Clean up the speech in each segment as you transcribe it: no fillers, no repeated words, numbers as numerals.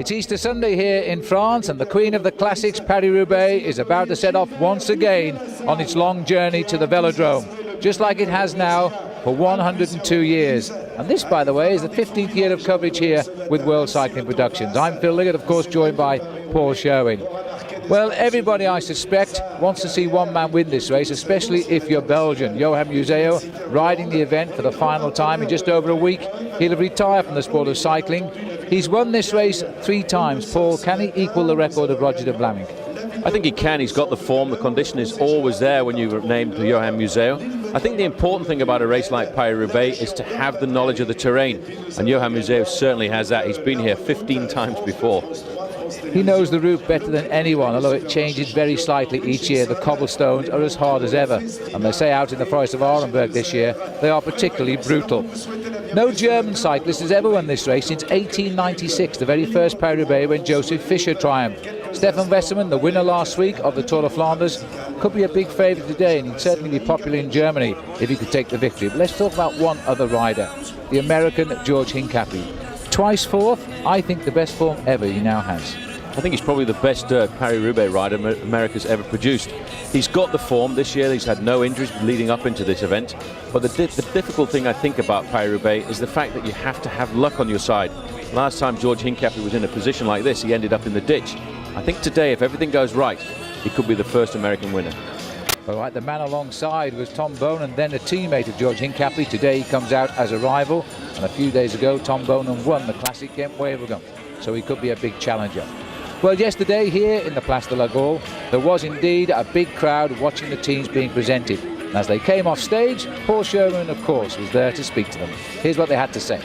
It's Easter Sunday here in France, and the Queen of the Classics, Paris Roubaix, is about to set off once again on its long journey to the velodrome, just like it has now for 102 years. And this, by the way, is the 15th year of coverage here with World Cycling Productions. I'm Phil Liggett, of course, joined by Paul Sherwin. Well, everybody, I suspect, wants to see one man win this race, especially if you're Belgian. Johan Museeuw riding the event for the final time in just over a week. He'll have retired from the sport of cycling. He's won this race 3 times. Paul, can he equal the record of Roger de Vlaming? I think he can. He's got the form. The condition is always there when you've named Johan Museeuw. I think the important thing about a race like Paris-Roubaix is to have the knowledge of the terrain. And Johan Museeuw certainly has that. He's been here 15 times before. He knows the route better than anyone, although it changes very slightly each year. The cobblestones are as hard as ever. And they say out in the Forest of Arenberg this year, they are particularly brutal. No German cyclist has ever won this race since 1896, the very first Paris-Roubaix when Joseph Fischer triumphed. Stefan Westermann, the winner last week of the Tour de Flanders, could be a big favourite today, and he'd certainly be popular in Germany if he could take the victory. But let's talk about one other rider, the American George Hincapie. Twice fourth, I think the best form ever he now has. I think he's probably the best Paris-Roubaix rider America's ever produced. He's got the form this year. He's had no injuries leading up into this event. But the difficult thing I think about Paris-Roubaix is the fact that you have to have luck on your side. Last time George Hincapie was in a position like this, he ended up in the ditch. I think today, if everything goes right, he could be the first American winner. All right, the man alongside was Tom Boonen, then a teammate of George Hincapie. Today he comes out as a rival, and a few days ago Tom Boonen won the Classic Ghent-Wevelgem, so he could be a big challenger. Well, yesterday here in the Place de la Gaule, there was indeed a big crowd watching the teams being presented. And as they came off stage, Paul Sherwin, of course, was there to speak to them. Here's what they had to say.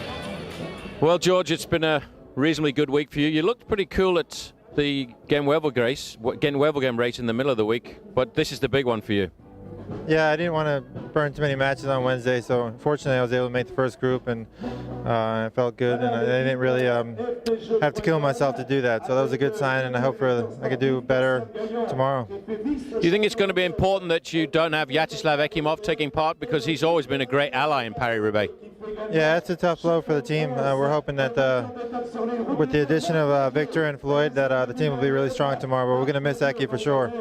Well, George, it's been a reasonably good week for you. You looked pretty cool at the Ghent-Wevelgem race in the middle of the week, but this is the big one for you. Yeah, I didn't want to burn too many matches on Wednesday, so unfortunately I was able to make the first group, and it felt good, and I didn't really have to kill myself to do that, so that was a good sign, and I hope I could do better tomorrow. Do you think it's going to be important that you don't have Yaroslav Ekimov taking part, because he's always been a great ally in Paris-Roubaix? Yeah, it's a tough blow for the team. We're hoping that with the addition of Victor and Floyd that the team will be really strong tomorrow, but we're going to miss Eki for sure.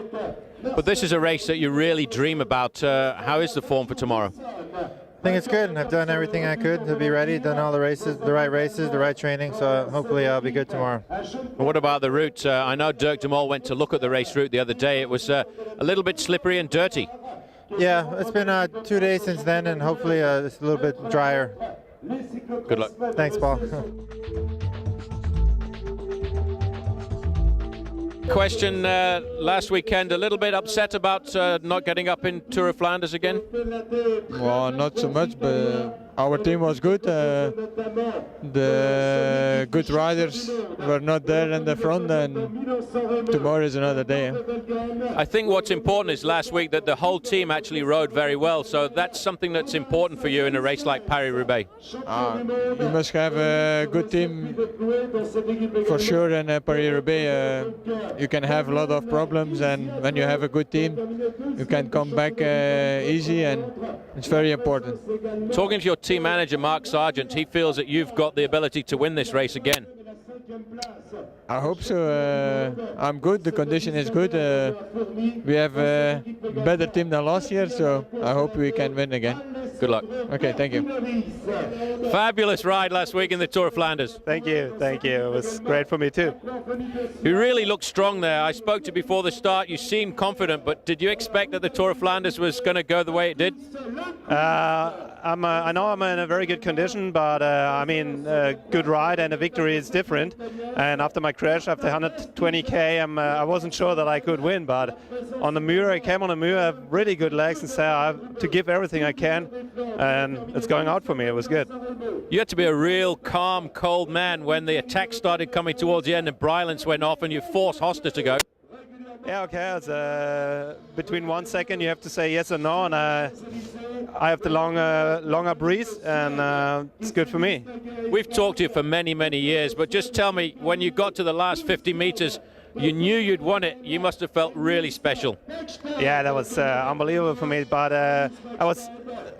But this is a race that you really dream about. How is the form for tomorrow? I think it's good. I've done everything I could to be ready, done all the races, the right training, so hopefully I'll be good tomorrow. Well, what about the route? I know Dirk de Mol went to look at the race route the other day. It was a little bit slippery and dirty. Yeah, it's been 2 days since then, and hopefully it's a little bit drier. Good luck. Thanks, Paul. Question last weekend, a little bit upset about not getting up in Tour of Flanders again? Well, not so much, but our team was good. The good riders were not there in the front, and tomorrow is another day. I think what's important is last week that the whole team actually rode very well, so that's something that's important for you in a race like Paris-Roubaix. You must have a good team for sure in Paris-Roubaix. You can have a lot of problems, and when you have a good team, you can come back easy, and it's very important. Talking to your team manager, Mark Sargent, he feels that you've got the ability to win this race again. I hope so. I'm good. The condition is good. We have a better team than last year, so I hope we can win again. Good luck. Okay, thank you. Fabulous ride last week in the Tour of Flanders. Thank you. It was great for me too. You really looked strong there. I spoke to you before the start. You seemed confident, but did you expect that the Tour of Flanders was going to go the way it did? I know I'm in a very good condition, but I mean, a good ride and a victory is different. And after my crash, after 120k, I wasn't sure that I could win. But on the Muur, I came on the Muur, I have really good legs, and so I have to give everything I can. And it's going out for me. It was good. You had to be a real calm, cold man when the attack started coming towards the end and Brylance went off and you forced Hoster to go. Yeah, okay. It's, between 1 second you have to say yes or no, and I have the longer breeze, and it's good for me. We've talked to you for many, many years, but just tell me, when you got to the last 50 meters, you knew you'd won it. You must have felt really special. Yeah, that was unbelievable for me, but I was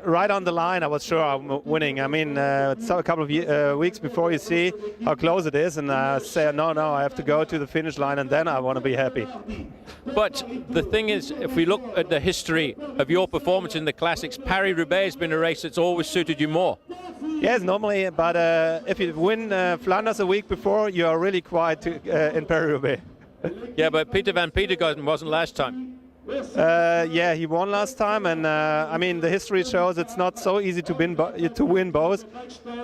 right on the line, I was sure I'm winning. I mean, so a couple of weeks before, you see how close it is, and I say, no, I have to go to the finish line, and then I want to be happy. But the thing is, if we look at the history of your performance in the Classics, Paris Roubaix has been a race that's always suited you more. Yes, normally, but if you win Flanders a week before, you are really quiet in Paris Roubaix. Yeah, but Peter van Petergem wasn't last time. Yeah, he won last time, and I mean, the history shows it's not so easy to win both.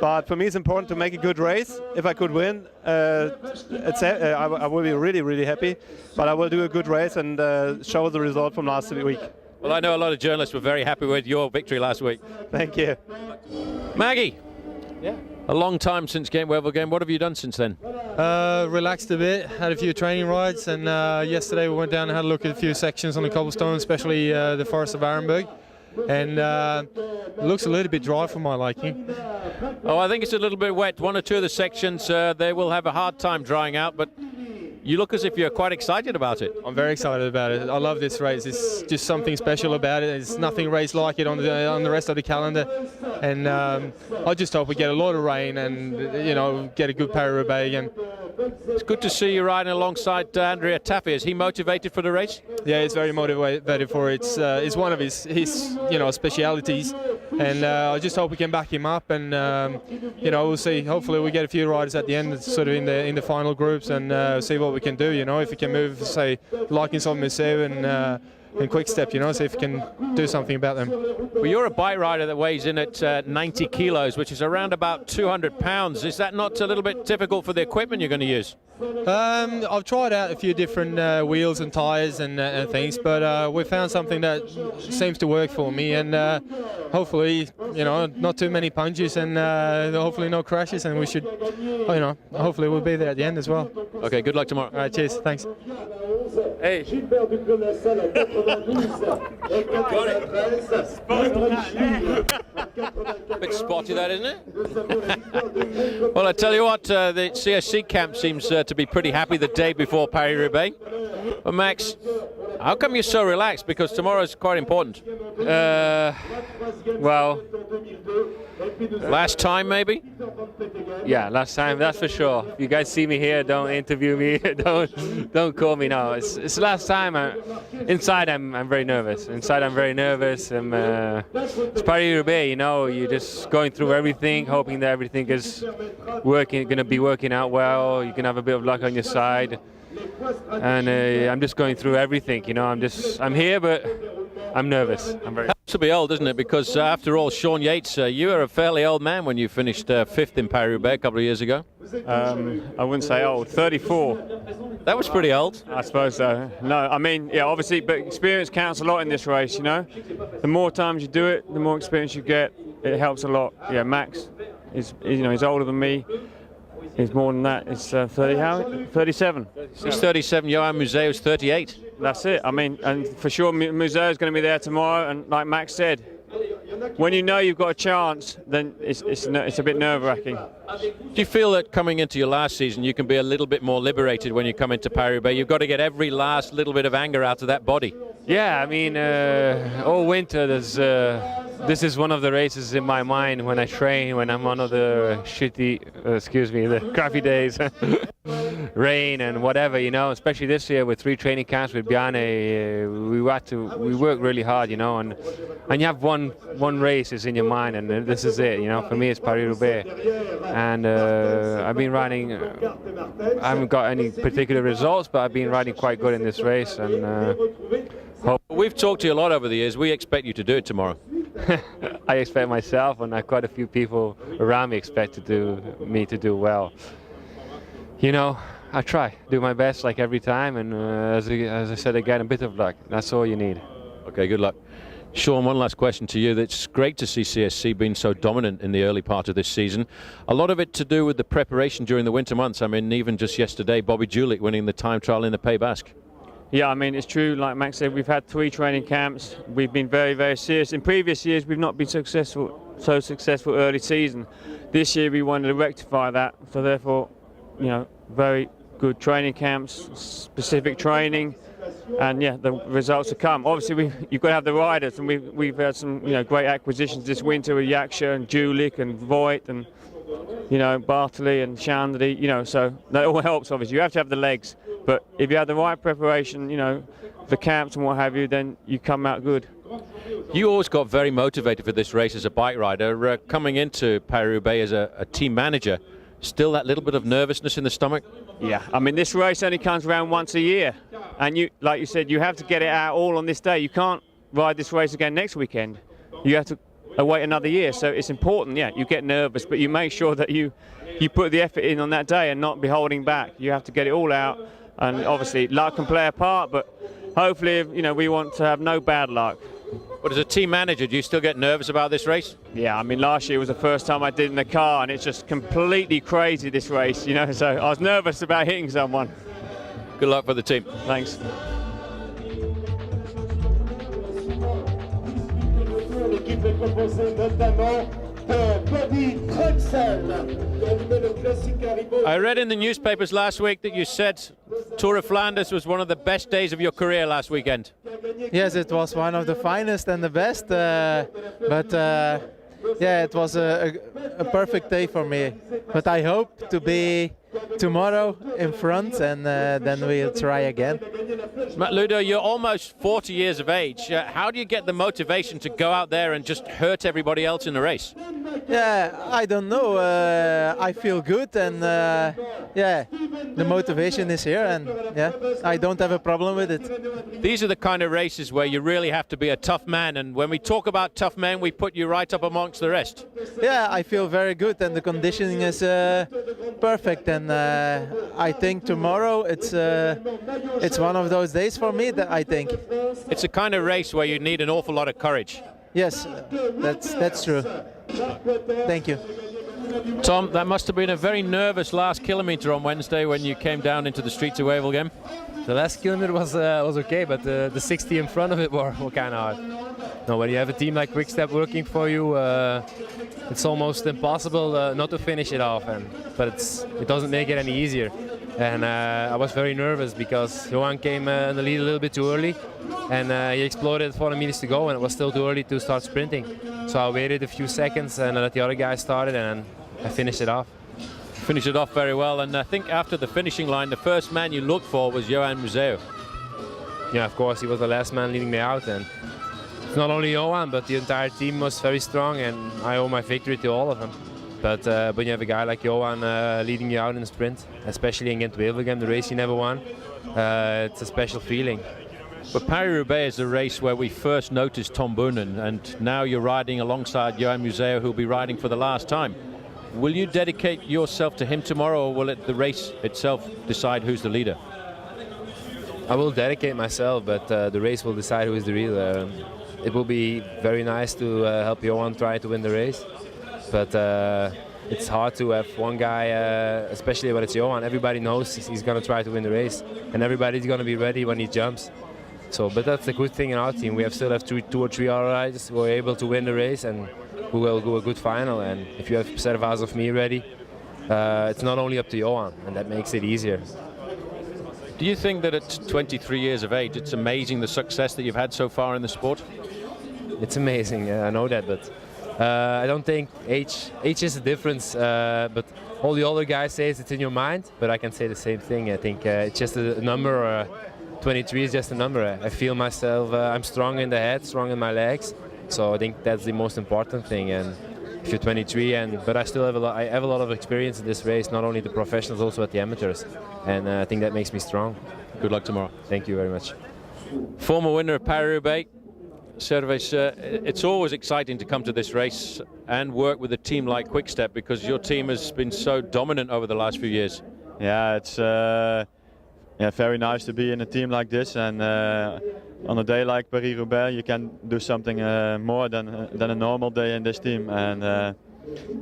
But for me, it's important to make a good race. If I could win, I will be really, really happy. But I will do a good race and show the result from last week. Well, I know a lot of journalists were very happy with your victory last week. Thank you. Maggie, a long time since Wevelgem game. What have you done since then? Relaxed a bit, had a few training rides, and yesterday we went down and had a look at a few sections on the cobblestone, especially the Forest of Arenberg. And it looks a little bit dry for my liking. Oh, I think it's a little bit wet. One or two of the sections, they will have a hard time drying out, but you look as if you're quite excited about it. I'm very excited about it. I love this race. It's just something special about it. There's nothing race like it on the rest of the calendar. And I just hope we get a lot of rain and, you know, get a good Paris-Roubaix again. It's good to see you riding alongside Andrea Taffy. Is he motivated for the race? Yeah, he's very motivated for it. It's one of his you know, specialities, and I just hope we can back him up. And you know, we'll see. Hopefully, we get a few riders at the end, sort of in the final groups, and see what we can do. You know, if we can move, say, like in Son Museu and Quick Step, you know, see if we can do something about them. Well, you're a bike rider that weighs in at 90 kilos, which is around about 200 pounds. Is that not a little bit difficult for the equipment you're going to use? I've tried out a few different wheels and tyres and things, but we found something that seems to work for me, and hopefully, you know, not too many punches, and hopefully no crashes, and we should, you know, hopefully we'll be there at the end as well. Okay, good luck tomorrow. All right, cheers, thanks. Hey. Bit spotty, that, isn't it? Well, I tell you what, the CSC camp seems to be pretty happy the day before Paris-Roubaix. But Max, how come you're so relaxed? Because tomorrow's quite important. Well, last time, maybe? yeah, last time, that's for sure. If you guys see me here, don't interview me, don't call me. No, it's the last time. Inside, I'm very nervous. Inside, I'm very nervous. It's Paris-Roubaix, you know. You're just going through everything, hoping that everything is going to be working out well. You can have a bit of luck on your side. And I'm just going through everything, you know. I'm here, but I'm nervous. I'm very. Helps to be old, doesn't it? Because after all, Sean Yates, you were a fairly old man when you finished 5th in Paris-Roubaix a couple of years ago. I wouldn't say old. 34. That was pretty old. I suppose so. No, I mean, yeah, obviously, but experience counts a lot in this race, you know. The more times you do it, the more experience you get. It helps a lot. Yeah, Max is, you know, he's older than me. He's more than that. It's 37. He's 37. Johan Museu is 38. That's it. I mean, and for sure, Museu is going to be there tomorrow. And like Max said, when you know you've got a chance, then it's a bit nerve-wracking. Do you feel that coming into your last season, you can be a little bit more liberated when you come into Paris-Roubaix? You've got to get every last little bit of anger out of that body. Yeah, I mean, all winter this is one of the races in my mind when I train, when I'm on the the crappy days, rain and whatever, you know. Especially this year with 3 training camps with Bjarne, we work really hard, you know, and you have one race is in your mind, and this is it, you know. For me, it's Paris-Roubaix, and I've been riding. I haven't got any particular results, but I've been riding quite good in this race, and. We've talked to you a lot over the years. We expect you to do it tomorrow. I expect myself, and quite a few people around me expect me to do well. You know, I try, do my best like every time, and as I said again, a bit of luck. That's all you need. Okay, good luck. Sean, one last question to you. It's great to see CSC being so dominant in the early part of this season. A lot of it to do with the preparation during the winter months. I mean, even just yesterday, Bobby Julich winning the time trial in the Pays Basque. Yeah, I mean, it's true, like Max said, we've had 3 training camps. We've been very, very serious. In previous years, we've not been so successful early season. This year, we wanted to rectify that. So therefore, you know, very good training camps, specific training, and yeah, the results will come. Obviously, you've got to have the riders, and we've had some great acquisitions this winter with Yaksha and Julik and Voigt and Bartley and Chandri. So that all helps. Obviously, you have to have the legs, but if you have the right preparation, the camps and what have you, then you come out good. You always got very motivated for this race as a bike rider. Coming into Paris-Roubaix as a team manager, still that little bit of nervousness in the stomach? Yeah, I mean, this race only comes around once a year, and like you said, you have to get it out all on this day. You can't ride this race again next weekend. You have to wait another year, so it's important. Yeah, you get nervous, but you make sure that you put the effort in on that day and not be holding back. You have to get it all out, and obviously luck can play a part, but hopefully, we want to have no bad luck. But as a team manager, do you still get nervous about this race? Yeah, I mean, last year was the first time I did it in the car, and it's just completely crazy, this race, so I was nervous about hitting someone. Good luck for the team. Thanks. I read in the newspapers last week that you said Tour of Flanders was one of the best days of your career last weekend. Yes, it was one of the finest and the best, yeah, it was a perfect day for me. But I hope to be tomorrow in front, and then we'll try again. Ludo, you're almost 40 years of age. How do you get the motivation to go out there and just hurt everybody else in the race? Yeah, I don't know. I feel good, and yeah, the motivation is here, and yeah, I don't have a problem with it. These are the kind of races where you really have to be a tough man, and when we talk about tough men, we put you right up amongst the rest. Yeah, I feel very good, and the conditioning is perfect, and I think tomorrow it's one of those days for me, that I think. It's a kind of race where you need an awful lot of courage. Yes, that's true. Thank you. Tom, that must have been a very nervous last kilometre on Wednesday when you came down into the streets of Wevelgem. The last kilometre was okay, but the 60 in front of it were kind of hard. No, when you have a team like Quick-Step working for you, it's almost impossible not to finish it off, but it doesn't make it any easier. And I was very nervous because Johan came in the lead a little bit too early, and he exploded at 400 meters to go, and it was still too early to start sprinting. So I waited a few seconds and I let the other guy start it, and I finished it off. Finished it off very well, and I think after the finishing line, the first man you looked for was Johan Museo. Yeah, of course, he was the last man leading me out, and it's not only Johan, but the entire team was very strong, and I owe my victory to all of them. But when you have a guy like Johan leading you out in the sprint, especially in Ghent-Wevelgem, the race he never won, it's a special feeling. But Paris-Roubaix is the race where we first noticed Tom Boonen, and now you're riding alongside Johan Museo, who'll be riding for the last time. Will you dedicate yourself to him tomorrow, or will the race itself decide who's the leader? I will dedicate myself, but the race will decide who is the leader. It will be very nice to help Johan try to win the race, but it's hard to have one guy, especially when it's Johan. Everybody knows he's going to try to win the race, and everybody's going to be ready when he jumps. So, but that's the good thing in our team. We still have two or three other riders who are able to win the race and who will do a good final. And if you have Servaas of me ready, it's not only up to Johan, and that makes it easier. Do you think that at 23 years of age, it's amazing the success that you've had so far in the sport? It's amazing, I know that, but I don't think age is a difference, but all the other guys say it's in your mind, but I can say the same thing. I think it's just a number. 23 is just a number. I feel myself, I'm strong in the head, strong in my legs, so I think that's the most important thing. And if you're 23, but I still have I have a lot of experience in this race, not only the professionals, also at the amateurs, and I think that makes me strong. Good luck tomorrow. Thank you very much. Former winner of Paris-Roubaix, Servaas, it's always exciting to come to this race and work with a team like Quick-Step, because your team has been so dominant over the last few years. Yeah, it's very nice to be in a team like this, and on a day like Paris Roubaix, you can do something more than a normal day in this team. And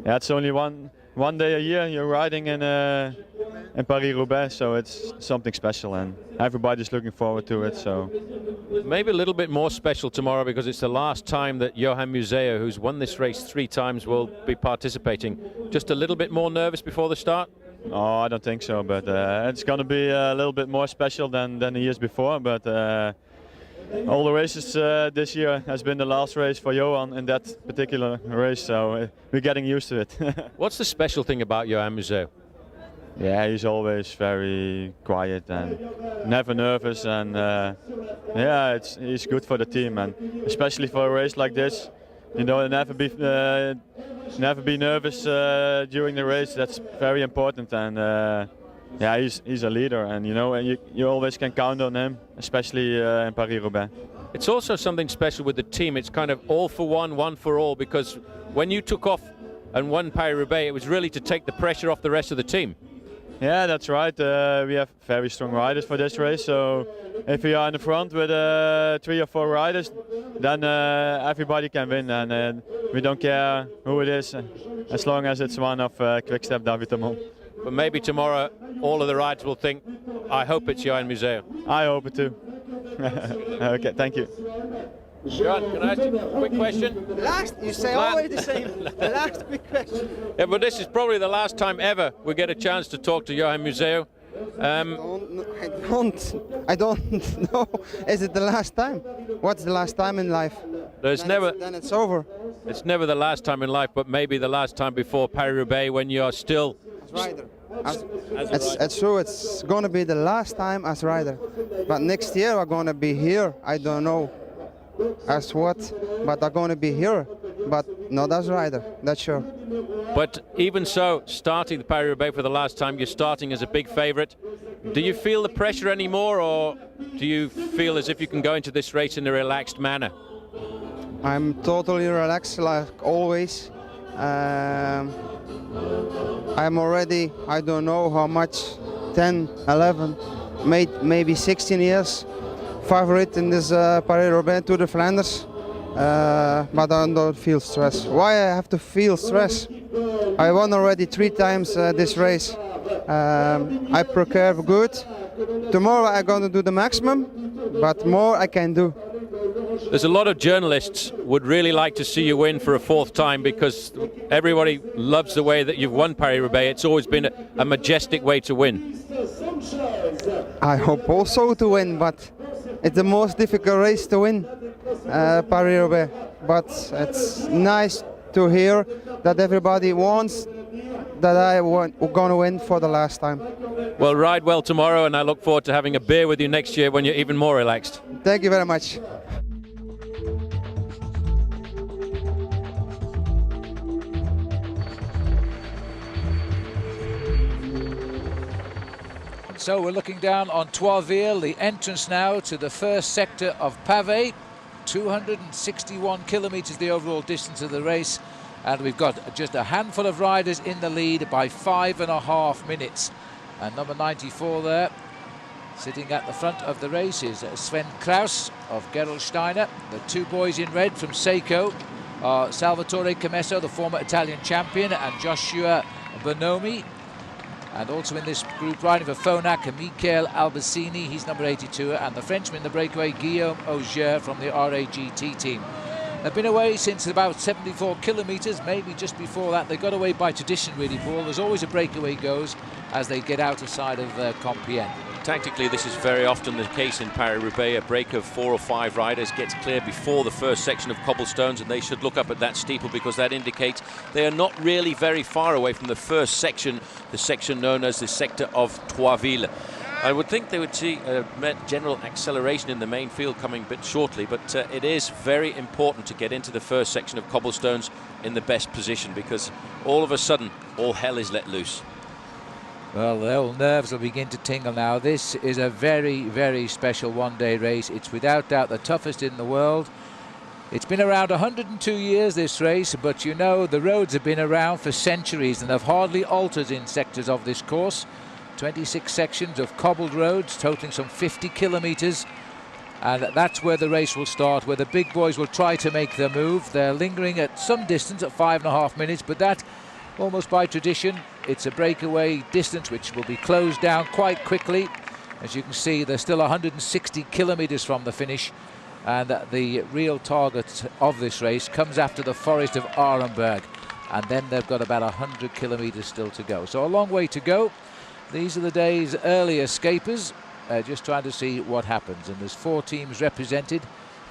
yeah, it's only one day a year you're riding in Paris Roubaix, so it's something special, and everybody's looking forward to it. So maybe a little bit more special tomorrow, because it's the last time that Johan Museo, who's won this race 3 times, will be participating. Just a little bit more nervous before the start? Oh, I don't think so, but it's going to be a little bit more special than the years before. But all the races this year has been the last race for Johan in that particular race, so we're getting used to it. What's the special thing about Johan Museeuw? Yeah, he's always very quiet and never nervous, and yeah, he's good for the team, and especially for a race like this, you know, never be nervous during the race. That's very important, and yeah, he's a leader, and you know, you always can count on him, especially in Paris Roubaix. It's also something special with the team. It's kind of all for one for all, because when you took off and won Paris Roubaix, it was really to take the pressure off the rest of the team. Yeah, that's right. We have very strong riders for this race, so if we are in the front with 3 or 4 riders, then everybody can win, and we don't care who it is, as long as it's one of Quick-Step David Amon. But maybe tomorrow all of the riders will think, I hope it's Johan Museeuw. I hope it too. Okay, thank you. Johan, can I ask you a quick question? You say always the same. The last quick question. Yeah, but this is probably the last time ever we get a chance to talk to Johan Museeuw. I don't know. Is it the last time? What's the last time in life? Then it's over. It's never the last time in life, but maybe the last time before Paris-Roubaix, when you're still As rider. It's true. It's going to be the last time as rider. But next year I'm going to be here. I don't know as what, but I'm going to be here, but not as rider. That's sure. But even so, starting the Paris-Roubaix for the last time, you're starting as a big favourite. Do you feel the pressure anymore, or do you feel as if you can go into this race in a relaxed manner? I'm totally relaxed, like always. I'm already, I don't know how much, 10, 11, maybe 16 years favorite in this Paris-Roubaix Tour de Flanders, but I don't feel stress. Why I have to feel stress? I won already 3 times this race. I prepare good. Tomorrow I'm going to do the maximum, but more I can do. There's a lot of journalists would really like to see you win for a 4th time, because everybody loves the way that you've won Paris-Roubaix. It's always been a majestic way to win. I hope also to win, but it's the most difficult race to win, Paris-Roubaix. But it's nice to hear that everybody wants that I'm going to win for the last time. Well, ride well tomorrow, and I look forward to having a beer with you next year when you're even more relaxed. Thank you very much. So we're looking down on Troisville, the entrance now to the first sector of Pavé. 261 kilometers the overall distance of the race, and we've got just a handful of riders in the lead by 5.5 minutes. And number 94 there, sitting at the front of the race, is Sven Kraus of Gerolsteiner. The 2 boys in red from Seiko are Salvatore Camesso, the former Italian champion, and Joshua Bonomi. And also in this group riding for Phonak, Michael Albacini, he's number 82, and the Frenchman in the breakaway, Guillaume Auger from the RAGT team. They've been away since about 74 kilometres, maybe just before that. They got away by tradition, really, Paul. There's always a breakaway goes as they get out of sight of Compiègne. Tactically, this is very often the case in Paris-Roubaix. A break of 4 or 5 riders gets clear before the first section of cobblestones, and they should look up at that steeple, because that indicates they are not really very far away from the first section, the section known as the sector of Troisville. I would think they would see a general acceleration in the main field coming a bit shortly, but it is very important to get into the first section of cobblestones in the best position, because all of a sudden all hell is let loose. Well, the old nerves will begin to tingle now. This is a very, very special one-day race. It's without doubt the toughest in the world. It's been around 102 years, this race, but you know, the roads have been around for centuries and have hardly altered in sectors of this course. 26 sections of cobbled roads, totaling some 50 kilometres. And that's where the race will start, where the big boys will try to make their move. They're lingering at some distance at 5.5 minutes, but that, almost by tradition, it's a breakaway distance which will be closed down quite quickly. As you can see, they're still 160 kilometres from the finish, and the real target of this race comes after the forest of Arenberg. and then they've got about 100 kilometres still to go. So a long way to go. These are the day's early escapers, just trying to see what happens. And there's 4 teams represented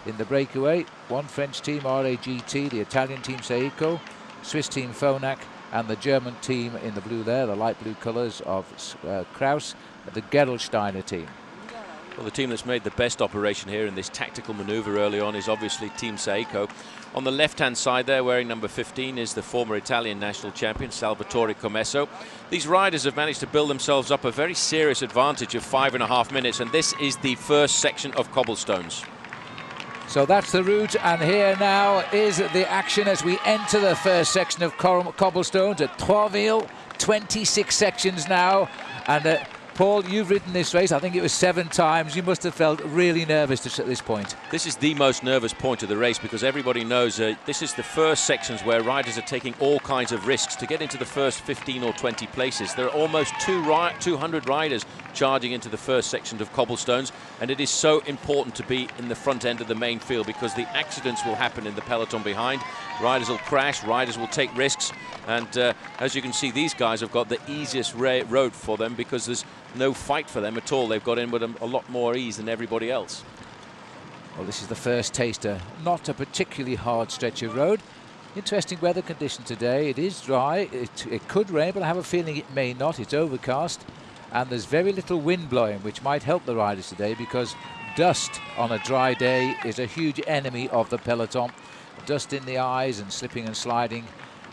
in the breakaway. One French team, RAGT, the Italian team, Seiko, Swiss team, Phonak, and the German team in the blue there, the light blue colours of Kraus, the Gerolsteiner team. Well, the team that's made the best operation here in this tactical manoeuvre early on is obviously Team Seiko. On the left-hand side there, wearing number 15, is the former Italian national champion, Salvatore Commesso. These riders have managed to build themselves up a very serious advantage of 5.5 minutes, and this is the first section of cobblestones. So that's the route, and here now is the action as we enter the first section of cobblestones at Troisville. 26 sections now, and Paul, you've ridden this race, I think it was 7 times. You must have felt really nervous at this point. This is the most nervous point of the race because everybody knows this is the first sections where riders are taking all kinds of risks to get into the first 15 or 20 places. There are almost 200 riders charging into the first section of cobblestones, and it is so important to be in the front end of the main field because the accidents will happen in the peloton behind. Riders will crash, riders will take risks, and as you can see, these guys have got the easiest road for them because there's no fight for them at all. They've got in with a lot more ease than everybody else. Well, this is the first taster, not a particularly hard stretch of road. Interesting weather condition today. It is dry, it could rain, but I have a feeling it may not. It's overcast, and there's very little wind blowing, which might help the riders today because dust on a dry day is a huge enemy of the peloton. Dust in the eyes and slipping and sliding.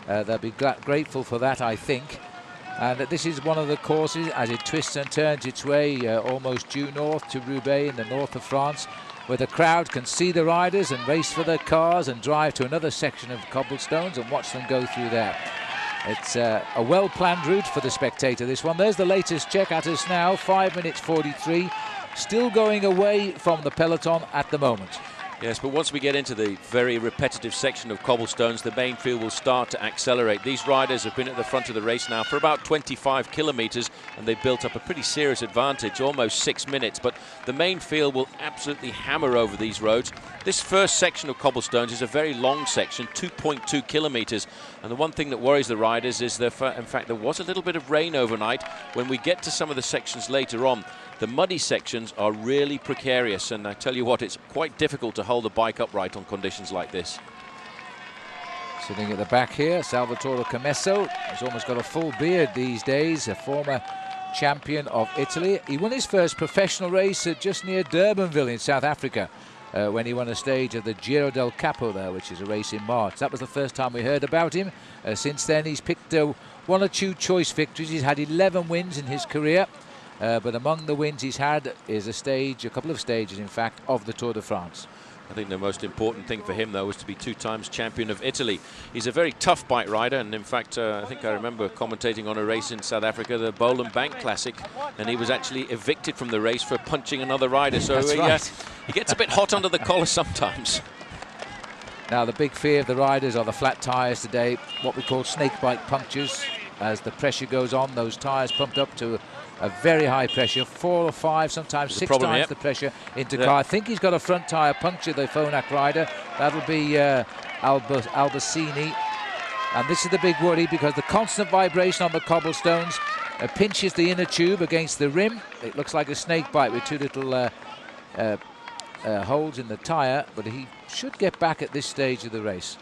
They'll be grateful for that, I think. And this is one of the courses as it twists and turns its way almost due north to Roubaix in the north of France, where the crowd can see the riders and race for their cars and drive to another section of cobblestones and watch them go through there. It's a well-planned route for the spectator, this one. There's the latest check at us now, 5 minutes 43, still going away from the peloton at the moment. Yes, but once we get into the very repetitive section of cobblestones, the main field will start to accelerate. These riders have been at the front of the race now for about 25 kilometres, and they've built up a pretty serious advantage, almost 6 minutes. But the main field will absolutely hammer over these roads. This first section of cobblestones is a very long section, 2.2 kilometres. And the one thing that worries the riders is that, in fact, there was a little bit of rain overnight. When we get to some of the sections later on, the muddy sections are really precarious, and I tell you what, it's quite difficult to hold the bike upright on conditions like this. Sitting at the back here, Salvatore Commesso. He's almost got a full beard these days, a former champion of Italy. He won his first professional race just near Durbanville in South Africa when he won a stage of the Giro del Capo there, which is a race in March. That was the first time we heard about him. Since then, he's picked 1 or 2 choice victories. He's had 11 wins in his career. But among the wins he's had is a couple of stages, in fact, of the Tour de France. I think the most important thing for him, though, was to be 2 times champion of Italy. He's a very tough bike rider, and in fact, I think I remember commentating on a race in South Africa, the Boland Bank Classic, and he was actually evicted from the race for punching another rider. So he gets a bit hot under the collar sometimes. Now, the big fear of the riders are the flat tyres today, what we call snake bite punctures. As the pressure goes on, those tyres pumped up to a very high pressure, 4 or 5, sometimes 6 times the pressure into car. I think he's got a front tyre puncture, the Phonak rider. That'll be Albacini. And this is the big worry because the constant vibration on the cobblestones pinches the inner tube against the rim. It looks like a snake bite with 2 little holes in the tyre, but he should get back at this stage of the race.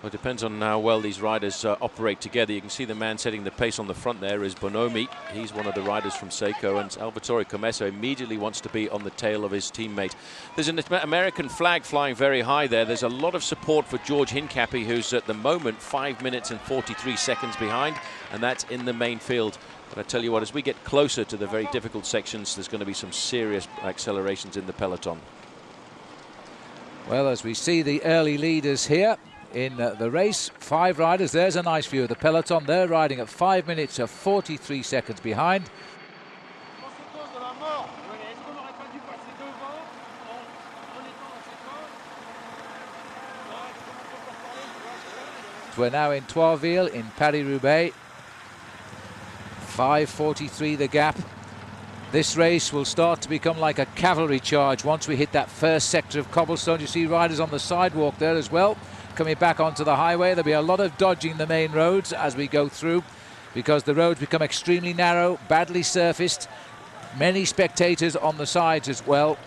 Well, it depends on how well these riders operate together. You can see the man setting the pace on the front there is Bonomi. He's one of the riders from Seiko, and Salvatore Commesso immediately wants to be on the tail of his teammate. There's an American flag flying very high there. There's a lot of support for George Hincapie, who's at the moment 5 minutes and 43 seconds behind, and that's in the main field. But I tell you what, as we get closer to the very difficult sections, there's going to be some serious accelerations in the peloton. Well, as we see the early leaders here in the race, 5 riders. There's a nice view of the peloton. They're riding at 5 minutes of 43 seconds behind. We're now in Troisville in Paris Roubaix. 5:43 the gap. This race will start to become like a cavalry charge once we hit that first sector of cobblestone. You see riders on the sidewalk there as well. coming back onto the highway. There'll be a lot of dodging the main roads as we go through, because the roads become extremely narrow, badly surfaced, many spectators on the sides as well.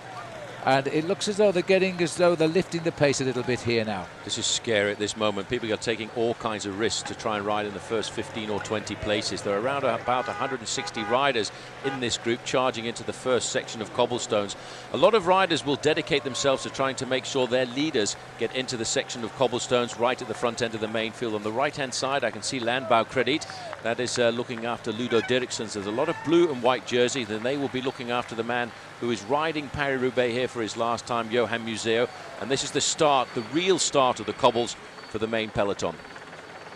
And it looks as though they're lifting the pace a little bit here now. This is scary at this moment. People are taking all kinds of risks to try and ride in the first 15 or 20 places. There are around about 160 riders in this group charging into the first section of cobblestones. A lot of riders will dedicate themselves to trying to make sure their leaders get into the section of cobblestones right at the front end of the main field. On the right-hand side, I can see Landbau Credit. That is looking after Ludo Dirksen. There's a lot of blue and white jerseys, and they will be looking after the man who is riding Paris Roubaix here for his last time, Johan Museo. And this is the start, the real start of the cobbles for the main peloton.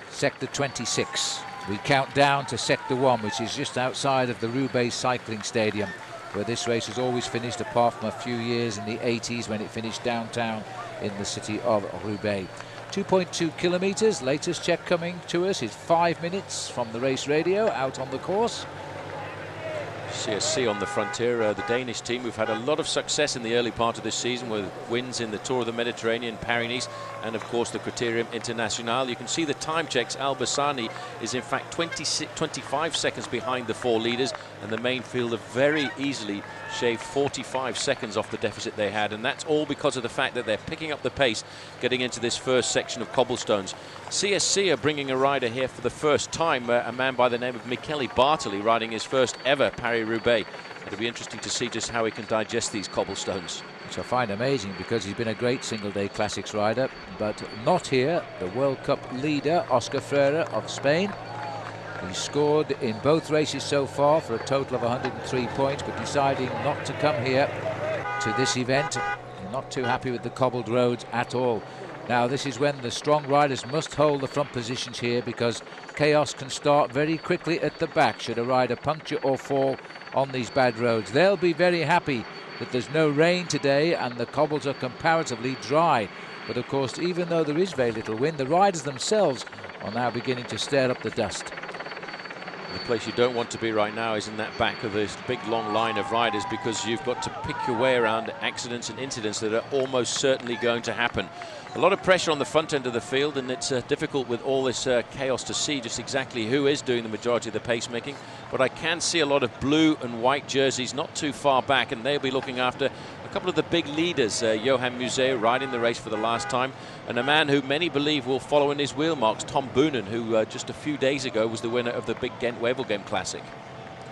Sector 26. We count down to Sector 1, which is just outside of the Roubaix cycling stadium, where this race has always finished, apart from a few years in the 80s when it finished downtown in the city of Roubaix. 2.2 kilometers. Latest check coming to us is 5 minutes from the race radio out on the course. CSC on the frontier, the Danish team who've had a lot of success in the early part of this season with wins in the Tour of the Mediterranean, Paris-Nice, and of course the Criterium International. You can see the time checks. Albasani is in fact 25 seconds behind the 4 leaders, and the main field have very easily shaved 45 seconds off the deficit they had, and that's all because of the fact that they're picking up the pace getting into this first section of cobblestones. CSC are bringing a rider here for the first time, a man by the name of Michele Bartoli, riding his first ever Paris-Roubaix. It'll be interesting to see just how he can digest these cobblestones. Which I find amazing, because he's been a great single-day classics rider, but not here. The World Cup leader, Oscar Freire of Spain. He scored in both races so far for a total of 103 points, but deciding not to come here to this event. Not too happy with the cobbled roads at all. Now, this is when the strong riders must hold the front positions here, because chaos can start very quickly at the back should a rider puncture or fall on these bad roads. They'll be very happy that there's no rain today and the cobbles are comparatively dry. But of course, even though there is very little wind, the riders themselves are now beginning to stir up the dust. The place you don't want to be right now is in that back of this big long line of riders, because you've got to pick your way around accidents and incidents that are almost certainly going to happen. A lot of pressure on the front end of the field, and it's difficult with all this chaos to see just exactly who is doing the majority of the pacemaking. But I can see a lot of blue and white jerseys not too far back, and they'll be looking after a couple of the big leaders. Johan Museo riding the race for the last time, and a man who many believe will follow in his wheel marks, Tom Boonen, who just a few days ago was the winner of the big Ghent-Wevelgem Classic.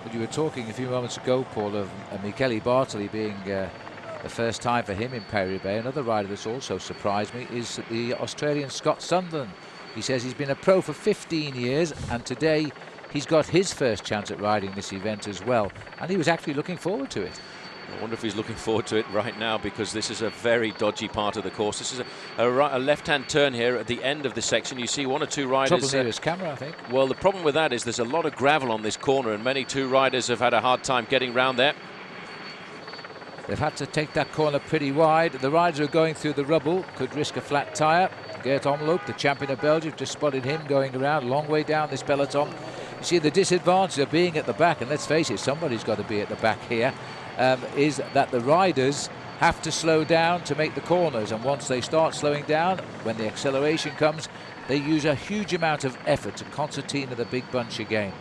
But you were talking a few moments ago, Paul, of Michele Bartoli being the first time for him in Paris-Roubaix. Another rider that's also surprised me is the Australian Scott Sunderland. He says he's been a pro for 15 years, and today he's got his first chance at riding this event as well, and he was actually looking forward to it. I wonder if he's looking forward to it right now, because this is a very dodgy part of the course. This is a left-hand turn here at the end of the section. You see 1 or 2 riders. Trouble near his camera, I think. Well, the problem with that is there's a lot of gravel on this corner, and many 2 riders have had a hard time getting round there. They've had to take that corner pretty wide. The riders who are going through the rubble could risk a flat tyre. Gert Omloop, the champion of Belgium, just spotted him going around a long way down this peloton. You see the disadvantage of being at the back, and let's face it, somebody's got to be at the back here, is that the riders have to slow down to make the corners, and once they start slowing down, when the acceleration comes, they use a huge amount of effort to concertina the big bunch again.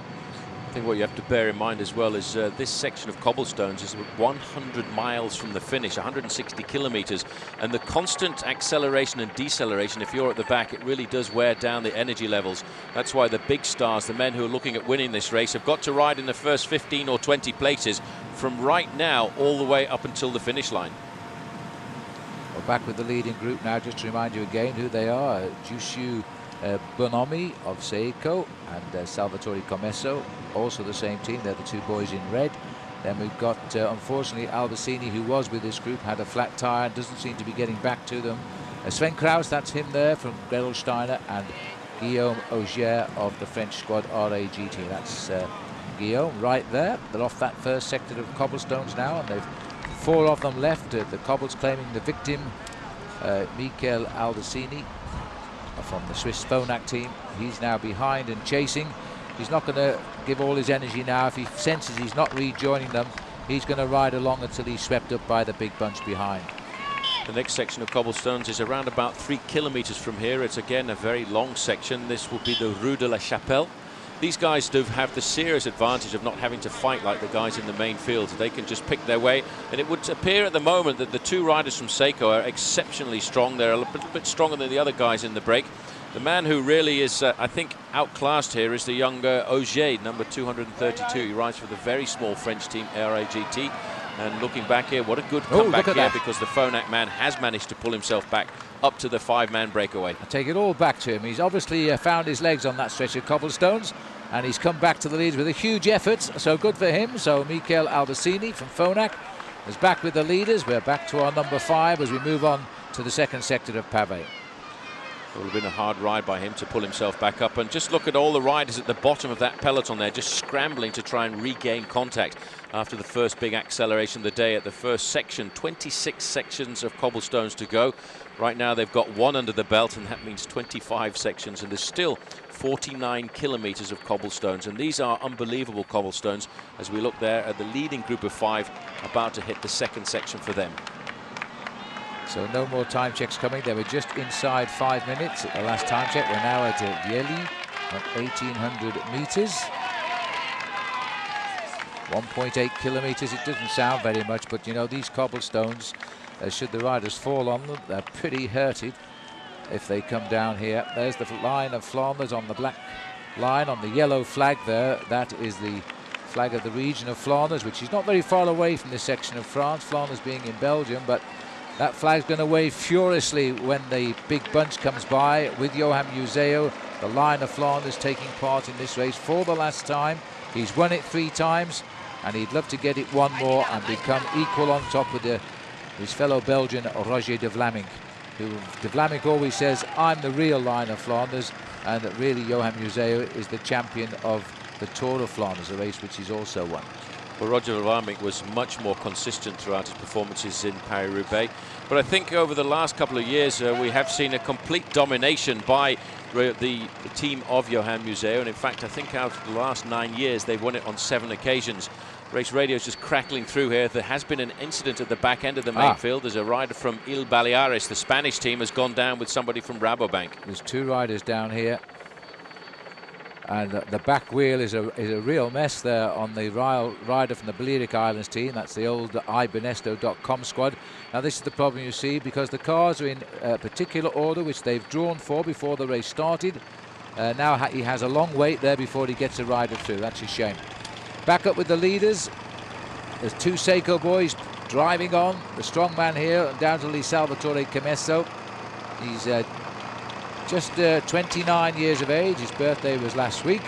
I think what you have to bear in mind as well is this section of cobblestones is 100 miles from the finish, 160 kilometers, and the constant acceleration and deceleration, if you're at the back, it really does wear down the energy levels. That's why the big stars, the men who are looking at winning this race, have got to ride in the first 15 or 20 places from right now all the way up until the finish line. Well, back with the leading group now, just to remind you again who they are. Jushu Bonomi of Seiko and Salvatore Commesso, also the same team. They're the 2 boys in red. Then we've got, unfortunately, Albasini, who was with this group, had a flat tyre and doesn't seem to be getting back to them. Sven Kraus, that's him there from Gredelsteiner, and Guillaume Augier of the French squad RAGT. That's Guillaume right there. They're off that first sector of cobblestones now, and they've 4 of them left. The cobbles claiming the victim, Mikel Albasini from the Swiss Phonak team. He's now behind and chasing. He's not going to give all his energy now. If he senses he's not rejoining them, he's going to ride along until he's swept up by the big bunch behind. The next section of cobblestones is around about 3 kilometers from here. It's again a very long section. This will be the Rue de la Chapelle. These guys do have the serious advantage of not having to fight like the guys in the main field. They can just pick their way, and it would appear at the moment that the two riders from Seiko are exceptionally strong. They're a little bit stronger than the other guys in the break. The man who really is, I think, outclassed here is the younger Auger, number 232. He rides for the very small French team RAGT. And looking back here, what a good comeback here, because the Phonak man has managed to pull himself back up to the 5-man breakaway. I take it all back to him. He's obviously found his legs on that stretch of cobblestones, and he's come back to the leads with a huge effort. So good for him. So Mikel Albacini from Phonak is back with the leaders. We're back to our number 5 as we move on to the second sector of Pavé. It would have been a hard ride by him to pull himself back up. And just look at all the riders at the bottom of that peloton there, just scrambling to try and regain contact after the first big acceleration of the day at the first section. 26 sections of cobblestones to go. Right now they've got 1 under the belt, and that means 25 sections, and there's still 49 kilometers of cobblestones. And these are unbelievable cobblestones as we look there at the leading group of 5 about to hit the second section for them. So no more time checks coming. They were just inside 5 minutes at the last time check. We're now at Viely at 1,800 meters. 1.8 kilometers. It doesn't sound very much, but you know, these cobblestones, should the riders fall on them, they're pretty hurted if they come down here. There's the line of Flanders on the black line on the yellow flag there. That is the flag of the region of Flanders, which is not very far away from this section of France, Flanders being in Belgium, but that flag's going to wave furiously when the big bunch comes by with Johan Museeuw, the Lion of Flanders, taking part in this race for the last time. He's won it 3 times, and he'd love to get it 1 more and become equal on top with his fellow Belgian Roger de Vlaming, who de Vlaming always says, I'm the real Lion of Flanders, and that really Johan Museeuw is the champion of the Tour of Flanders, a race which he's also won. Well, Roger Vlaming was much more consistent throughout his performances in Paris Roubaix, but I think over the last couple of years we have seen a complete domination by the team of Johan Museeuw, and in fact I think out of the last 9 years they've won it on 7 occasions. Race radio is just crackling through here. There has been an incident at the back end of the main field. There's a rider from Il Baleares. The Spanish team has gone down with somebody from Rabobank. There's 2 riders down here. And the back wheel is a real mess there on the rider from the Balearic Islands team. That's the old iBenesto.com squad. Now this is the problem you see, because the cars are in a particular order which they've drawn for before the race started. Now he has a long wait there before he gets a rider through. That's a shame. Back up with the leaders. There's 2 Seiko boys driving on. The strong man here, undoubtedly Salvatore Camesso. He's just 29 years of age. His birthday was last week,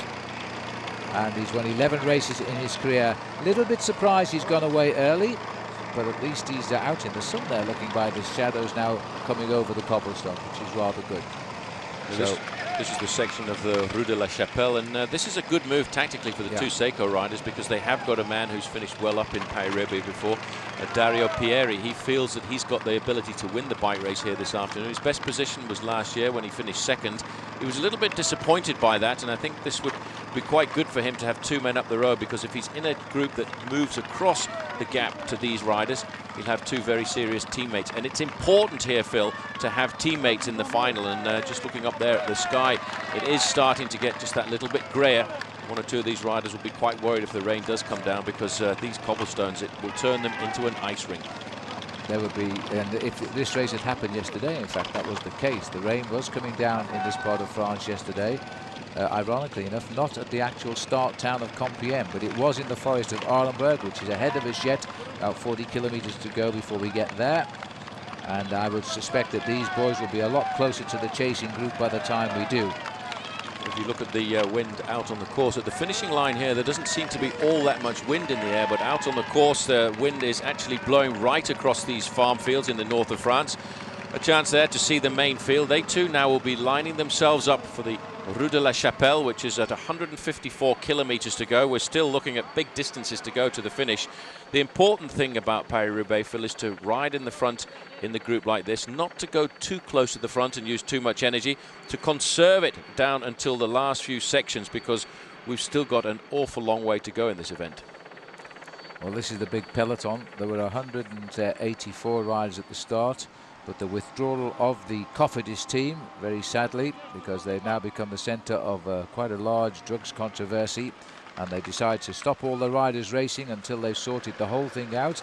and he's won 11 races in his career. A little bit surprised he's gone away early, but at least he's out in the sun there, looking by the shadows now coming over the cobblestone, which is rather good. This is the section of the Rue de la Chapelle, and this is a good move tactically for the 2 Seiko riders, because they have got a man who's finished well up in Paris Roubaix before, Dario Pieri. He feels that he's got the ability to win the bike race here this afternoon. His best position was last year when he finished 2nd. He was a little bit disappointed by that, and I think this would be quite good for him to have 2 men up the road, because if he's in a group that moves across the gap to these riders, he'll have 2 very serious teammates. And it's important here, Phil, to have teammates in the final. And just looking up there at the sky, it is starting to get just that little bit grayer. 1 or 2 of these riders will be quite worried if the rain does come down, because these cobblestones, it will turn them into an ice rink. There would be, and if this race had happened yesterday, in fact, that was the case. The rain was coming down in this part of France yesterday. Ironically enough, not at the actual start town of Compiègne, but it was in the forest of Arlenberg, which is ahead of us yet, about 40 kilometers to go before we get there. And I would suspect that these boys will be a lot closer to the chasing group by the time we do. If you look at the wind out on the course, at the finishing line here, there doesn't seem to be all that much wind in the air, but out on the course, the wind is actually blowing right across these farm fields in the north of France. A chance there to see the main field. They too now will be lining themselves up for the Rue de la Chapelle, which is at 154 kilometers to go. We're still looking at big distances to go to the finish. The important thing about Paris-Roubaix, Phil, is to ride in the front in the group like this, not to go too close to the front and use too much energy, to conserve it down until the last few sections, because we've still got an awful long way to go in this event. Well, this is the big peloton. There were 184 riders at the start. but the withdrawal of the Cofidis team, very sadly, because they've now become the centre of quite a large drugs controversy, and they decided to stop all the riders racing until they've sorted the whole thing out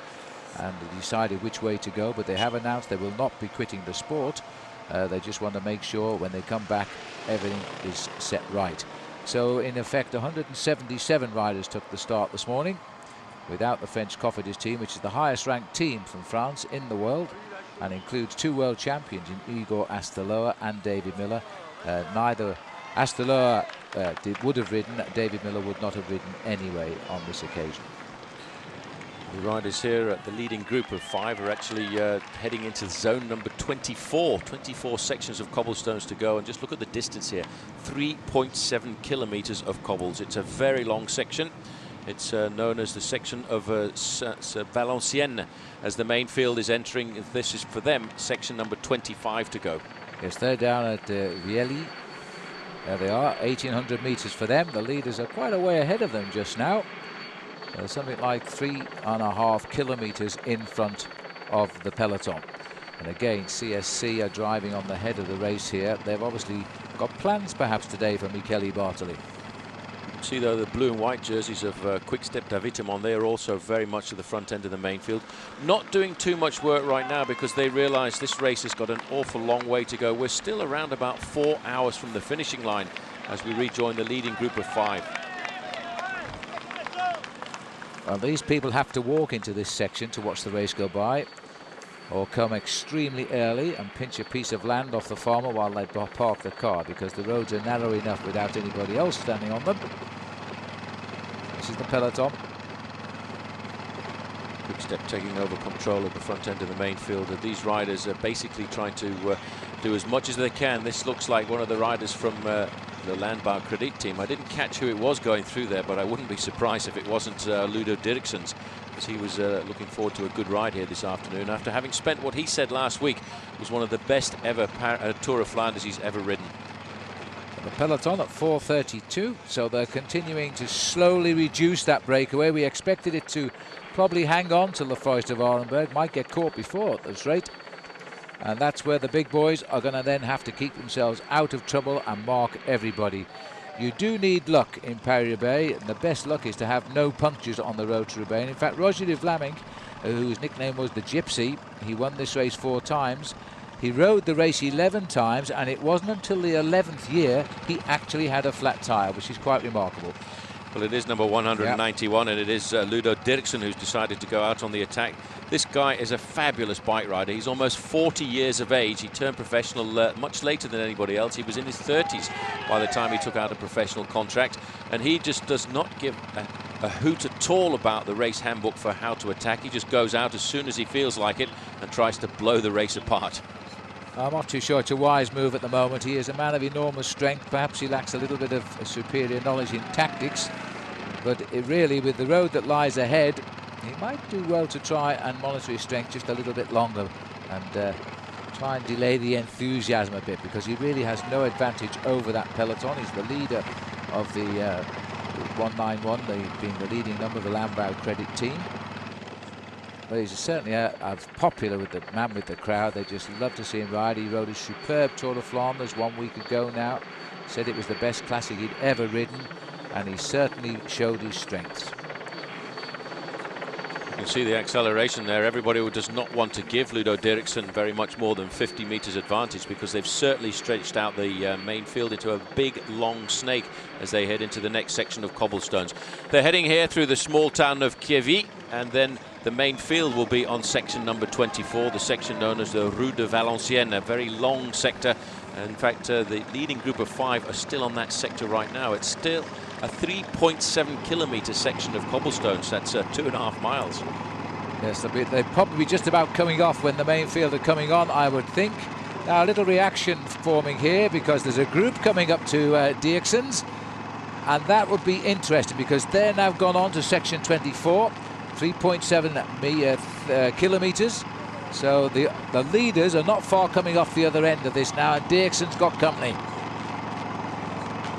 and decided which way to go. But they have announced they will not be quitting the sport. They just want to make sure when they come back everything is set right. So in effect 177 riders took the start this morning without the French Cofidis team, which is the highest ranked team from France in the world and includes 2 world champions in Igor Astarloa and David Miller. Neither Astarloa would have ridden, David Miller would not have ridden anyway on this occasion. The riders here at the leading group of 5 are actually heading into zone number 24. 24 sections of cobblestones to go, and just look at the distance here, 3.7 kilometers of cobbles. It's a very long section. It's known as the section of Valenciennes, as the main field is entering. This is for them section number 25 to go. Yes, they're down at Vielli. There they are, 1,800 meters for them. The leaders are quite a way ahead of them just now. Something like 3.5 kilometers in front of the peloton. And again, CSC are driving on the head of the race here. They've obviously got plans perhaps today for Michele Bartoli. See though the blue and white jerseys of Quick Step Davitamon, they are also very much at the front end of the main field. Not doing too much work right now because they realise this race has got an awful long way to go. We're still around about 4 hours from the finishing line as we rejoin the leading group of 5. Well, these people have to walk into this section to watch the race go by, or come extremely early and pinch a piece of land off the farmer while they park the car, because the roads are narrow enough without anybody else standing on them. This is the peloton. Quick Step taking over control at the front end of the main field. These riders are basically trying to do as much as they can. This looks like one of the riders from the Landbouw Credit team. I didn't catch who it was going through there, but I wouldn't be surprised if it wasn't Ludo Dirksen's, because he was looking forward to a good ride here this afternoon after having spent what he said last week was one of the best ever Tour of Flanders he's ever ridden. The peloton at 4:32, so they're continuing to slowly reduce that breakaway. We expected it to probably hang on till the Forest of Arenberg, might get caught before at this rate. And that's where the big boys are going to then have to keep themselves out of trouble and mark everybody. You do need luck in Paris-Roubaix, and the best luck is to have no punctures on the road to Roubaix. And in fact, Roger de Vlaming, whose nickname was the Gypsy, he won this race 4 times. He rode the race 11 times, and it wasn't until the 11th year he actually had a flat tyre, which is quite remarkable. Well, it is number 191, and it is Ludo Dirksen who's decided to go out on the attack. This guy is a fabulous bike rider. He's almost 40 years of age. He turned professional much later than anybody else. He was in his 30s by the time he took out a professional contract, and he just does not give a hoot at all about the race handbook for how to attack. He just goes out as soon as he feels like it and tries to blow the race apart. I'm not too sure it's a wise move at the moment. He is a man of enormous strength. Perhaps he lacks a little bit of superior knowledge in tactics, but really with the road that lies ahead, he might do well to try and monitor his strength just a little bit longer and try and delay the enthusiasm a bit, because he really has no advantage over that peloton. He's the leader of the 191, being the leading number of the Landbouw Credit team. But he's certainly popular with the man with the crowd. They just love to see him ride. He rode a superb Tour de Flanders 1 week ago now. Said it was the best classic he'd ever ridden, and he certainly showed his strengths. You can see the acceleration there. Everybody does not want to give Ludo Dirksen very much more than 50 meters advantage, because they've certainly stretched out the main field into a big long snake as they head into the next section of cobblestones. They're heading here through the small town of Kievy, and then the main field will be on section number 24, the section known as the Rue de Valenciennes, a very long sector. In fact, the leading group of 5 are still on that sector right now. It's still a 3.7 kilometer section of cobblestones. That's 2.5 miles. Yes, they'll probably be just about coming off when the main field are coming on, I would think. Now a little reaction forming here, because there's a group coming up to Dirksen's, and that would be interesting because they're now gone on to section 24, 3.7 kilometers. So the leaders are not far coming off the other end of this now, and Dirksen's got company.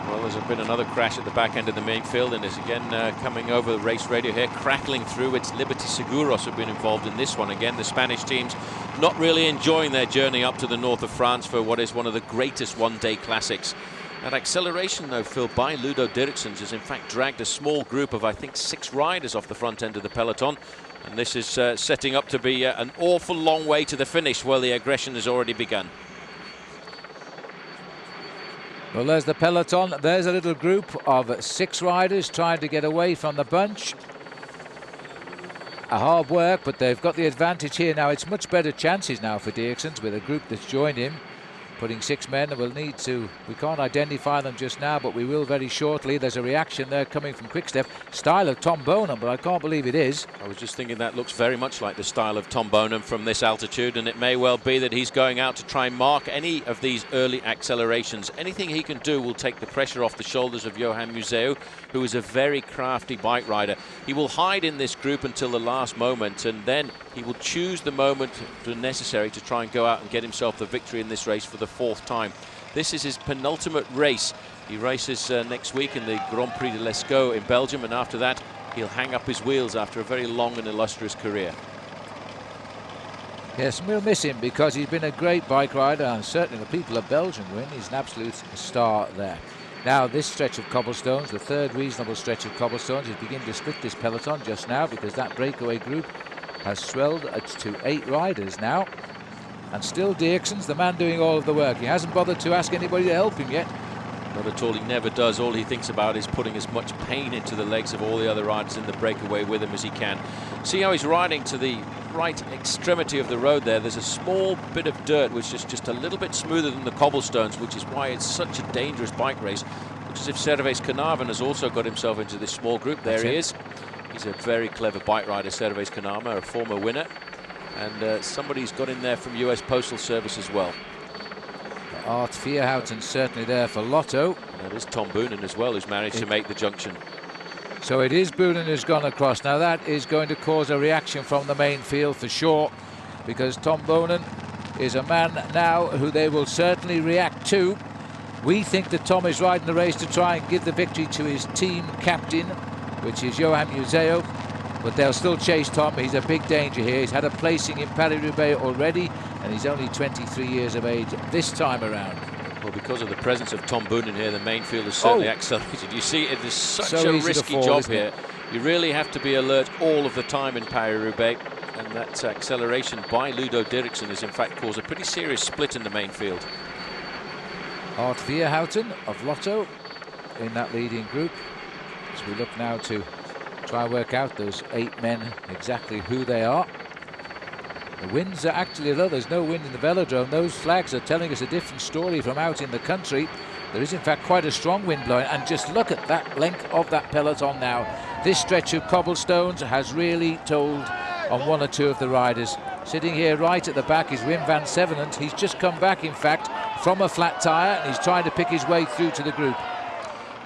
Well, there's been another crash at the back end of the main field, and is again coming over the race radio here, crackling through. It's Liberty Seguros have been involved in this one. Again, the Spanish teams not really enjoying their journey up to the north of France for what is one of the greatest one-day classics. That acceleration, though, Phil, by Ludo Dirksen has in fact dragged a small group of, I think, 6 riders off the front end of the peloton. And this is setting up to be an awful long way to the finish, where the aggression has already begun. Well, there's the peloton. There's a little group of 6 riders trying to get away from the bunch. A hard work, but they've got the advantage here now. It's much better chances now for Dirksen with a group that's joined him. Putting 6 men, and we'll need to, we can't identify them just now, but we will very shortly. There's a reaction there coming from Quickstep. Style of Tom Bonham, but I can't believe it is. I was just thinking that looks very much like the style of Tom Bonham from this altitude, and it may well be that he's going out to try and mark any of these early accelerations. Anything he can do will take the pressure off the shoulders of Johan Museeuw, who is a very crafty bike rider. He will hide in this group until the last moment, and then he will choose the moment necessary to try and go out and get himself the victory in this race for the 4th time. This is his penultimate race. He races next week in the Grand Prix de l'Escaut in Belgium, and after that he'll hang up his wheels after a very long and illustrious career. Yes, we'll miss him because he's been a great bike rider, and certainly the people of Belgium win. He's an absolute star there. Now this stretch of cobblestones, the 3rd reasonable stretch of cobblestones, is beginning to split this peloton just now, because that breakaway group has swelled to 8 riders now. And still Dirksen's the man doing all of the work. He hasn't bothered to ask anybody to help him yet. Not at all, he never does. All he thinks about is putting as much pain into the legs of all the other riders in the breakaway with him as he can. See how he's riding to the right extremity of the road there. There's a small bit of dirt which is just a little bit smoother than the cobblestones, which is why it's such a dangerous bike race. Looks as if Servais Knaven has also got himself into this small group. There he is. He's a very clever bike rider, Servais Knaven, a former winner. And somebody's got in there from US Postal Service as well. Art Vierhouten certainly there for Lotto. And there's Tom Boonen as well, who's managed to make the junction. So it is Boonen who's gone across. Now that is going to cause a reaction from the main field for sure, because Tom Boonen is a man now who they will certainly react to. We think that Tom is riding the race to try and give the victory to his team captain, which is Johan Museeuw. But they'll still chase Tom. He's a big danger here. He's had a placing in Paris Roubaix already, and he's only 23 years of age this time around. Well, because of the presence of Tom Boonen here, the main field is certainly accelerated. You see, it is such so a risky fall, job here. You really have to be alert all of the time in Paris Roubaix, and that acceleration by Ludo Dirksen has in fact caused a pretty serious split in the main field. Art Vierhouten of Lotto in that leading group. As we look now to try and work out those 8 men, exactly who they are. The winds are actually low. There's no wind in the velodrome. Those flags are telling us a different story from out in the country. There is in fact quite a strong wind blowing, and just look at that length of that peloton now. This stretch of cobblestones has really told on 1 or 2 of the riders. Sitting here right at the back is Wim van Sevenant. He's just come back in fact from a flat tyre, and he's trying to pick his way through to the group.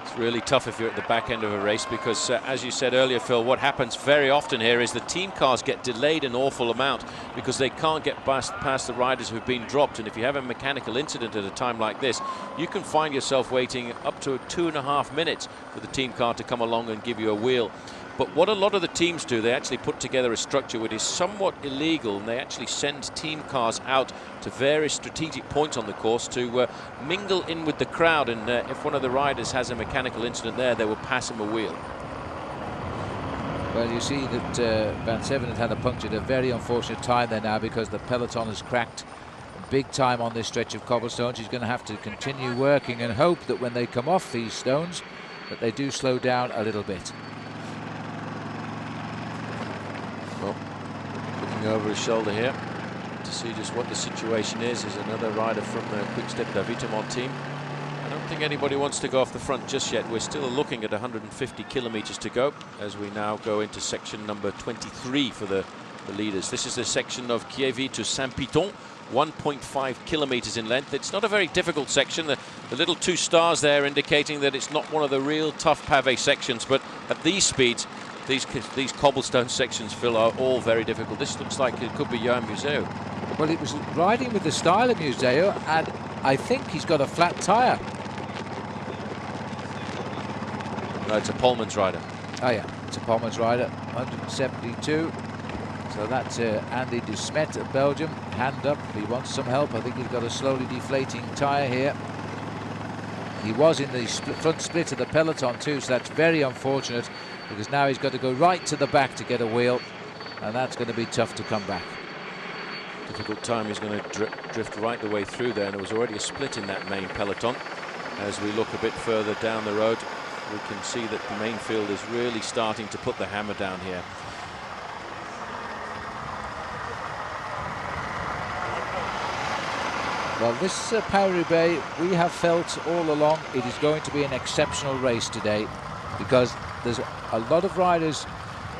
It's really tough if you're at the back end of a race, because as you said earlier, Phil, what happens very often here is the team cars get delayed an awful amount because they can't get past the riders who've been dropped. And if you have a mechanical incident at a time like this, you can find yourself waiting up to 2.5 minutes for the team car to come along and give you a wheel. But what a lot of the teams do, they actually put together a structure which is somewhat illegal, and they actually send team cars out to various strategic points on the course to mingle in with the crowd, and if one of the riders has a mechanical incident there, they will pass him a wheel. Well, you see that Van Sevenant had a puncture at a very unfortunate time there now, because the peloton has cracked big time on this stretch of cobblestones. He's going to have to continue working and hope that when they come off these stones that they do slow down a little bit. Well, looking over his shoulder here to see just what the situation is another rider from the Quickstep Davitamon team. I don't think anybody wants to go off the front just yet. We're still looking at 150 kilometers to go as we now go into section number 23 for the leaders. This is the section of Kievy to Saint-Piton, 1.5 kilometers in length. It's not a very difficult section. The little 2 stars there indicating that it's not one of the real tough pavé sections, but at these speeds, these cobblestone sections, Phil, are all very difficult. This looks like it could be Johan Museeuw. Well, it was riding with the style of Museeuw, and I think he's got a flat tyre. No, it's a Polman's rider. Oh yeah, it's a Polman's rider, 172. So that's Andy de Smet of Belgium, hand up. He wants some help. I think he's got a slowly deflating tyre here. He was in the front split of the peloton too, so that's very unfortunate, because now he's got to go right to the back to get a wheel, and that's going to be tough to come back. Difficult time. He's going to drift right the way through there, and there was already a split in that main peloton. As we look a bit further down the road, we can see that the main field is really starting to put the hammer down here. Well, this Paris-Roubaix, we have felt all along it is going to be an exceptional race today, because there's a lot of riders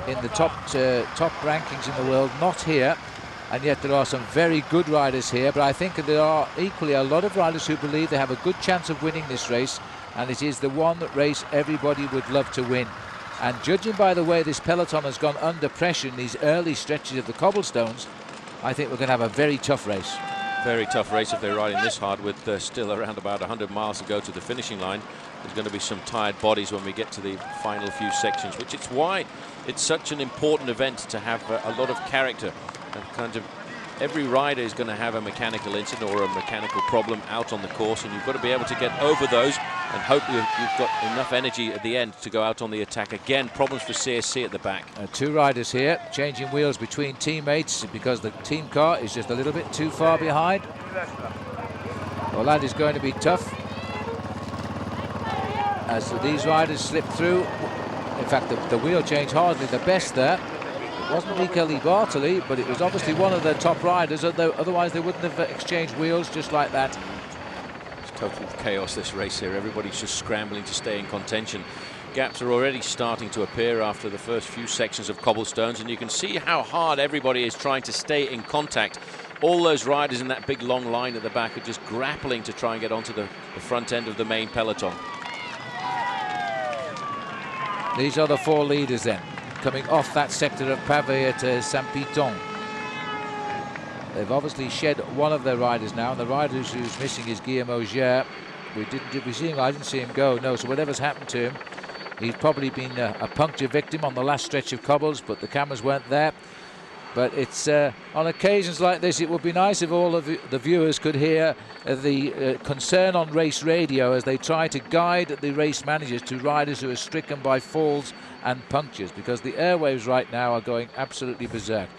in the top rankings in the world not here, and yet there are some very good riders here. But I think there are equally a lot of riders who believe they have a good chance of winning this race, and it is the one race everybody would love to win. And judging by the way this peloton has gone under pressure in these early stretches of the cobblestones, I think we're going to have a very tough race. Very tough race if they're riding this hard, with still around about 100 miles to go to the finishing line. There's going to be some tired bodies when we get to the final few sections, which is why it's such an important event to have a lot of character. And kind of every rider is going to have a mechanical incident or a mechanical problem out on the course, and you've got to be able to get over those and hope you've got enough energy at the end to go out on the attack. Again, problems for CSC at the back. Two riders here changing wheels between teammates because the team car is just a little bit too far behind. Well, that is going to be tough as these riders slip through. In fact, the wheel change hardly the best there. It wasn't Michele Bartoli, but it was obviously one of the top riders, although otherwise they wouldn't have exchanged wheels just like that. It's total chaos, this race here. Everybody's just scrambling to stay in contention. Gaps are already starting to appear after the first few sections of cobblestones, and you can see how hard everybody is trying to stay in contact. All those riders in that big long line at the back are just grappling to try and get onto the front end of the main peloton. These are the four leaders then, coming off that sector of pavé at Saint-Piton. They've obviously shed one of their riders now, and the rider who's missing is Guillaume Auger. Did we see him? I didn't see him go. No, so whatever's happened to him, he's probably been a puncture victim on the last stretch of cobbles, but the cameras weren't there. But it's on occasions like this, it would be nice if all of the viewers could hear the concern on race radio as they try to guide the race managers to riders who are stricken by falls and punctures, because the airwaves right now are going absolutely berserk.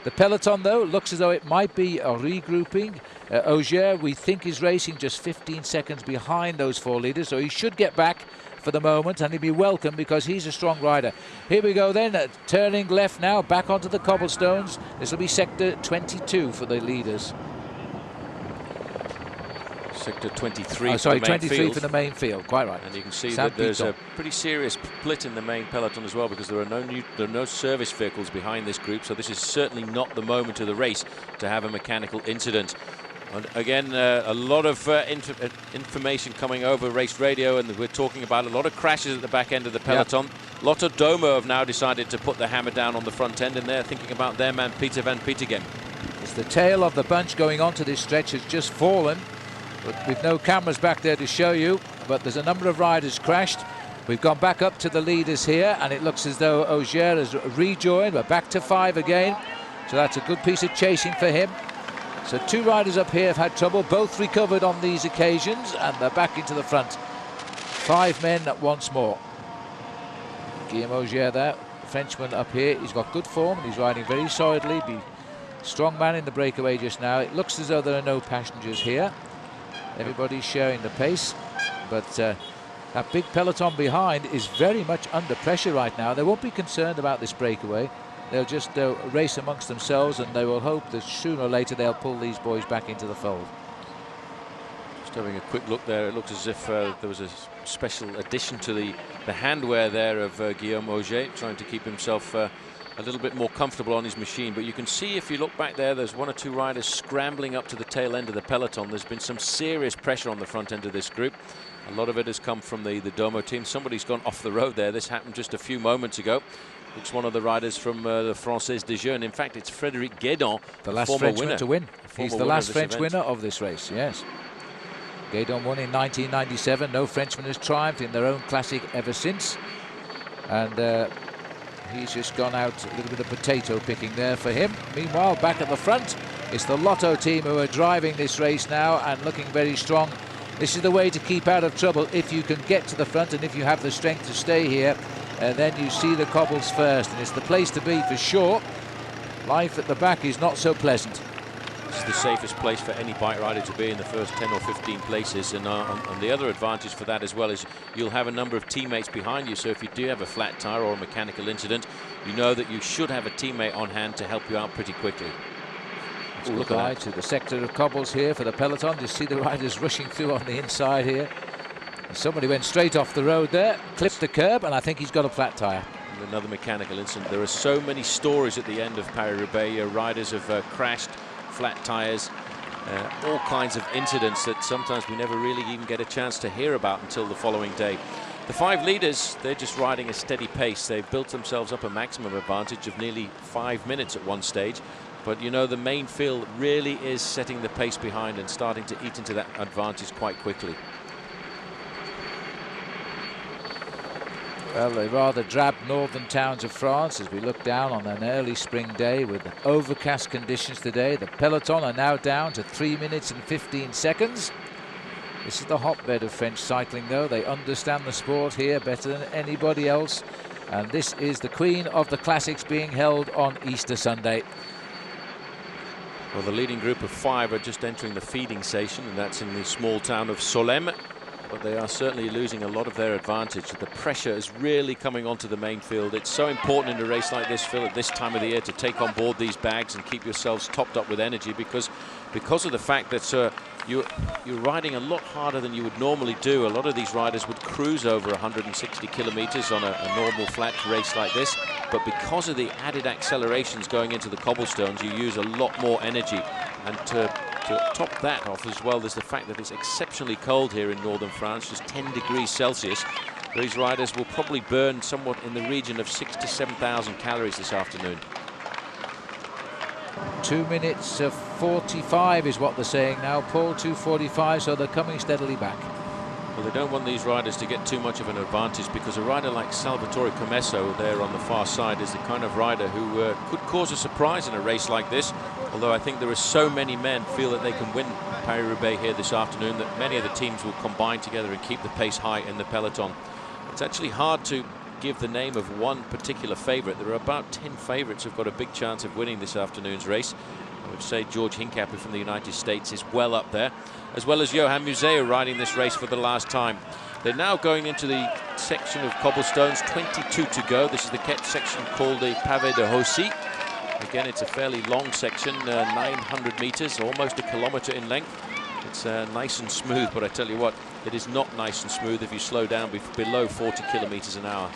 The peloton, though, looks as though it might be a regrouping. Auger, we think, is racing just 15 seconds behind those four leaders, so he should get back for the moment, and he'll be welcome because he's a strong rider. Here we go then, turning left now, back onto the cobblestones. This will be sector 22 for the leaders. Sector 23. Oh, sorry, for the main 23 field. for the main field, quite right. And you can see that there's a pretty serious split in the main peloton as well, because there are no service vehicles behind this group, so this is certainly not the moment of the race to have a mechanical incident. And again, a lot of information coming over race radio, and we're talking about a lot of crashes at the back end of the peloton. Yep. Lotto Domo have now decided to put the hammer down on the front end, and they're thinking about their man Peter van Petegem. It's the tail of the bunch going onto this stretch has just fallen, but with no cameras back there to show you. But there's a number of riders crashed. We've gone back up to the leaders here, and it looks as though Auger has rejoined. We're back to 5 again, so that's a good piece of chasing for him. So two riders up here have had trouble, both recovered on these occasions, and they're back into the front. 5 men once more. Guillaume Auger there, Frenchman up here. He's got good form and he's riding very solidly. Strong man in the breakaway just now. It looks as though there are no passengers here. Everybody's sharing the pace, but that big peloton behind is very much under pressure right now. They won't be concerned about this breakaway. They'll just race amongst themselves, and they will hope that sooner or later they'll pull these boys back into the fold. Just having a quick look there, it looks as if there was a special addition to the handwear there of Guillaume Auger, trying to keep himself a little bit more comfortable on his machine. But you can see, if you look back there, there's 1 or 2 riders scrambling up to the tail end of the peloton. There's been some serious pressure on the front end of this group. A lot of it has come from the Domo team. Somebody's gone off the road there. This happened just a few moments ago. It's one of the riders from the Française des Jeunes. In fact, it's Frédéric Guédon, the last Frenchman to win. He's the last French winner of this race, yes. Guédon won in 1997. No Frenchman has triumphed in their own classic ever since. and he's just gone out. A little bit of potato picking there for him. Meanwhile, back at the front, it's the Lotto team who are driving this race now and looking very strong. This is the way to keep out of trouble if you can get to the front and if you have the strength to stay here. And then you see the cobbles first, and it's the place to be for sure. Life at the back is not so pleasant. This is the safest place for any bike rider to be, in the first 10 or 15 places. And the other advantage for that as well is you'll have a number of teammates behind you. So if you do have a flat tire or a mechanical incident, you know that you should have a teammate on hand to help you out pretty quickly. Let's look at to the sector of cobbles here for the peloton. You see the riders rushing through on the inside here. Somebody went straight off the road there, clipped the curb, and I think he's got a flat tire. Another mechanical incident. There are so many stories at the end of Paris-Roubaix. Riders have crashed, flat tires, all kinds of incidents that sometimes we never really even get a chance to hear about until the following day. The 5 leaders, they're just riding a steady pace. They've built themselves up a maximum advantage of nearly 5 minutes at one stage. But you know, the main field really is setting the pace behind and starting to eat into that advantage quite quickly. Well, the rather drab northern towns of France as we look down on an early spring day with overcast conditions today. The peloton are now down to 3 minutes and 15 seconds. This is the hotbed of French cycling, though. They understand the sport here better than anybody else. And this is the Queen of the Classics being held on Easter Sunday. Well, the leading group of 5 are just entering the feeding station, and that's in the small town of Solesmes. But they are certainly losing a lot of their advantage. The pressure is really coming onto the main field. It's so important in a race like this, Phil, at this time of the year, to take on board these bags and keep yourselves topped up with energy, because of the fact that you're riding a lot harder than you would normally do. A lot of these riders would cruise over 160 kilometers on a normal flat race like this, but because of the added accelerations going into the cobblestones, you use a lot more energy. And to top that off as well, there's the fact that it's exceptionally cold here in northern France, just 10 degrees Celsius. These riders will probably burn somewhat in the region of 6,000 to 7,000 calories this afternoon. 2 minutes of 45 is what they're saying now, Paul, 2:45, so they're coming steadily back. Well, they don't want these riders to get too much of an advantage, because a rider like Salvatore Comesso there on the far side is the kind of rider who could cause a surprise in a race like this. Although I think there are so many men feel that they can win Paris-Roubaix here this afternoon that many of the teams will combine together and keep the pace high in the peloton. It's actually hard to give the name of one particular favourite. There are about 10 favourites who've got a big chance of winning this afternoon's race. I would say George Hincapie from the United States is well up there, as well as Johan Museeuw riding this race for the last time. They're now going into the section of cobblestones, 22 to go. This is the section called the Pavé de Haussy. Again, it's a fairly long section, 900 meters, almost a kilometer in length. It's nice and smooth, but I tell you what, it is not nice and smooth if you slow down below 40 kilometers an hour.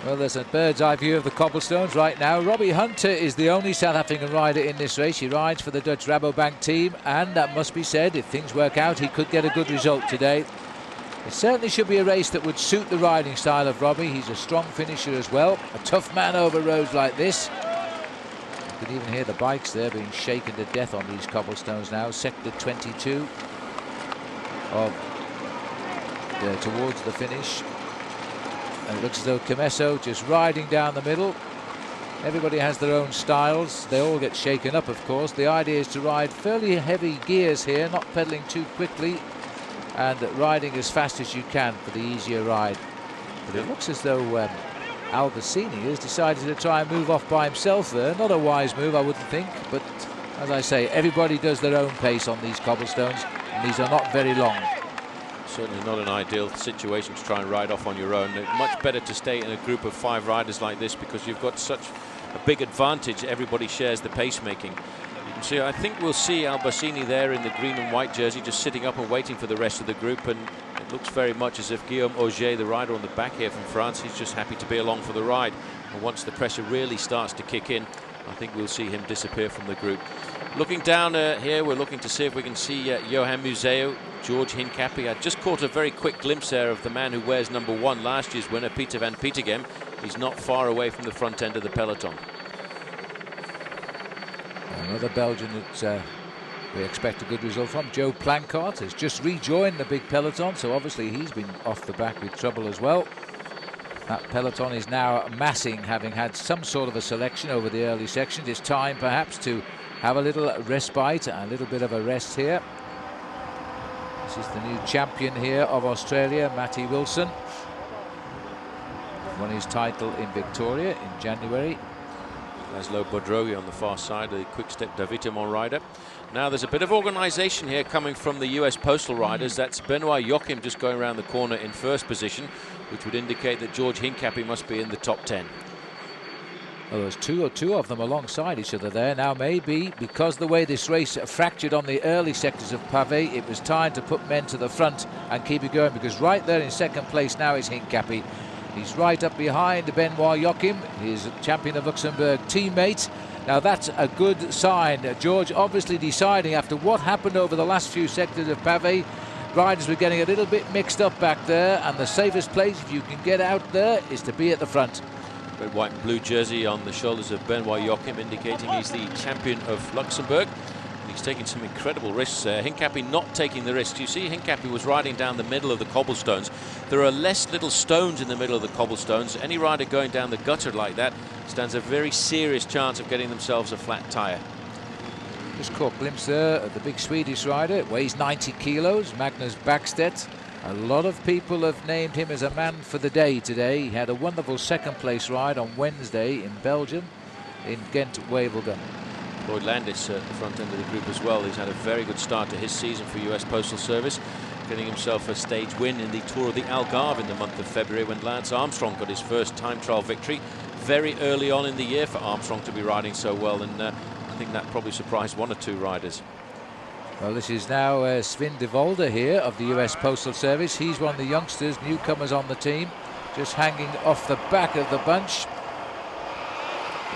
Well, there's a bird's eye view of the cobblestones right now. Robbie Hunter is the only South African rider in this race. He rides for the Dutch Rabobank team, and that must be said, if things work out, he could get a good result today. It certainly should be a race that would suit the riding style of Robbie. He's a strong finisher as well, a tough man over roads like this. You can even hear the bikes there being shaken to death on these cobblestones now. Sector 22 towards the finish. And it looks as though Comesso just riding down the middle. Everybody has their own styles. They all get shaken up, of course. The idea is to ride fairly heavy gears here, not pedaling too quickly, and riding as fast as you can for the easier ride. But it looks as though Albacini has decided to try and move off by himself there. Not a wise move, I wouldn't think, but as I say, everybody does their own pace on these cobblestones, and these are not very long. Certainly not an ideal situation to try and ride off on your own. Much better to stay in a group of 5 riders like this, because you've got such a big advantage. Everybody shares the pacemaking. You can see, I think we'll see Albacini there in the green and white jersey, just sitting up and waiting for the rest of the group. And it looks very much as if Guillaume Auger, the rider on the back here from France, he's just happy to be along for the ride. And once the pressure really starts to kick in, I think we'll see him disappear from the group. Looking down here, we're looking to see if we can see Johan Museeuw, George Hincapie. I just caught a very quick glimpse there of the man who wears number 1, last year's winner, Peter van Petegem. He's not far away from the front end of the peloton. Another Belgian that we expect a good result from. Joe Plancart has just rejoined the big peloton, so obviously he's been off the back with trouble as well. That peloton is now massing, having had some sort of a selection over the early sections. It's time perhaps to have a little respite, a little bit of a rest here. This is the new champion here of Australia, Matty Wilson. Won his title in Victoria in January. Laszlo Bodrogi on the far side, a quick step Davitamon rider. Now there's a bit of organisation here coming from the US Postal Riders. That's Benoit Joachim just going around the corner in first position, which would indicate that George Hincapie must be in the top 10. Well, there's two of them alongside each other there. Now maybe because the way this race fractured on the early sectors of Pavé, it was time to put men to the front and keep it going, because right there in second place now is Hincapie. He's right up behind Benoit Joachim, his champion of Luxembourg teammate. Now that's a good sign. George obviously deciding, after what happened over the last few sectors of Pavé, riders were getting a little bit mixed up back there, and the safest place, if you can get out there, is to be at the front. Red, white and blue jersey on the shoulders of Benoit Joachim, indicating he's the champion of Luxembourg. And he's taking some incredible risks there. Hincapie not taking the risks. You see, Hincapie was riding down the middle of the cobblestones. There are less little stones in the middle of the cobblestones. Any rider going down the gutter like that stands a very serious chance of getting themselves a flat tyre. Just caught a glimpse there of the big Swedish rider. Weighs 90 kilos, Magnus Backstedt. A lot of people have named him as a man for the day today. He had a wonderful second place ride on Wednesday in Belgium, in Ghent-Wevelgem. Lloyd Landis at the front end of the group as well. He's had a very good start to his season for US Postal Service, getting himself a stage win in the Tour of the Algarve in the month of February, when Lance Armstrong got his first time trial victory. Very early on in the year for Armstrong to be riding so well, and I think that probably surprised one or two riders. Well, this is now Sven de Volder here of the US Postal Service. He's one of the youngsters, newcomers on the team, just hanging off the back of the bunch.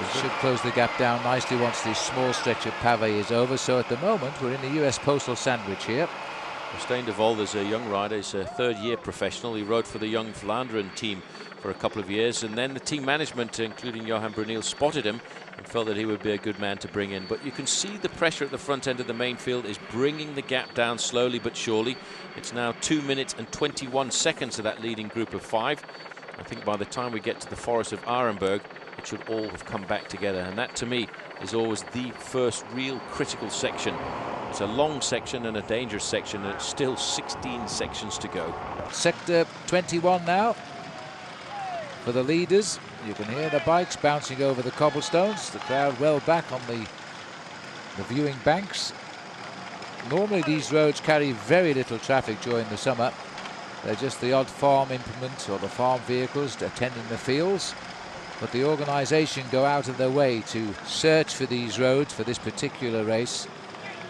It should close the gap down nicely once this small stretch of Pavé is over. So at the moment, we're in the US Postal sandwich here. Stijn de Volder's a young rider. He's a third-year professional. He rode for the Young Vlaanderen team for a couple of years, and then the team management, including Johan Bruneel, spotted him and felt that he would be a good man to bring in. But you can see the pressure at the front end of the main field is bringing the gap down slowly but surely. It's now 2 minutes and 21 seconds to that leading group of 5. I think by the time we get to the Forest of Arenberg, it should all have come back together, and that to me is always the first real critical section. It's a long section and a dangerous section, and it's still 16 sections to go. Sector 21 now for the leaders. You can hear the bikes bouncing over the cobblestones, the crowd well back on the viewing banks. Normally these roads carry very little traffic during the summer. They're just the odd farm implements or the farm vehicles attending the fields. But the organisation go out of their way to search for these roads for this particular race.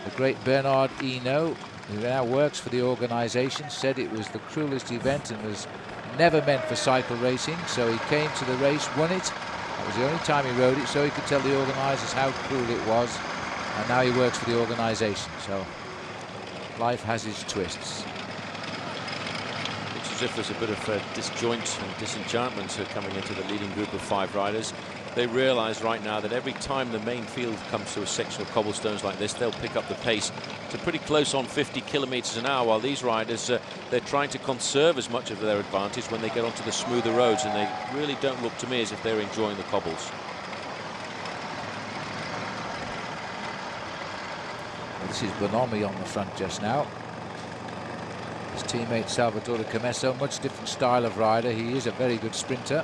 The great Bernard Hinault, who now works for the organisation, said it was the cruelest event and was never meant for cycle racing. So he came to the race, won it. That was the only time he rode it, so he could tell the organisers how cruel it was. And now he works for the organisation. So life has its twists. Looks as if there's a bit of disjoint and disenchantment coming into the leading group of 5 riders. They realise right now that every time the main field comes to a section of cobblestones like this, they'll pick up the pace to pretty close on 50 kilometres an hour, while these riders, they're trying to conserve as much of their advantage when they get onto the smoother roads, and they really don't look to me as if they're enjoying the cobbles. This is Bonomi on the front just now. His teammate Salvatore Camesso, much different style of rider. He is a very good sprinter.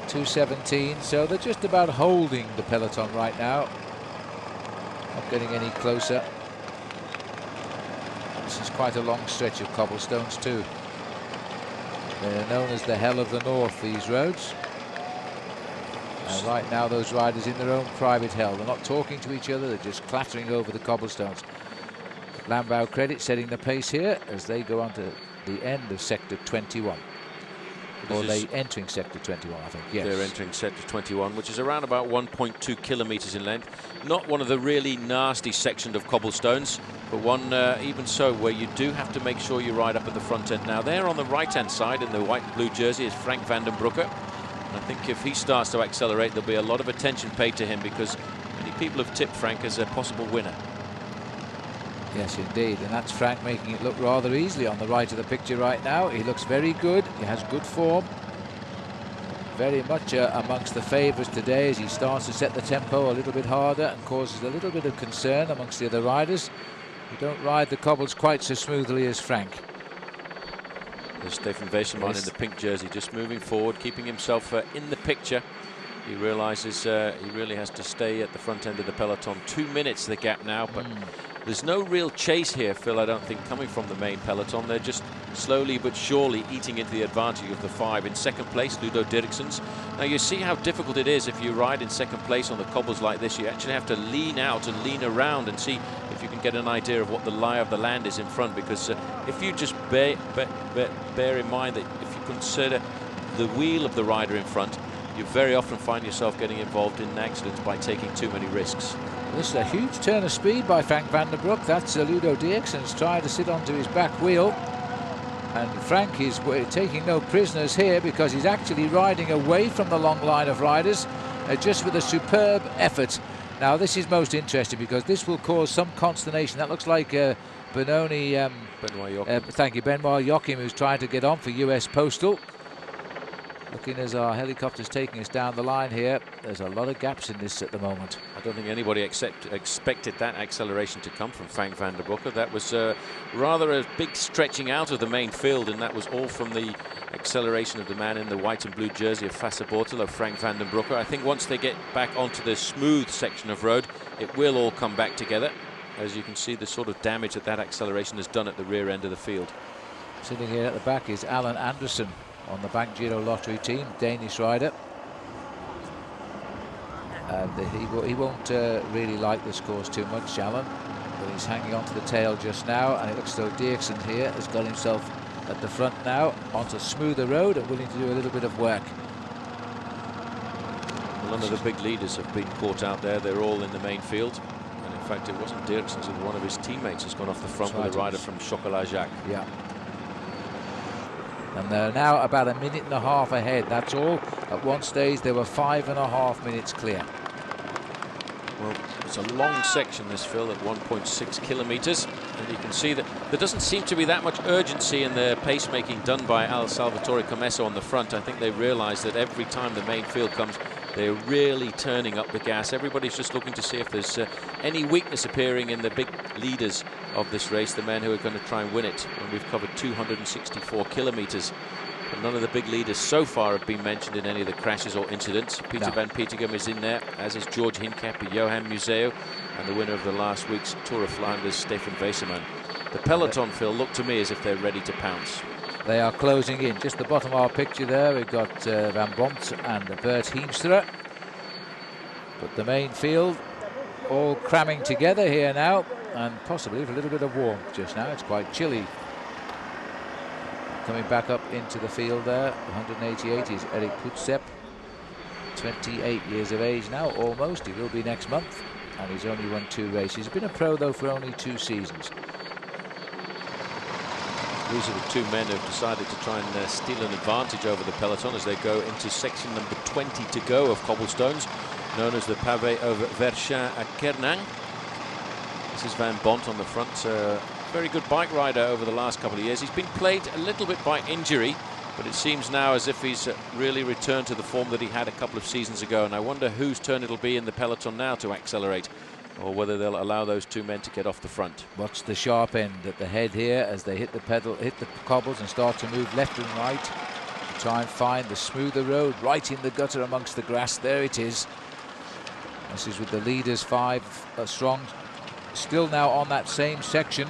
2:17, so they're just about holding the peloton right now. Not getting any closer. This is quite a long stretch of cobblestones too. They're known as the hell of the north, these roads. And right now those riders in their own private hell. They're not talking to each other, they're just clattering over the cobblestones. Lambau Credit setting the pace here as they go on to the end of sector 21. Or they entering sector 21, I think. Yes, they're entering sector 21, which is around about 1.2 kilometres in length. Not one of the really nasty sections of cobblestones, but one even so where you do have to make sure you ride up at the front end. Now there on the right hand side in the white and blue jersey is Frank van den Broeke. And I think if he starts to accelerate, there'll be a lot of attention paid to him, because many people have tipped Frank as a possible winner. Yes, indeed, and that's Frank making it look rather easily on the right of the picture right now. He looks very good, he has good form. very much amongst the favourites today as he starts to set the tempo a little bit harder and causes a little bit of concern amongst the other riders who don't ride the cobbles quite so smoothly as Frank. There's Stefan Weisselmann in the pink jersey, just moving forward, keeping himself in the picture. He realises he really has to stay at the front end of the peloton. 2 minutes the gap now, but there's no real chase here, Phil, I don't think, coming from the main peloton. They're just slowly but surely eating into the advantage of the 5. In second place, Ludo Dirksen's. Now you see how difficult it is if you ride in second place on the cobbles like this. You actually have to lean out and lean around and see if you can get an idea of what the lie of the land is in front, because if you just bear in mind that if you consider the wheel of the rider in front, you very often find yourself getting involved in accidents by taking too many risks. This is a huge turn of speed by Frank van der Broek. That's Ludo Dirksen's trying to sit onto his back wheel. And Frank is taking no prisoners here because he's actually riding away from the long line of riders just with a superb effort. Now this is most interesting because this will cause some consternation. That looks like Benoit Joachim, who's trying to get on for US Postal. Looking as our helicopter's taking us down the line here, there's a lot of gaps in this at the moment. I don't think anybody expected that acceleration to come from Frank van der Broek. That was rather a big stretching out of the main field, and that was all from the acceleration of the man in the white and blue jersey of Fassa Bortolo, Frank van den Broek. I think once they get back onto the smooth section of road, it will all come back together. As you can see, the sort of damage that acceleration has done at the rear end of the field. Sitting here at the back is Alan Anderson on the Bank Giro Lottery team, Danish rider. And he won't really like this course too much, Alan, but he's hanging on to the tail just now, and it looks as though Dirksen here has got himself at the front now onto smoother road and willing to do a little bit of work. None of the big leaders have been caught out there. They're all in the main field. And in fact, it wasn't Dirksen's, and one of his teammates has gone off the front with a rider from Chocolat Jacques. Yeah. And they're now about a minute and a half ahead, that's all. At one stage they were 5.5 minutes clear. Well, it's a long section, this, Phil, at 1.6 kilometers, and you can see that there doesn't seem to be that much urgency in the pacemaking done by Al Salvatore Comesso on the front. I think they realize that every time the main field comes, they're really turning up the gas. Everybody's just looking to see if there's any weakness appearing in the big leaders of this race, the men who are going to try and win it. And we've covered 264 kilometers. But none of the big leaders so far have been mentioned in any of the crashes or incidents. Peter van Petegem is in there, as is George Hincapie, Johan Museo, and the winner of the last week's Tour of Flanders, Stefan Weisselmann. The peloton, Phil, look to me as if they're ready to pounce. They are closing in. Just the bottom of our picture there, we've got Van Bomt and Bert Heemstra. But the main field all cramming together here now, and possibly with a little bit of warmth just now. It's quite chilly. Coming back up into the field there, 188 is Eric Putzep, 28 years of age now, almost. He will be next month, and he's only won 2 races. He's been a pro, though, for only 2 seasons. These are the 2 men who have decided to try and steal an advantage over the peloton as they go into section number 20 to go of cobblestones, known as the Pavé of Verchin à Kernan. This is Van Bont on the front. Very good bike rider over the last couple of years. He's been plagued a little bit by injury, but it seems now as if he's really returned to the form that he had a couple of seasons ago. And I wonder whose turn it'll be in the peloton now to accelerate, or whether they'll allow those 2 men to get off the front. Watch the sharp end at the head here as they hit the pedal, hit the cobbles and start to move left and right to try and find the smoother road right in the gutter amongst the grass. There it is. This is with the leaders 5 strong, still now on that same section.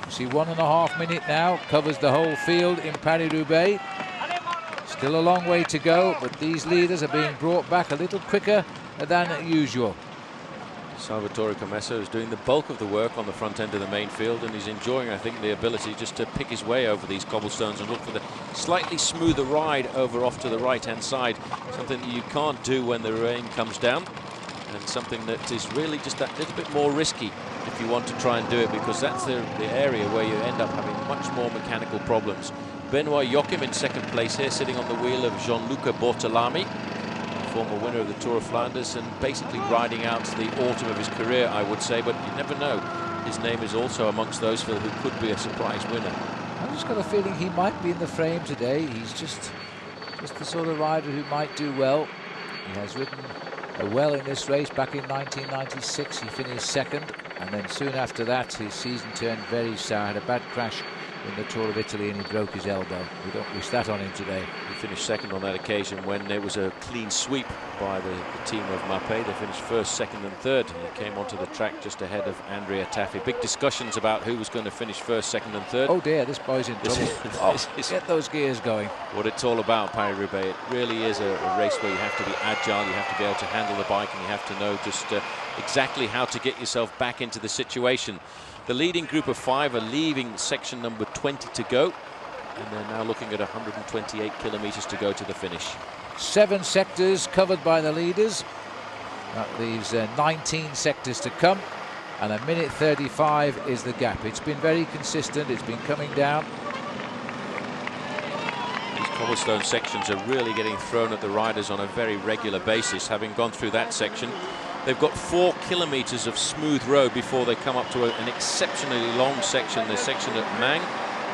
You see 1.5 minutes now, covers the whole field in Paris Roubaix. Still a long way to go, but these leaders are being brought back a little quicker than usual. Salvatore Comesso is doing the bulk of the work on the front end of the main field, and he's enjoying, I think, the ability just to pick his way over these cobblestones and look for the slightly smoother ride over off to the right-hand side, something that you can't do when the rain comes down, and something that is really just that little bit more risky if you want to try and do it, because that's the area where you end up having much more mechanical problems. Benoit Joachim in second place here, sitting on the wheel of Gianluca Bortolami, former winner of the Tour of Flanders, and basically riding out the autumn of his career, I would say, but you never know. His name is also amongst those, Phil, who could be a surprise winner. I've just got a feeling he might be in the frame today. He's just Just the sort of rider who might do well. He has ridden well in this race. Back in 1996 he finished second, and then soon after that his season turned very sour. Had a bad crash in the Tour of Italy and he broke his elbow. We don't wish that on him today. He finished second on that occasion when there was a clean sweep by the team of Mapei. They finished first, second and third. He came onto the track just ahead of Andrea Tafi. Big discussions about who was going to finish first, second and third. Oh dear, this boy's in trouble. Get those gears going. What it's all about, Paris-Roubaix. It really is a race where you have to be agile, you have to be able to handle the bike, and you have to know just exactly how to get yourself back into the situation. The leading group of 5 are leaving section number 20 to go, and they're now looking at 128 kilometers to go to the finish. 7 sectors covered by the leaders. That leaves 19 sectors to come, and 1:35 is the gap. It's been very consistent. It's been coming down. These cobblestone sections are really getting thrown at the riders on a very regular basis. Having gone through that section, they've got 4 kilometers of smooth road before they come up to an exceptionally long section, the section at Mang.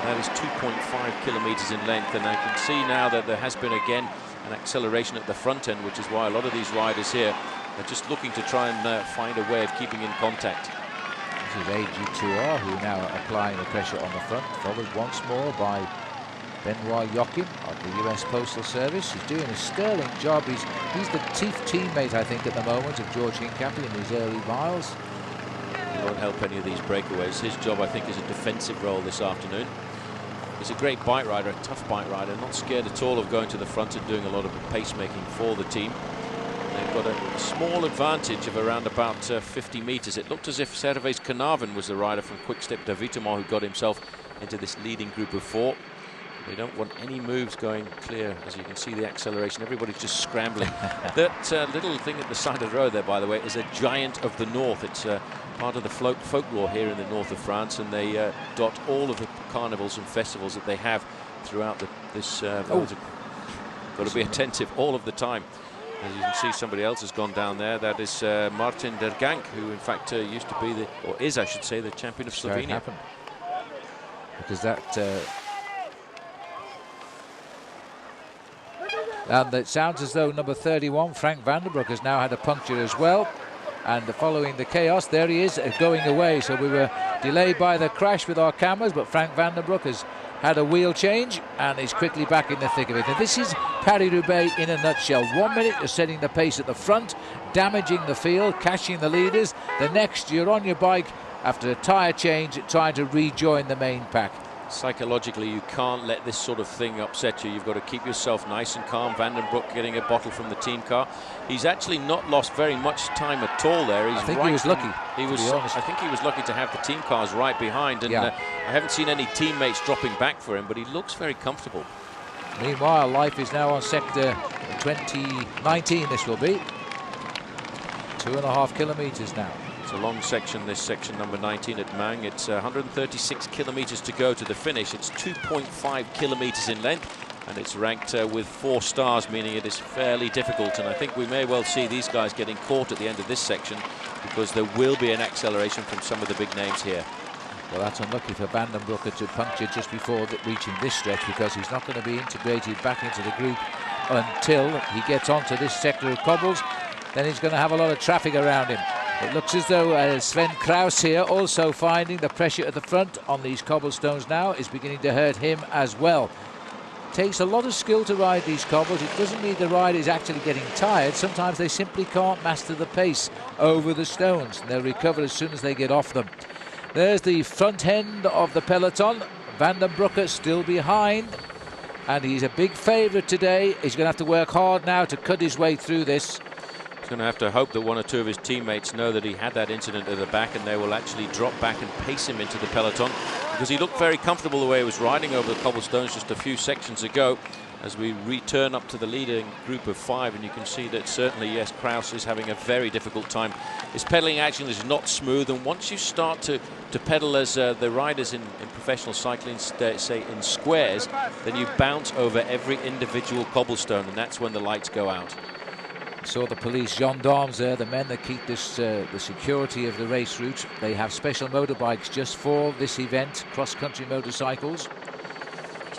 That is 2.5 kilometers in length, and I can see now that there has been again an acceleration at the front end, which is why a lot of these riders here are just looking to try and find a way of keeping in contact. This is AG2R who now are applying the pressure on the front, followed once more by Benoit Joachim of the US Postal Service. He's doing a sterling job. He's the chief teammate, I think, at the moment of George Hincapie in his early miles. He won't help any of these breakaways. His job, I think, is a defensive role this afternoon. He's a great bike rider, a tough bike rider, not scared at all of going to the front and doing a lot of pacemaking for the team. They've got a small advantage of around about 50 meters. It looked as if Servais Carnarvon was the rider from Quick-Step Davitamon who got himself into this leading group of 4. They don't want any moves going clear. As you can see, the acceleration, everybody's just scrambling. That little thing at the side of the road there, by the way, is a giant of the north. It's part of the folklore here in the north of France, and they dot all of the carnivals and festivals that they have throughout this village. Got to be attentive all of the time. As you can see, somebody else has gone down there. That is Martin Dergank, who in fact used to be or is, I should say, the champion of Slovenia. Because that... and it sounds as though number 31, Frank Vandenbroek, has now had a puncture as well. And following the chaos, there he is going away. So we were delayed by the crash with our cameras, but Frank Vandenbroek has had a wheel change and is quickly back in the thick of it. And this is Paris-Roubaix in a nutshell. 1 minute you're setting the pace at the front, damaging the field, catching the leaders. The next you're on your bike after a tyre change, trying to rejoin the main pack. Psychologically, you can't let this sort of thing upset you. You've got to keep yourself nice and calm. Vandenbroek getting a bottle from the team car. He's actually not lost very much time at all there. He's I think he was lucky. I think he was lucky to have the team cars right behind, and I haven't seen any teammates dropping back for him, but he looks very comfortable. Meanwhile, life is now on sector 2019. This will be 2.5 kilometers now. It's a long section, this section number 19 at Mang. It's 136 kilometers to go to the finish. It's 2.5 kilometers in length, and it's ranked with 4 stars, meaning it is fairly difficult. And I think we may well see these guys getting caught at the end of this section, because there will be an acceleration from some of the big names here. Well, that's unlucky for Vandenbroek to puncture just before reaching this stretch, because he's not going to be integrated back into the group until he gets onto this sector of cobbles. Then he's going to have a lot of traffic around him. It looks as though Sven Kraus here, also finding the pressure at the front on these cobblestones now, is beginning to hurt him as well. It takes a lot of skill to ride these cobbles. It doesn't mean the rider is actually getting tired. Sometimes they simply can't master the pace over the stones, and they'll recover as soon as they get off them. There's the front end of the peloton. Vandenbroek still behind, and he's a big favourite today. He's going to have to work hard now to cut his way through this. Going to have to hope that 1 or 2 of his teammates know that he had that incident at the back, and they will actually drop back and pace him into the peloton, because he looked very comfortable the way he was riding over the cobblestones just a few sections ago. As we return up to the leading group of 5, and you can see that certainly, yes, Kraus is having a very difficult time. His pedaling action is not smooth, and once you start to pedal as the riders in professional cycling say in squares, then you bounce over every individual cobblestone, and that's when the lights go out. Saw the police gendarmes there, the men that keep this the security of the race route. They have special motorbikes just for this event, cross-country motorcycles.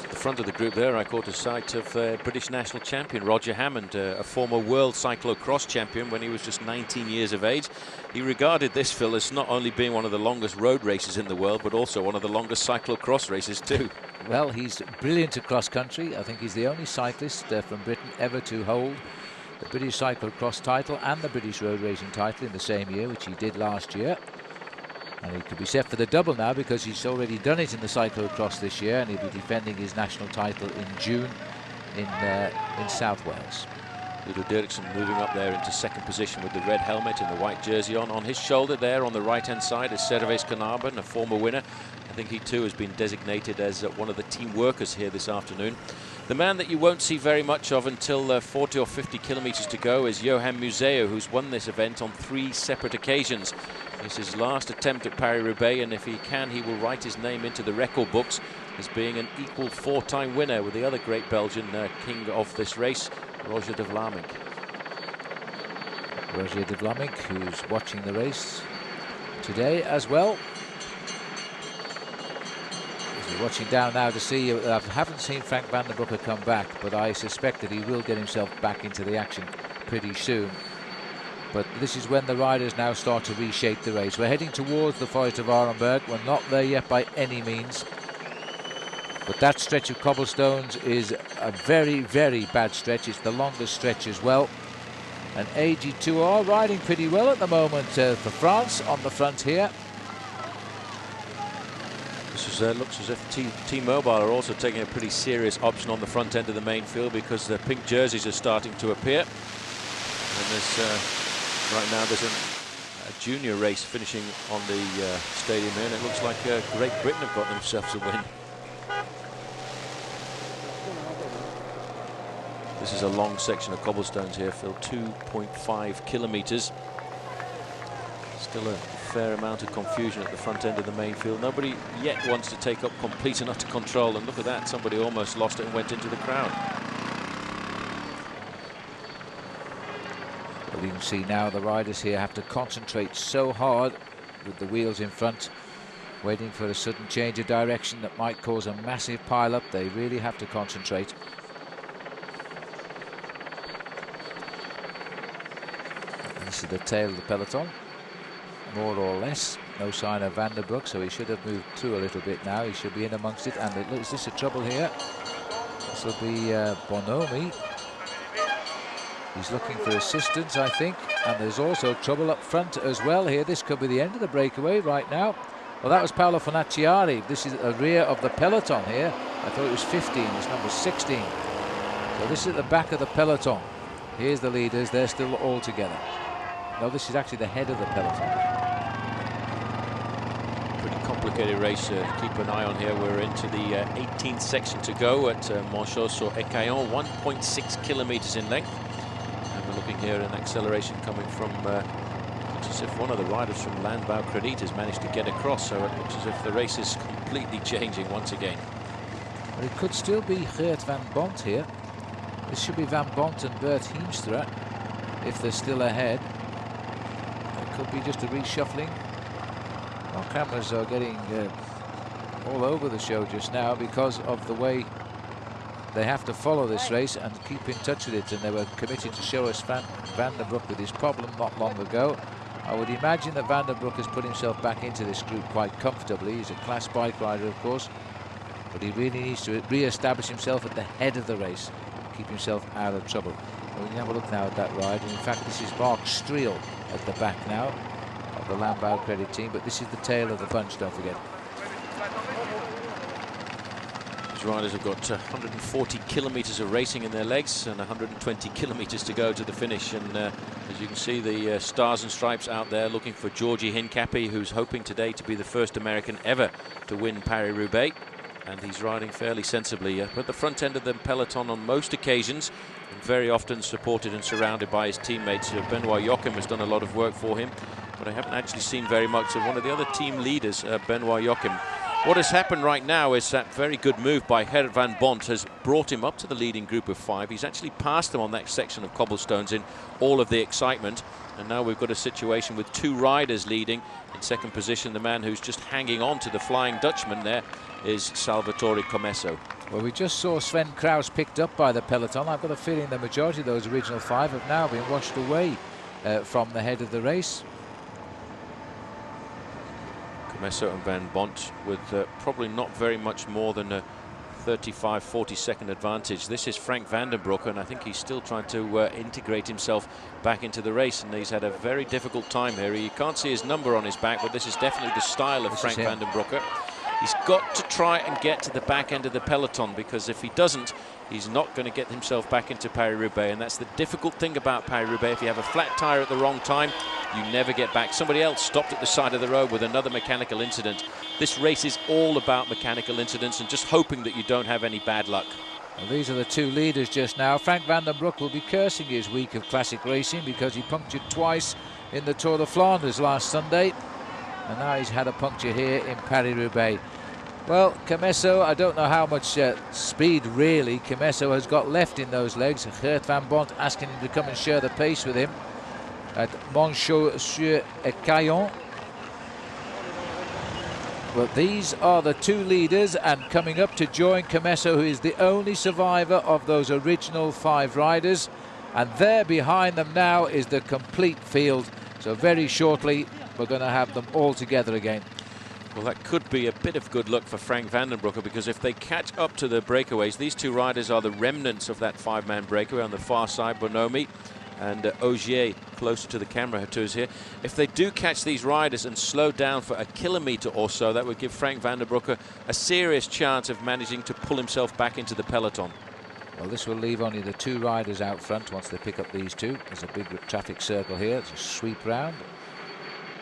The front of the group there, I caught a sight of British national champion Roger Hammond, a former world cyclocross champion when he was just 19 years of age. He regarded this, Phil, as not only being one of the longest road races in the world, but also one of the longest cyclocross races too. Well, he's brilliant at cross country. I think he's the only cyclist from Britain ever to hold the British cyclocross title and the British road racing title in the same year, which he did last year. And he could be set for the double now because he's already done it in the cyclocross this year, and he'll be defending his national title in June in South Wales. Little Dirksen moving up there into second position with the red helmet and the white jersey on. On his shoulder there on the right-hand side is Servais Knaben, a former winner. I think he too has been designated as one of the team workers here this afternoon. The man that you won't see very much of until 40 or 50 kilometers to go is Johan Museo, who's won this event on 3 separate occasions. It's his last attempt at Paris-Roubaix, and if he can, he will write his name into the record books as being an equal 4-time winner with the other great Belgian king of this race, Roger de Vlaming. Roger de Vlaming, who's watching the race today as well. We're watching down now to see. I haven't seen Frank van der Broeke come back, but I suspect that he will get himself back into the action pretty soon. But this is when the riders now start to reshape the race. We're heading towards the Forest of Arenberg. We're not there yet by any means. But that stretch of cobblestones is a very, very bad stretch. It's the longest stretch as well. And AG2 are riding pretty well at the moment for France on the front here. This looks as if T-Mobile are also taking a pretty serious option on the front end of the main field because the pink jerseys are starting to appear. And there's, right now there's a junior race finishing on the stadium here, and it looks like Great Britain have got themselves a win. This is a long section of cobblestones here, Phil, 2.5 kilometers. Still a fair amount of confusion at the front end of the main field. Nobody yet wants to take up complete and utter control, and look at that, somebody almost lost it and went into the crowd. Well, you can see now the riders here have to concentrate so hard with the wheels in front, waiting for a sudden change of direction that might cause a massive pile-up. They really have to concentrate. And this is the tail of the peloton, more or less. No sign of Van der Broek, so he should have moved through a little bit now. He should be in amongst it. And is this a trouble here? This will be Bonomi. He's looking for assistance, I think. And there's also trouble up front as well here. This could be the end of the breakaway right now. Well, that was Paolo Fonacciari. This is the rear of the peloton here. I thought it was 15. It's number 16. So this is at the back of the peloton. Here's the leaders. They're still all together. No, this is actually the head of the peloton. Pretty complicated race to keep an eye on here. We're into the 18th section to go at Montchaux-sur-Écaillon, 1.6 kilometers in length. And we're looking here at an acceleration coming from, looks as if one of the riders from Landbau Credit has managed to get across, so it looks as if the race is completely changing once again. Well, it could still be Geert van Bont here. This should be Van Bont and Bert Hiemstra if they're still ahead. It could be just a reshuffling. Our cameras are getting all over the show just now because of the way they have to follow this race and keep in touch with it, and they were committed to show us Van der Broek with his problem not long ago. I would imagine that Van der Broek has put himself back into this group quite comfortably. He's a class bike rider, of course, but he really needs to re-establish himself at the head of the race, keep himself out of trouble. We can have a look now at that ride, and in fact this is Mark Striel at the back now of the Landbau Credit team, but this is the tail of the bunch, don't forget. These riders have got 140 kilometers of racing in their legs and 120 kilometers to go to the finish, and as you can see, the stars and stripes out there looking for Georgi Hincapie, who's hoping today to be the first American ever to win Paris-Roubaix, and he's riding fairly sensibly at the front end of the peloton on most occasions, and very often supported and surrounded by his teammates. Benoit Joachim has done a lot of work for him, but I haven't actually seen very much of one of the other team leaders, Benoit Joachim. What has happened right now is that very good move by Geert van Bont has brought him up to the leading group of 5. He's actually passed them on that section of cobblestones in all of the excitement, and now we've got a situation with 2 riders leading. In second position, the man who's just hanging on to the Flying Dutchman there is Salvatore Comesso. Well, we just saw Sven Kraus picked up by the peloton. I've got a feeling the majority of those original 5 have now been washed away from the head of the race. Commesso and Van Bont with probably not very much more than a 35-40 second advantage. This is Frank van den Broek, and I think he's still trying to integrate himself back into the race, and he's had a very difficult time here. You can't see his number on his back, but this is definitely the style of Frank van den Broek. He's got to try and get to the back end of the peloton, because if he doesn't, he's not going to get himself back into Paris-Roubaix, and that's the difficult thing about Paris-Roubaix. If you have a flat tire at the wrong time, you never get back. Somebody else stopped at the side of the road with another mechanical incident. This race is all about mechanical incidents and just hoping that you don't have any bad luck. Well, these are the 2 leaders just now. Frank van den Broek will be cursing his week of classic racing because he punctured twice in the Tour de Flanders last Sunday, and now he's had a puncture here in Paris-Roubaix. Well, Commesso, I don't know how much speed really Commesso has got left in those legs. Geert van Bont asking him to come and share the pace with him at Monchaux-sur-Caillon. But these are the 2 leaders, and coming up to join Commesso, who is the only survivor of those original 5 riders, and there behind them now is the complete field. So very shortly we're going to have them all together again. Well, that could be a bit of good luck for Frank van den Broek, because if they catch up to the breakaways, these 2 riders are the remnants of that 5-man breakaway on the far side. Bonomi and Ogier closer to the camera to us here. If they do catch these riders and slow down for a kilometre or so, that would give Frank van den Broek a serious chance of managing to pull himself back into the peloton. Well, this will leave only the 2 riders out front once they pick up these 2. There's a big traffic circle here. It's a sweep round.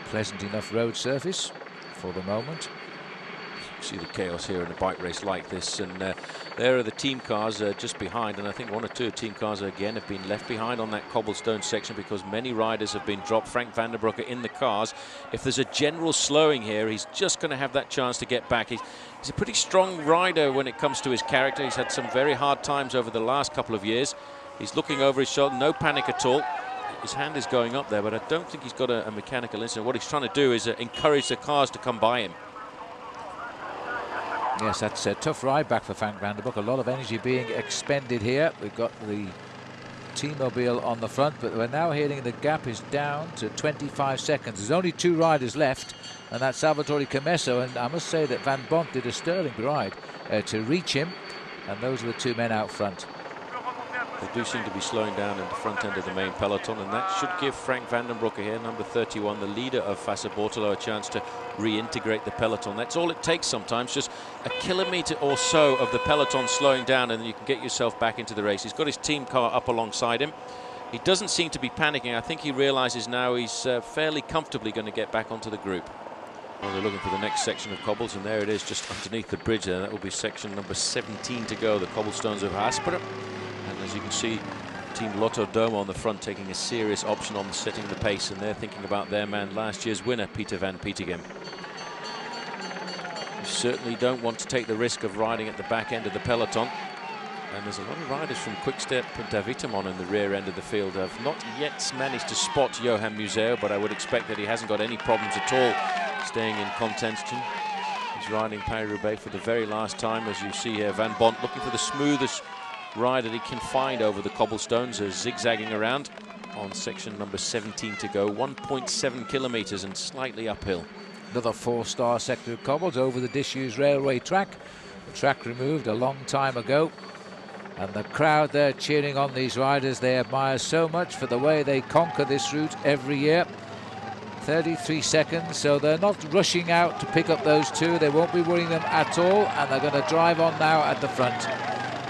Pleasant enough road surface for the moment. See the chaos here in a bike race like this, and there are the team cars just behind, and I think 1 or 2 team cars again have been left behind on that cobblestone section because many riders have been dropped. Frank van den Broek in the cars. If there's a general slowing here, he's just going to have that chance to get back. He's a pretty strong rider when it comes to his character. He's had some very hard times over the last couple of years. He's looking over his shoulder, no panic at all. His hand is going up there, but I don't think he's got a mechanical incident. What he's trying to do is encourage the cars to come by him. Yes, that's a tough ride back for Frank van den Broek. A lot of energy being expended here. We've got the T-Mobile on the front, but we're now hearing the gap is down to 25 seconds. There's only 2 riders left, and that's Salvatore Commesso, and I must say that Van Bont did a sterling ride to reach him, and those are the 2 men out front. They do seem to be slowing down in the front end of the main peloton, and that should give Frank van den Broek here, number 31, the leader of Fassa Bortolo, a chance to reintegrate the peloton. That's all it takes sometimes, just a kilometre or so of the peloton slowing down, and you can get yourself back into the race. He's got his team car up alongside him. He doesn't seem to be panicking. I think he realises now he's fairly comfortably going to get back onto the group. Well, they're looking for the next section of cobbles, and there it is just underneath the bridge there. That will be section number 17 to go, the cobblestones of Aspera. And as you can see, Team Lotto Dome on the front taking a serious option on setting the pace, and they're thinking about their man, last year's winner, Peter van Petegem. You certainly don't want to take the risk of riding at the back end of the peloton. And there's a lot of riders from Quick-Step and Davitamon in the rear end of the field. I've not yet managed to spot Johan Museo, but I would expect that he hasn't got any problems at all staying in contention. He's riding Paris-Roubaix for the very last time, as you see here. Van Bont looking for the smoothest ride that he can find over the cobblestones, zigzagging around on section number 17 to go. 1.7 kilometres and slightly uphill. Another 4-star sector of cobbles over the disused railway track. The track removed a long time ago. And the crowd there cheering on these riders they admire so much for the way they conquer this route every year. 33 seconds, so they're not rushing out to pick up those 2. They won't be worrying them at all, and they're going to drive on now at the front.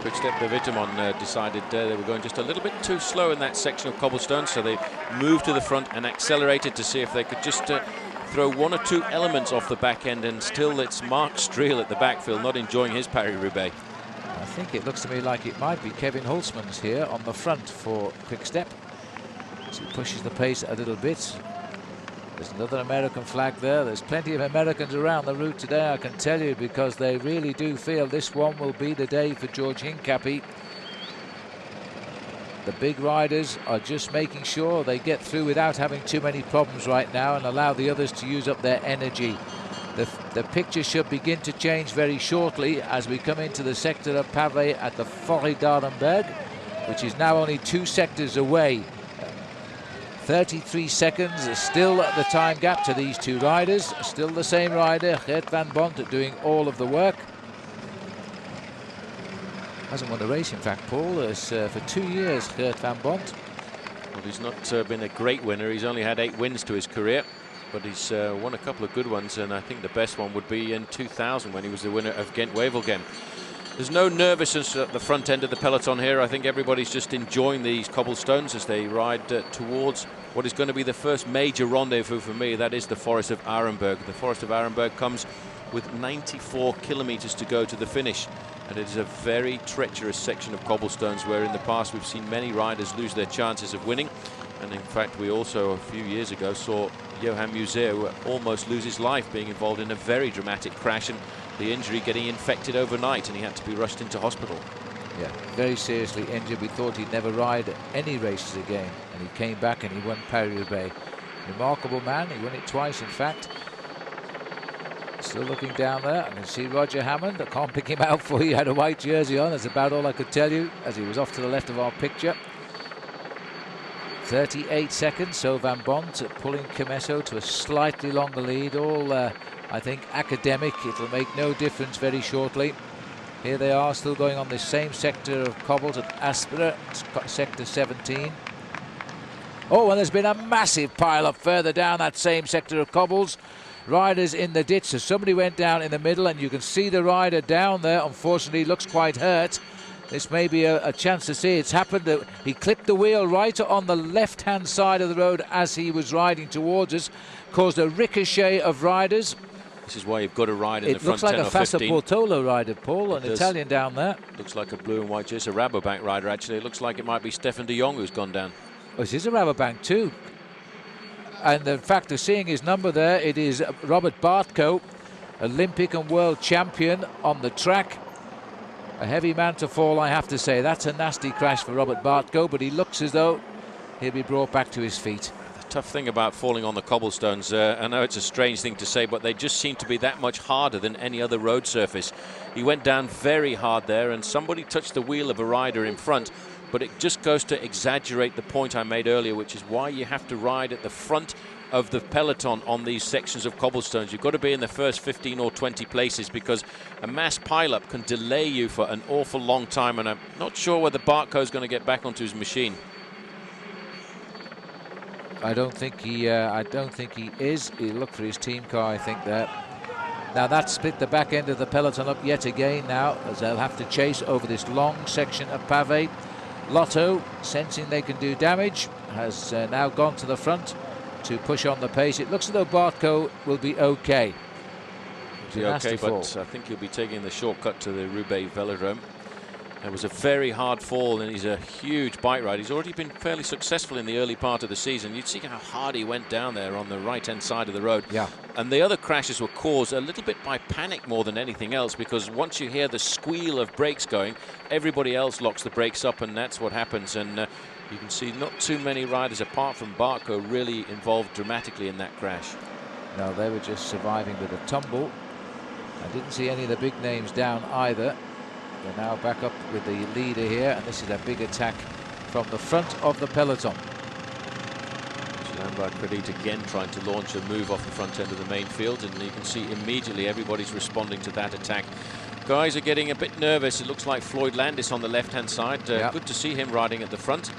Quick-Step Davitamon decided they were going just a little bit too slow in that section of cobblestone, so they moved to the front and accelerated to see if they could just throw 1 or 2 elements off the back end, and still it's Mark Striel at the backfield not enjoying his Paris-Roubaix. I think it looks to me like it might be Kevin Holzmans here on the front for Quick-Step. So he pushes the pace a little bit. There's another American flag there. There's plenty of Americans around the route today, I can tell you, because they really do feel this one will be the day for George Hincapie. The big riders are just making sure they get through without having too many problems right now and allow the others to use up their energy. The picture should begin to change very shortly as we come into the sector of Pavé at the Forêt d'Arenberg, which is now only 2 sectors away. 33 seconds is still the time gap to these 2 riders. Still the same rider, Geert van Bont, doing all of the work. Hasn't won a race, in fact, Paul, for 2 years, Geert van Bont. Well, he's not been a great winner. He's only had 8 wins to his career, but he's won a couple of good ones, and I think the best one would be in 2000 when he was the winner of Ghent-Wevelgem. There's no nervousness at the front end of the peloton here. I think everybody's just enjoying these cobblestones as they ride towards what is going to be the first major rendezvous for me. That is the Forest of Arenberg. The Forest of Arenberg comes with 94 kilometers to go to the finish, and it is a very treacherous section of cobblestones where in the past we've seen many riders lose their chances of winning. And in fact, we also a few years ago saw Johan Museeuw almost lose his life being involved in a very dramatic crash, and the injury getting infected overnight, and he had to be rushed into hospital. Yeah, very seriously injured. We thought he'd never ride any races again, and he came back and he won Paris Roubaix. Remarkable man. He won it twice, in fact. Still looking down there. I can see Roger Hammond. I can't pick him out for you. He had a white jersey on. That's about all I could tell you as he was off to the left of our picture. 38 seconds. So Van Bont pulling Camesso to a slightly longer lead. All, I think, academic. It'll make no difference very shortly. Here they are, still going on this same sector of cobbles at Aspera, sector 17. Oh, and there's been a massive pile-up further down that same sector of cobbles. Riders in the ditch, so somebody went down in the middle, and you can see the rider down there. Unfortunately, looks quite hurt. This may be a chance to see. It's happened that he clipped the wheel right on the left-hand side of the road as he was riding towards us, caused a ricochet of riders. This is why you've got to ride in the front 10 or 15. It looks like a Fassa Portolo rider, Paul, an Italian down there. Looks like a blue and white jersey. It's a Rabobank rider, actually. It looks like it might be Stefan de Jong who's gone down. Oh, it is a Rabobank too. And in fact, of seeing his number there, it is Robert Bartko, Olympic and world champion on the track. A heavy man to fall, I have to say. That's a nasty crash for Robert Bartko, but he looks as though he'll be brought back to his feet. The tough thing about falling on the cobblestones, I know it's a strange thing to say, but they just seem to be that much harder than any other road surface. He went down very hard there, and somebody touched the wheel of a rider in front, but it just goes to exaggerate the point I made earlier, which is why you have to ride at the front of the peloton on these sections of cobblestones. You've got to be in the first 15 or 20 places, because a mass pileup can delay you for an awful long time, and I'm not sure whether Bartko's going to get back onto his machine. I don't think he is. He'll look for his team car, I think, there. Now that split the back end of the peloton up yet again now, as they'll have to chase over this long section of pavé. Lotto, sensing they can do damage, has now gone to the front to push on the pace. It looks as though Bartko will be okay. Okay, but I think he'll be taking the shortcut to the Roubaix Velodrome. It was a very hard fall, and he's a huge bike rider. He's already been fairly successful in the early part of the season. You'd see how hard he went down there on the right-hand side of the road. Yeah. And the other crashes were caused a little bit by panic more than anything else, because once you hear the squeal of brakes going, everybody else locks the brakes up, and that's what happens. And you can see not too many riders, apart from Bartko, really involved dramatically in that crash. No, they were just surviving with a tumble. I didn't see any of the big names down either. They're now back up with the leader here, and this is a big attack from the front of the peloton. Lambert Credit again trying to launch a move off the front end of the main field, and you can see immediately everybody's responding to that attack. Guys are getting a bit nervous. It looks like Floyd Landis on the left-hand side. Good to see him riding at the front.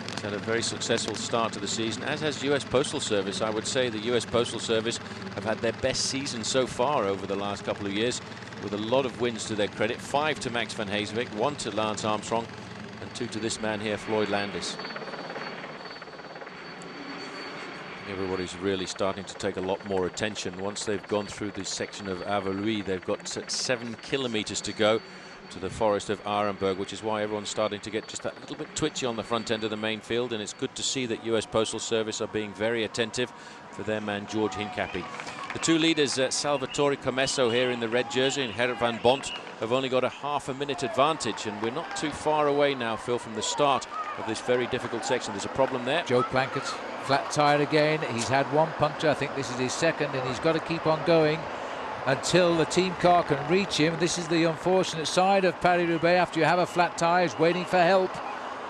He's had a very successful start to the season, as has US Postal Service. I would say the US Postal Service have had their best season so far over the last couple of years, with a lot of wins to their credit. 5 to Max van Heeswijk, 1 to Lance Armstrong, and 2 to this man here, Floyd Landis. Everybody's really starting to take a lot more attention. Once they've gone through this section of Averluy, they've got 7 kilometers to go to the Forest of Arenberg, which is why everyone's starting to get just that little bit twitchy on the front end of the main field, and it's good to see that US Postal Service are being very attentive for their man George Hincapie. The two leaders, Salvatore Camesso here in the red jersey and Geert van Bont, have only got a half a minute advantage, and we're not too far away now, Phil, from the start of this very difficult section. There's a problem there. Joe Plankett, flat tire again. He's had 1 puncture. I think this is his second, and he's got to keep on going. until the team car can reach him. This is the unfortunate side of Paris-Roubaix. After you have a flat tyre, he's waiting for help.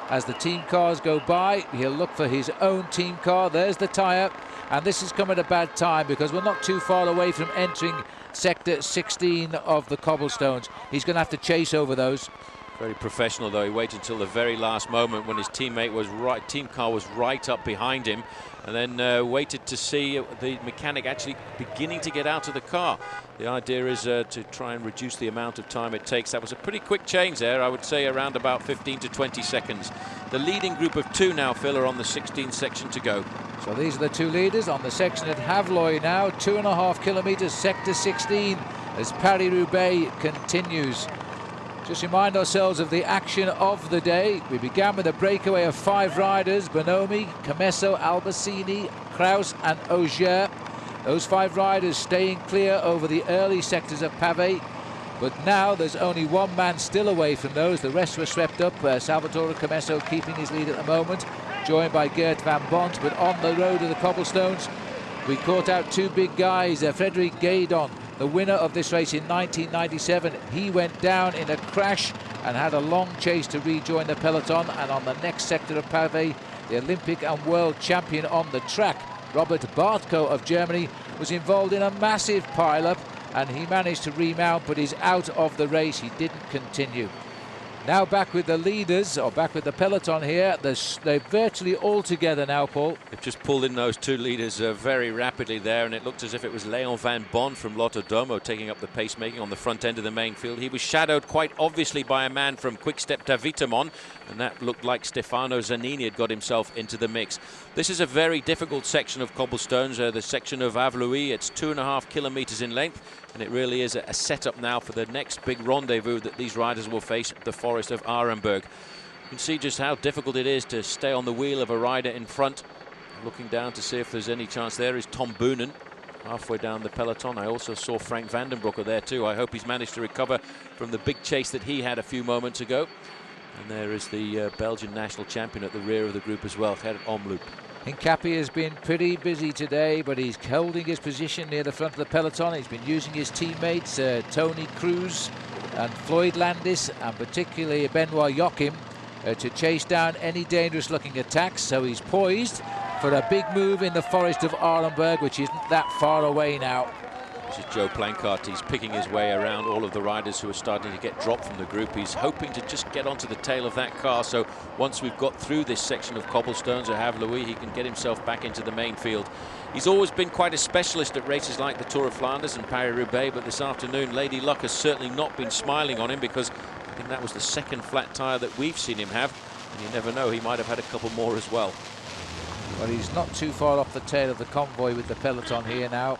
As the team cars go by, he'll look for his own team car. There's the tyre, and this has come at a bad time because we're not too far away from entering sector 16 of the cobblestones. He's going to have to chase over those. Very professional, though. He waited until the very last moment when his team car was right up behind him, and then waited to see the mechanic actually beginning to get out of the car. The idea is to try and reduce the amount of time it takes. That was a pretty quick change there, I would say around about 15 to 20 seconds. The leading group of 2 now, Phil, are on the 16th section to go. So these are the 2 leaders on the section at Havloy now, 2.5 kilometres, sector 16, as Paris-Roubaix continues. Just remind ourselves of the action of the day. We began with a breakaway of 5 riders: Bonomi, Camesso, Albacini, Kraus and Auger. Those 5 riders staying clear over the early sectors of Pavé. But now there's only 1 man still away from those. The rest were swept up. Salvatore Camesso keeping his lead at the moment, joined by Geert van Bont. But on the road of the cobblestones, we caught out 2 big guys. Frédéric Gaydon, the winner of this race in 1997, he went down in a crash and had a long chase to rejoin the peloton. And on the next sector of Pavé, the Olympic and world champion on the track, Robert Bartko of Germany, was involved in a massive pile-up, and he managed to remount, but is out of the race. He didn't continue. Now back with the leaders, or back with the peloton here. They're virtually all together now, Paul. They've just pulled in those 2 leaders very rapidly there, and it looked as if it was Leon van Bon from Lotto Domo taking up the pacemaking on the front end of the main field. He was shadowed quite obviously by a man from Quick-Step Davitamon, and that looked like Stefano Zanini had got himself into the mix. This is a very difficult section of cobblestones, the section of Avluy. It's 2.5 kilometres in length, and it really is a setup now for the next big rendezvous that these riders will face, the Forest of Arenberg. You can see just how difficult it is to stay on the wheel of a rider in front. Looking down to see if there's any chance. There is Tom Boonen halfway down the peloton. I also saw Frank Vandenbroeke there too. I hope he's managed to recover from the big chase that he had a few moments ago. And there is the Belgian national champion at the rear of the group as well, Gerrit Omloop. Hincapie has been pretty busy today, but he's holding his position near the front of the peloton. He's been using his teammates, Tony Cruz and Floyd Landis, and particularly Benoit Joachim, to chase down any dangerous-looking attacks. So he's poised for a big move in the Forest of Arenberg, which isn't that far away now. This is Joe Plancart. He's picking his way around all of the riders who are starting to get dropped from the group. He's hoping to just get onto the tail of that car, so once we've got through this section of cobblestones at Havloy, he can get himself back into the main field. He's always been quite a specialist at races like the Tour of Flanders and Paris-Roubaix, but this afternoon Lady Luck has certainly not been smiling on him, because I think that was the 2nd flat tyre that we've seen him have, and you never know, he might have had a couple more as well. Well, he's not too far off the tail of the convoy with the peloton here now.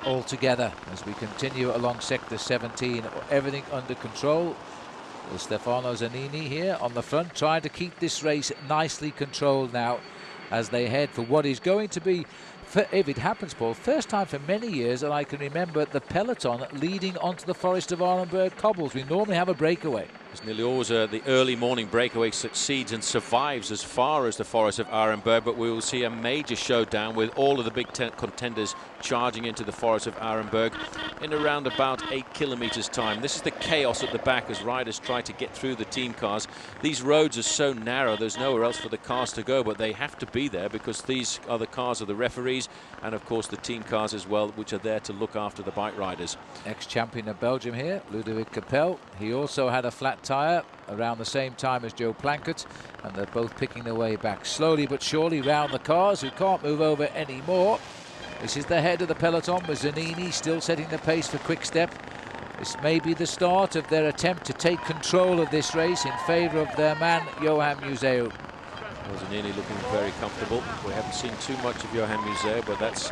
All together as we continue along sector 17, everything under control. There's Stefano Zanini here on the front, trying to keep this race nicely controlled now as they head for what is going to be, if it happens, Paul, first time for many years that I can remember the peloton leading onto the Forest of Arenberg cobbles. We normally have a breakaway. It's nearly always the early morning breakaway succeeds and survives as far as the Forest of Arenberg, but we will see a major showdown with all of the big contenders charging into the Forest of Arenberg in around about 8 kilometres time. This is the chaos at the back as riders try to get through the team cars. These roads are so narrow, there's nowhere else for the cars to go, but they have to be there because these are the cars of the referees and of course the team cars as well, which are there to look after the bike riders. Ex-champion of Belgium here, Ludovic Capel. He also had a flat tyre around the same time as Joe Plancart, and they're both picking their way back slowly but surely round the cars, who can't move over anymore. This is the head of the peloton with Zanini still setting the pace for Quick-Step. This may be the start of their attempt to take control of this race in favour of their man Johan Museeuw. Well, Zanini looking very comfortable. We haven't seen too much of Johan Museeuw, but that's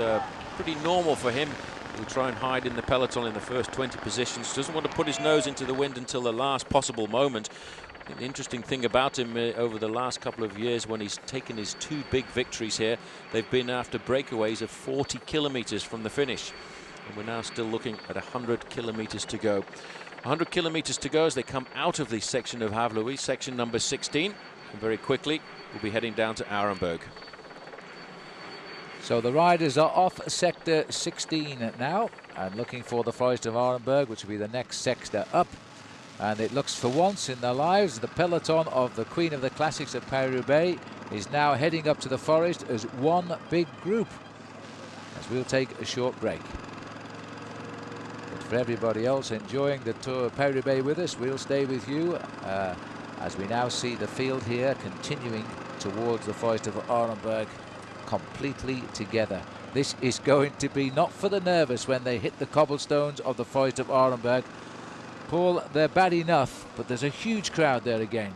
pretty normal for him. He'll try and hide in the peloton in the first 20 positions. Doesn't want to put his nose into the wind until the last possible moment. The interesting thing about him over the last couple of years, when he's taken his 2 big victories here, they've been after breakaways of 40 kilometres from the finish. And we're now still looking at 100 kilometres to go. 100 kilometres to go as they come out of the section of Havloy, section number 16. And very quickly, we'll be heading down to Arenberg. So the riders are off sector 16 now, and looking for the Forest of Arenberg, which will be the next sector up. And it looks for once in their lives the peloton of the Queen of the Classics at Paris-Roubaix is now heading up to the Forest as one big group, as we'll take a short break. But for everybody else enjoying the Tour of Paris-Roubaix with us, we'll stay with you as we now see the field here continuing towards the Forest of Arenberg completely together. This is going to be not for the nervous when they hit the cobblestones of the Forest of Arenberg. Paul, they're bad enough, but there's a huge crowd there again.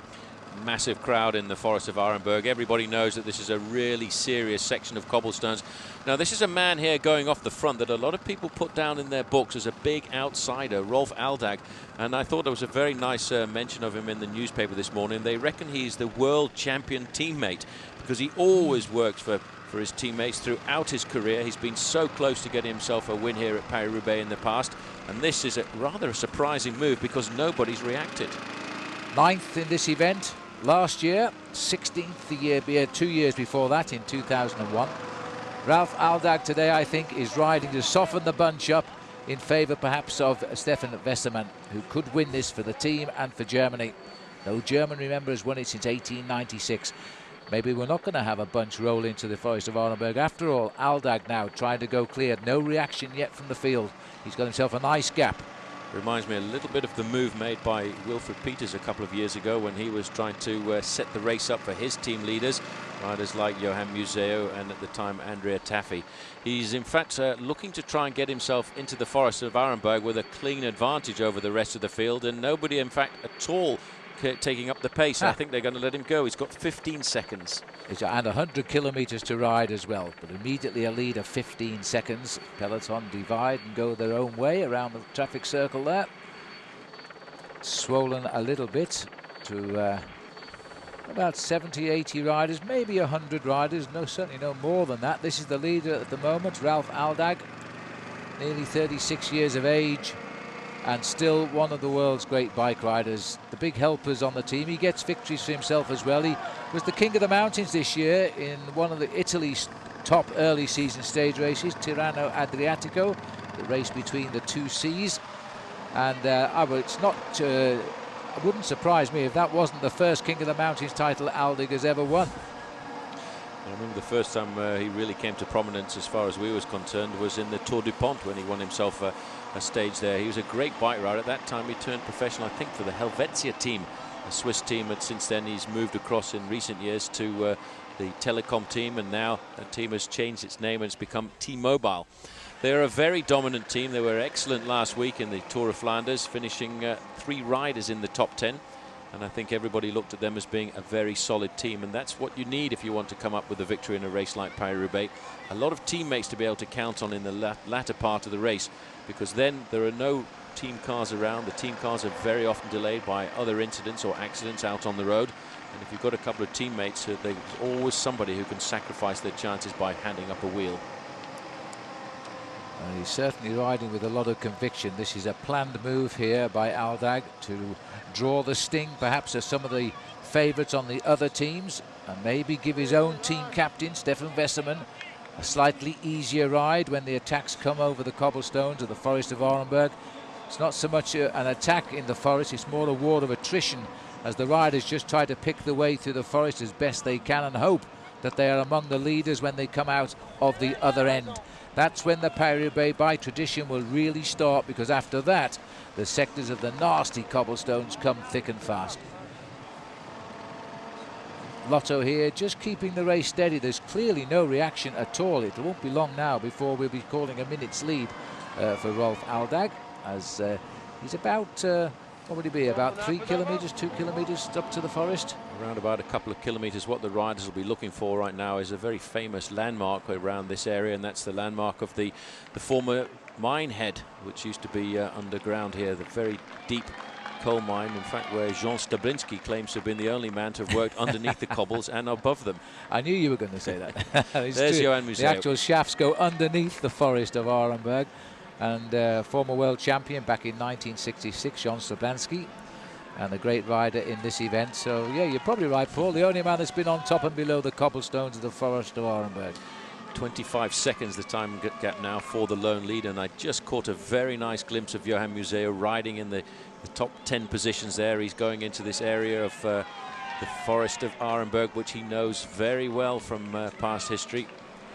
Massive crowd in the Forest of Arenberg. Everybody knows that this is a really serious section of cobblestones. Now, this is a man here going off the front that a lot of people put down in their books as a big outsider, Rolf Aldag. And I thought there was a very nice mention of him in the newspaper this morning. They reckon he's the world champion teammate because he always works for his teammates throughout his career. He's been so close to getting himself a win here at Paris-Roubaix in the past. And this is rather a surprising move because nobody's reacted. 9th in this event last year, 16th the year 2 years before that in 2001. Ralph Aldag today, I think, is riding to soften the bunch up in favour perhaps of Stefan Westermann, who could win this for the team and for Germany. No German, remember, has won it since 1896. Maybe we're not going to have a bunch roll into the Forest of Arenberg. After all, Aldag now trying to go clear. No reaction yet from the field. He's got himself a nice gap. Reminds me a little bit of the move made by Wilfred Peters a couple of years ago when he was trying to set the race up for his team leaders, riders like Johan Museo and at the time Andrea Taffy. He's in fact looking to try and get himself into the Forest of Arenberg with a clean advantage over the rest of the field, and nobody in fact at all taking up the pace. I think they're going to let him go. He's got 15 seconds. And 100 kilometres to ride as well, but immediately a lead of 15 seconds. Peloton divide and go their own way around the traffic circle there. Swollen a little bit to about 70, 80 riders, maybe 100 riders, certainly no more than that. This is the leader at the moment, Ralph Aldag, nearly 36 years of age, and still one of the world's great bike riders. The big helpers on the team. He gets victories for himself as well. He was the king of the mountains this year in one of the Italy's top early season stage races, Tirreno Adriatico, the race between the two seas. And it wouldn't surprise me if that wasn't the first king of the mountains title Aldag has ever won. I remember the first time he really came to prominence as far as we was concerned was in the Tour du Pont when he won himself a stage there. He was a great bike rider. At that time he turned professional, I think, for the Helvetia team, a Swiss team, and since then he's moved across in recent years to the Telecom team, and now the team has changed its name and it's become T-Mobile. They're a very dominant team. They were excellent last week in the Tour of Flanders, finishing 3 riders in the top 10. And I think everybody looked at them as being a very solid team, and that's what you need if you want to come up with a victory in a race like Paris-Roubaix. A lot of teammates to be able to count on in the latter part of the race, because then there are no team cars around. The team cars are very often delayed by other incidents or accidents out on the road. And if you've got a couple of teammates, there's always somebody who can sacrifice their chances by handing up a wheel. And he's certainly riding with a lot of conviction. This is a planned move here by Aldag to draw the sting perhaps of some of the favourites on the other teams, and maybe give his own team captain Stefan Westermann a slightly easier ride when the attacks come over the cobblestones of the Forest of Arenberg. It's not so much an attack in the forest, it's more a war of attrition as the riders just try to pick the way through the forest as best they can and hope that they are among the leaders when they come out of the other end. That's when the Paris-Roubaix by tradition will really start, because after that the sectors of the nasty cobblestones come thick and fast. Lotto here just keeping the race steady. There's clearly no reaction at all. It won't be long now before we'll be calling a minute's lead for Rolf Aldag, as he's about what would he be, about 3 kilometres, 2 kilometres up to the forest? Around about a couple of kilometres. What the riders will be looking for right now is a very famous landmark around this area, and that's the landmark of the former mine head, which used to be underground here, the very deep coal mine, in fact, where Jean Stablinski claims to have been the only man to have worked underneath the cobbles and above them. I knew you were going to say that. There's Johan Museo. The actual shafts go underneath the Forest of Arenberg. And former world champion back in 1966, Jan Stablinski, and a great rider in this event. So yeah, you're probably right, Paul. The only man that's been on top and below the cobblestones of the Forest of Arenberg. 25 seconds the time gap now for the lone leader, and I just caught a very nice glimpse of Johan Museeuw riding in the top 10 positions there. He's going into this area of the forest of Arenberg, which he knows very well from past history.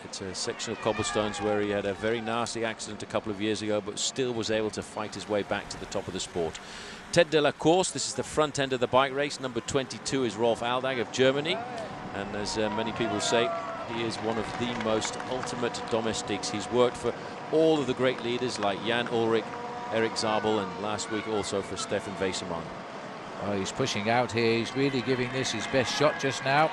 It's a section of cobblestones where he had a very nasty accident a couple of years ago, but still was able to fight his way back to the top of the sport. Tête de la course, this is the front end of the bike race. Number 22 is Rolf Aldag of Germany, and as many people say, he is one of the most ultimate domestics. He's worked for all of the great leaders like Jan Ullrich, Erik Zabel, and last week also for Stefan Weissermann. Oh, he's pushing out here. He's really giving this his best shot just now.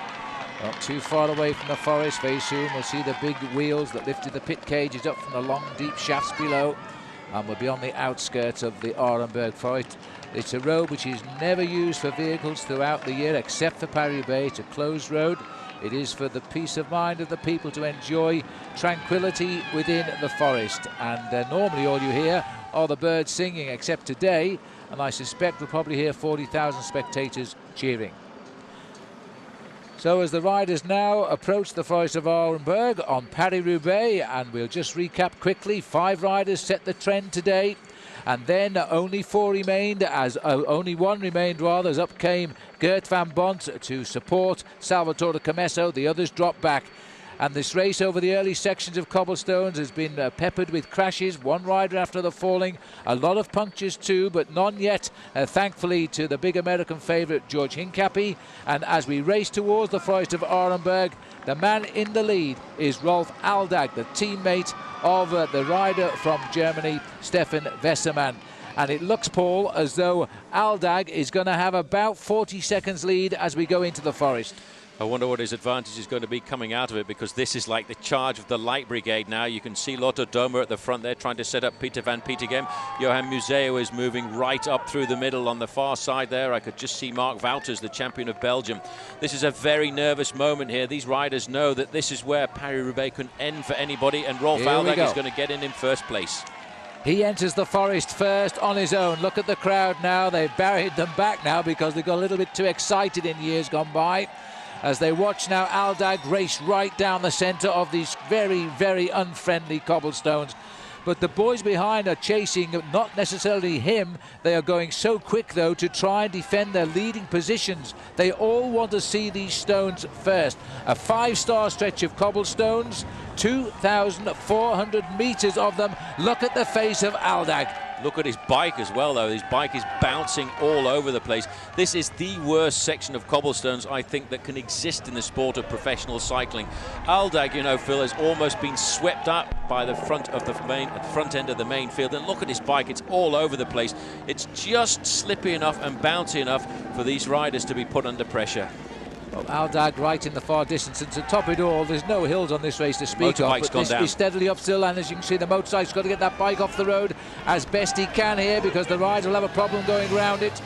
Not too far away from the forest. Very soon we'll see the big wheels that lifted the pit cages up from the long, deep shafts below. And we'll be on the outskirts of the Arenberg forest. It's a road which is never used for vehicles throughout the year, except for Paris-Roubaix. It's a closed road. It is for the peace of mind of the people to enjoy tranquility within the forest. And normally all you hear are the birds singing, except today, and I suspect we'll probably hear 40,000 spectators cheering. So as the riders now approach the forest of Arenberg on Paris-Roubaix, and we'll just recap quickly, 5 riders set the trend today, and then only 4 remained, as only 1 remained rather, as up came Gert van Bont to support Salvatore Comesso. The others dropped back. And this race over the early sections of cobblestones has been peppered with crashes, 1 rider after the falling, a lot of punctures too, but none yet, thankfully, to the big American favourite George Hincapie. And as we race towards the forest of Arenberg, the man in the lead is Rolf Aldag, the teammate of the rider from Germany, Stefan Weissermann. And it looks, Paul, as though Aldag is going to have about 40 seconds lead as we go into the forest. I wonder what his advantage is going to be coming out of it, because this is like the charge of the light brigade now. You can see Lotto Domer at the front there trying to set up Peter van Petegem. Johan Museeuw is moving right up through the middle on the far side there. I could just see Mark Wouters, the champion of Belgium. This is a very nervous moment here. These riders know that this is where Paris-Roubaix can end for anybody, and Rolf Aldag is going to get in first place. He enters the forest first on his own. Look at the crowd now. They've buried them back now because they got a little bit too excited in years gone by, as they watch now Aldag race right down the centre of these very, very unfriendly cobblestones. But the boys behind are chasing not necessarily him. They are going so quick, though, to try and defend their leading positions. They all want to see these stones first. A 5-star stretch of cobblestones, 2,400 metres of them. Look at the face of Aldag. Look at his bike as well, though. His bike is bouncing all over the place. This is the worst section of cobblestones, I think, that can exist in the sport of professional cycling. Aldag, you know, Phil, has almost been swept up by the front end of the main field. And look at his bike. It's all over the place. It's just slippy enough and bouncy enough for these riders to be put under pressure. Well, Aldag right in the far distance, and to top it all, there's no hills on this race to speak of, but this is steadily up still, and as you can see, the motorcycle's got to get that bike off the road as best he can here, because the rider will have a problem going around it.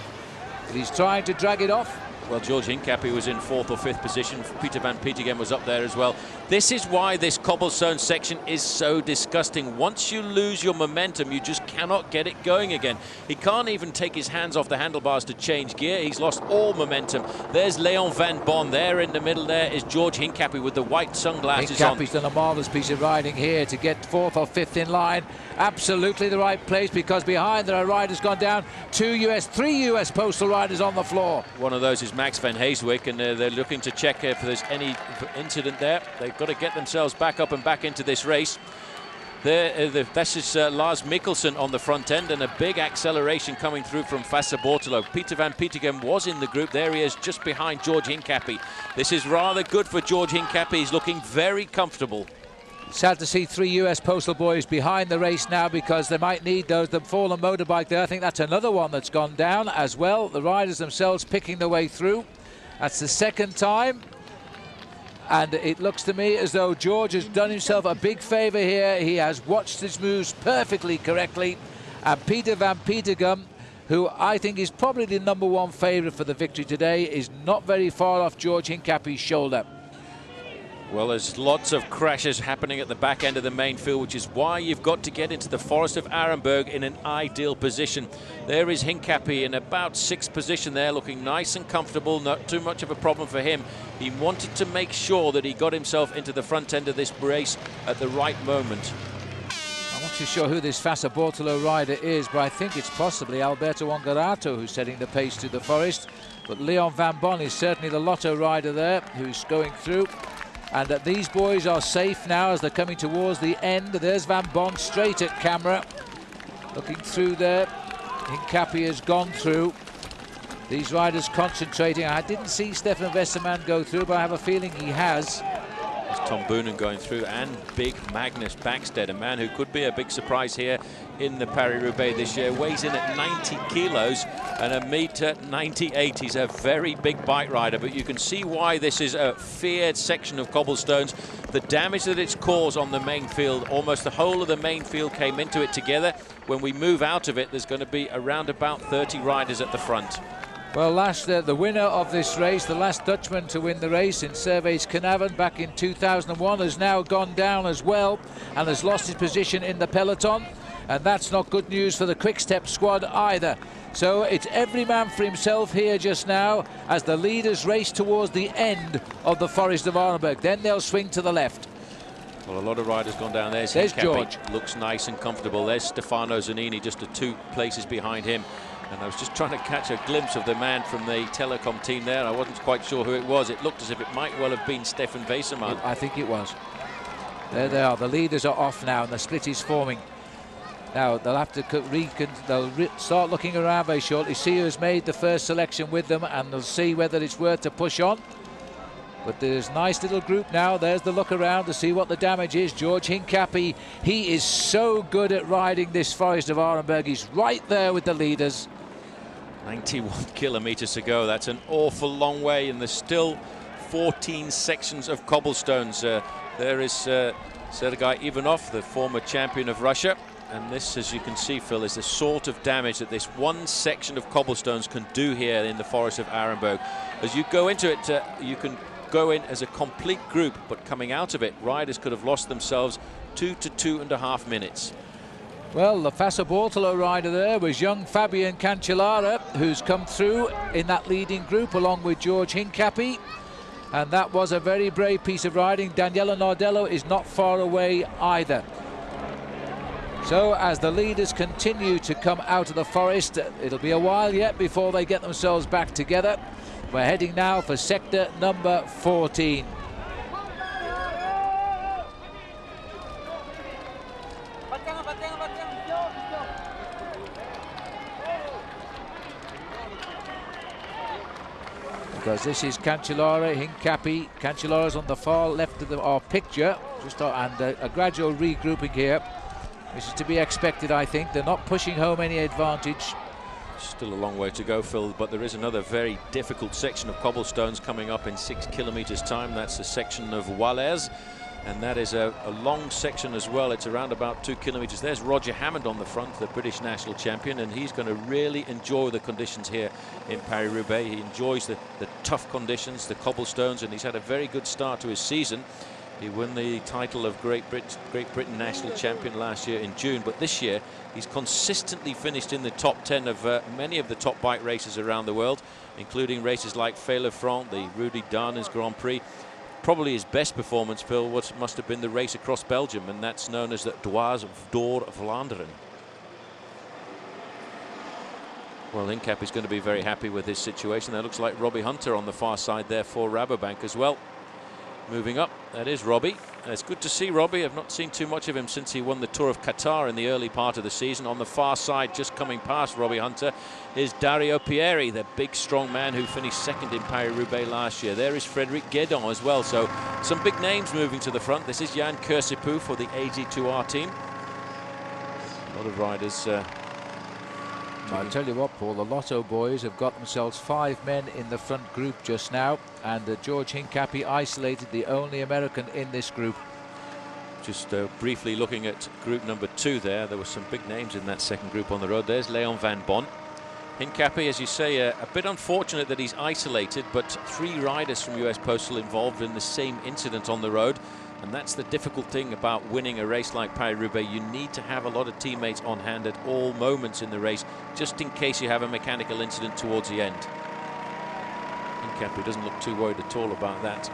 But he's trying to drag it off. Well, George Hincapie was in 4th or 5th position. Peter van Petegem was up there as well. This is why this cobblestone section is so disgusting. Once you lose your momentum, you just cannot get it going again. He can't even take his hands off the handlebars to change gear. He's lost all momentum. There's Leon van Bon. There in the middle there is George Hincapie with the white sunglasses on. Hincapie's done a marvellous piece of riding here to get 4th or 5th in line. Absolutely the right place, because behind there are riders gone down. 3 US postal riders on the floor. One of those is Max van Heeswijk, and they're looking to check if there's any incident there. They've got to get themselves back up and back into this race. This is Lars Mikkelsen on the front end, and a big acceleration coming through from Fassa Bortolo. Peter van Petegem was in the group. There he is, just behind George Hincapie. This is rather good for George Hincapie. He's looking very comfortable. Sad to see 3 US postal boys behind the race now, because they might need those. The fallen motorbike there, I think that's another one that's gone down as well. The riders themselves picking their way through. That's the 2nd time. And it looks to me as though George has done himself a big favour here. He has watched his moves perfectly correctly. And Peter van Petegem, who I think is probably the #1 favourite for the victory today, is not very far off George Hincapie's shoulder. Well, there's lots of crashes happening at the back end of the main field, which is why you've got to get into the Forest of Arenberg in an ideal position. There is Hincapie in about 6th position there, looking nice and comfortable, not too much of a problem for him. He wanted to make sure that he got himself into the front end of this race at the right moment. I'm not too sure who this Fassa Bortolo rider is, but I think it's possibly Alberto Ongarato who's setting the pace to the Forest. But Leon Van Bon is certainly the Lotto rider there who's going through. And these boys are safe now as they're coming towards the end. There's Van Bon straight at camera, looking through there. Hincapie has gone through. These riders concentrating. I didn't see Stefan Westermann go through, but I have a feeling he has. There's Tom Boonen going through, and big Magnus Backstedt, a man who could be a big surprise here in the Paris-Roubaix this year. Weighs in at 90 kilos and a meter 98. He's a very big bike rider, but you can see why this is a feared section of cobblestones. The damage that it's caused on the main field, almost the whole of the main field came into it together. When we move out of it, there's going to be around about 30 riders at the front. Well, the winner of this race, the last Dutchman to win the race in Servais Knaven back in 2001, has now gone down as well and has lost his position in the peloton. And that's not good news for the Quick-Step squad either. So it's every man for himself here just now as the leaders race towards the end of the Forest of Arenberg. Then they'll swing to the left. Well, a lot of riders gone down. There's George. Looks nice and comfortable. There's Stefano Zanini just 2 places behind him. And I was just trying to catch a glimpse of the man from the telecom team there. I wasn't quite sure who it was. It looked as if it might well have been Stefan Westermann. I think it was. There they are. The leaders are off now and the split is forming. Now they'll have to start looking around very shortly, see who's made the first selection with them, and they'll see whether it's worth to push on. But there's a nice little group now. There's the look around to see what the damage is. George Hincapie, he is so good at riding this Forest of Arenberg. He's right there with the leaders. 91 kilometers to go. That's an awful long way, and there's still 14 sections of cobblestones. There is Sergei Ivanov, the former champion of Russia. And this, as you can see, Phil, is the sort of damage that this one section of cobblestones can do here in the Forest of Arenberg. As you go into it, you can go in as a complete group, but coming out of it, riders could have lost themselves 2 to 2.5 minutes. Well, the Fassa Bortolo rider there was young Fabian Cancellara, who's come through in that leading group along with George Hincapie. And that was a very brave piece of riding. Daniela Nardello is not far away either. So as the leaders continue to come out of the forest, it'll be a while yet before they get themselves back together. We're heading now for sector number 14. Because this is Cancellara, Hincapie. Cancellara's on the far left of our picture, and a gradual regrouping here. This is to be expected, I think. They're not pushing home any advantage. Still a long way to go, Phil, but there is another very difficult section of cobblestones coming up in 6 kilometers time. That's the section of Wallers, and that is a long section as well. It's around about 2 kilometers. There's Roger Hammond on the front, the British national champion, and he's going to really enjoy the conditions here in Paris-Roubaix. He enjoys the tough conditions, the cobblestones, and he's had a very good start to his season. He won the title of Great Britain national champion last year in June, but this year he's consistently finished in the top 10 of many of the top bike races around the world, including races like Fay-le-Franc, the Rudy Darnens Grand Prix. Probably his best performance, Phil, must have been the race across Belgium, and that's known as the Dwars door Vlaanderen. Well, Hincapie is going to be very happy with his situation. That looks like Robbie Hunter on the far side there for Rabobank as well. Moving up, that is Robbie. It's good to see Robbie. I've not seen too much of him since he won the Tour of Qatar in the early part of the season. On the far side, just coming past Robbie Hunter, is Dario Pieri, the big, strong man who finished second in Paris-Roubaix last year. There is Frédéric Guédon as well. So some big names moving to the front. This is Jan Kursipuu for the AG2R team. A lot of riders. I'll tell you what, Paul, the Lotto boys have got themselves 5 men in the front group just now, and George Hincapie isolated, the only American in this group. Just briefly looking at group number 2 there were some big names in that second group on the road. There's Leon Van Bon, Hincapie, as you say, a bit unfortunate that he's isolated, but 3 riders from US Postal involved in the same incident on the road. And that's the difficult thing about winning a race like Paris-Roubaix. You need to have a lot of teammates on hand at all moments in the race, just in case you have a mechanical incident towards the end. Hincapie doesn't look too worried at all about that.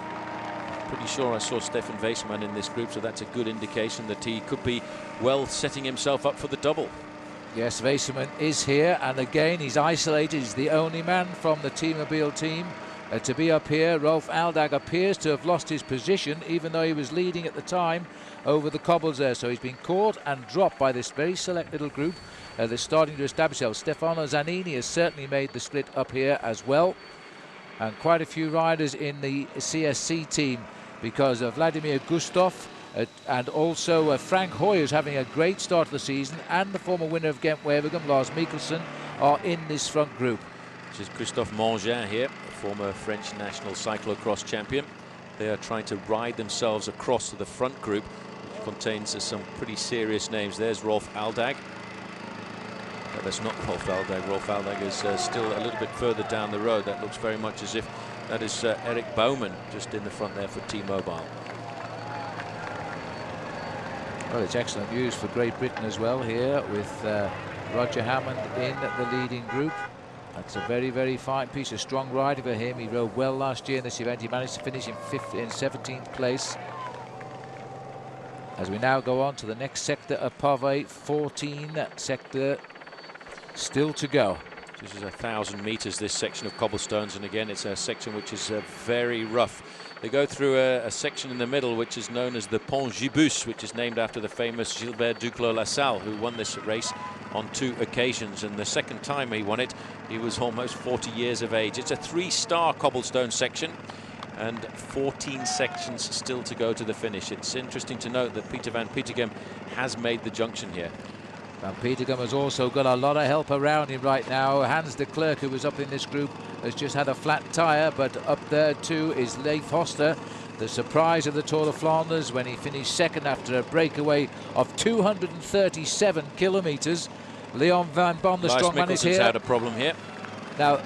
Pretty sure I saw Stefan Weisman in this group, so that's a good indication that he could be well setting himself up for the double. Yes, Weisman is here, and again he's isolated. He's the only man from the T-Mobile team to be up here. Rolf Aldag appears to have lost his position, even though he was leading at the time over the cobbles there. So he's been caught and dropped by this very select little group. They're starting to establish themselves. Stefano Zanini has certainly made the split up here as well. And quite a few riders in the CSC team, because of Vladimir Gustov and also Frank Hoy, who's having a great start to the season, and the former winner of Ghent-Wevelgem, Lars Mikkelsen, are in this front group. This is Christophe Mangin here, former French national cyclocross champion. They are trying to ride themselves across to the front group, which contains some pretty serious names. There's Rolf Aldag. No, that's not Rolf Aldag. Rolf Aldag is still a little bit further down the road. That looks very much as if that is Eric Bowman just in the front there for T-Mobile. Well, it's excellent news for Great Britain as well here, with Roger Hammond in the leading group. That's a very, very fine piece of strong riding for him. He rode well last year in this event. He managed to finish in 17th place. As we now go on to the next sector of Pavé, 14 sector still to go. This is 1,000 meters, this section of cobblestones, and again it's a section which is very rough. They go through a section in the middle which is known as the Pont Gibus, which is named after the famous Gilbert Duclos-Lassalle, who won this race on 2 occasions, and the second time he won it he was almost 40 years of age. It's a 3-star cobblestone section and 14 sections still to go to the finish. It's interesting to note that Peter van Petegem has made the junction here. Van Petegem has also got a lot of help around him right now. Hans de Klerk, who was up in this group, has just had a flat tyre, but up there too is Leif Hoster, the surprise of the Tour de Flanders when he finished second after a breakaway of 237 kilometres. Leon van Bon, the strong man, is here. Had a problem here. Now,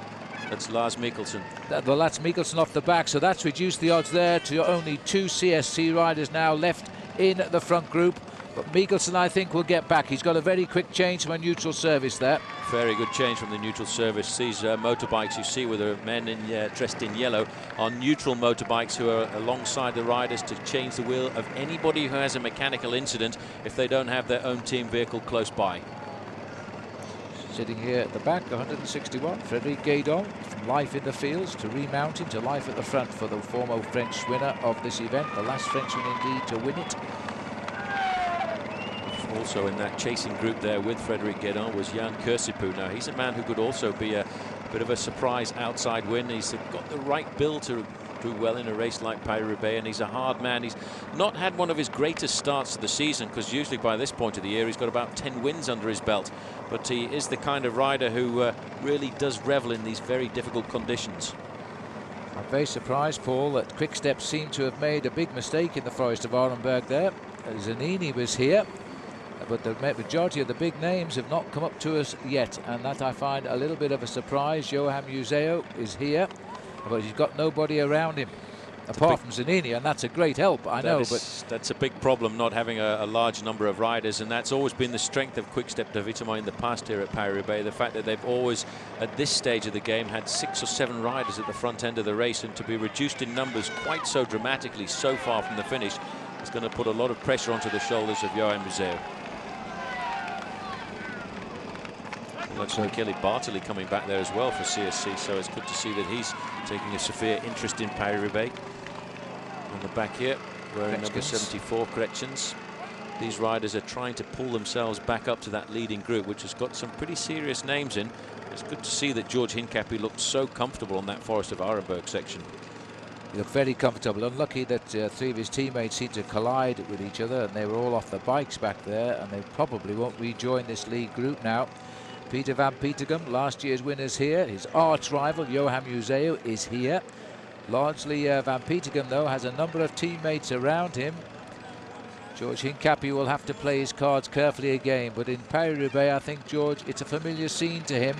that's Lars Mikkelsen. Well, that's Mikkelsen off the back, so that's reduced the odds there to only 2 CSC riders now left in the front group. But Mikkelsen, I think, will get back. He's got a very quick change from a neutral service there. Very good change from the neutral service. These motorbikes you see with the men dressed in yellow are neutral motorbikes who are alongside the riders to change the wheel of anybody who has a mechanical incident if they don't have their own team vehicle close by. Sitting here at the back, 161, Frédéric Guédon, from life in the fields to remounting to life at the front for the former French winner of this event, the last Frenchman indeed to win it. Also in that chasing group there with Frédéric Guédon was Jan Kursipuu. Now he's a man who could also be a bit of a surprise outside win. He's got the right build to do well in a race like Paris-Roubaix, and he's a hard man. He's not had one of his greatest starts of the season, because usually by this point of the year he's got about 10 wins under his belt. But he is the kind of rider who really does revel in these very difficult conditions. I'm very surprised, Paul, that Quick-Step seemed to have made a big mistake in the Forest of Arenberg there. Zanini was here, but the majority of the big names have not come up to us yet, and that I find a little bit of a surprise. Johan Museo is here, but he's got nobody around him apart from Zanini, and that's a great help, I know. But that's a big problem, not having a large number of riders, and that's always been the strength of Quick-Step de Vitema in the past here at Paris-Roubaix, the fact that they've always, at this stage of the game, had 6 or 7 riders at the front end of the race, and to be reduced in numbers quite so dramatically so far from the finish is going to put a lot of pressure onto the shoulders of Johan Museo. Looks like Kelly Bartley coming back there as well for CSC, so it's good to see that he's taking a severe interest in Paris-Roubaix. On the back here, wearing number 74, Kretschens. These riders are trying to pull themselves back up to that leading group, which has got some pretty serious names in. It's good to see that George Hincapie looked so comfortable on that Forest of Arenberg section. He looked very comfortable. Unlucky that 3 of his teammates seemed to collide with each other, and they were all off the bikes back there, and they probably won't rejoin this lead group now. Peter van Petegem, last year's winner's here. His arch rival, Johan Museo, is here. Largely Van Petegem, though, has a number of teammates around him. George Hincapie will have to play his cards carefully again, but in Paris-Roubaix, I think, George, it's a familiar scene to him.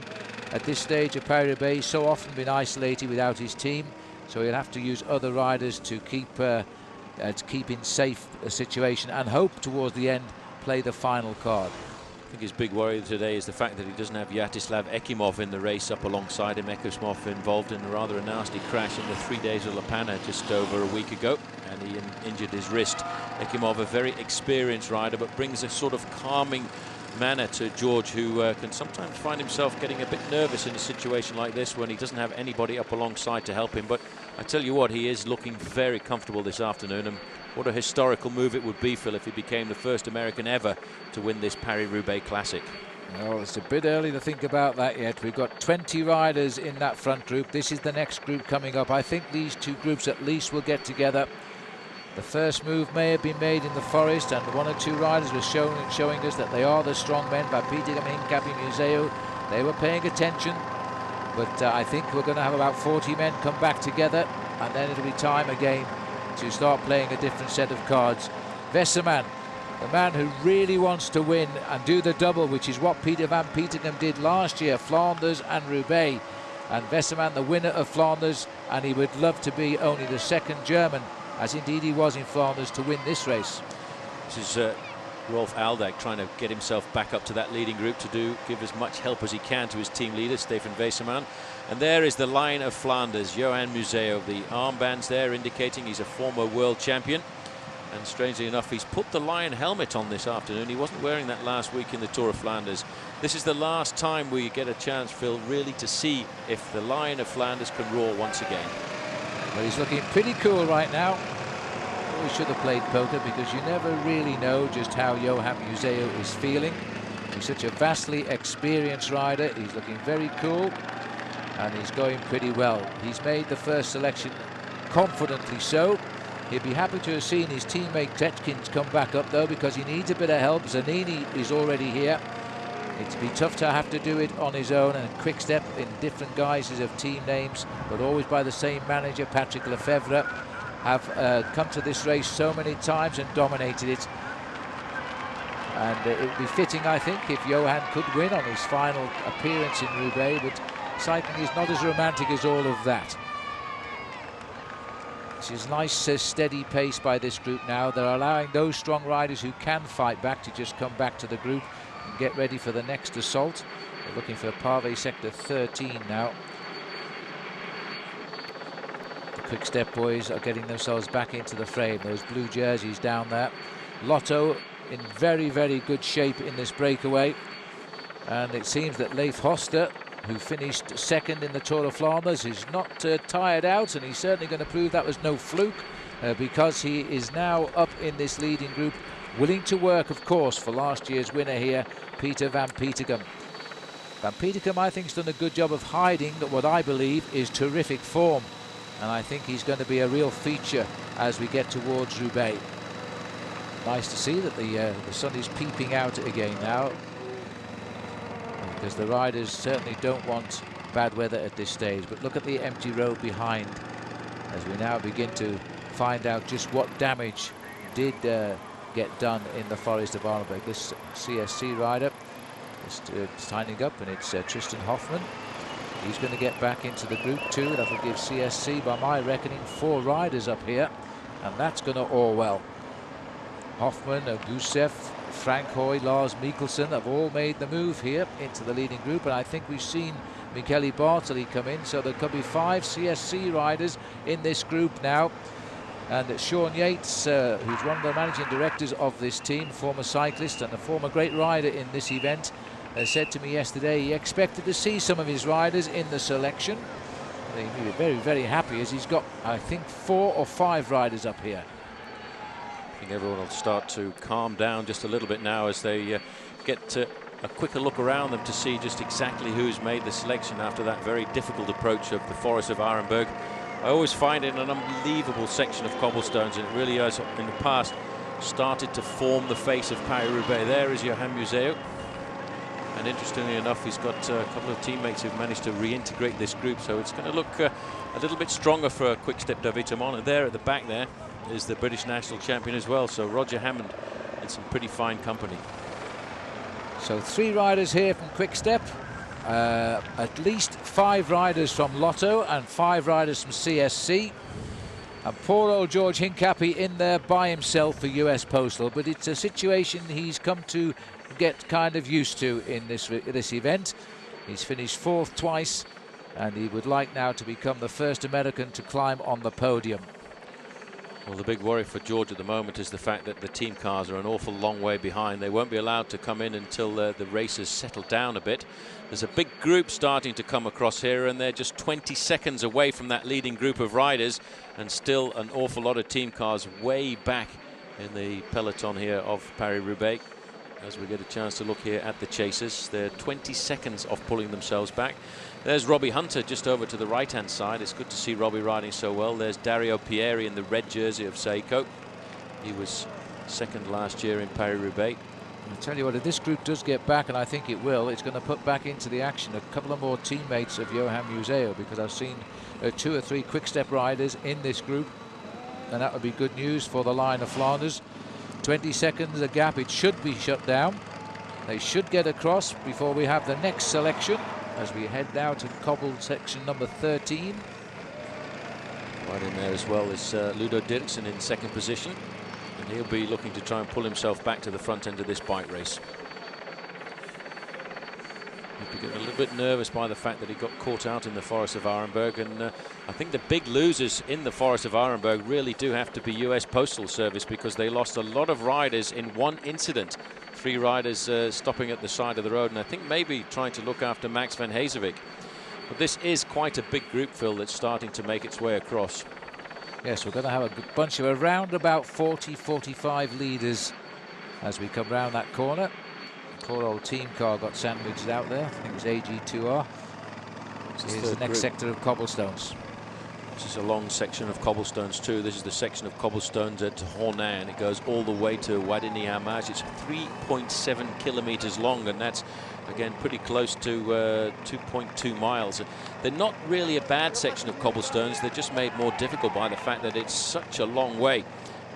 at this stage of Paris-Roubaix. He's so often been isolated without his team, so he'll have to use other riders to keep in safe situation and hope towards the end play the final card. I think his big worry today is the fact that he doesn't have Yaroslav Ekimov in the race up alongside him. Ekimov involved in a nasty crash in the 3 days of La Panna just over a week ago, and he injured his wrist. Ekimov, a very experienced rider, but brings a sort of calming manner to George, who can sometimes find himself getting a bit nervous in a situation like this when he doesn't have anybody up alongside to help him. But I tell you what, he is looking very comfortable this afternoon, and what a historical move it would be, Phil, if he became the first American ever to win this Paris-Roubaix Classic. Well, it's a bit early to think about that yet. We've got 20 riders in that front group. This is the next group coming up. I think these two groups at least will get together. The first move may have been made in the forest, and one or two riders were showing us that they are the strong men. Van Petegem, Hincapie, Museo, they were paying attention. But I think we're going to have about 40 men come back together, and then it'll be time again to start playing a different set of cards. Weserman, the man who really wants to win and do the double, which is what Peter Van Petegem did last year, Flanders and Roubaix. And Weserman, the winner of Flanders, and he would love to be only the second German, as indeed he was in Flanders, to win this race. This is Rolf Aldag trying to get himself back up to that leading group to give as much help as he can to his team leader, Stefan Weserman. And there is the line of Flanders, Johan Museo. The armbands there indicating he's a former world champion. And strangely enough, he's put the lion helmet on this afternoon. He wasn't wearing that last week in the Tour of Flanders. This is the last time we get a chance, Phil, really to see if the lion of Flanders can roar once again. Well, he's looking pretty cool right now. We should have played poker, because you never really know just how Johan Museo is feeling. He's such a vastly experienced rider. He's looking very cool, and he's going pretty well. He's made the first selection confidently so. He'd be happy to have seen his teammate Tetkins come back up, though, because he needs a bit of help. Zanini is already here. It'd be tough to have to do it on his own, and Quick Step in different guises of team names, but always by the same manager, Patrick Lefevre, have come to this race so many times and dominated it. And it would be fitting, I think, if Johan could win on his final appearance in Roubaix, but cycling is not as romantic as all of that. This is nice, steady pace by this group now. They're allowing those strong riders who can fight back to just come back to the group and get ready for the next assault. They're looking for Pavé sector 13 now. The Quick Step boys are getting themselves back into the frame. Those blue jerseys down there. Lotto in very, very good shape in this breakaway. And it seems that Leif Hoster, who finished second in the Tour of Flanders, is not tired out, and he's certainly going to prove that was no fluke, because he is now up in this leading group, willing to work, of course, for last year's winner here, Peter Van Petegem. Van Petegem, I think, has done a good job of hiding what I believe is terrific form, and I think he's going to be a real feature as we get towards Roubaix. Nice to see that the sun is peeping out again now, because the riders certainly don't want bad weather at this stage. But look at the empty road behind, as we now begin to find out just what damage did get done in the Forest of Arneberg. This CSC rider is signing up, and it's Tristan Hoffmann. He's going to get back into the group too. That will give CSC, by my reckoning, 4 riders up here, and that's going to all well. Hoffmann, Gusev, Frank Hoy, Lars Mikkelsen have all made the move here into the leading group, and I think we've seen Michele Bartoli come in, so there could be 5 CSC riders in this group now. And Sean Yates, who's one of the managing directors of this team, former cyclist and a former great rider in this event, said to me yesterday he expected to see some of his riders in the selection. He'll be very, very happy, as he's got, I think, 4 or 5 riders up here. I think everyone will start to calm down just a little bit now as they get a quicker look around them to see just exactly who's made the selection after that very difficult approach of the Forest of Arenberg. I always find it an unbelievable section of cobblestones, and it really has in the past started to form the face of Paris-Roubaix. There is Johan Museo, and interestingly enough, he's got a couple of teammates who've managed to reintegrate this group, so it's going to look a little bit stronger for Quick Step David Timon. And there at the back there is the British national champion as well, so Roger Hammond in some pretty fine company. So 3 riders here from Quick Step, at least 5 riders from Lotto and 5 riders from CSC. And poor old George Hincapie in there by himself for US Postal, but it's a situation he's come to get kind of used to in this event. He's finished 4th twice, and he would like now to become the first American to climb on the podium. Well, the big worry for George at the moment is the fact that the team cars are an awful long way behind. They won't be allowed to come in until the races settle down a bit. There's a big group starting to come across here, and they're just 20 seconds away from that leading group of riders, and still an awful lot of team cars way back in the peloton here of Paris-Roubaix. As we get a chance to look here at the chasers, they're 20 seconds off pulling themselves back. There's Robbie Hunter just over to the right-hand side. It's good to see Robbie riding so well. There's Dario Pieri in the red jersey of Seiko. He was 2nd last year in Paris-Roubaix. I'll tell you what, if this group does get back, and I think it will, it's going to put back into the action a couple of more teammates of Johan Museo, because I've seen 2 or 3 quick-step riders in this group, and that would be good news for the line of Flanders. 20 seconds a gap, it should be shut down. They should get across before we have the next selection, as we head now to cobbled section number 13. Right in there as well is Ludo Dirksen in 2nd position, and he'll be looking to try and pull himself back to the front end of this bike race. He'll be getting a little bit nervous by the fact that he got caught out in the Forest of Arenberg, and I think the big losers in the Forest of Arenberg really do have to be US Postal Service, because they lost a lot of riders in one incident. 3 riders stopping at the side of the road, and I think maybe trying to look after Max van Heesewijk. But this is quite a big group, Phil, that's starting to make its way across. Yes, we're going to have a bunch of around about 40-45 leaders as we come round that corner. Poor old team car got sandwiched out there. I think it's AG2R. Here's the next sector of cobblestones. This is a long section of cobblestones too. This is the section of cobblestones at Hornain, and it goes all the way to Wadini-Hamage. It's 3.7 kilometers long, and that's again pretty close to 2.2 miles. They're not really a bad section of cobblestones. They're just made more difficult by the fact that it's such a long way.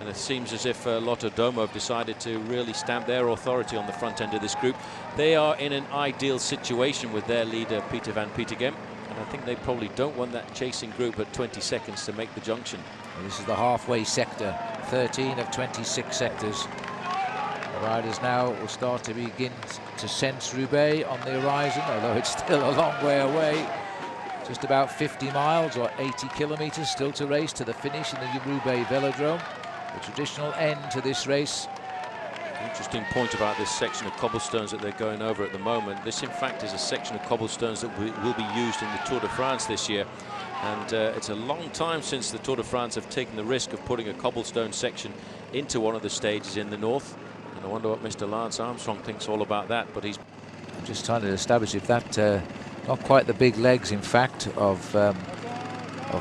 And it seems as if Lotto Domo have decided to really stamp their authority on the front end of this group. They are in an ideal situation with their leader, Peter van Petegem. And I think they probably don't want that chasing group at 20 seconds to make the junction. And this is the halfway sector, 13 of 26 sectors. The riders now will start to begin to sense Roubaix on the horizon, although it's still a long way away. Just about 50 miles or 80 kilometers still to race to the finish in the Roubaix Velodrome. The traditional end to this race. Interesting point about this section of cobblestones that they're going over at the moment. This in fact is a section of cobblestones that will be used in the Tour de France this year, and it's a long time since the Tour de France have taken the risk of putting a cobblestone section into one of the stages in the north, and I wonder what Mr. Lance Armstrong thinks all about that. But he's just trying to establish if that not quite the big legs in fact of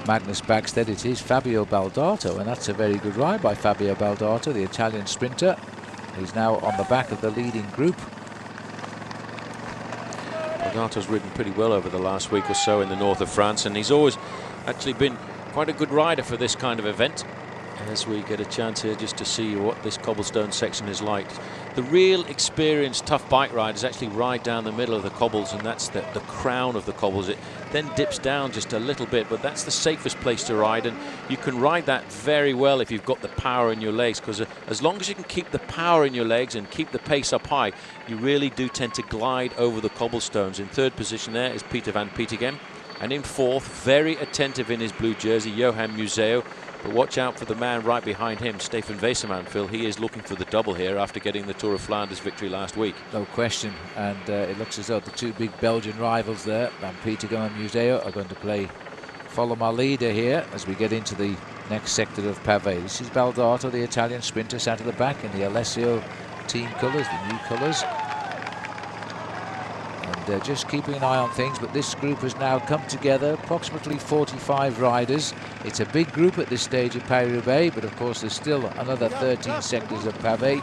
Magnus Bagstedt. It is Fabio Baldato, and that's a very good ride by Fabio Baldato, the Italian sprinter. He's now on the back of the leading group. Baldato's ridden pretty well over the last week or so in the north of France, and he's always actually been quite a good rider for this kind of event. As we get a chance here just to see what this cobblestone section is like. The real experienced tough bike riders actually ride down the middle of the cobbles, and that's the crown of the cobbles. It then dips down just a little bit, but that's the safest place to ride, and you can ride that very well if you've got the power in your legs, because as long as you can keep the power in your legs and keep the pace up high, you really do tend to glide over the cobblestones. In 3rd position there is Peter van Petegem, and in 4th, very attentive in his blue jersey, Johan Museo. But watch out for the man right behind him, Stefan Weseman, Phil. He is looking for the double here after getting the Tour of Flanders victory last week. No question, and it looks as though the 2 big Belgian rivals there, Van Petegem and Museo, are going to follow my leader here as we get into the next sector of Pavé. This is Baldato, the Italian sprinter, sat at the back in the Alessio team colours, the new colours. And just keeping an eye on things, but this group has now come together, approximately 45 riders. It's a big group at this stage of Paris-Roubaix, but of course there's still another 13 sectors of Pavé.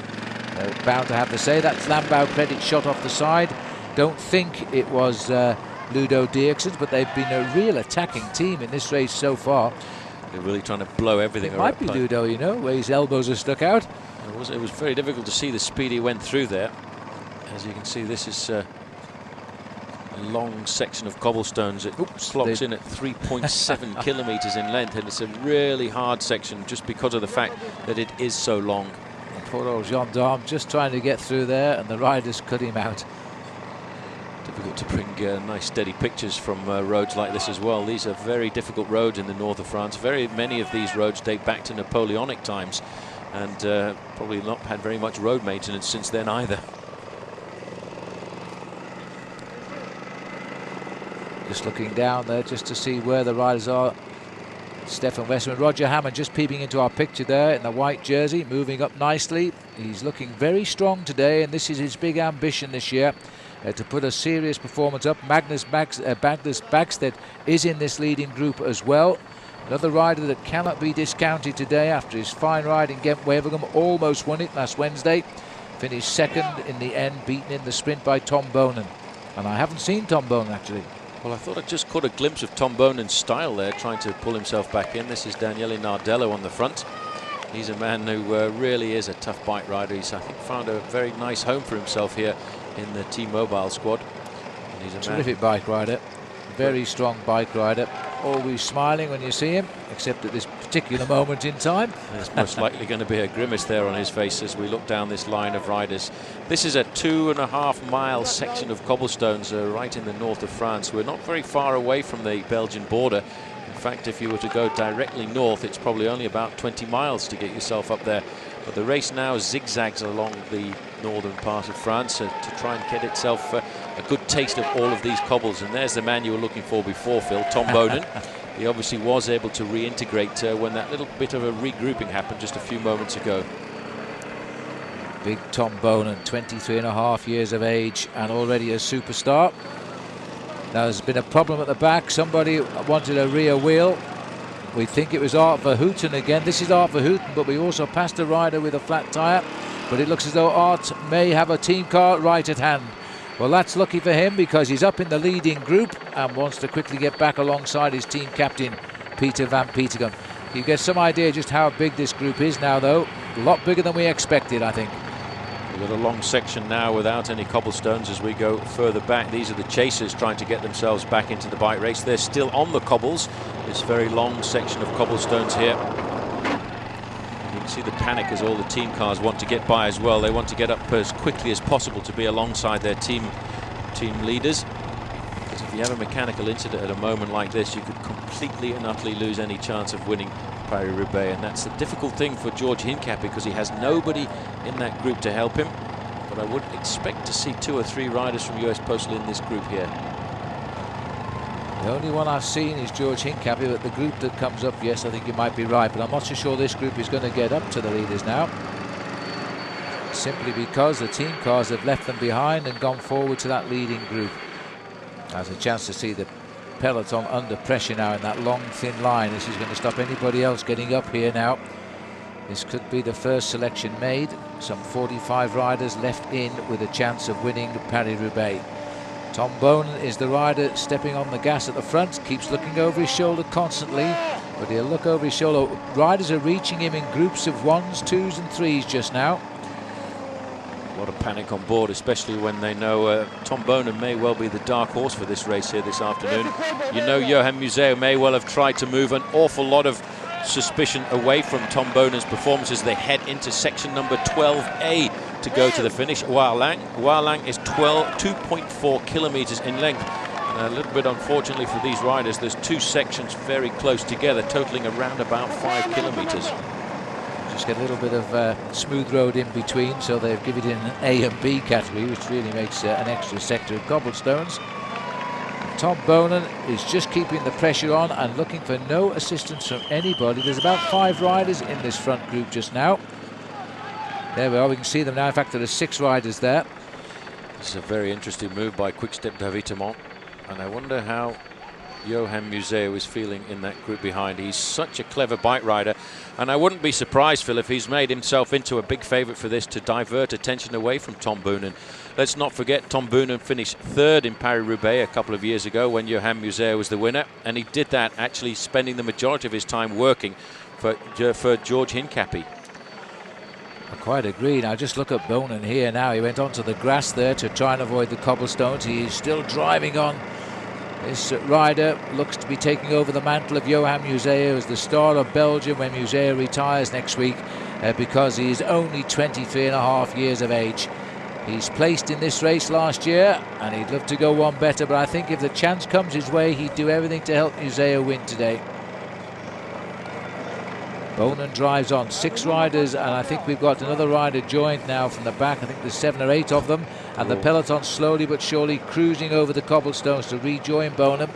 They're bound to have to say. That's Lambau Credit shot off the side. Don't think it was Ludo Dirksen's, but they've been a real attacking team in this race so far. They're really trying to blow everything. It might be Ludo, you know, where his elbows are stuck out. It was very difficult to see the speed he went through there. As you can see, this is a long section of cobblestones. It clocks in at 3.7 kilometers in length, and it's a really hard section just because of the fact that it is so long. And poor old gendarme just trying to get through there, and the riders cut him out. Difficult to bring nice steady pictures from roads like this as well. These are very difficult roads in the north of France. Very many of these roads date back to Napoleonic times, and probably not had very much road maintenance since then either. Just looking down there just to see where the riders are. Stefan Westman, Roger Hammond just peeping into our picture there in the white jersey, moving up nicely. He's looking very strong today, and this is his big ambition this year, to put a serious performance up. Magnus Bagstedt is in this leading group as well. Another rider that cannot be discounted today after his fine ride in Ghent-Wevelgem. Almost won it last Wednesday. Finished second in the end, beaten in the sprint by Tom Bonen. And I haven't seen Tom Bonen actually. Well, I thought I just caught a glimpse of Tom Bonen's style there, trying to pull himself back in. This is Daniele Nardello on the front. He's a man who really is a tough bike rider. He's, I think, found a very nice home for himself here in the T-Mobile squad. And he's a terrific bike rider, very strong bike rider. Always smiling when you see him, except at this particular moment in time. There's most likely going to be a grimace there on his face as we look down this line of riders. This is a 2.5 mile section of cobblestones right in the north of France. We're not very far away from the Belgian border. In fact, if you were to go directly north, it's probably only about 20 miles to get yourself up there. But the race now zigzags along the northern part of France to try and get itself a good taste of all of these cobbles. And there's the man you were looking for before, Phil, Tom Bonen. He obviously was able to reintegrate when that little bit of a regrouping happened just a few moments ago. Big Tom Bonen, 23.5 years of age and already a superstar. Now there's been a problem at the back. Somebody wanted a rear wheel. We think it was Art Verhoeven again. This is Art Verhoeven, but we also passed a rider with a flat tyre. But it looks as though Art may have a team car right at hand. Well, that's lucky for him because he's up in the leading group and wants to quickly get back alongside his team captain, Peter van Petegem. You get some idea just how big this group is now, though. A lot bigger than we expected, I think. We've got a long section now without any cobblestones as we go further back. These are the chasers trying to get themselves back into the bike race. They're still on the cobbles. This very long section of cobblestones here. You can see the panic as all the team cars want to get by as well. They want to get up as quickly as possible to be alongside their team leaders. Because if you have a mechanical incident at a moment like this, you could completely and utterly lose any chance of winning Paris Roubaix, and that's the difficult thing for George Hincapie because he has nobody in that group to help him. But I would expect to see 2 or 3 riders from US Postal in this group here. The only one I've seen is George Hincapie, but the group that comes up, yes, I think you might be right, but I'm not so sure this group is going to get up to the leaders now. Simply because the team cars have left them behind and gone forward to that leading group. There's a chance to see the peloton under pressure now in that long thin line. This is going to stop anybody else getting up here now. This could be the first selection made. Some 45 riders left in with a chance of winning Paris Roubaix. Tom Bonen is the rider stepping on the gas at the front, keeps looking over his shoulder constantly, but he'll look over his shoulder. Riders are reaching him in groups of 1s, 2s and 3s just now. A lot of panic on board, especially when they know Tom Bonen may well be the dark horse for this race here this afternoon. You know, Johan Museeuw may well have tried to move an awful lot of suspicion away from Tom Bonen's performance as they head into section number 12A to go to the finish. Walang is 2.4 kilometers in length. A little bit unfortunately for these riders, there's 2 sections very close together, totaling around about 5 kilometers. Just get a little bit of smooth road in between, so they've given it an A and B category, which really makes an extra sector of cobblestones. Tom Bonen is just keeping the pressure on and looking for no assistance from anybody. There's about 5 riders in this front group just now. There we are, we can see them now. In fact, there are 6 riders there. This is a very interesting move by Quick-Step d'Avitemont, and I wonder how Johan Museeuw is feeling in that group behind. He's such a clever bike rider, and I wouldn't be surprised, Phil, if he's made himself into a big favourite for this to divert attention away from Tom Bonen. Let's not forget Tom Bonen finished 3rd in Paris-Roubaix a couple of years ago when Johan Museeuw was the winner, and he did that actually spending the majority of his time working for George Hincapie. I quite agree. Now just look at Bonin here now. He went onto the grass there to try and avoid the cobblestones. He's still driving on. This rider looks to be taking over the mantle of Johan Museeuw as the star of Belgium when Museeuw retires next week, because he is only 23.5 years of age. He's placed in this race last year and he'd love to go one better, but I think if the chance comes his way, he'd do everything to help Museeuw win today. Bonin drives on, 6 riders, and I think we've got another rider joined now from the back. I think there's 7 or 8 of them, and the peloton slowly but surely cruising over the cobblestones to rejoin Bonin.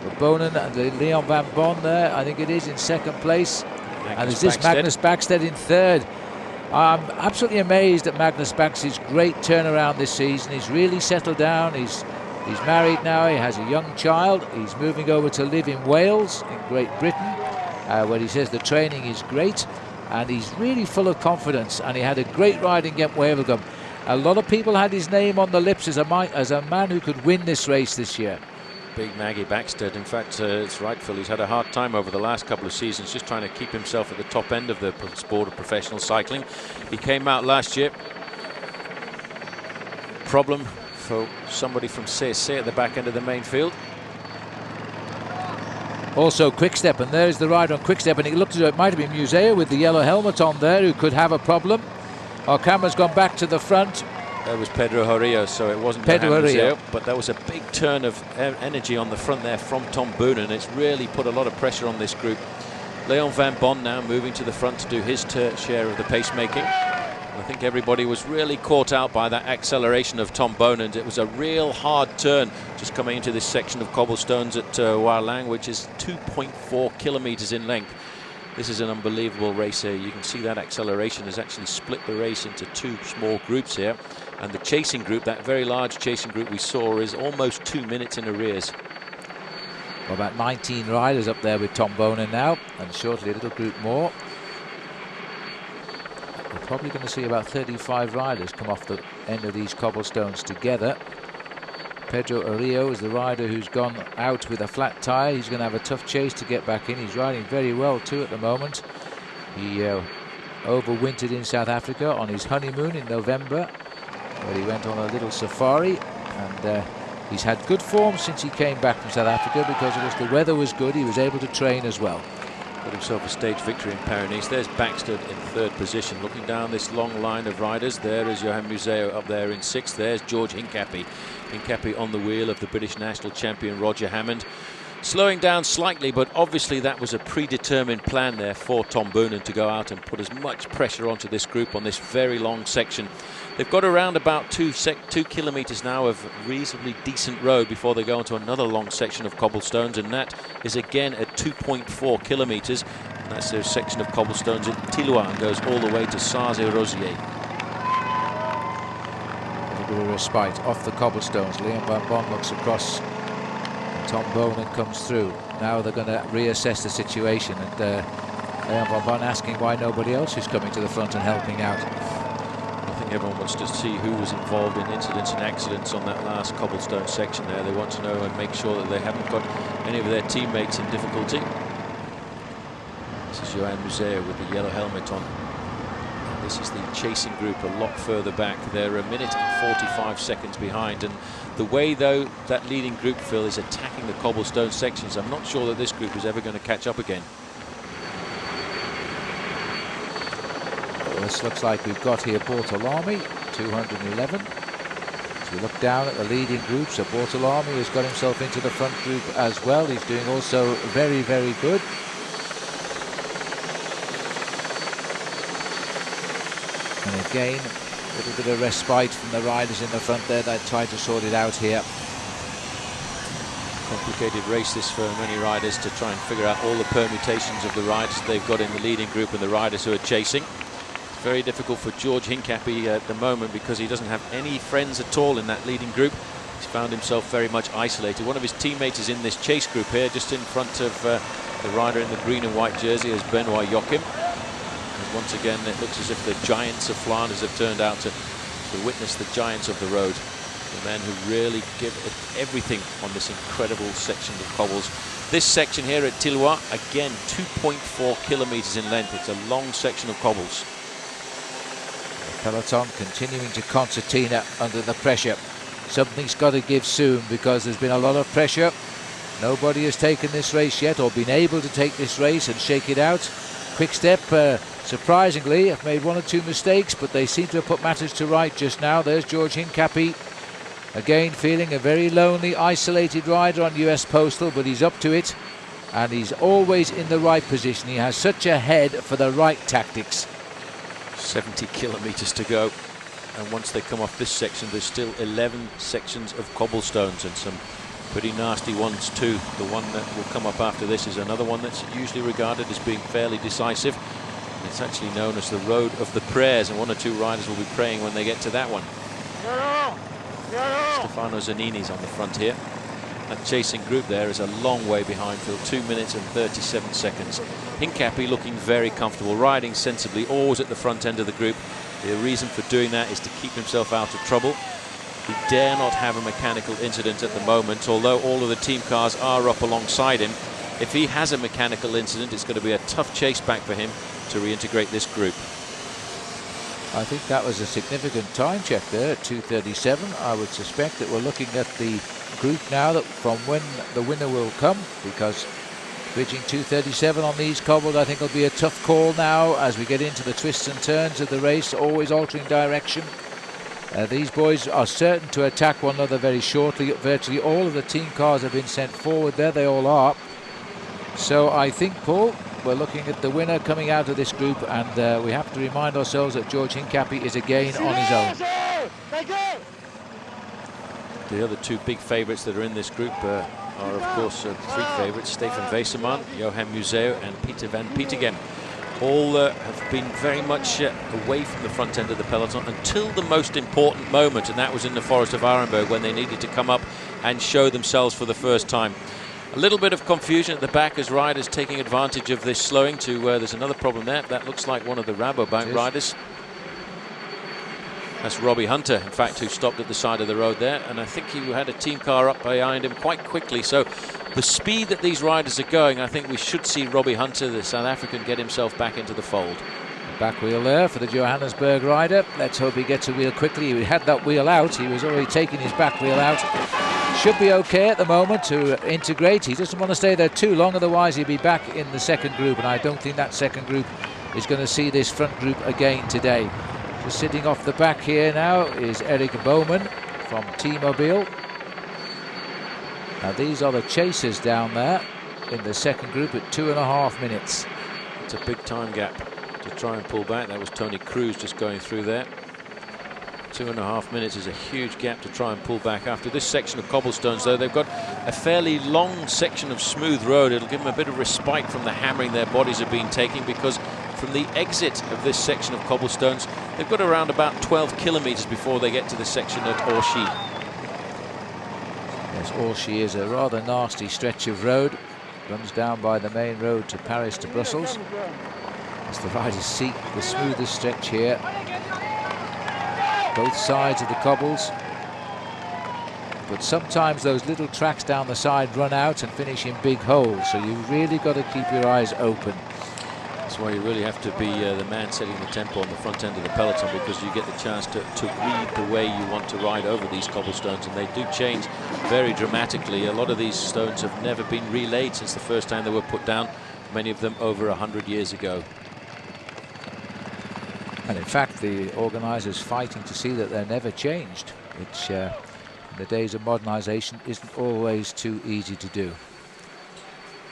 But Bonin and Leon van Bon there, I think it is, in second place. And there's this Magnus Backstedt in third. I'm absolutely amazed at Magnus Backstedt's great turnaround this season. He's really settled down. He's married now. He has a young child. He's moving over to live in Wales, in Great Britain, where he says the training is great, and he's really full of confidence, and he had a great ride in Gent-Wevelgem. A lot of people had his name on the lips as a man who could win this race this year. Big Maggie Backstedt. In fact, it's rightful. He's had a hard time over the last couple of seasons just trying to keep himself at the top end of the sport of professional cycling. He came out last year. Problem for somebody from CSC at the back end of the main field. Also Quickstep, and there's the rider on Quickstep, and it looked as though it might have been Museeuw with the yellow helmet on there who could have a problem. Our camera's gone back to the front. That was Pedro Horillo, so it wasn't Pedro Horillo, but that was a big turn of energy on the front there from Tom Boonen. It's really put a lot of pressure on this group. Leon van Bon now moving to the front to do his share of the pacemaking. I think everybody was really caught out by that acceleration of Tom Boonen. It was a real hard turn just coming into this section of cobblestones at Hoa Lang, which is 2.4 kilometers in length. This is an unbelievable race here. You can see that acceleration has actually split the race into 2 small groups here. And the chasing group, that very large chasing group we saw, is almost 2 minutes in arrears. Well, about 19 riders up there with Tom Boonen now, and shortly a little group more. We're probably going to see about 35 riders come off the end of these cobblestones together. Pedro Horillo is the rider who's gone out with a flat tyre. He's going to have a tough chase to get back in. He's riding very well too at the moment. He overwintered in South Africa on his honeymoon in November, where he went on a little safari, and he's had good form since he came back from South Africa because of course the weather was good. He was able to train as well. Got himself a stage victory in Paris. There's Backstedt in 3rd position. Looking down this long line of riders, there is Johan Museeuw up there in 6th. There's George Hincapie. Hincapie on the wheel of the British national champion Roger Hammond. Slowing down slightly, but obviously that was a predetermined plan there for Tom Boonen to go out and put as much pressure onto this group on this very long section. They've got around about 2 kilometers now of reasonably decent road before they go into another long section of cobblestones, and that is again at 2.4 kilometers. And that's a section of cobblestones at Tilloy and goes all the way to Sars-et-Rosier. A little bit of respite off the cobblestones. Leon van Bon looks across. Tom Boonen comes through. Now they're going to reassess the situation, and Leon van Bon asking why nobody else is coming to the front and helping out. I think everyone wants to see who was involved in incidents and accidents on that last cobblestone section there. They want to know and make sure that they haven't got any of their teammates in difficulty. This is Johan Museeuw with the yellow helmet on. And this is the chasing group a lot further back. They're 1 minute and 45 seconds behind, and the way though that leading group, Phil, is attacking the cobblestone sections, I'm not sure that this group is ever going to catch up again. Well, this looks like we've got here Bortolami, 211. As we look down at the leading group, so Bortolami has got himself into the front group as well. He's doing also very, very good. And again, a little bit of respite from the riders in the front there. They try to sort it out here. Complicated race this for many riders to try and figure out all the permutations of the riders they've got in the leading group and the riders who are chasing. It's very difficult for George Hincapie at the moment because he doesn't have any friends at all in that leading group. He's found himself very much isolated. One of his teammates is in this chase group here, just in front of the rider in the green and white jersey, is Benoit Joachim. And once again, it looks as if the giants of Flanders have turned out to witness the giants of the road. The men who really give it everything on this incredible section of cobbles. This section here at Tilloy, again, 2.4 kilometers in length. It's a long section of cobbles. Peloton continuing to concertina under the pressure. Something's got to give soon because there's been a lot of pressure. Nobody has taken this race yet or been able to take this race and shake it out. Quick Step, surprisingly, have made 1 or 2 mistakes, but they seem to have put matters to right just now. There's George Hincapie, again feeling a very lonely, isolated rider on US Postal, but he's up to it, and he's always in the right position. He has such a head for the right tactics. 70 kilometers to go, and once they come off this section, there's still 11 sections of cobblestones and some pretty nasty ones too. The one that will come up after this is another one that's usually regarded as being fairly decisive. It's actually known as the Road of the Prayers, and 1 or 2 riders will be praying when they get to that one. Stefano Zanini's on the front here. That chasing group there is a long way behind Phil, 2 minutes and 37 seconds. Hincapie looking very comfortable, riding sensibly, always at the front end of the group. The reason for doing that is to keep himself out of trouble. He dare not have a mechanical incident at the moment, although all of the team cars are up alongside him. If he has a mechanical incident, it's going to be a tough chase back for him to reintegrate this group. I think that was a significant time check there at 2:37. I would suspect that we're looking at the group now that from when the winner will come, because bridging 2:37 on these cobbled I think will be a tough call now as we get into the twists and turns of the race, always altering direction. These boys are certain to attack one another very shortly. Virtually all of the team cars have been sent forward there, they all are. So I think, Paul, we're looking at the winner coming out of this group, and we have to remind ourselves that George Hincapie is again on his own. The other 2 big favourites that are in this group are of course 3 favourites, Stefan Weissermann, Johan Museo and Peter van Petegem. All have been very much away from the front end of the peloton until the most important moment, and that was in the Forest of Arenberg when they needed to come up and show themselves for the first time. A little bit of confusion at the back as riders taking advantage of this slowing to there's another problem there. That looks like one of the Rabobank riders. That's Robbie Hunter, in fact, who stopped at the side of the road there, and I think he had a team car up behind him quite quickly. So the speed that these riders are going, I think we should see Robbie Hunter, the South African, get himself back into the fold. Back wheel there for the Johannesburg rider. Let's hope he gets a wheel quickly. He had that wheel out. He was already taking his back wheel out. Should be okay at the moment to integrate. He doesn't want to stay there too long, otherwise he'll be back in the second group, and I don't think that second group is going to see this front group again today. Just sitting off the back here now is Eric Bowman from T-Mobile. Now these are the chasers down there in the second group at 2.5 minutes. It's a big time gap to try and pull back. That was Tony Cruz just going through there. 2.5 minutes is a huge gap to try and pull back. After this section of cobblestones, though, they've got a fairly long section of smooth road. It'll give them a bit of respite from the hammering their bodies have been taking, because from the exit of this section of cobblestones, they've got around about 12 kilometers before they get to the section at Orchy. Yes, Orchy is a rather nasty stretch of road. Runs down by the main road to Paris to Brussels. As the riders seek the smoothest stretch here. Both sides of the cobbles. But sometimes those little tracks down the side run out and finish in big holes, so you've really got to keep your eyes open. That's why you really have to be the man setting the tempo on the front end of the peloton, because you get the chance to read the way you want to ride over these cobblestones, and they do change very dramatically. A lot of these stones have never been relaid since the first time they were put down, many of them over 100 years ago. And in fact, the organisers fighting to see that they're never changed, which in the days of modernisation isn't always too easy to do.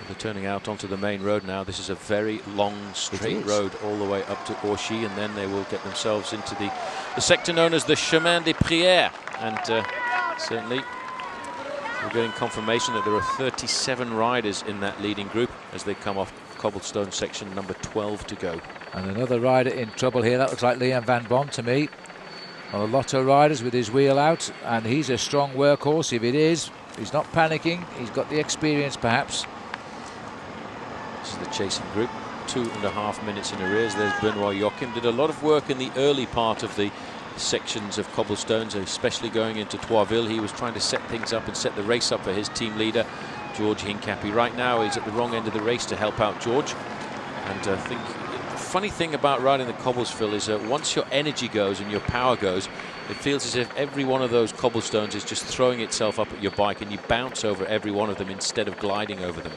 They're turning out onto the main road now. This is a very long straight road all the way up to Orchy, and then they will get themselves into the sector known as the Chemin des Prières. And certainly we're getting confirmation that there are 37 riders in that leading group as they come off cobblestone section number 12 to go. And another rider in trouble here. That looks like Liam van Bont to me. One of the Lotto riders with his wheel out, and he's a strong workhorse. If it is, he's not panicking. He's got the experience, perhaps. This is the chasing group, 2.5 minutes in arrears. There's Benoit Joachim. Did a lot of work in the early part of the sections of cobblestones, especially going into Troisville. He was trying to set things up and set the race up for his team leader, George Hincapie. Right now he's at the wrong end of the race to help out George, and I think funny thing about riding the cobbles, Phil, is that once your energy goes and your power goes, it feels as if every one of those cobblestones is just throwing itself up at your bike, and you bounce over every one of them instead of gliding over them.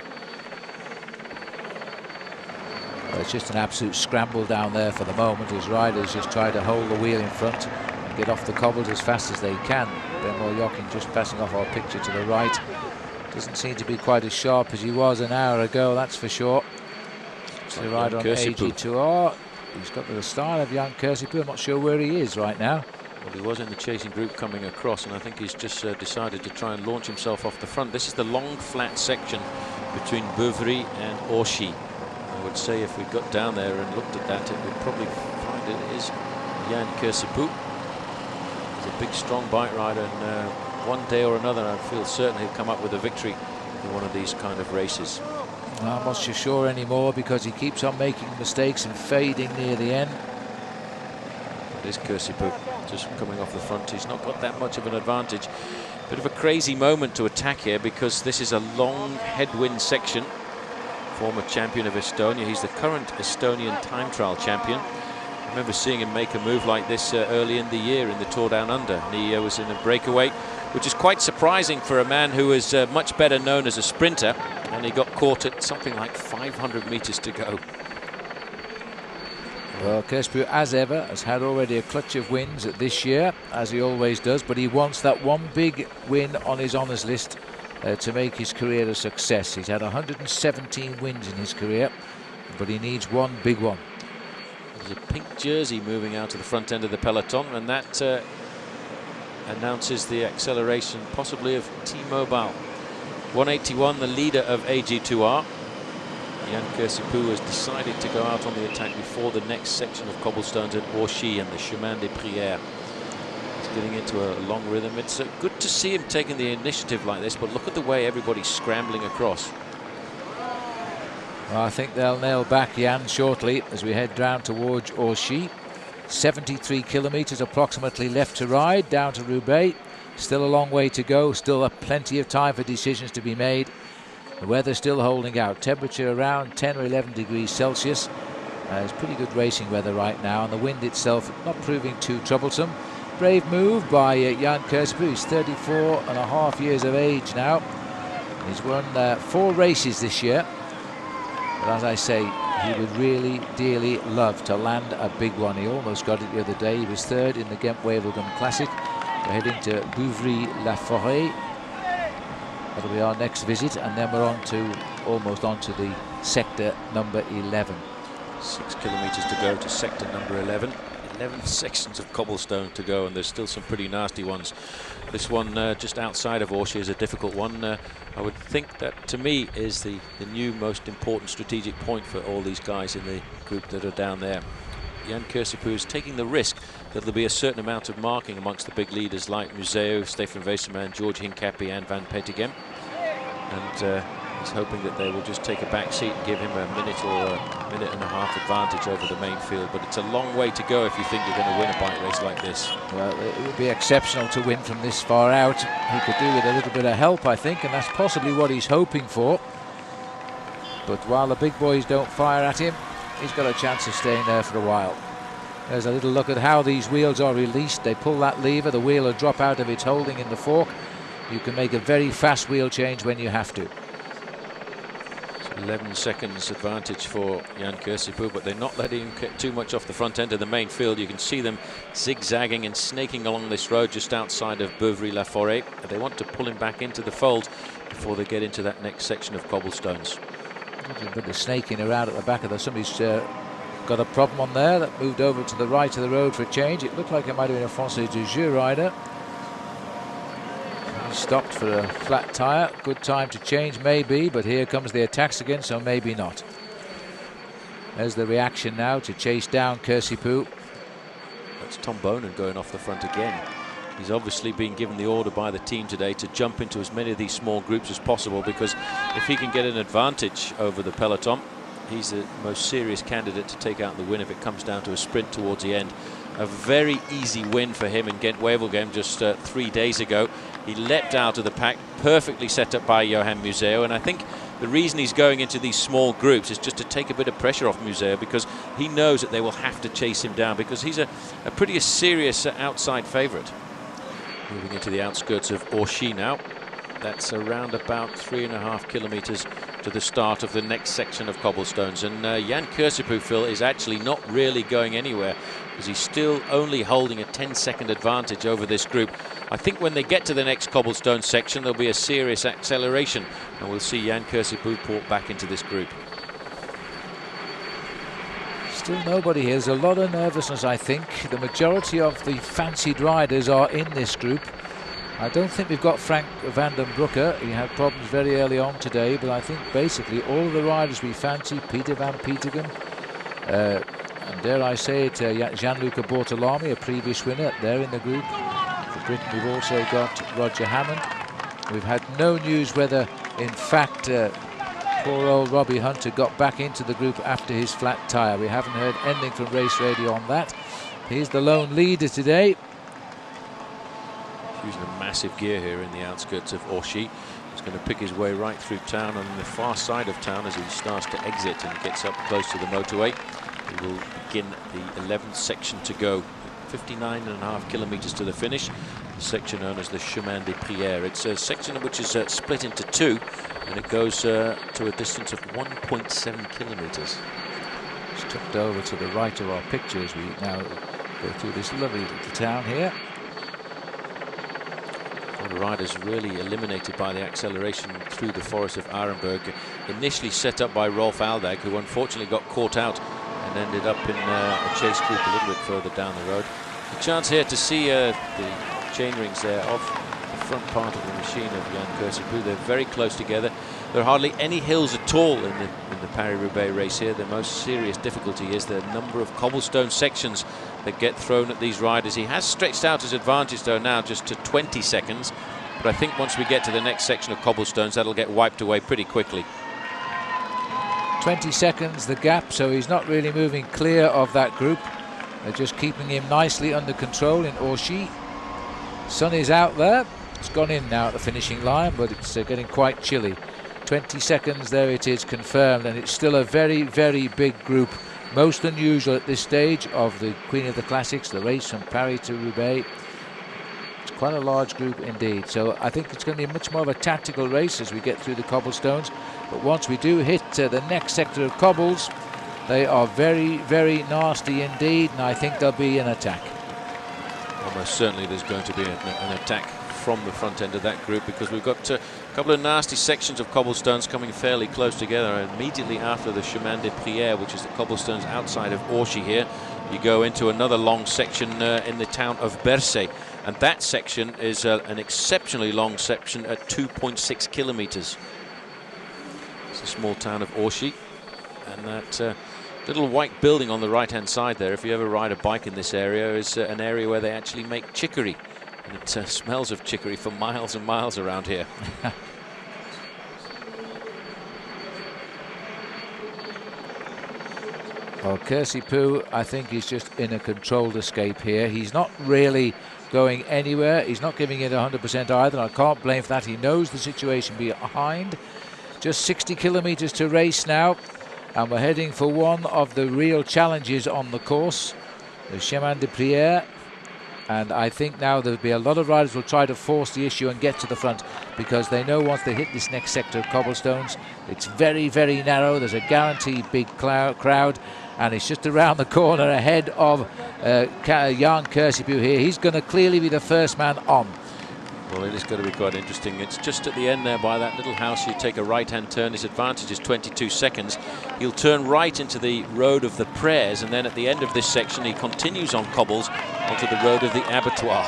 Well, it's just an absolute scramble down there for the moment as riders just try to hold the wheel in front and get off the cobbles as fast as they can. Ben Joachim just passing off our picture to the right. Doesn't seem to be quite as sharp as he was an hour ago, that's for sure. So the rider on AG2R. He's got the style of Jan Kursipuu. I'm not sure where he is right now. Well, he was in the chasing group coming across, and I think he's just decided to try and launch himself off the front. This is the long, flat section between Beuvry and Orchy. I would say if we got down there and looked at that, we'd probably find it is Jan Kursipuu. He's a big, strong bike rider, and one day or another, I feel certain he'll come up with a victory in one of these kind of races. I'm not so sure anymore because he keeps on making mistakes and fading near the end. It is Kursipuu just coming off the front. He's not got that much of an advantage. Bit of a crazy moment to attack here because this is a long headwind section. Former champion of Estonia. He's the current Estonian time trial champion. I remember seeing him make a move like this early in the year in the Tour Down Under. And he was in a breakaway, which is quite surprising for a man who is much better known as a sprinter. And he got caught at something like 500 meters to go. Well, Kursipuu, as ever, has had already a clutch of wins this year, as he always does, but he wants that one big win on his honours list to make his career a success. He's had 117 wins in his career, but he needs one big one. There's a pink jersey moving out to the front end of the peloton, and that announces the acceleration possibly of T-Mobile. 181, the leader of AG2R. Jan Kursipuu has decided to go out on the attack before the next section of cobblestones at Orchy and the Chemin des Prières. He's getting into a long rhythm. It's good to see him taking the initiative like this, but look at the way everybody's scrambling across. Well, I think they'll nail back Jan shortly as we head down towards Orchy. 73 kilometres approximately left to ride down to Roubaix. Still a long way to go, still plenty of time for decisions to be made. The weather still holding out, temperature around 10 or 11 degrees Celsius. It's pretty good racing weather right now, and the wind itself not proving too troublesome. Brave move by Jan Kursipuu. He's 34 and a half years of age now. He's won 4 races this year. But as I say, he would really dearly love to land a big one. He almost got it the other day. He was 3rd in the Ghent-Wevelgem Classic. We're heading to Beuvry-la-Forêt. That'll be our next visit, and then we're almost on to the sector number 11. 6 kilometres to go to sector number 11. 11 sections of cobblestone to go, and there's still some pretty nasty ones. This one just outside of Orchy is a difficult one. I would think that, to me, is the new most important strategic point for all these guys in the group that are down there. Jan Kursipuu is taking the risk that there'll be a certain amount of marking amongst the big leaders like Museo, Stefan Weissermann, George Hincapie and Van Petegem. And he's hoping that they will just take a back seat and give him a minute or a minute and a half advantage over the main field. But it's a long way to go if you think you're going to win a bike race like this. Well, it would be exceptional to win from this far out. He could do with a little bit of help, I think, and that's possibly what he's hoping for. But while the big boys don't fire at him, he's got a chance of staying there for a while. There's a little look at how these wheels are released. They pull that lever, the wheel will drop out of its holding in the fork. You can make a very fast wheel change when you have to. 11 seconds advantage for Jan Kursipuu, but they're not letting him get too much off the front end of the main field. You can see them zigzagging and snaking along this road just outside of Beuvry-la-Forêt. They want to pull him back into the fold before they get into that next section of cobblestones. A bit of snaking around at the back of the... Somebody's got a problem on there that moved over to the right of the road for a change. It looked like it might have been a Français du Jeu rider. He stopped for a flat tyre. Good time to change, maybe, but here comes the attacks again, so maybe not. There's the reaction now to chase down Kursipuu. That's Tom Bonen going off the front again. He's obviously been given the order by the team today to jump into as many of these small groups as possible, because if he can get an advantage over the peloton, he's the most serious candidate to take out the win if it comes down to a sprint towards the end. A very easy win for him in Ghent-Wevelgem just 3 days ago. He leapt out of the pack, perfectly set up by Johan Museo, and I think the reason he's going into these small groups is just to take a bit of pressure off Museo, because he knows that they will have to chase him down, because he's a pretty serious outside favourite. Moving into the outskirts of Orchy now. That's around about 3.5 kilometres to the start of the next section of cobblestones, and Jan Kursipuu, Phil, is actually not really going anywhere, because he's still only holding a 10-second advantage over this group. I think when they get to the next cobblestone section, there'll be a serious acceleration, and we'll see Jan Kursipuu brought back into this group. Still nobody here. There's a lot of nervousness, I think. The majority of the fancied riders are in this group. I don't think we've got Frank van den Broeke. He had problems very early on today, but I think basically all of the riders we fancy, Peter van Petegem, and dare I say it, Gianluca Bortolami, a previous winner, they're in the group. For Britain, we've also got Roger Hammond. We've had no news whether, in fact, poor old Robbie Hunter got back into the group after his flat tyre. We haven't heard anything from Race Radio on that. He's the lone leader today. Using a massive gear here in the outskirts of Orchy. He's going to pick his way right through town on the far side of town as he starts to exit and gets up close to the motorway. He will begin the 11th section to go. 59.5 kilometres to the finish. The section known as the Chemin des Prières. It's a section which is split into two, and it goes to a distance of 1.7 kilometres. It's tucked over to the right of our picture as we now go through this lovely little town here. The riders really eliminated by the acceleration through the forest of Arenberg, initially set up by Rolf Aldag, who unfortunately got caught out and ended up in a chase group a little bit further down the road. A chance here to see the chainrings there of the front part of the machine of Jan Kursipuu. They're very close together. There are hardly any hills at all in the Paris Roubaix race here. The most serious difficulty is the number of cobblestone sections that get thrown at these riders. He has stretched out his advantage though now just to 20 seconds, but I think once we get to the next section of cobblestones, that'll get wiped away pretty quickly. 20 seconds the gap, so he's not really moving clear of that group. They're just keeping him nicely under control in Orchy. Sun is out there. It's gone in now at the finishing line, but it's getting quite chilly. 20 seconds, there it is, confirmed, and it's still a very, very big group. Most unusual at this stage of the Queen of the Classics, the race from Paris to Roubaix. It's quite a large group indeed, so I think it's going to be much more of a tactical race as we get through the cobblestones. But once we do hit the next sector of cobbles, they are very, very nasty indeed, and I think there'll be an attack. Almost certainly there's going to be an attack from the front end of that group, because we've got a couple of nasty sections of cobblestones coming fairly close together. Immediately after the Chemin des Prières, which is the cobblestones outside of Orchy here, you go into another long section in the town of Bercé, and that section is an exceptionally long section at 2.6 kilometres. It's the small town of Orchy, and that little white building on the right hand side there, if you ever ride a bike in this area, is an area where they actually make chicory. And it smells of chicory for miles and miles around here. Well, Kursipuu, I think he's just in a controlled escape here. He's not really going anywhere. He's not giving it 100% either. I can't blame for that. He knows the situation behind. Just 60 kilometres to race now, and we're heading for one of the real challenges on the course, the Chemin des Prières. And I think now there'll be a lot of riders will try to force the issue and get to the front, because they know once they hit this next sector of cobblestones, it's very, very narrow. There's a guaranteed big crowd, and it's just around the corner ahead of Jan Kursipuu here. He's going to clearly be the first man on. Well, it is going to be quite interesting. It's just at the end there by that little house. You take a right-hand turn. His advantage is 22 seconds. He'll turn right into the road of the Prayers, and then at the end of this section, he continues on cobbles onto the road of the Abattoir.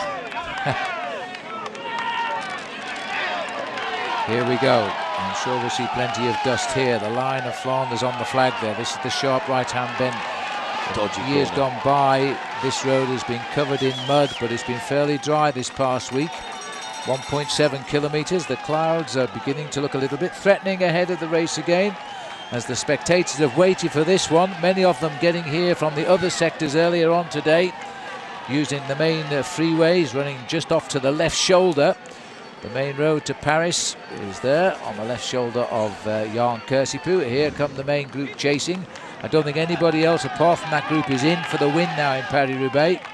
Here we go. I'm sure we'll see plenty of dust here. The line of Flanders on the flag there. This is the sharp right-hand bend. Dodgy years corner. gone by, this road has been covered in mud, but it's been fairly dry this past week. 1.7 kilometres. The clouds are beginning to look a little bit threatening ahead of the race again, as the spectators have waited for this one. Many of them getting here from the other sectors earlier on today, using the main freeways, running just off to the left shoulder The main road to Paris is there on the left shoulder of Jan Kirsipuu. Here come the main group chasing. I don't think anybody else apart from that group is in for the win now in Paris-Roubaix.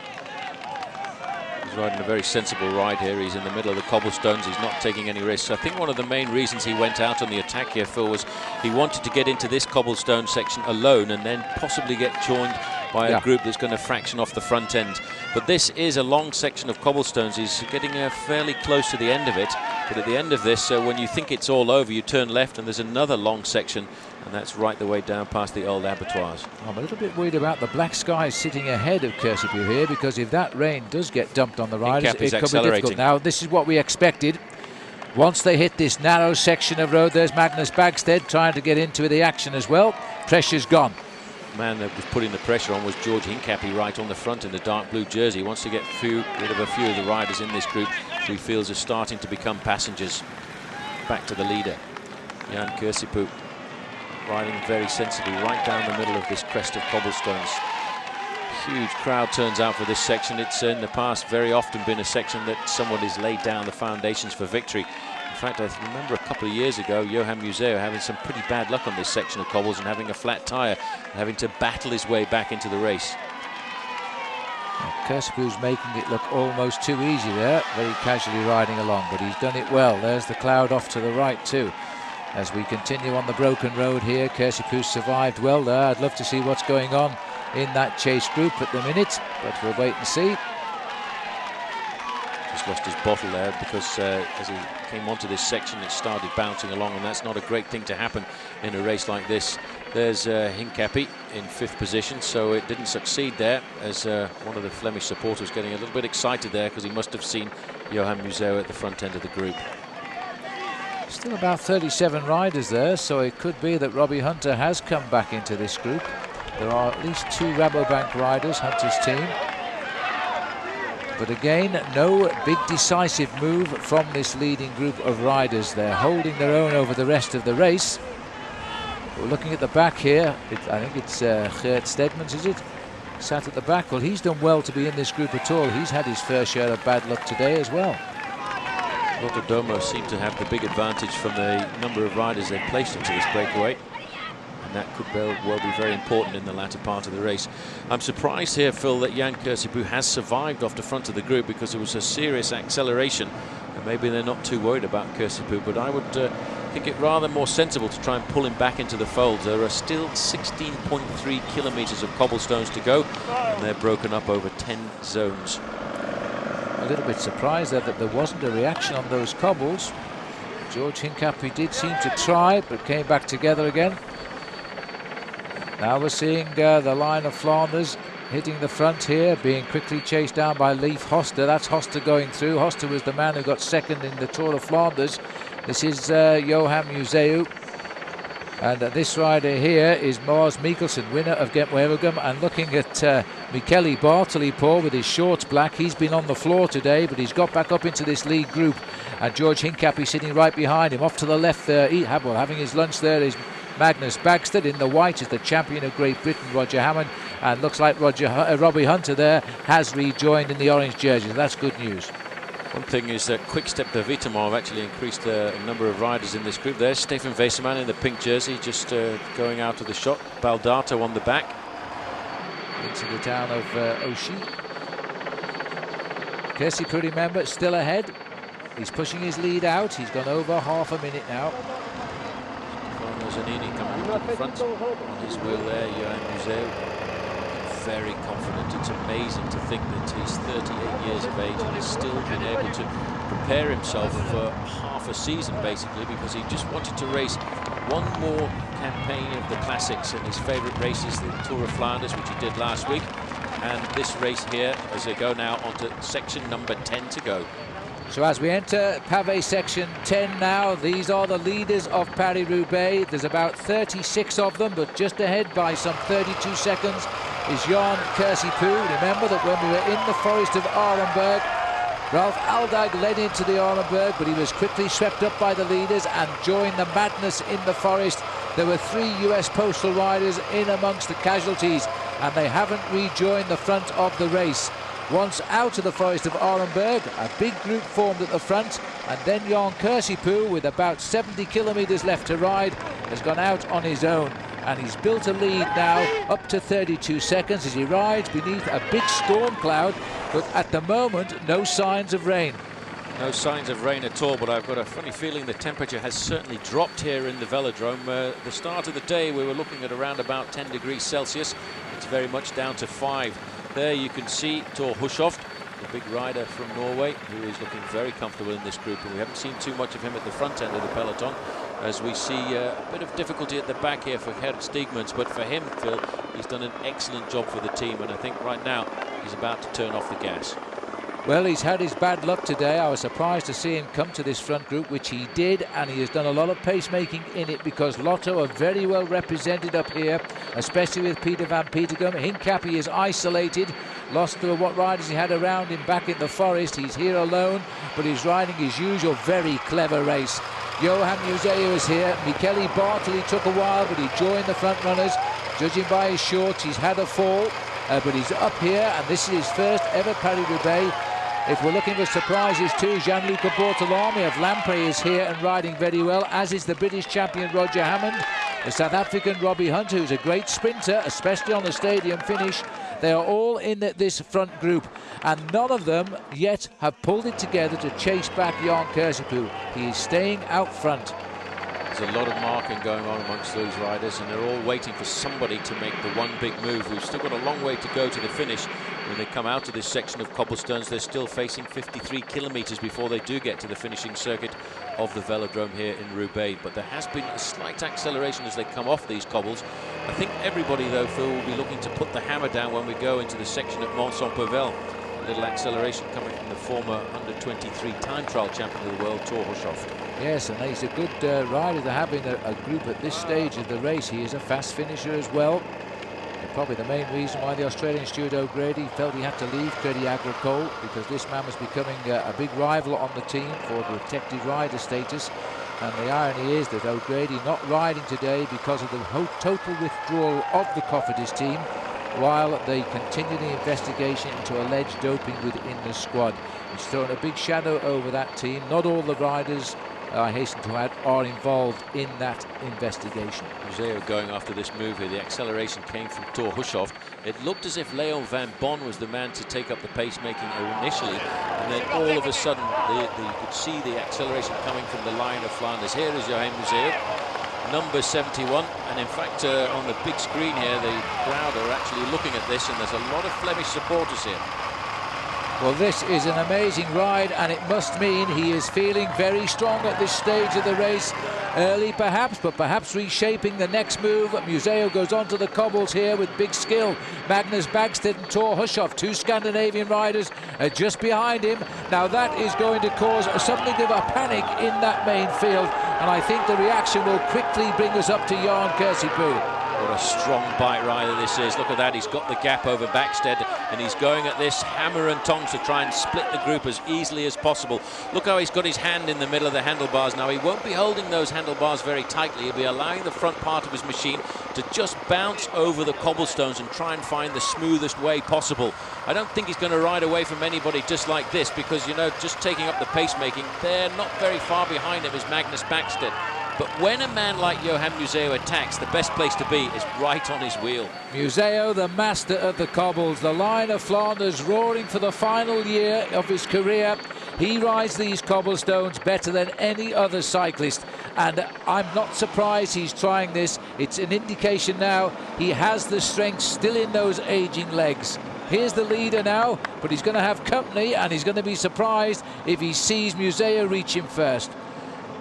He's riding a very sensible ride here. He's in the middle of the cobblestones. He's not taking any risks. I think one of the main reasons he went out on the attack here, Phil, was he wanted to get into this cobblestone section alone and then possibly get joined by a group that's going to fraction off the front end. But this is a long section of cobblestones. He's getting fairly close to the end of it. But at the end of this, when you think it's all over, you turn left and there's another long section, and that's right the way down past the old abattoirs. I'm a little bit worried about the black skies sitting ahead of Kirsipuu here, because if that rain does get dumped on the riders, it could be difficult. Now, this is what we expected. Once they hit this narrow section of road, there's Magnus Bagstedt trying to get into the action as well. Pressure's gone. The man that was putting the pressure on was George Hincapie right on the front in the dark blue jersey. He wants to get rid of a few of the riders in this group who he feels are starting to become passengers. Back to the leader, Jan Kirsipuu, riding very sensibly right down the middle of this crest of cobblestones. Huge crowd turns out for this section. It's in the past very often been a section that someone has laid down the foundations for victory. In fact, I remember a couple of years ago, Johan Museeuw having some pretty bad luck on this section of cobbles and having a flat tyre and having to battle his way back into the race. Kirsipuu's making it look almost too easy there, very casually riding along, but he's done it well. There's the cloud off to the right too. As we continue on the broken road here, Kirsipuu survived well there. I'd love to see what's going on in that chase group at the minute, but we'll wait and see. Just lost his bottle there because as he came onto this section it started bouncing along, and that's not a great thing to happen in a race like this. There's Hincapie in 5th position, so it didn't succeed there, as one of the Flemish supporters getting a little bit excited there because he must have seen Johan Museeuw at the front end of the group. Still about 37 riders there, so it could be that Robbie Hunter has come back into this group. There are at least 2 Rabobank riders, Hunter's team. But again, no big decisive move from this leading group of riders. They're holding their own over the rest of the race. We're looking at the back here. I think it's Geert Stedmans, is it? Sat at the back. Well, he's done well to be in this group at all. He's had his fair share of bad luck today as well. Rotterdamo seem to have the big advantage from the number of riders they've placed into this breakaway. And that could well be very important in the latter part of the race. I'm surprised here, Phil, that Jan Kirsipuu has survived off the front of the group, because there was a serious acceleration. And maybe they're not too worried about Kirsipuu, but I would think it rather more sensible to try and pull him back into the folds. There are still 16.3 kilometres of cobblestones to go, and they're broken up over 10 zones. A little bit surprised there that there wasn't a reaction on those cobbles. George Hincapie did seem to try, but came back together again. Now we're seeing the line of Flanders hitting the front here, being quickly chased down by Leif Hoste. That's Hoste going through. Hoste was the man who got second in the Tour of Flanders. This is Johan Museeuw. And this rider here is Mars Mikkelsen, winner of Gent-Wevelgem. And looking at Michele Bartoli, Paul, with his shorts black. He's been on the floor today, but he's got back up into this lead group. And George Hincapie sitting right behind him. Off to the left there, having his lunch there is Magnus Bagstedt. In the white is the champion of Great Britain, Roger Hammond. And looks like Robbie Hunter there has rejoined in the orange jersey. That's good news. One thing is that Quick Step de Vitamar have actually increased the number of riders in this group. There's Stefan Weseman in the pink jersey, just going out of the shot. Baldato on the back. Into the town of Oshie. Kirsipuu, remember, still ahead. He's pushing his lead out. He's gone over half a minute now. Zanini coming to the front on his wheel there, Johan Museeuw. Very confident. It's amazing to think that he's 38 years of age and has still been able to prepare himself for half a season, basically, because he just wanted to race one more campaign of the classics in his favourite races, the Tour of Flanders, which he did last week, and this race here as they go now onto section number 10 to go. So as we enter Pavé section 10 now, these are the leaders of Paris-Roubaix. There's about 36 of them, but just ahead by some 32 seconds is Jan Kirsipuu. Remember that when we were in the forest of Arenberg, Ralph Aldag led into the Arenberg, but he was quickly swept up by the leaders and joined the madness in the forest. There were 3 US postal riders in amongst the casualties, and they haven't rejoined the front of the race. Once out of the forest of Orenburg, a big group formed at the front, and then Jan Kursipuu, with about 70 kilometres left to ride, has gone out on his own. And he's built a lead now up to 32 seconds as he rides beneath a big storm cloud, but at the moment no signs of rain. No signs of rain at all, but I've got a funny feeling the temperature has certainly dropped here in the velodrome. The start of the day we were looking at around about 10 degrees Celsius. It's very much down to 5. There you can see Thor Hushovd, the big rider from Norway, who is looking very comfortable in this group, and we haven't seen too much of him at the front end of the peloton, as we see a bit of difficulty at the back here for Gert Steegmans. But for him, Phil, he's done an excellent job for the team, and I think right now he's about to turn off the gas. Well, he's had his bad luck today. I was surprised to see him come to this front group, which he did, and he has done a lot of pacemaking in it, because Lotto are very well represented up here, especially with Peter van Petergem. Hincapie is isolated, lost to what riders he had around him back in the forest. He's here alone, but he's riding his usual very clever race. Johan Museeuw is here. Michele Bartoli took a while, but he joined the front runners. Judging by his shorts, he's had a fall, but he's up here, and this is his first ever Paris-Roubaix. If we're looking for surprises too, Gianluca Bortolami of Lampre is here and riding very well, as is the British champion Roger Hammond. The South African Robbie Hunt, who's a great sprinter, especially on the stadium finish. They are all in this front group, and none of them yet have pulled it together to chase back Jan Kursipuu. He is staying out front. There's a lot of marking going on amongst those riders, and they're all waiting for somebody to make the one big move. We've still got a long way to go to the finish. When they come out of this section of cobblestones, they're still facing 53 kilometres before they do get to the finishing circuit of the velodrome here in Roubaix. But there has been a slight acceleration as they come off these cobbles. I think everybody, though, Phil, will be looking to put the hammer down when we go into the section at Mont-Saint-Pavel. A little acceleration coming from the former under-23 time trial champion of the world, Thor Hushovd. Yes, and he's a good rider to have in a group at this stage of the race. He is a fast finisher as well. And probably the main reason why the Australian Stuart O'Grady felt he had to leave Crédit Agricole, because this man was becoming a big rival on the team for the protected rider status. And the irony is that O'Grady not riding today because of the total withdrawal of the Cofidis team, while they continue the investigation into alleged doping within the squad. It's thrown a big shadow over that team. Not all the riders, I hasten to add, are involved in that investigation. Museeuw going after this move here. The acceleration came from Thor Hushovd. It looked as if Leon van Bon was the man to take up the pacemaking initially, and then all of a sudden you could see the acceleration coming from the Lion of Flanders. Here is Johan Museeuw, number 71, and in fact on the big screen here the crowd are actually looking at this, and there's a lot of Flemish supporters here. Well, this is an amazing ride, and it must mean he is feeling very strong at this stage of the race. Early perhaps, but perhaps reshaping the next move. Museeuw goes onto the cobbles here with big skill. Magnus Bagstedt and Thor Hushovd, two Scandinavian riders, are just behind him. Now that is going to cause something of a panic in that main field, and I think the reaction will quickly bring us up to Jan Kursipuu. What a strong bike rider this is. Look at that, he's got the gap over Bagstedt, and he's going at this hammer and tongs to try and split the group as easily as possible. Look how he's got his hand in the middle of the handlebars now. He won't be holding those handlebars very tightly. He'll be allowing the front part of his machine to just bounce over the cobblestones and try and find the smoothest way possible. I don't think he's going to ride away from anybody just like this, because, you know, just taking up the pacemaking, they're not very far behind him is Magnus Bagstedt. But when a man like Johan Museeuw attacks, the best place to be is right on his wheel. Museeuw, the master of the cobbles, the Lion of Flanders, roaring for the final year of his career. He rides these cobblestones better than any other cyclist, and I'm not surprised he's trying this. It's an indication now he has the strength still in those aging legs. Here's the leader now, but he's going to have company, and he's going to be surprised if he sees Museeuw reach him first.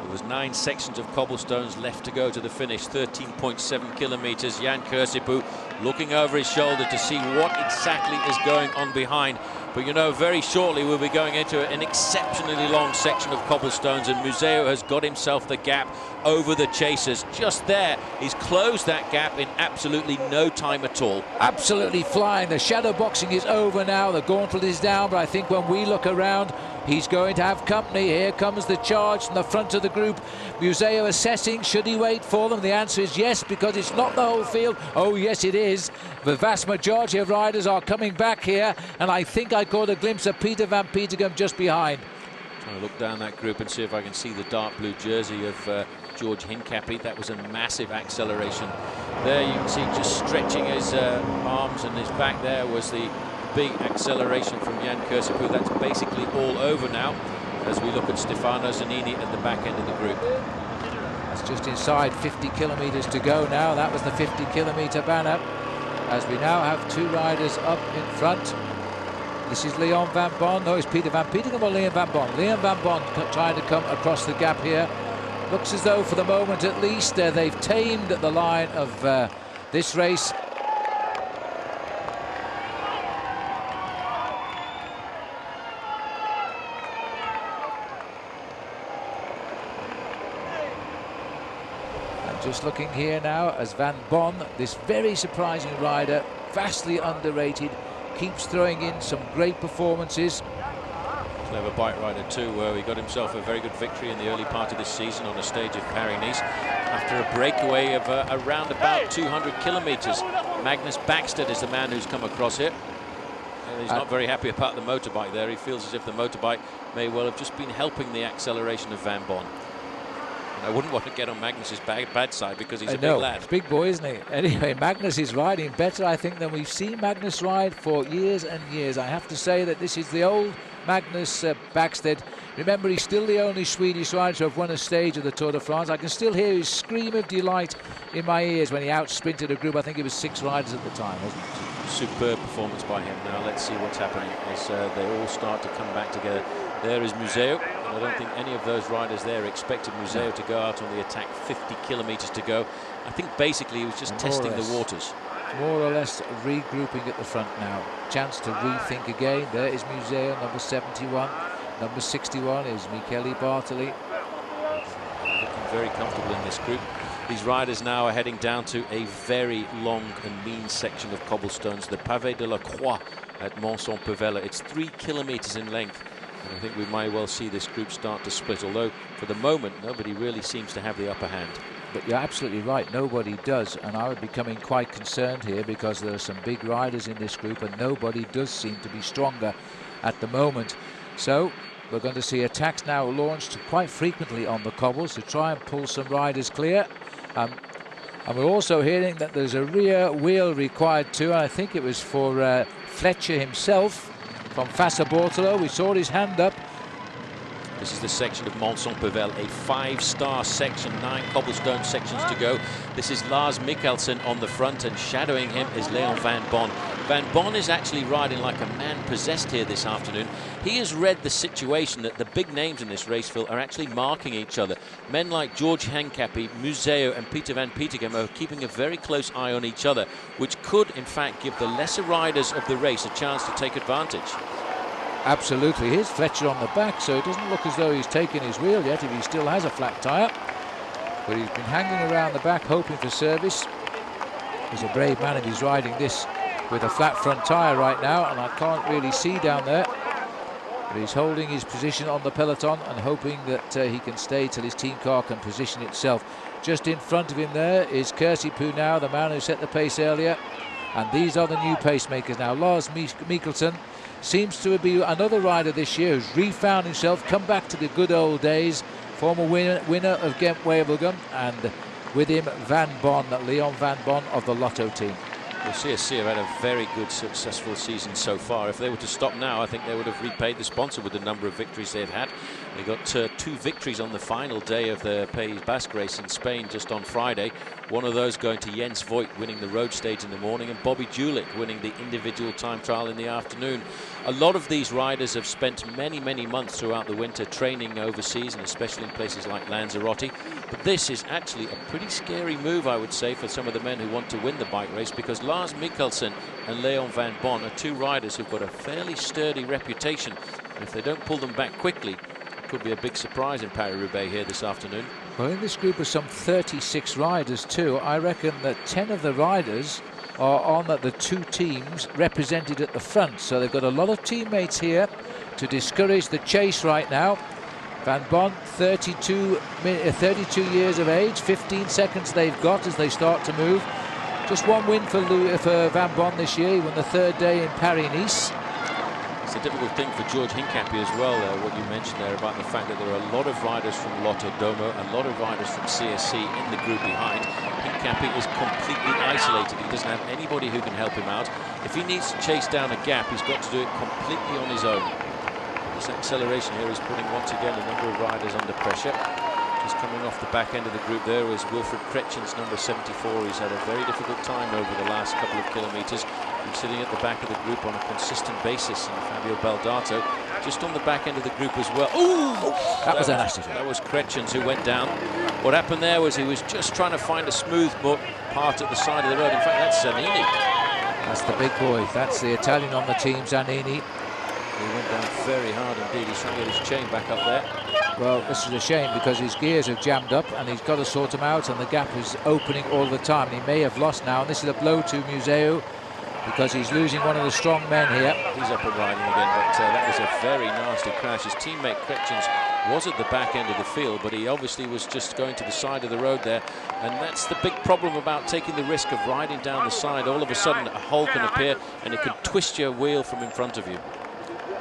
There was 9 sections of cobblestones left to go to the finish, 13.7 kilometres. Jan Kursipuu looking over his shoulder to see what exactly is going on behind. But you know, very shortly we'll be going into an exceptionally long section of cobblestones, and Museeuw has got himself the gap over the chasers. Just there, he's closed that gap in absolutely no time at all. Absolutely flying. The shadow boxing is over now. The gauntlet is down, but I think when we look around, he's going to have company. Here comes the charge from the front of the group. Museeuw assessing, should he wait for them? The answer is yes, because it's not the whole field. Oh yes, it is. The vast majority of riders are coming back here, and I think I I caught a glimpse of Peter van Petegem just behind. Trying to look down that group and see if I can see the dark blue jersey of George Hincapie. That was a massive acceleration. There you can see just stretching his arms and his back there was the big acceleration from Jan Kursipuu. That's basically all over now as we look at Stefano Zanini at the back end of the group. That's just inside 50 kilometres to go now. That was the 50-kilometre banner. As we now have two riders up in front. This is Leon van Bon. No, it's Peter van Petegem or Leon van Bon. Leon van Bon trying to come across the gap here. Looks as though for the moment at least they've tamed the line of this race. And just looking here now as Van Bon, this very surprising rider, vastly underrated, keeps throwing in some great performances. Clever bike rider too, where he got himself a very good victory in the early part of this season on a stage of Paris-Nice after a breakaway of around about 200 kilometres. Magnus Backstedt is the man who's come across it. And he's not very happy about the motorbike there. He feels as if the motorbike may well have just been helping the acceleration of Van Bon. And I wouldn't want to get on Magnus's bad side because he's a big lad. He's a big boy, isn't he? Anyway, Magnus is riding better, I think, than we've seen Magnus ride for years and years. I have to say that this is the old Magnus Backstedt. Remember, he's still the only Swedish rider to have won a stage of the Tour de France. I can still hear his scream of delight in my ears when he out-sprinted a group. I think it was 6 riders at the time, wasn't it? Superb performance by him. Now let's see what's happening as they all start to come back together. There is Museo, and I don't think any of those riders there expected Museo to go out on the attack. 50 kilometres to go. I think basically he was just testing the waters. More or less regrouping at the front now. Chance to rethink again. There is Museo, number 71. Number 61 is Michele Bartoli. Looking very comfortable in this group. These riders now are heading down to a very long and mean section of cobblestones, the Pavé de la Croix at Mont-Saint-Pévela. It's 3 kilometres in length. And I think we might well see this group start to split, although for the moment nobody really seems to have the upper hand. But you're absolutely right, nobody does, and I would be becoming quite concerned here because there are some big riders in this group and nobody does seem to be stronger at the moment. So we're going to see attacks now launched quite frequently on the cobbles to try and pull some riders clear. And we're also hearing that there's a rear wheel required too. I think it was for Fletcher himself from Fassa Bortolo. We saw his hand up. This is the section of Mont-Saint-Pévela, a 5-star section, 9 cobblestone sections to go. This is Lars Mikkelsen on the front, and shadowing him is Leon van Bon. Van Bon is actually riding like a man possessed here this afternoon. He has read the situation that the big names in this race, Phil, are actually marking each other. Men like George Hincapie, Museo and Peter van Petegem are keeping a very close eye on each other, which could in fact give the lesser riders of the race a chance to take advantage. Absolutely. Here's Fletcher on the back, so it doesn't look as though he's taken his wheel yet if he still has a flat tyre. But he's been hanging around the back hoping for service. He's a brave man and he's riding this with a flat front tyre right now, and I can't really see down there. But he's holding his position on the peloton and hoping that he can stay till his team car can position itself. Just in front of him there is Kursipuu now, the man who set the pace earlier. And these are the new pacemakers now. Lars Mikkelsen seems to be another rider this year who's refound himself, come back to the good old days, former winner of Gent-Wevelgem, and with him Van Bon, Leon Van Bon of the Lotto team. Well, CSC have had a very good, successful season so far. If they were to stop now, I think they would have repaid the sponsor with the number of victories they've had. They got 2 victories on the final day of the Pays Basque race in Spain just on Friday. One of those going to Jens Voigt, winning the road stage in the morning, and Bobby Julich winning the individual time trial in the afternoon. A lot of these riders have spent many, many months throughout the winter training overseas, and especially in places like Lanzarote. But this is actually a pretty scary move, I would say, for some of the men who want to win the bike race, because Lars Mikkelsen and Leon Van Bon are 2 riders who've got a fairly sturdy reputation. And if they don't pull them back quickly, it could be a big surprise in Paris-Roubaix here this afternoon. Well, in this group of some 36 riders too, I reckon that 10 of the riders are on the 2 teams represented at the front. So they've got a lot of teammates here to discourage the chase right now. Van Bon, 32 years of age, 15 seconds they've got as they start to move. Just 1 win for Van Bon this year. He won the 3rd day in Paris-Nice. It's a difficult thing for George Hincapie as well, what you mentioned there about the fact that there are a lot of riders from Lotto Domo, a lot of riders from CSC in the group behind. Hincapie is completely isolated. He doesn't have anybody who can help him out. If he needs to chase down a gap, he's got to do it completely on his own. This acceleration here is putting once again a number of riders under pressure. Just coming off the back end of the group there was Wilfred Kretschen's number 74. He's had a very difficult time over the last couple of kilometres. He's sitting at the back of the group on a consistent basis, and Fabio Baldato just on the back end of the group as well. Ooh! That was an accident. That was Kretschen's who went down. What happened there was he was just trying to find a smooth part at the side of the road. In fact, that's Zanini. That's the big boy. That's the Italian on the team, Zanini. He went down very hard indeed. He's trying to get his chain back up there. Well, this is a shame because his gears have jammed up and he's got to sort them out, and the gap is opening all the time. He may have lost now, and this is a blow to Museu because he's losing one of the strong men here. He's up and riding again, but that was a very nasty crash. His teammate Kretschens was at the back end of the field, but he obviously was just going to the side of the road there, and that's the big problem about taking the risk of riding down the side. All of a sudden a hole can appear and it can twist your wheel from in front of you.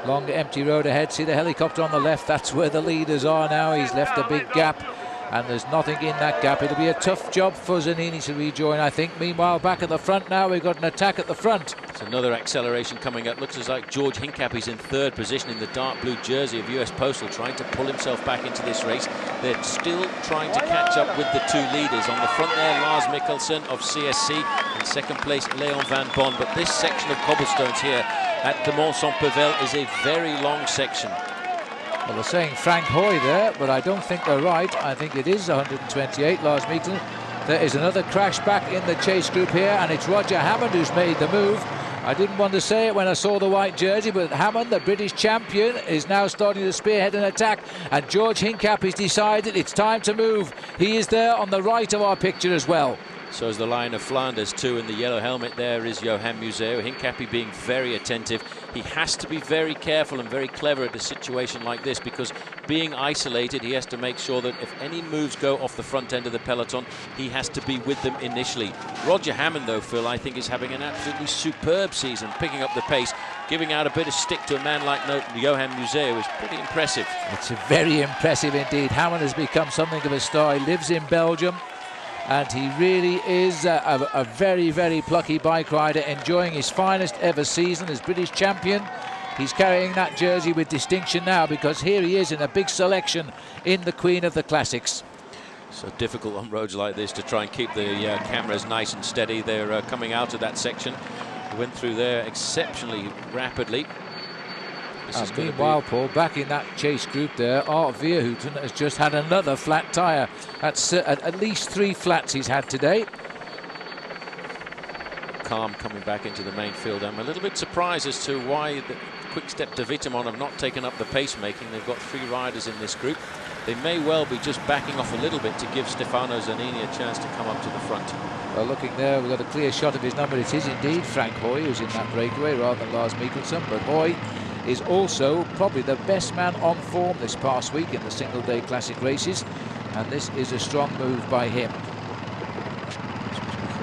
Long empty road ahead. See the helicopter on the left. That's where the leaders are now. He's left a big gap and there's nothing in that gap. It'll be a tough job for Zanini to rejoin, I think. Meanwhile, back at the front now, we've got an attack at the front. It's another acceleration coming up. Looks as like George Hincapie's in third position in the dark blue jersey of US Postal, trying to pull himself back into this race. They're still trying to catch up with the two leaders. On the front there, Lars Mikkelsen of CSC. In second place, Leon van Bon. But this section of cobblestones here at the Mont-Saint-Pével is a very long section. Well, they're saying Frank Hoy there, but I don't think they're right. I think it is 128, Lars Mikkelsen. There is another crash back in the chase group here, and it's Roger Hammond who's made the move. I didn't want to say it when I saw the white jersey, but Hammond, the British champion, is now starting to spearhead an attack, and George Hincapie's decided it's time to move. He is there on the right of our picture as well. So is the Lion of Flanders too. In the yellow helmet there is Johan Museu. Hincapie being very attentive. He has to be very careful and very clever at a situation like this, because being isolated, he has to make sure that if any moves go off the front end of the peloton, he has to be with them initially. Roger Hammond, though, Phil, I think is having an absolutely superb season, picking up the pace, giving out a bit of stick to a man like Johan Museu is pretty impressive. It's very impressive indeed. Hammond has become something of a star. He lives in Belgium, and he really is a very, very plucky bike rider, enjoying his finest ever season as British champion. He's carrying that jersey with distinction now, because here he is in a big selection in the Queen of the Classics. So difficult on roads like this to try and keep the cameras nice and steady. They're coming out of that section. He went through there exceptionally rapidly. Meanwhile, Paul, back in that chase group there, Art Verhoeven has just had another flat tyre. That's at least 3 flats he's had today. Calm coming back into the main field. I'm a little bit surprised as to why the Quick Step de Vitamon have not taken up the pacemaking. They've got 3 riders in this group. They may well be just backing off a little bit to give Stefano Zanini a chance to come up to the front. Well, looking there, we've got a clear shot of his number. It is indeed Frank Hoy who's in that breakaway rather than Lars Mikkelsen, but Hoy is also probably the best man on form this past week in the single-day classic races, and this is a strong move by him.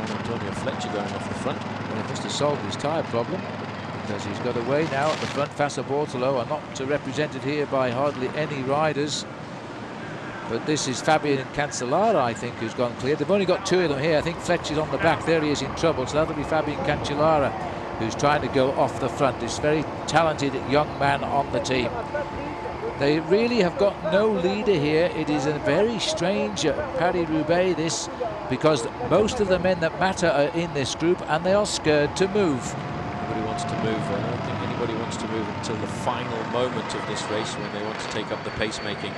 Antonio Fletcher going off the front. Well, he must have solved his tyre problem, because he's got away now at the front. Fassa Bortolo are not represented here by hardly any riders, but this is Fabian Cancellara, I think, who's gone clear. They've only got 2 of them here. I think Fletcher's on the back. There he is in trouble, so that'll be Fabian Cancellara who's trying to go off the front. This very talented young man on the team. They really have got no leader here. It is a very strange Paris Roubaix, this, because most of the men that matter are in this group, and they are scared to move. Nobody wants to move. I don't think anybody wants to move until the final moment of this race, when they want to take up the pacemaking.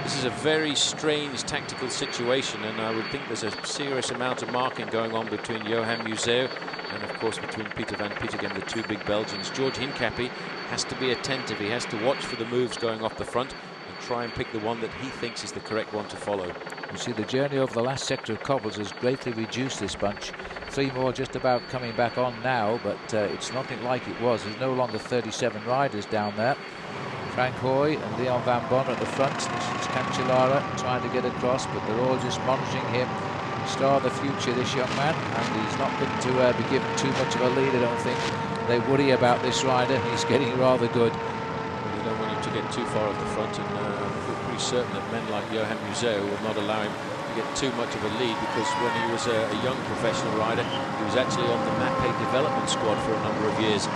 This is a very strange tactical situation, and I would think there's a serious amount of marking going on between Johan Museu and, of course, between Peter van Petegem, the 2 big Belgians. George Hincapie has to be attentive. He has to watch for the moves going off the front and try and pick the one that he thinks is the correct one to follow. You see, the journey over the last sector of cobbles has greatly reduced this bunch. 3 more just about coming back on now, but it's nothing like it was. There's no longer 37 riders down there. Frank Hoy and Leon van Bon at the front. This is Cancellara trying to get across, but they're all just monitoring him. Star of the future, this young man, and he's not going to be given too much of a lead, I don't think. they worry about this rider. He's getting rather good. You don't want him to get too far off the front, and feel pretty certain that men like Johan Museo will not allow him to get too much of a lead, because when he was a young professional rider, he was actually on the Mapei development squad for a number of years.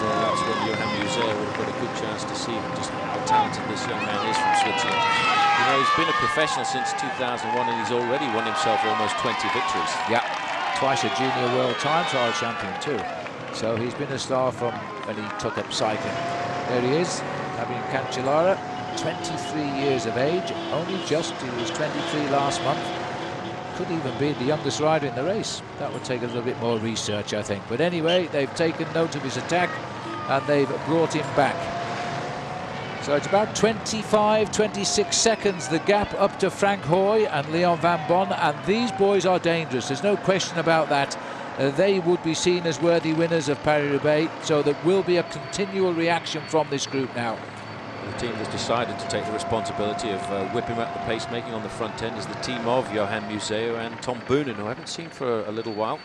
And that's when Johan Museo would have got a good chance to see just how talented this young man is from Switzerland. You know, he's been a professional since 2001, and he's already won himself almost 20 victories. Yeah, twice a junior world time trial champion too. So he's been a star from when he took up cycling. There he is, Fabian Cancellara, 23 years of age, only just. He was 23 last month. Could even be the youngest rider in the race. That would take a little bit more research, I think. But anyway, they've taken note of his attack and they've brought him back. So it's about 25, 26 seconds, the gap up to Frank Hoy and Leon Van Bon, and these boys are dangerous. There's no question about that. They would be seen as worthy winners of Paris-Roubaix, so there will be a continual reaction from this group now. The team has decided to take the responsibility of whipping up the pacemaking on the front end is the team of Johan Museo and Tom Boonen, who I haven't seen for a little while.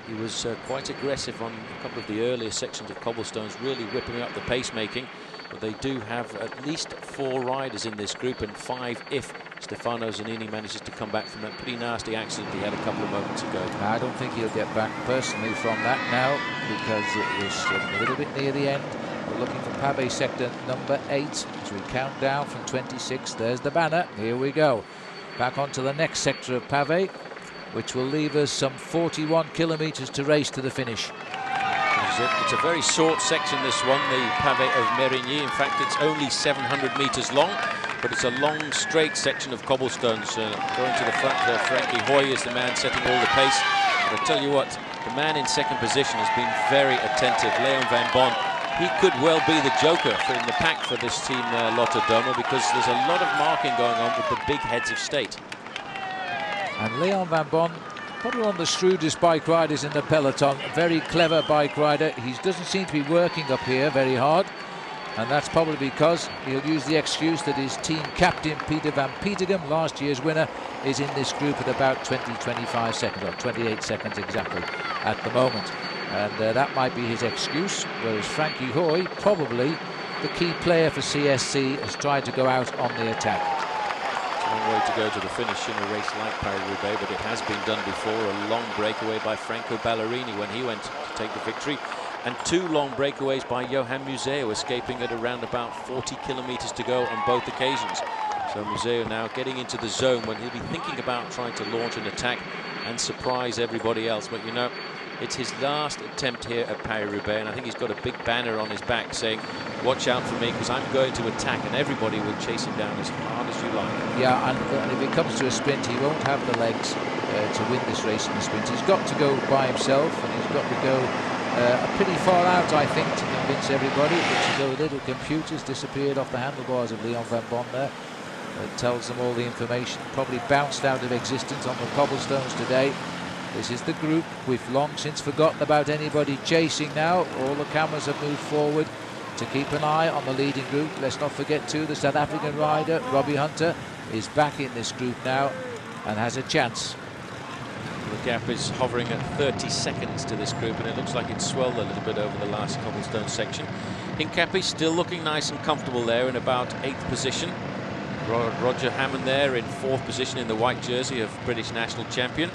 He was quite aggressive on a couple of the earlier sections of cobblestones, really whipping up the pacemaking. But they do have at least 4 riders in this group, and 5 if Stefano Zanini manages to come back from that pretty nasty accident he had a couple of moments ago. I don't think he'll get back personally from that now, because it was a little bit near the end. We're looking for Pavé sector number 8 as we count down from 26. There's the banner. Here we go. Back onto the next sector of Pavé, which will leave us some 41 kilometres to race to the finish. It's a very short section, this one, the Pavé of Mérigny. In fact, it's only 700 metres long, but it's a long, straight section of cobblestones. Going to the front there, Frankie Hoy is the man setting all the pace. But I tell you what, the man in second position has been very attentive, Leon Van Bon. He could well be the joker in the pack for this team, Lotto Doma, because there's a lot of marking going on with the big heads of state. And Leon Van Bon, probably one of the shrewdest bike riders in the peloton, very clever bike rider. He doesn't seem to be working up here very hard, and that's probably because he'll use the excuse that his team captain Peter van Petegem, last year's winner, is in this group at about 20-25 seconds, or 28 seconds exactly at the moment, and that might be his excuse. Whereas Frankie Hoy, probably the key player for CSC, has tried to go out on the attack. Long way to go to the finish in a race like Paris-Roubaix, but it has been done before. A long breakaway by Franco Ballerini when he went to take the victory, and 2 long breakaways by Johan Museo, escaping at around about 40 kilometres to go on both occasions. So Museo now getting into the zone when he'll be thinking about trying to launch an attack and surprise everybody else. But you know, it's his last attempt here at Paris-Roubaix, and I think he's got a big banner on his back saying, watch out for me, because I'm going to attack, and everybody will chase him down as hard as you like. Yeah, and if it comes to a sprint, he won't have the legs to win this race in the sprint. He's got to go by himself, and he's got to go pretty far out, I think, to convince everybody. But the little computer's disappeared off the handlebars of Leon Van Bon there. It tells them all the information, probably bounced out of existence on the cobblestones today. This is the group. We've long since forgotten about anybody chasing now. All the cameras have moved forward to keep an eye on the leading group. Let's not forget too, the South African rider, Robbie Hunter, is back in this group now and has a chance. The gap is hovering at 30 seconds to this group, and it looks like it's swelled a little bit over the last cobblestone section. Hincapie still looking nice and comfortable there in about 8th position. Roger Hammond there in 4th position in the white jersey of British national champion.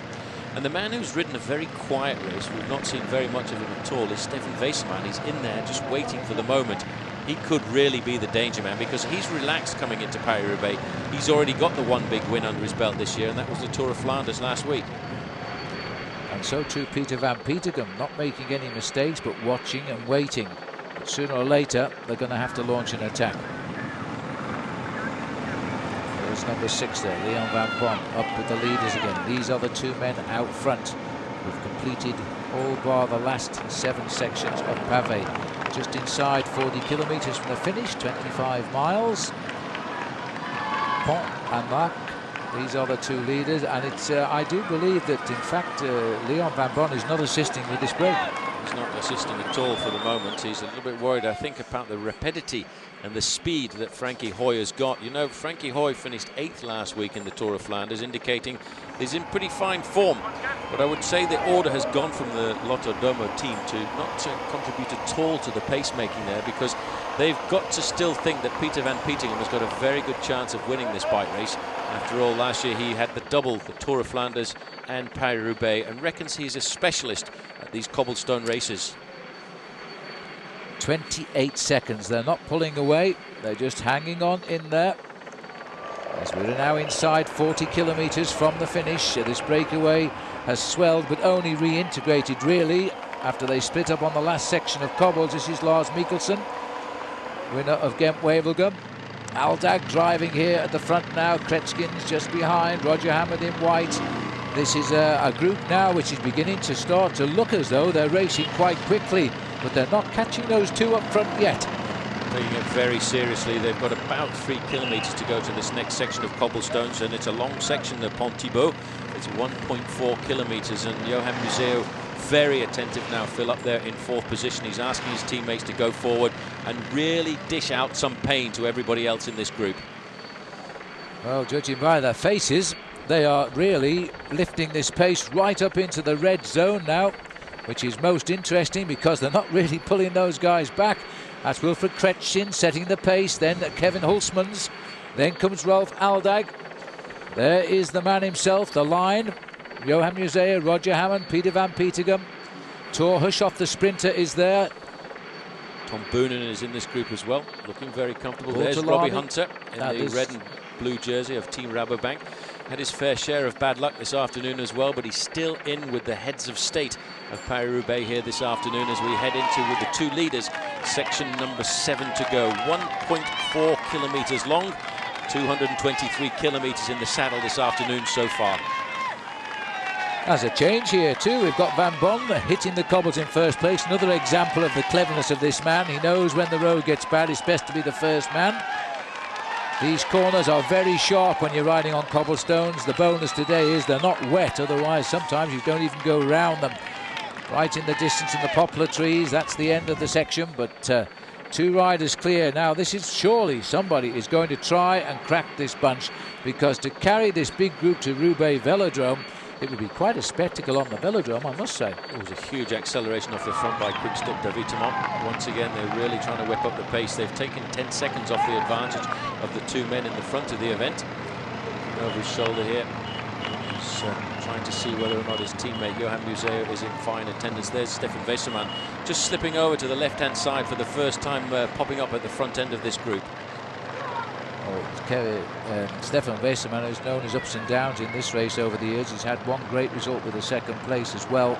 And the man who's ridden a very quiet race, we've not seen very much of him at all, is Stefan Weissemann. He's in there just waiting for the moment. He could really be the danger man, because he's relaxed coming into Paris-Roubaix. He's already got the one big win under his belt this year, and that was the Tour of Flanders last week. And so too Peter van Petegem, not making any mistakes, but watching and waiting. But sooner or later, they're going to have to launch an attack. There's number 6 there, Leon Van Bon, up with the leaders again. These are the 2 men out front who've completed all bar the last 7 sections of Pavé. Just inside 40 kilometres from the finish, 25 miles. Pont and Marc, these are the 2 leaders, and it's I do believe that in fact Leon Van Bon is not assisting with this break. He's not assisting at all for the moment. He's a little bit worried, I think, about the rapidity and the speed that Frankie Hoy has got. You know, Frankie Hoy finished 8th last week in the Tour of Flanders, indicating he's in pretty fine form. But I would say the order has gone from the Lotto Domo team to not to contribute at all to the pacemaking there, because they've got to still think that Peter van Petegem has got a very good chance of winning this bike race. After all, last year he had the double, the Tour of Flanders and Paris Roubaix, and reckons he's a specialist at these cobblestone races. 28 seconds. They're not pulling away. They're just hanging on in there. As we're now inside 40 kilometers from the finish. This breakaway has swelled but only reintegrated really after they split up on the last section of cobbles. This is Lars Mikkelsen, winner of Ghent-Wevelgem. Aldag driving here at the front now. Kretschkins just behind. Roger Hammond in white. This is a group now which is beginning to start to look as though they're racing quite quickly, but they're not catching those two up front yet. Taking it very seriously. They've got about 3 kilometers to go to this next section of cobblestones, and it's a long section, the Pont Thibault. It's 1.4 kilometers, and Johan Museo very attentive now. Phil up there in 4th position. He's asking his teammates to go forward and really dish out some pain to everybody else in this group. Well, judging by their faces, they are really lifting this pace right up into the red zone now, which is most interesting because they're not really pulling those guys back. That's Wilfried Kretschin setting the pace, then Kevin Hulsmans, then comes Rolf Aldag. There is the man himself, the line. Johan Museo, Roger Hammond, Peter van Petegem. Thor Hushoff, the sprinter, is there. Tom Boonen is in this group as well, looking very comfortable. There's There's Robbie Hunter in the red and blue jersey of Team Rabobank. Had his fair share of bad luck this afternoon as well, but he's still in with the heads of state of Paris-Roubaix here this afternoon as we head into, with the 2 leaders, section number 7 to go. 1.4 kilometers long, 223 kilometers in the saddle this afternoon so far. There's a change here too. We've got Van Bon hitting the cobbles in first place. Another example of the cleverness of this man. He knows when the road gets bad, it's best to be the first man. These corners are very sharp when you're riding on cobblestones. The bonus today is they're not wet, otherwise sometimes you don't even go around them. Right in the distance in the poplar trees, that's the end of the section, but 2 riders clear. Now this is surely somebody is going to try and crack this bunch, because to carry this big group to Roubaix Velodrome, it would be quite a spectacle on the velodrome, I must say. It was a huge acceleration off the front by Quick-Step Davitamont. Once again, they're really trying to whip up the pace. They've taken 10 seconds off the advantage of the 2 men in the front of the event. Over his shoulder here, he's trying to see whether or not his teammate Johan Museo is in fine attendance. There's Stefan Wesermann just slipping over to the left-hand side for the first time, popping up at the front end of this group. Stefan Wesermann is known as ups and downs in this race over the years. He's had one great result with a 2nd place as well.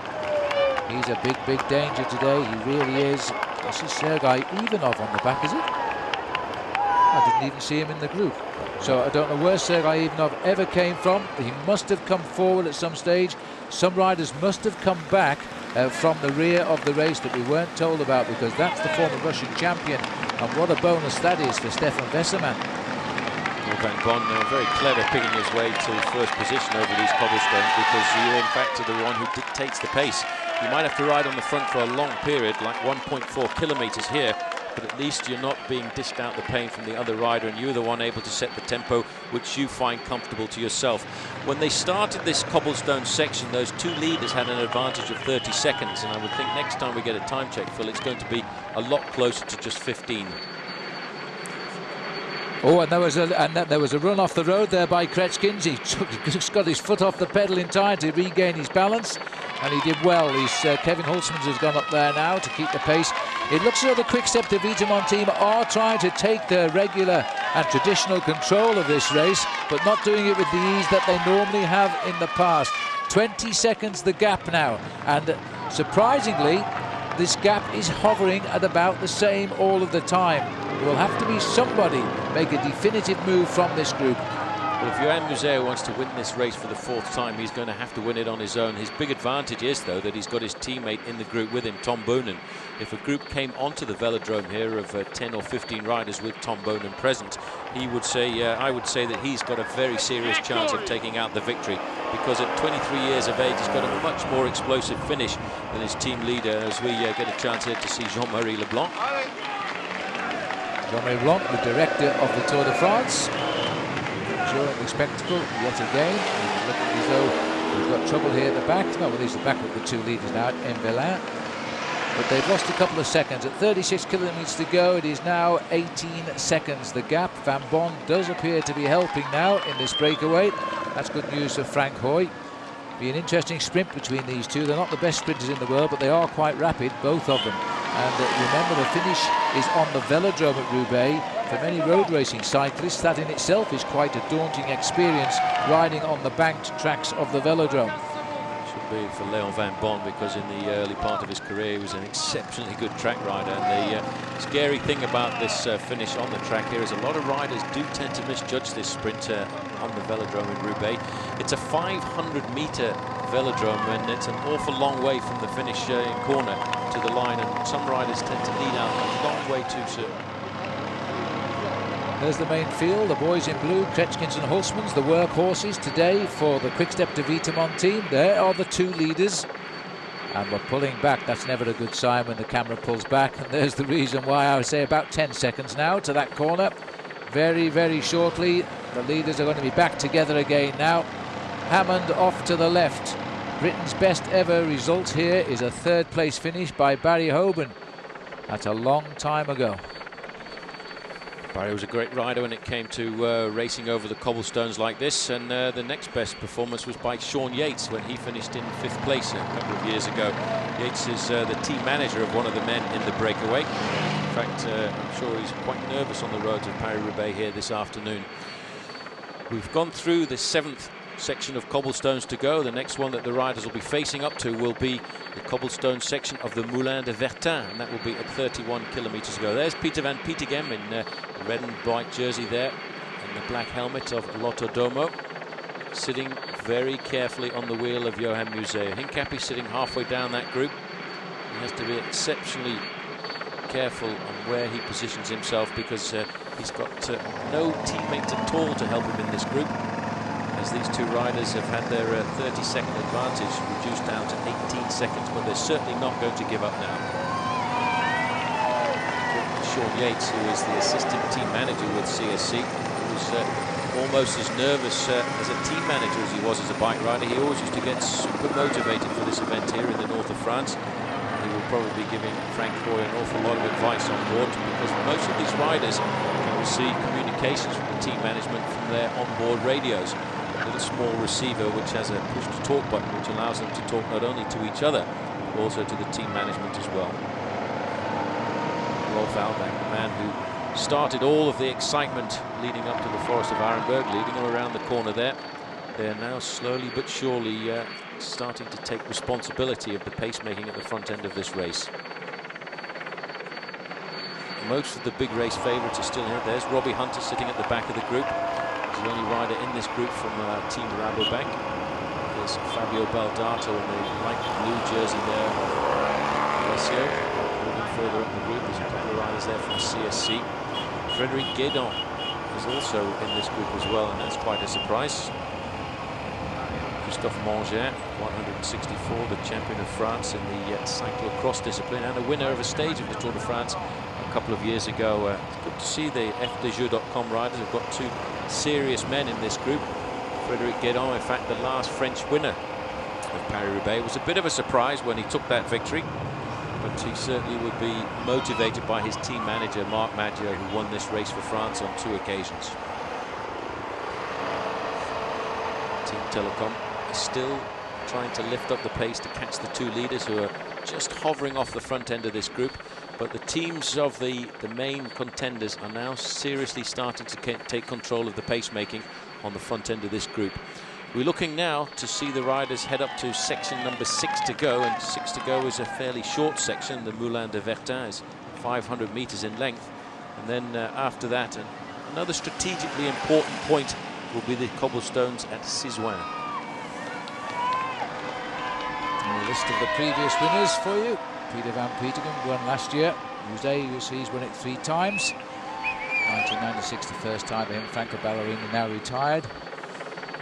He's a big, big danger today. He really is. This is Sergei Ivanov on the back, is it? I didn't even see him in the group. So I don't know where Sergei Ivanov ever came from. He must have come forward at some stage. Some riders must have come back from the rear of the race that we weren't told about, because that's the former Russian champion. And what a bonus that is for Stefan Wesermann. Van Bon very clever, picking his way to 1st position over these cobblestones, because you're in fact the one who dictates the pace. You might have to ride on the front for a long period, like 1.4 kilometers here, but at least you're not being dished out the pain from the other rider, and you're the one able to set the tempo which you find comfortable to yourself. When they started this cobblestone section, those 2 leaders had an advantage of 30 seconds, and I would think next time we get a time check, Phil, it's going to be a lot closer to just 15. Oh, and there was a run off the road there by Kretschkins. He just got his foot off the pedal in time to regain his balance, and he did well. Kevin Hulsmans has gone up there now to keep the pace. It looks as though the Quick-Step Davitamont team are trying to take the regular and traditional control of this race, but not doing it with the ease that they normally have in the past. 20 seconds the gap now, and surprisingly, this gap is hovering at about the same all of the time. There will have to be somebody make a definitive move from this group. Well, If Johan Museeuw wants to win this race for the 4th time, he's going to have to win it on his own. His big advantage is, though, that he's got his teammate in the group with him, Tom Boonen. If a group came onto the velodrome here of 10 or 15 riders with Tom Boonen present, he would say, I would say that he's got a very serious chance of taking out the victory, because at 23 years of age, he's got a much more explosive finish than his team leader, as we get a chance here to see Jean-Marie Leblanc. Jean-Marie Leblanc, the director of the Tour de France, enjoying the spectacle yet again. Looking as though we've got trouble here at the back. No, well, he's the back with the 2 leaders now at Mbelin. But they've lost a couple of seconds. At 36 kilometres to go, it is now 18 seconds. The gap, Van Bon does appear to be helping now in this breakaway. That's good news for Frank Hoy. Be an interesting sprint between these two. They're not the best sprinters in the world, but they are quite rapid, both of them. And remember, the finish is on the velodrome at Roubaix. For many road racing cyclists, that in itself is quite a daunting experience, riding on the banked tracks of the velodrome. Should be for Leon Van Bon, because in the early part of his career he was an exceptionally good track rider. And the scary thing about this finish on the track here is a lot of riders do tend to misjudge this sprint on the velodrome in Roubaix. It's a 500-meter velodrome, and it's an awful long way from the finish corner to the line, and some riders tend to lead out a long way too soon. There's the main field, the boys in blue, Kretschkins and Hulsmans, the workhorses today for the Quick-Step de Vitamin team. There are the 2 leaders, and we're pulling back. That's never a good sign when the camera pulls back, and there's the reason why. I would say about 10 seconds now to that corner. Very, very shortly, the leaders are going to be back together again now. Hammond off to the left. Britain's best ever result here is a 3rd place finish by Barry Hoban. That's a long time ago. Barry was a great rider when it came to racing over the cobblestones like this, and the next best performance was by Sean Yates when he finished in 5th place a couple of years ago. Yates is the team manager of one of the men in the breakaway. In fact, I'm sure he's quite nervous on the roads of Paris Roubaix here this afternoon. We've gone through the 7th section of cobblestones to go. The next one that the riders will be facing up to will be the cobblestone section of the Moulin de Vertin, and that will be at 31 kilometres to go. There's Peter van Pietegem in the red and white jersey there, and the black helmet of Lotto Domo, sitting very carefully on the wheel of Johan Museeuw. Hincapie sitting halfway down that group. He has to be exceptionally careful on where he positions himself, because he's got no teammates at all to help him in this group, as these 2 riders have had their 30-second advantage reduced down to 18 seconds, but they're certainly not going to give up now. Sean Yates, who is the assistant team manager with CSC, was almost as nervous as a team manager as he was as a bike rider. He always used to get super motivated for this event here in the north of France. He will probably be giving Frank Hoy an awful lot of advice on board, because most of these riders can receive communications from the team management from their onboard radios. A little small receiver which has a push-to-talk button, which allows them to talk not only to each other, but also to the team management as well. Rolf Albank, the man who started all of the excitement leading up to the Forest of Arenberg, leading them around the corner there. They're now slowly but surely starting to take responsibility of the pacemaking at the front end of this race. Most of the big race favourites are still here. There's Robbie Hunter sitting at the back of the group. He's the only rider in this group from Team Rabobank. There's Fabio Baldato in the light blue jersey there. Alessio, moving further up the group. There's a couple of riders there from CSC. Frédéric Guédon is also in this group as well, and that's quite a surprise. Christophe Mangin, 164, the champion of France in the cyclocross discipline, and a winner of a stage of the Tour de France a couple of years ago. It's good to see the FDJeux.com riders have got 2 serious men in this group. Frédéric Guédon, in fact, the last French winner of Paris-Roubaix, was a bit of a surprise when he took that victory, but he certainly would be motivated by his team manager, Marc Maggio, who won this race for France on 2 occasions. Team Telecom is still trying to lift up the pace to catch the 2 leaders who are just hovering off the front end of this group. But the teams of the main contenders are now seriously starting to take control of the pacemaking on the front end of this group. We're looking now to see the riders head up to section number 6 to go, and 6 to go is a fairly short section. The Moulin de Vertin is 500 meters in length, and then after that another strategically important point will be the cobblestones at Sizouin. A list of the previous winners for you. Peter van Petegem won last year. Roubaix, you see, he's won it 3 times. 1996, the first time for him. Franco Ballerini, now retired.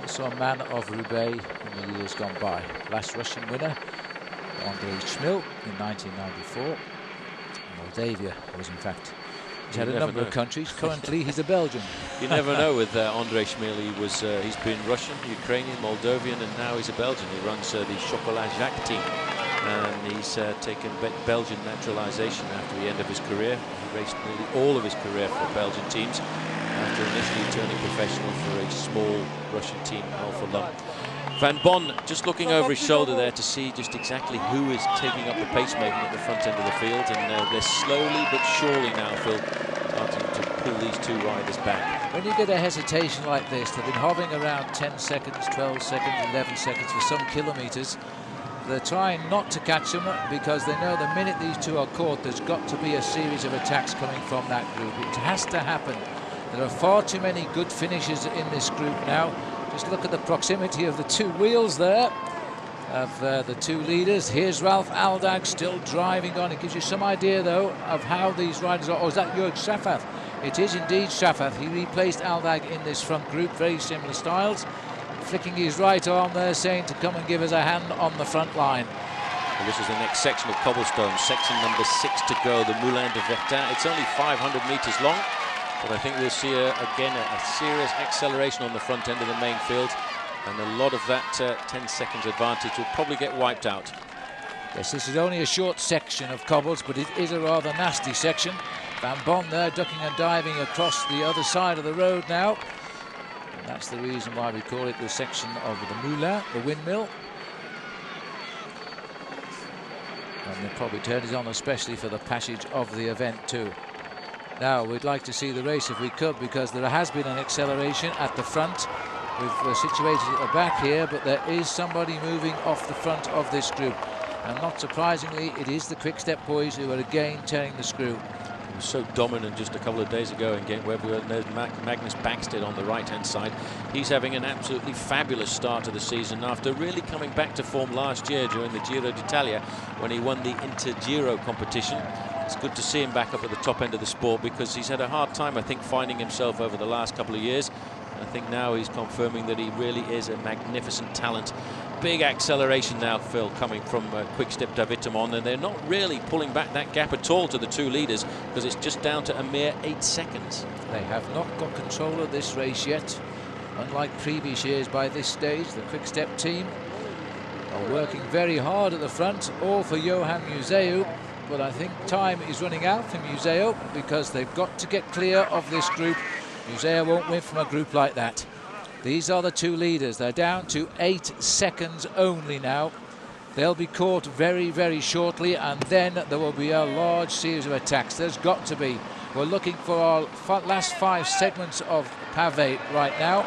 Also a man of Roubaix in the years gone by. Last Russian winner, Andrei Schmil, in 1994. Moldavia was, in fact, he's had a number of countries. Currently, he's a Belgian. You never know with Andrei Schmil. He's been Russian, Ukrainian, Moldovan, and now he's a Belgian. He runs the Chocolat Jacques team, and he's taken Belgian naturalization after the end of his career. He raced nearly all of his career for Belgian teams after initially turning professional for a small Russian team, Alpha Lum. Van Bon just looking over his shoulder there to see just exactly who is taking up the pacemaking at the front end of the field, and they're slowly but surely now, Phil, starting to pull these 2 riders back. When you get a hesitation like this, they've been hovering around 10 seconds, 12 seconds, 11 seconds for some kilometres. They're trying not to catch them because they know the minute these 2 are caught, there's got to be a series of attacks coming from that group. It has to happen. There are far too many good finishers in this group now. Just look at the proximity of the 2 wheels there of the 2 leaders. Here's Ralph Aldag still driving on. It gives you some idea, though, of how these riders are. Oh, is that Jörg Schaffath? It is indeed Schaffath. He replaced Aldag in this front group. Very similar styles. Flicking his right arm there, saying to come and give us a hand on the front line. Well, this is the next section of cobblestone, section number 6 to go, the Moulin de Verdun. It's only 500 metres long, but I think we'll see again a serious acceleration on the front end of the main field, and a lot of that 10 seconds advantage will probably get wiped out. Yes, this is only a short section of cobbles, but it is a rather nasty section. Van Bon there ducking and diving across the other side of the road now. And that's the reason why we call it the section of the Moulin, the windmill. And they'll probably turn it on especially for the passage of the event too. Now, we'd like to see the race if we could, because there has been an acceleration at the front. We're situated at the back here, but there is somebody moving off the front of this group. And not surprisingly, it is the Quick Step boys who are again turning the screw. He was so dominant just a couple of days ago in Game Web. There's Magnus Backstedt on the right-hand side. He's having an absolutely fabulous start to the season after really coming back to form last year during the Giro d'Italia when he won the Inter-Giro competition. It's good to see him back up at the top end of the sport, because he's had a hard time, I think, finding himself over the last couple of years. I think now he's confirming that he really is a magnificent talent. Big acceleration now, Phil, coming from Quick Step Davitamon, and they're not really pulling back that gap at all to the 2 leaders, because it's just down to a mere 8 seconds. They have not got control of this race yet. Unlike previous years, by this stage, the Quick Step team are working very hard at the front, all for Johan Museu. But I think time is running out for Museo, because they've got to get clear of this group. Museo won't win from a group like that. These are the 2 leaders. They're down to 8 seconds only now. They'll be caught very, very shortly, and then there will be a large series of attacks. There's got to be. We're looking for our last 5 segments of pavé right now.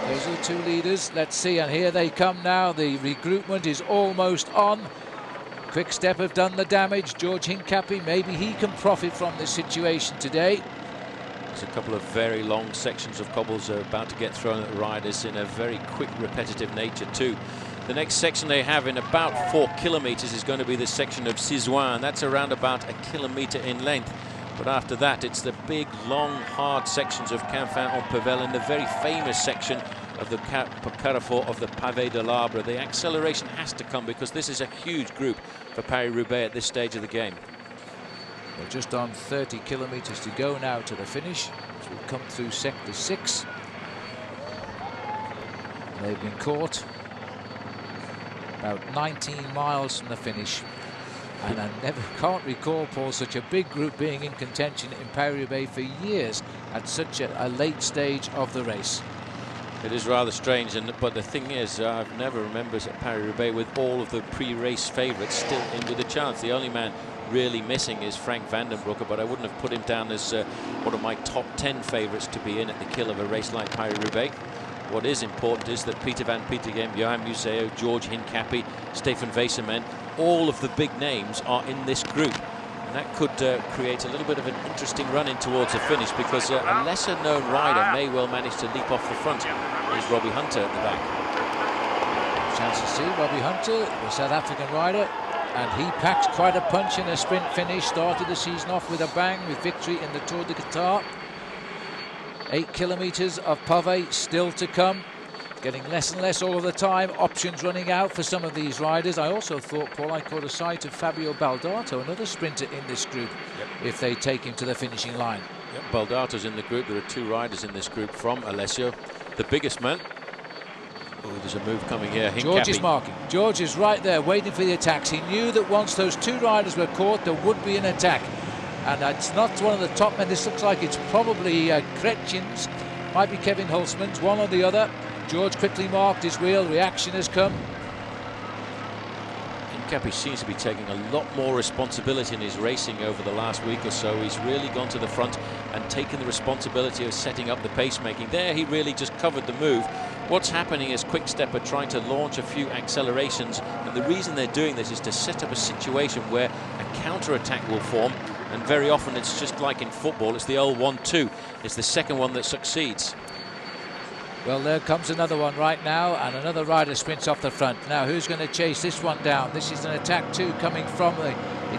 Those are the 2 leaders. Let's see, and here they come now. The regroupment is almost on. Quick Step have done the damage. George Hincapie, maybe he can profit from this situation today. There's a couple of very long sections of cobbles about to get thrown at the riders in a very quick, repetitive nature too. The next section they have in about 4 kilometres is going to be the section of Sizouin, and that's around about 1 kilometre in length. But after that, it's the big, long, hard sections of Quinfin-en-Pévèle and the very famous section of the Carrefour of the Pavé de l'Arbre. The acceleration has to come, because this is a huge group for Paris Roubaix at this stage of the game. We're just on 30 kilometres to go now to the finish, as we come through sector 6. They've been caught about 19 miles from the finish. And I can't recall, Paul, such a big group being in contention in Paris-Roubaix for years at such a late stage of the race. It is rather strange, but the thing is, I've never remembered at Paris-Roubaix with all of the pre-race favourites still in with a chance. The only man really missing is Frank van den Broeke, but I wouldn't have put him down as one of my top 10 favourites to be in at the kill of a race like Paris-Roubaix. What is important is that Peter van Petegem, Johan Museo, George Hincapie, Stefan Weissermann, all of the big names are in this group. And that could create a little bit of an interesting run in towards the finish, because a lesser-known rider may well manage to leap off the front. Here's Robbie Hunter at the back. Chance to see Robbie Hunter, the South African rider, and he packs quite a punch in a sprint finish. Started the season off with a bang with victory in the Tour de Qatar. 8 kilometres of pavé still to come. Getting less and less all of the time. Options running out for some of these riders. I also thought, Paul, I caught a sight of Fabio Baldato, another sprinter in this group, if they take him to the finishing line. Yep, Baldato's in the group. There are 2 riders in this group from Alessio. The biggest man. Oh, there's a move coming here. George is marking. George is right there waiting for the attacks. He knew that once those 2 riders were caught, there would be an attack. And it's not one of the top men. This looks like it's probably Kretschins. Might be Kevin Hulsman's, one or the other. George quickly marked his wheel. Reaction has come. Hincapie seems to be taking a lot more responsibility in his racing over the last week or so. He's really gone to the front and taken the responsibility of setting up the pacemaking. There he really just covered the move. What's happening is Quick Step are trying to launch a few accelerations, and the reason they're doing this is to set up a situation where a counter-attack will form, and very often it's just like in football, it's the old 1-2. It's the second one that succeeds. Well, there comes another one right now, and another rider sprints off the front. Now, who's going to chase this one down? This is an attack too coming from the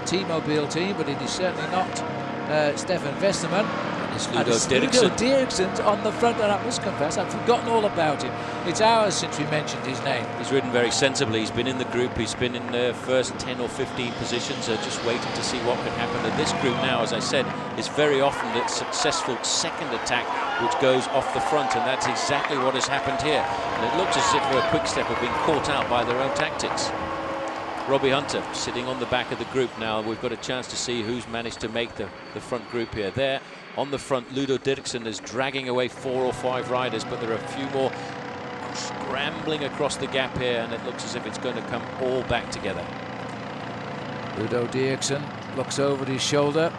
T-Mobile team, but it is certainly not Stefan Westerman. It's Ludo Dirksen. Ludo Dirksen's on the front, and I must confess, I've forgotten all about him. It's hours since we mentioned his name. He's ridden very sensibly. He's been in the group. He's been in the first 10 or 15 positions, just waiting to see what could happen. And this group now, as I said, is very often the successful second attack which goes off the front, and that's exactly what has happened here. And it looks as if a Quick Step have been caught out by their own tactics. Robbie Hunter sitting on the back of the group now. We've got a chance to see who's managed to make the front group here. There on the front, Ludo Dirksen is dragging away 4 or 5 riders, but there are a few more scrambling across the gap here, and it looks as if it's going to come all back together. Ludo Dirksen looks over his shoulder.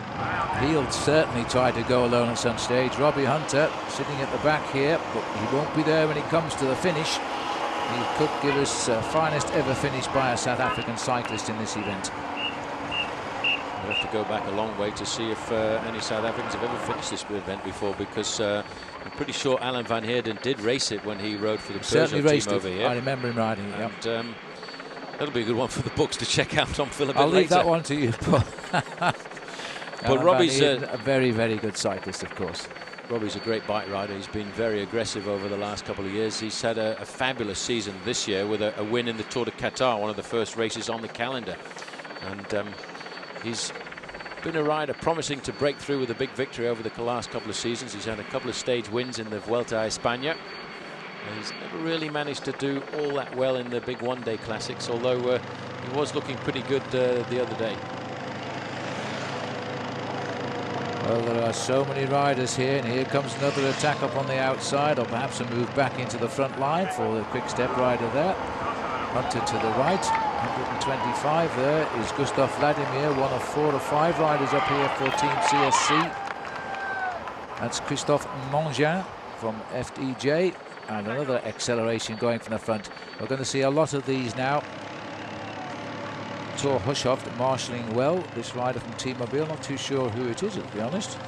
He'll certainly try to go alone at some stage. Robbie Hunter sitting at the back here, but he won't be there when it comes to the finish. He could give us finest ever finish by a South African cyclist in this event. We'll have to go back a long way to see if any South Africans have ever finished this event before, because I'm pretty sure Alan van Heerden did race it when he rode for the Peugeot team over here. I remember him riding it. And, that'll be a good one for the books to check out on Phil a bit I'll leave later. that one to you, Paul. But Robbie's a very, very good cyclist, of course. Robbie's a great bike rider. He's been very aggressive over the last couple of years. He's had a fabulous season this year with a win in the Tour de Qatar, one of the first races on the calendar. And he's been a rider promising to break through with a big victory over the last couple of seasons. He's had a couple of stage wins in the Vuelta a España. And he's never really managed to do all that well in the big one-day classics, although he was looking pretty good the other day. Well, there are so many riders here, and here comes another attack up on the outside, or perhaps a move back into the front line for the Quick Step rider there. Hunter to the right, 125 there is Gustav Vladimir, one of 4 or 5 riders up here for Team CSC. That's Christophe Mangin from FDJ, and another acceleration going from the front. We're going to see a lot of these now. Thor Hushovd marshalling well, this rider from T-Mobile. Not too sure who it is, to be honest.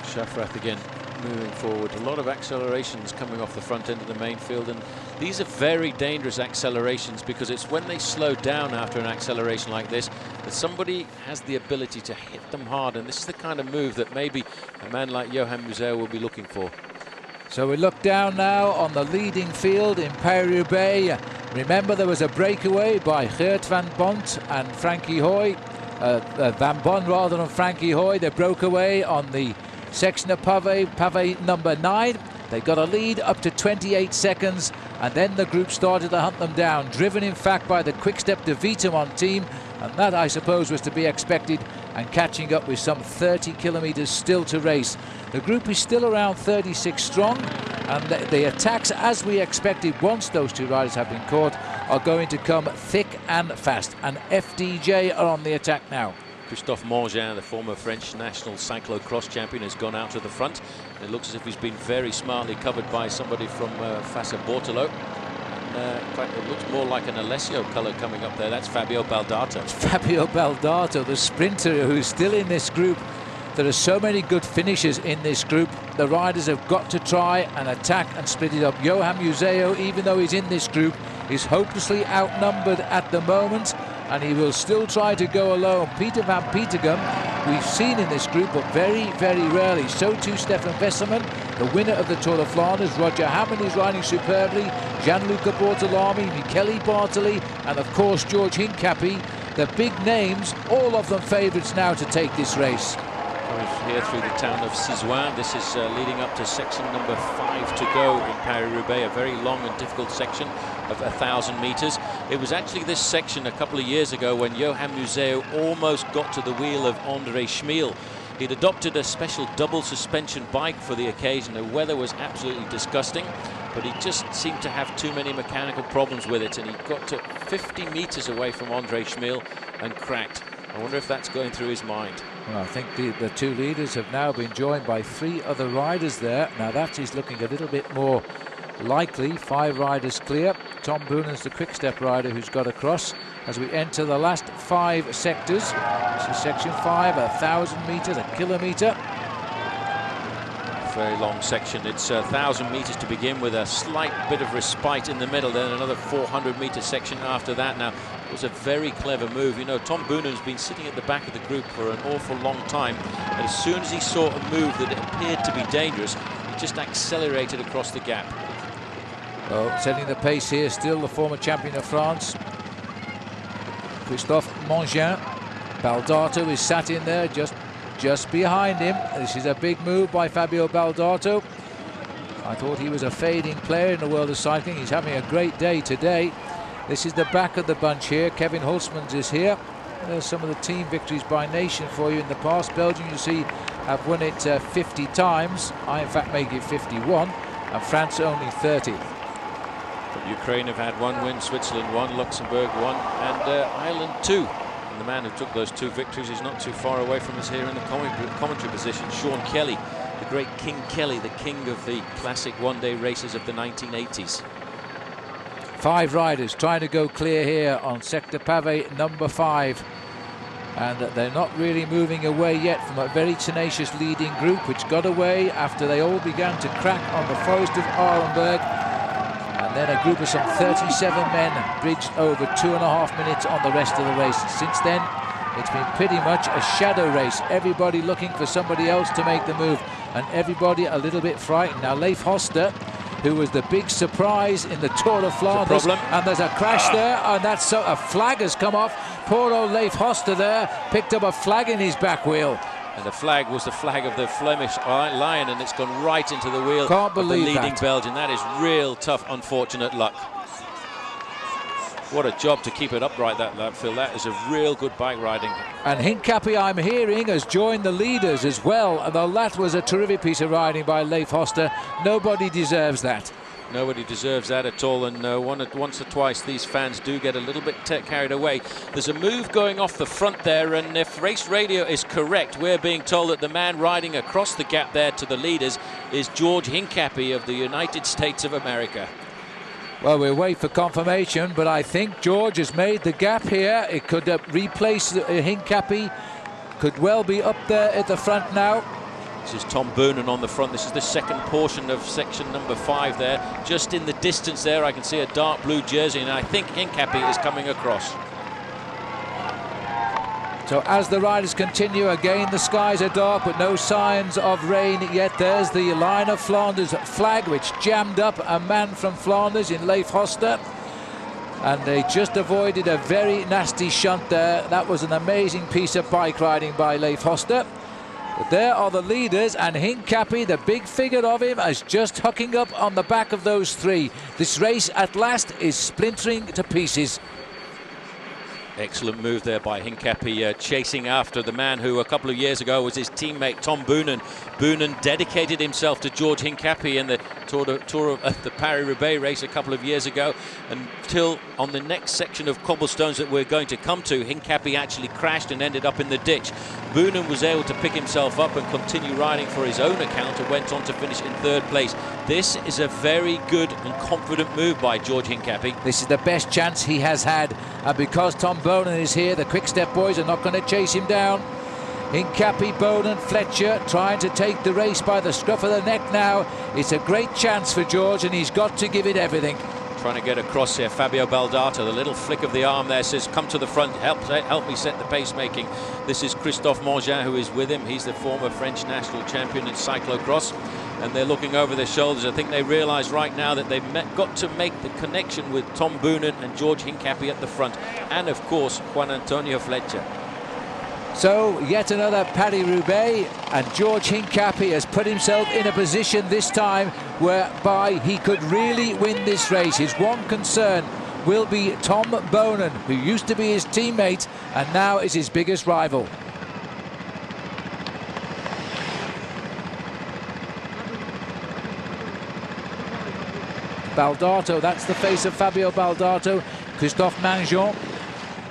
Shafrath again moving forward. A lot of accelerations coming off the front end of the main field, and these are very dangerous accelerations, because it's when they slow down after an acceleration like this that somebody has the ability to hit them hard, and this is the kind of move that maybe a man like Johan Museeuw will be looking for. So we look down now on the leading field in Paris Roubaix. Remember, there was a breakaway by Geert van Bont and Frankie Hoy. Van Bont rather than Frankie Hoy. They broke away on the section of pavé number 9. They got a lead up to 28 seconds, and then the group started to hunt them down, driven in fact by the Quick Step de Vietemont team, and that I suppose was to be expected, and catching up with some 30 kilometers still to race. The group is still around 36 strong, and the attacks, as we expected once those 2 riders have been caught, are going to come thick and fast, and FDJ are on the attack now. Christophe Mangin, the former French national cyclocross champion, has gone out to the front. It looks as if he's been very smartly covered by somebody from Fassa Bortolo. And it looks more like an Alessio colour coming up there. That's Fabio Baldato. Fabio Baldato, the sprinter who's still in this group. There are so many good finishers in this group. The riders have got to try and attack and split it up. Johan Museo, even though he's in this group, is hopelessly outnumbered at the moment, and he will still try to go alone. Peter van Petegem, we've seen in this group, but very, very rarely. So too Stefan Vesserman, the winner of the Tour of Flanders. Roger Hammond is riding superbly. Gianluca Bortolami, Michele Bartoli, and of course George Hincapie. The big names, all of them favourites now to take this race. We're here through the town of Sizouin. This is leading up to section number 5 to go in Paris-Roubaix, a very long and difficult section of 1,000 meters. It was actually this section a couple of years ago when Johan Museo almost got to the wheel of André Schmiel. He'd adopted a special double suspension bike for the occasion. The weather was absolutely disgusting, but he just seemed to have too many mechanical problems with it, and he got to 50 meters away from André Schmiel and cracked. I wonder if that's going through his mind. Well, I think the two leaders have now been joined by 3 other riders there. Now that is looking a little bit more likely. 5 riders clear. Tom Boonen's the quick-step rider who's got across as we enter the last 5 sectors. This is section 5, 1,000 meters, a kilometer. Very long section. It's 1,000 meters to begin with, a slight bit of respite in the middle, then another 400-meter section after that. Now, it was a very clever move. You know, Tom Boonen's been sitting at the back of the group for an awful long time, and as soon as he saw a move that appeared to be dangerous, he just accelerated across the gap. Well, setting the pace here, still the former champion of France, Christophe Mongin. Baldato is sat in there just behind him. This is a big move by Fabio Baldato. I thought he was a fading player in the world of cycling. He's having a great day today. This is the back of the bunch here. Kevin Hulsmans is here. There's some of the team victories by nation for you in the past. Belgium, you see, have won it 50 times. I, in fact, make it 51, and France only 30. Ukraine have had 1 win, Switzerland 1, Luxembourg 1, and Ireland 2. And the man who took those 2 victories is not too far away from us here in the commentary position, Sean Kelly, the great King Kelly, the king of the classic one-day races of the 1980s. 5 riders trying to go clear here on Sector Pavé number 5. And they're not really moving away yet from a very tenacious leading group, which got away after they all began to crack on the Forest of Arenberg. And then a group of some 37 men bridged over 2.5 minutes on the rest of the race. Since then, it's been pretty much a shadow race. Everybody looking for somebody else to make the move, and everybody a little bit frightened. Now, Leif Hoster, who was the big surprise in the Tour of Flanders, and there's a crash there, and that's a flag has come off. Poor old Leif Hoster there picked up a flag in his back wheel. And the flag was the flag of the Flemish Lion, and it's gone right into the wheel Can't of the believe leading that. Belgian. That is real tough, unfortunate luck. What a job to keep it upright, that Phil. That is a real good bike riding. And Hincapie, I'm hearing, has joined the leaders as well. Although that was a terrific piece of riding by Leif Hoster. Nobody deserves that. Nobody deserves that at all, and once or twice these fans do get a little bit carried away. There's a move going off the front there, and if race radio is correct, we're being told that the man riding across the gap there to the leaders is George Hincapie of the United States of America. Well, we'll wait for confirmation, but I think George has made the gap here. It could replace Hincapie, could well be up there at the front now. This is Tom Boonen on the front. This is the second portion of section number 5 there. Just in the distance there, I can see a dark blue jersey, and I think Hincapie is coming across. So as the riders continue, again the skies are dark, but no signs of rain yet. There's the Line of Flanders flag, which jammed up a man from Flanders in Leif Hoster. And they just avoided a very nasty shunt there. That was an amazing piece of bike riding by Leif Hoster. But there are the leaders, and Hincapie, the big figure of him, is just hucking up on the back of those 3. This race at last is splintering to pieces. Excellent move there by Hincapie, chasing after the man who a couple of years ago was his teammate Tom Boonen. Boonen dedicated himself to George Hincapie in the Tour of the Paris-Roubaix race a couple of years ago, until on the next section of cobblestones that we're going to come to, Hincapie actually crashed and ended up in the ditch. Boonen was able to pick himself up and continue riding for his own account, and went on to finish in 3rd place. This is a very good and confident move by George Hincapie. This is the best chance he has had, and because Tom Bonan is here, the Quick Step boys are not going to chase him down. Hincapie, Bonan, Fletcher trying to take the race by the scruff of the neck now. It's a great chance for George, and he's got to give it everything. Trying to get across here, Fabio Baldato, the little flick of the arm there says, come to the front, help me set the pacemaking. This is Christophe Mangin who is with him. He's the former French national champion in cyclocross, and they're looking over their shoulders. I think they realise right now that they've got to make the connection with Tom Bonan and George Hincapie at the front, and of course Juan Antonio Fletcher. So yet another Paris-Roubaix, and George Hincapie has put himself in a position this time whereby he could really win this race. His one concern will be Tom Bonan, who used to be his teammate and now is his biggest rival. Baldato, that's the face of Fabio Baldato. Christophe Mangin,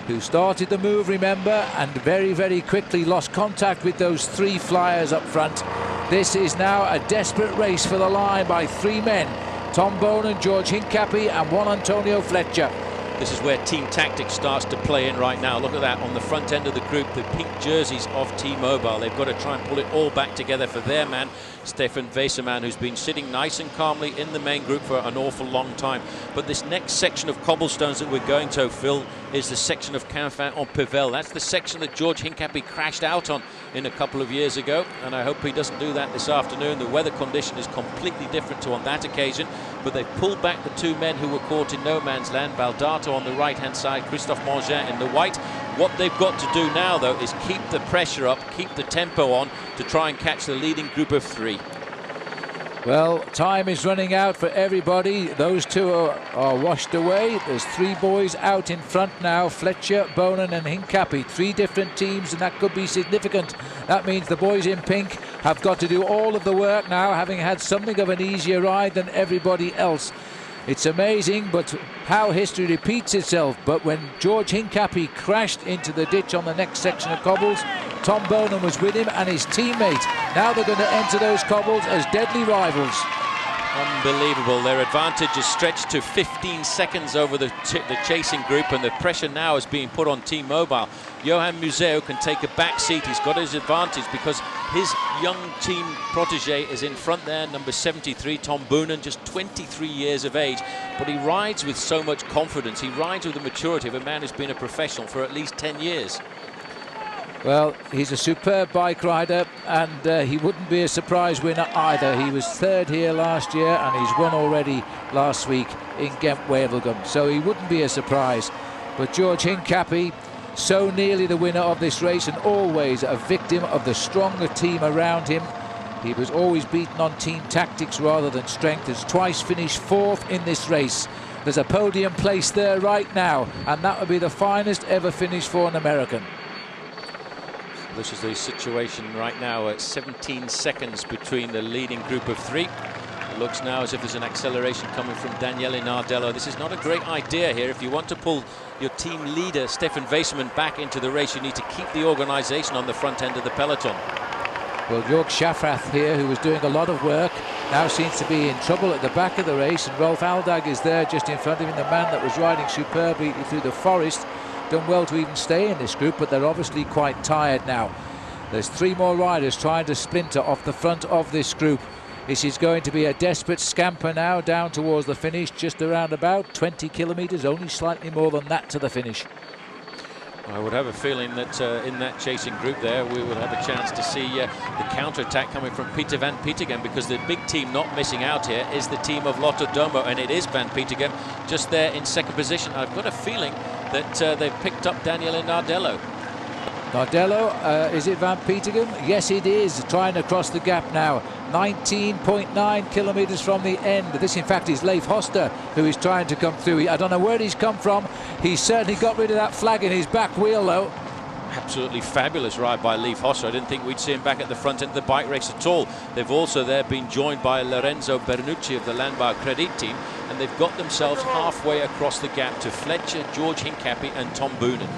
who started the move, remember, and very, very quickly lost contact with those three flyers up front. This is now a desperate race for the line by three men: Tom Bonan, George Hincapie and Juan Antonio Fletcher. This is where team tactics starts to play in right now. Look at that on the front end of the group, the pink jerseys of T-Mobile. They've got to try and pull it all back together for their man, Stefan Wesermann, who's been sitting nice and calmly in the main group for an awful long time. But this next section of cobblestones that we're going to, Phil, is the section of Quinfin-en-Pévèle. That's the section that George Hincapie crashed out on in a couple of years ago, and I hope he doesn't do that this afternoon. The weather condition is completely different to on that occasion, but they've pulled back the two men who were caught in no man's land, Baldato on the right-hand side, Christophe Mangin in the white. What they've got to do now, though, is keep the pressure up, keep the tempo on to try and catch the leading group of three. Well, time is running out for everybody. Those two are washed away. There's three boys out in front now: Fletcher, Bonan and Hincapie. Three different teams, and that could be significant. That means the boys in pink have got to do all of the work now, having had something of an easier ride than everybody else. It's amazing, but how history repeats itself. But when George Hincapie crashed into the ditch on the next section of cobbles, Tom Bonan was with him and his teammate. Now they're going to enter those cobbles as deadly rivals. Unbelievable. Their advantage is stretched to 15 seconds over the chasing group, and the pressure now is being put on T-Mobile. Johan Museo can take a back seat. He's got his advantage because his young team protege is in front there, number 73, Tom Bonan, just 23 years of age. But he rides with so much confidence. He rides with the maturity of a man who's been a professional for at least 10 years. Well, he's a superb bike rider, and he wouldn't be a surprise winner either. He was third here last year, and he's won already last week in Ghent-Wevelgem, so he wouldn't be a surprise. But George Hincapie, so nearly the winner of this race, and always a victim of the stronger team around him. He was always beaten on team tactics rather than strength. Has twice finished fourth in this race. There's a podium place there right now, and that would be the finest ever finish for an American. This is the situation right now at 17 seconds between the leading group of three. It looks now as if there's an acceleration coming from Daniele Nardello. This is not a great idea here. If you want to pull your team leader, Stefan Wesermann, back into the race, you need to keep the organisation on the front end of the peloton. Well, Jörg Schafrath here, who was doing a lot of work, now seems to be in trouble at the back of the race, and Rolf Aldag is there just in front of him, the man that was riding superbly through the forest. Done well to even stay in this group, but they're obviously quite tired now. There's three more riders trying to splinter off the front of this group. This is going to be a desperate scamper now down towards the finish, just around about 20 kilometres, only slightly more than that to the finish. I would have a feeling that in that chasing group there, we will have a chance to see the counter-attack coming from Peter van Petegem, because the big team not missing out here is the team of Lotto Domo, and it is Van Petegem just there in second position. I've got a feeling that they've picked up Daniele Nardello. Nardello, is it Van Petegem? Yes, it is, trying to cross the gap now. 19.9 kilometres from the end. This, in fact, is Leif Hoster who is trying to come through. I don't know where he's come from. He's certainly got rid of that flag in his back wheel, though. Absolutely fabulous ride by Leif Hoster. I didn't think we'd see him back at the front end of the bike race at all. They've also there been joined by Lorenzo Bernucci of the Landbau Credit team, and they've got themselves halfway across the gap to Fletcher, George Hincapie and Tom Bonan.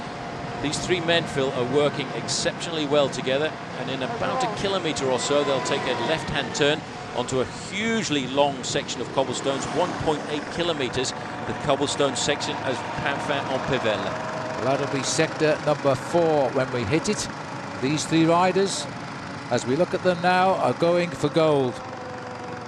These three men, Phil, are working exceptionally well together, and in about a kilometre or so they'll take a left-hand turn onto a hugely long section of cobblestones, 1.8 kilometres, the cobblestone section as Panfin-en-Pévèle. That'll be sector number 4 when we hit it. These 3 riders, as we look at them now, are going for gold.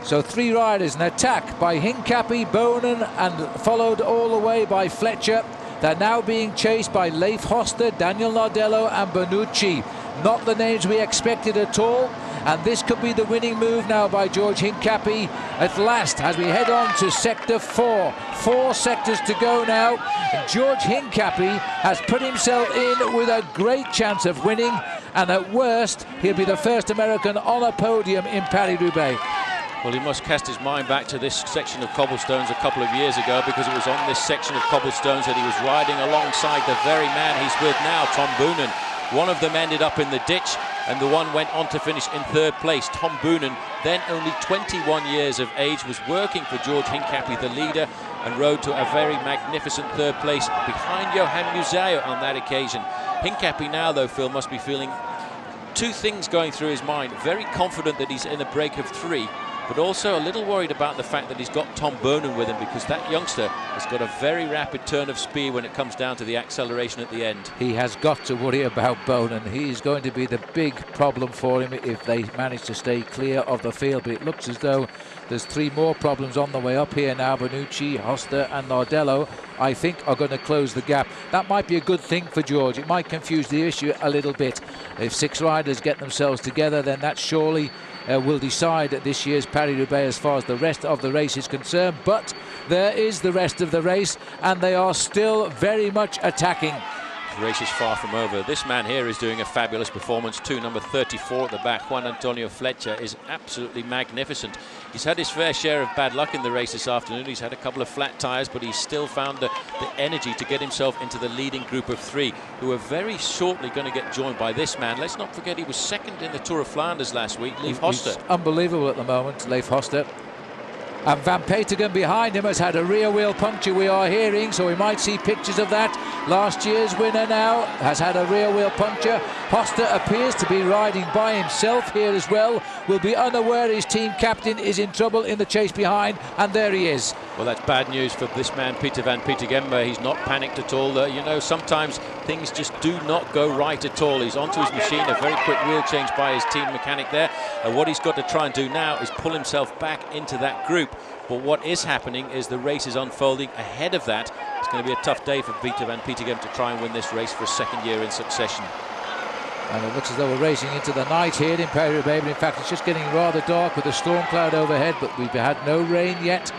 So 3 riders, an attack by Hincapie, Bonen, and followed all the way by Fletcher. They're now being chased by Leif Hoste, Daniel Nardello and Bonucci. Not the names we expected at all, and this could be the winning move now by George Hincapie at last as we head on to sector 4. 4 sectors to go now. George Hincapie has put himself in with a great chance of winning, and at worst he'll be the first American on a podium in Paris Roubaix. Well, he must cast his mind back to this section of cobblestones a couple of years ago, because it was on this section of cobblestones that he was riding alongside the very man he's with now, Tom Boonen. One of them ended up in the ditch, and the one went on to finish in 3rd place. Tom Boonen, then only 21 years of age, was working for George Hincapie, the leader, and rode to a very magnificent 3rd place behind Johan Museeuw on that occasion. Hincapie now, though, Phil, must be feeling 2 things going through his mind. Very confident that he's in a break of 3, but also a little worried about the fact that he's got Tom Boonen with him, because that youngster has got a very rapid turn of speed when it comes down to the acceleration at the end. He has got to worry about Bonen. He's going to be the big problem for him if they manage to stay clear of the field. But it looks as though there's 3 more problems on the way up here now. Bonucci, Hoste and Nardello, I think, are going to close the gap. That might be a good thing for George. It might confuse the issue a little bit. If 6 riders get themselves together, then that surely will decide this year's Paris-Roubaix as far as the rest of the race is concerned. But there is the rest of the race, and they are still very much attacking. The race is far from over. This man here is doing a fabulous performance too. Number 34 at the back, Juan Antonio Fletcher, is absolutely magnificent. He's had his fair share of bad luck in the race this afternoon. He's had a couple of flat tyres, but he's still found the energy to get himself into the leading group of 3, who are very shortly going to get joined by this man. Let's not forget he was 2nd in the Tour of Flanders last week, Leif Hoste. He's unbelievable at the moment, Leif Hoste. And Van Petegem behind him has had a rear wheel puncture, we are hearing, so we might see pictures of that. Last year's winner now has had a rear wheel puncture. Hoste appears to be riding by himself here as well. Will be unaware his team captain is in trouble in the chase behind, and there he is. Well, that's bad news for this man, Peter Van Petegem. He's not panicked at all. You know, sometimes things just do not go right at all. He's onto his machine, a very quick wheel change by his team mechanic there. And what he's got to try and do now is pull himself back into that group. But what is happening is the race is unfolding ahead of that. It's going to be a tough day for Peter Van Petegem to try and win this race for a 2nd year in succession. And it looks as though we're racing into the night here in Paris-Roubaix, but in fact it's just getting rather dark with a storm cloud overhead, but we've had no rain yet.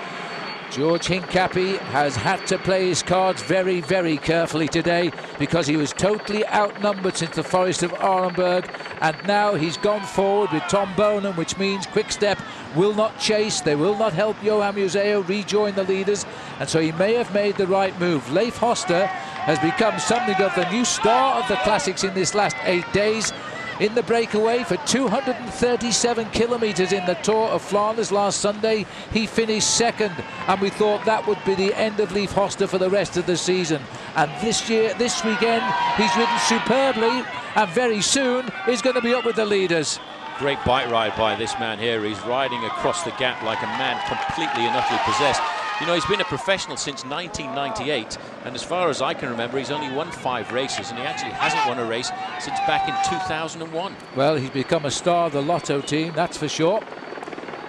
George Hincapie has had to play his cards very, very carefully today, because he was totally outnumbered since the Forest of Arenberg, and now he's gone forward with Tom Boonen, which means Quick-Step will not chase. They will not help Johan Museeuw rejoin the leaders, and so he may have made the right move. Leif Hoste has become something of the new star of the classics in this last 8 days. In the breakaway for 237 kilometres in the Tour of Flanders last Sunday, he finished 2nd, and we thought that would be the end of Leif Hoste for the rest of the season. And this weekend, he's ridden superbly, and very soon he's going to be up with the leaders. Great bike ride by this man here. He's riding across the gap like a man completely and utterly possessed. You know, he's been a professional since 1998, and as far as I can remember, he's only won 5 races, and he actually hasn't won a race since back in 2001. Well, he's become a star of the Lotto team, that's for sure.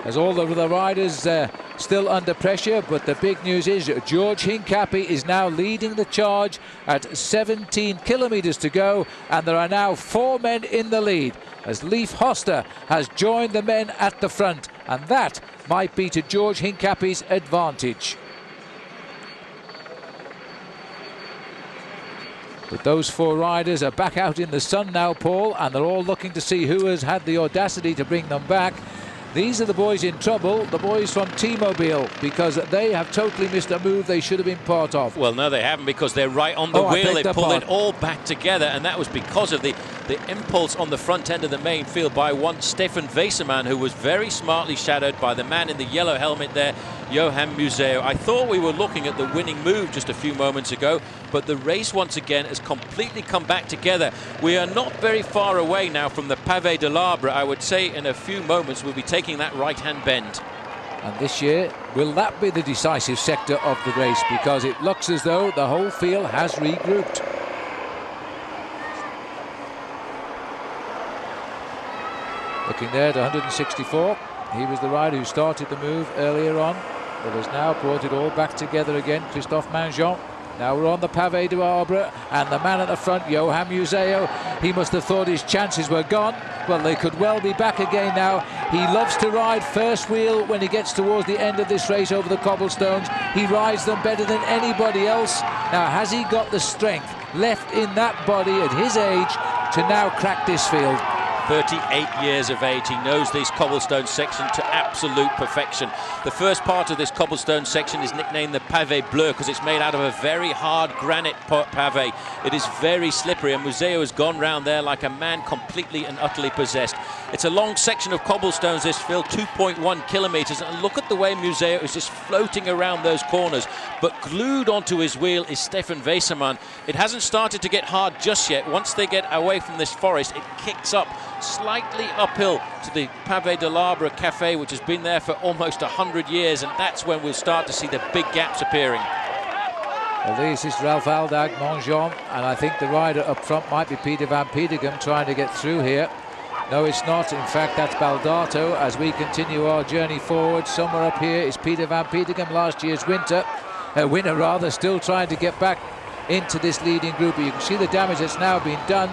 As all of the riders still under pressure, but the big news is George Hincapie is now leading the charge at 17 kilometres to go, and there are now 4 men in the lead, as Leif Hoste has joined the men at the front, and that might be to George Hincapie's advantage. But those 4 riders are back out in the sun now, Paul, and they're all looking to see who has had the audacity to bring them back. These are the boys in trouble, the boys from T-Mobile, because they have totally missed a move they should have been part of. Well, no, they haven't, because they're right on the wheel. They pulled it all back together, and that was because of the the impulse on the front end of the main field by one Stefan Weissermann, who was very smartly shadowed by the man in the yellow helmet there, Johan Museeuw. I thought we were looking at the winning move just a few moments ago, but the race once again has completely come back together. We are not very far away now from the Pavé de l'Arbre. I would say in a few moments we'll be taking that right-hand bend. And this year, will that be the decisive sector of the race? Because it looks as though the whole field has regrouped. Looking there at 164. He was the rider who started the move earlier on, but has now brought it all back together again. Christophe Mangeon. Now we're on the Pavé de l'Arbre, and the man at the front, Johan Museeuw, he must have thought his chances were gone. Well, they could well be back again now. He loves to ride first wheel when he gets towards the end of this race over the cobblestones. He rides them better than anybody else. Now, has he got the strength left in that body at his age to now crack this field? 38 years of age. He knows this cobblestone section to absolute perfection. The first part of this cobblestone section is nicknamed the Pavé Bleu because it's made out of a very hard granite pavé. It is very slippery, and Museeuw has gone round there like a man completely and utterly possessed. It's a long section of cobblestones, this field, 2.1 kilometers, and look at the way Museeuw is just floating around those corners. But glued onto his wheel is Stefan Weissermann. It hasn't started to get hard just yet. Once they get away from this forest, it kicks up slightly uphill to the Pavé de l'Arbre Café, which has been there for almost 100 years, and that's when we'll start to see the big gaps appearing. Well, this is Ralph Aldag, Mangeon, and I think the rider up front might be Peter van Petegem trying to get through here. No, it's not. In fact, that's Baldato. As we continue our journey forward, somewhere up here is Peter van Petegem, last year's winner rather, still trying to get back into this leading group. You can see the damage that's now been done,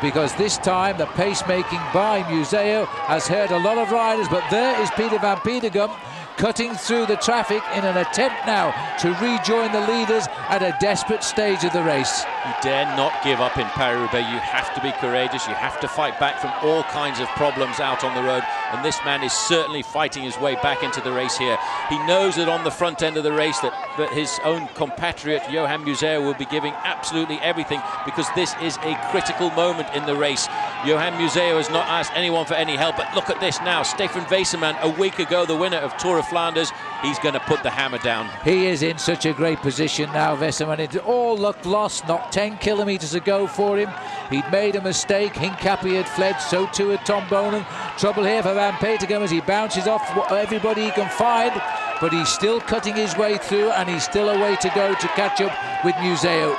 because this time the pacemaking by Museeuw has hurt a lot of riders, but there is Peter van Petegem cutting through the traffic in an attempt now to rejoin the leaders at a desperate stage of the race. You dare not give up in Paris-Roubaix. You have to be courageous. You have to fight back from all kinds of problems out on the road, and this man is certainly fighting his way back into the race here. He knows that on the front end of the race that his own compatriot Johan Museeuw will be giving absolutely everything, because this is a critical moment in the race. Johan Museeuw has not asked anyone for any help, but look at this now. Stefan Weissermann, a week ago the winner of Tour of Flanders, he's going to put the hammer down. He is in such a great position now, Weissermann. It all looked lost not 10 kilometres ago for him. He'd made a mistake. Hincapie had fled, so too had Tom Bonen. Trouble here for Van Petegem as he bounces off everybody he can find, but he's still cutting his way through, and he's still a way to go to catch up with Museeuw.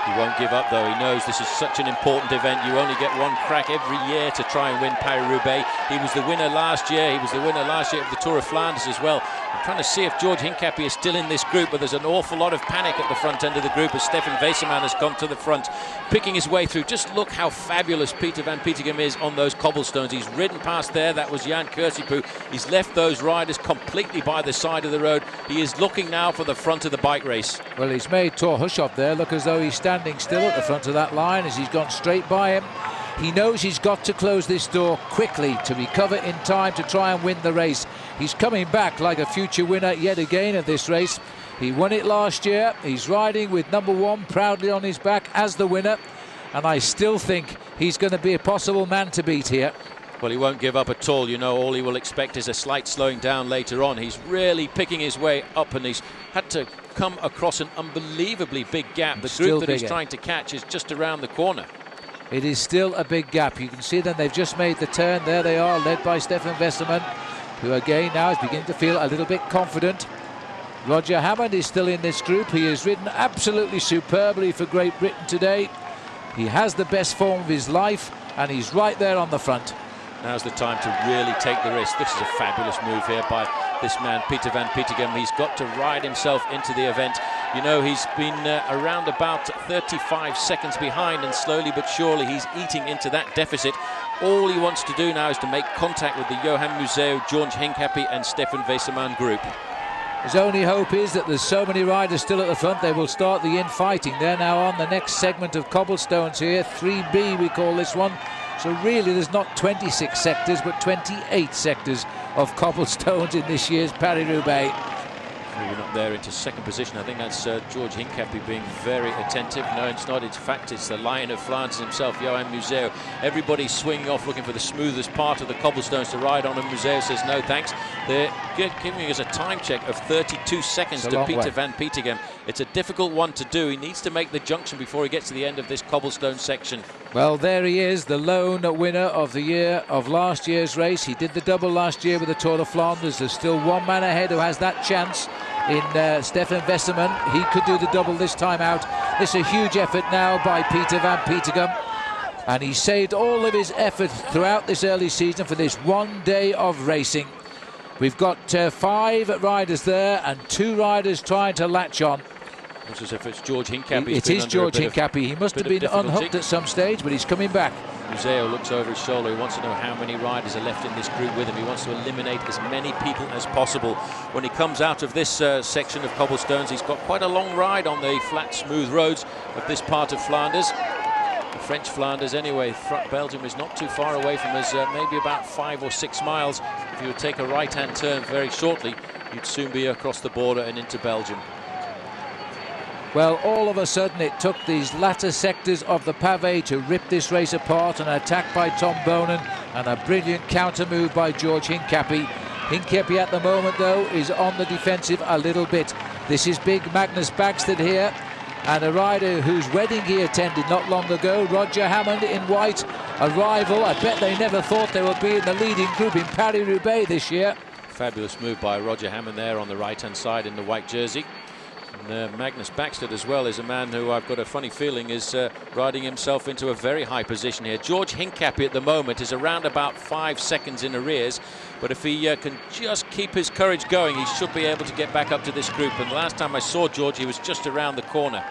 He won't give up though. He knows this is such an important event. You only get one crack every year to try and win Paris-Roubaix. He was the winner last year. He was the winner last year of the Tour of Flanders as well. I'm trying to see if George Hincapie is still in this group, but there's an awful lot of panic at the front end of the group as Stefan Weissermann has gone to the front, picking his way through. Just look how fabulous Peter van Petegem is on those cobblestones. He's ridden past there. That was Jan Kursipuu. He's left those riders completely by the side of the road. He is looking now for the front of the bike race. Well, he's made Thor Hushovd there look as though he's standing still at the front of that line as he's gone straight by him. He knows he's got to close this door quickly to recover in time to try and win the race. He's coming back like a future winner yet again of this race. He won it last year. He's riding with number one proudly on his back as the winner, and I still think he's going to be a possible man to beat here. Well, he won't give up at all. You know, all he will expect is a slight slowing down later on. He's really picking his way up, and he's had to come across an unbelievably big gap. The group that he's trying to catch is just around the corner. It is still a big gap. You can see them. They've just made the turn. There they are, led by Stefan Weissermann, who again now is beginning to feel a little bit confident. Roger Hammond is still in this group. He has ridden absolutely superbly for Great Britain today. He has the best form of his life, and he's right there on the front. Now's the time to really take the risk. This is a fabulous move here by this man, Peter van Petegem. He's got to ride himself into the event. You know, he's been around about 35 seconds behind, and slowly but surely he's eating into that deficit. All he wants to do now is to make contact with the Johan Museeuw, George Hincapie and Stefan Weissermann group. His only hope is that there's so many riders still at the front, they will start the infighting. They're now on the next segment of cobblestones here, 3B we call this one. So really there's not 26 sectors but 28 sectors of cobblestones in this year's Paris-Roubaix. Moving up there into second position. I think that's George Hincapie being very attentive. No, it's not. In fact, it's the Lion of Flanders himself, Johan Museeuw. Everybody's swinging off, looking for the smoothest part of the cobblestones to ride on, and Museeuw says no thanks. They're giving us a time check of 32 seconds to Peter van Petegem. It's a difficult one to do. He needs to make the junction before he gets to the end of this cobblestone section. Well, there he is, the lone winner of the year of last year's race. He did the double last year with the Tour de Flanders. There's still one man ahead who has that chance in Stefan Westerman. He could do the double this time out. It's a huge effort now by Peter van Petegem, and he saved all of his effort throughout this early season for this one day of racing. We've got 5 riders there and 2 riders trying to latch on. Looks as if it's George Hincapie. It is George Hincapie. He must have been unhooked at some stage, but he's coming back. Museeuw looks over his shoulder. He wants to know how many riders are left in this group with him. He wants to eliminate as many people as possible. When he comes out of this section of cobblestones, he's got quite a long ride on the flat, smooth roads of this part of Flanders. The French Flanders, anyway. Belgium is not too far away from us, maybe about 5 or 6 miles. If you would take a right-hand turn very shortly, you'd soon be across the border and into Belgium. Well, all of a sudden it took these latter sectors of the pavé to rip this race apart. An attack by Tom Bonen and a brilliant counter move by George Hincapie. Hincapie at the moment, though, is on the defensive a little bit. This is big Magnus Bagstad here, and a rider whose wedding he attended not long ago, Roger Hammond in white, a rival. I bet they never thought they would be in the leading group in Paris Roubaix this year. Fabulous move by Roger Hammond there on the right-hand side in the white jersey. And Magnus Bagstad as well is a man who I've got a funny feeling is riding himself into a very high position here. George Hincapie at the moment is around about 5 seconds in arrears, but if he can just keep his courage going, he should be able to get back up to this group. And the last time I saw George, he was just around the corner.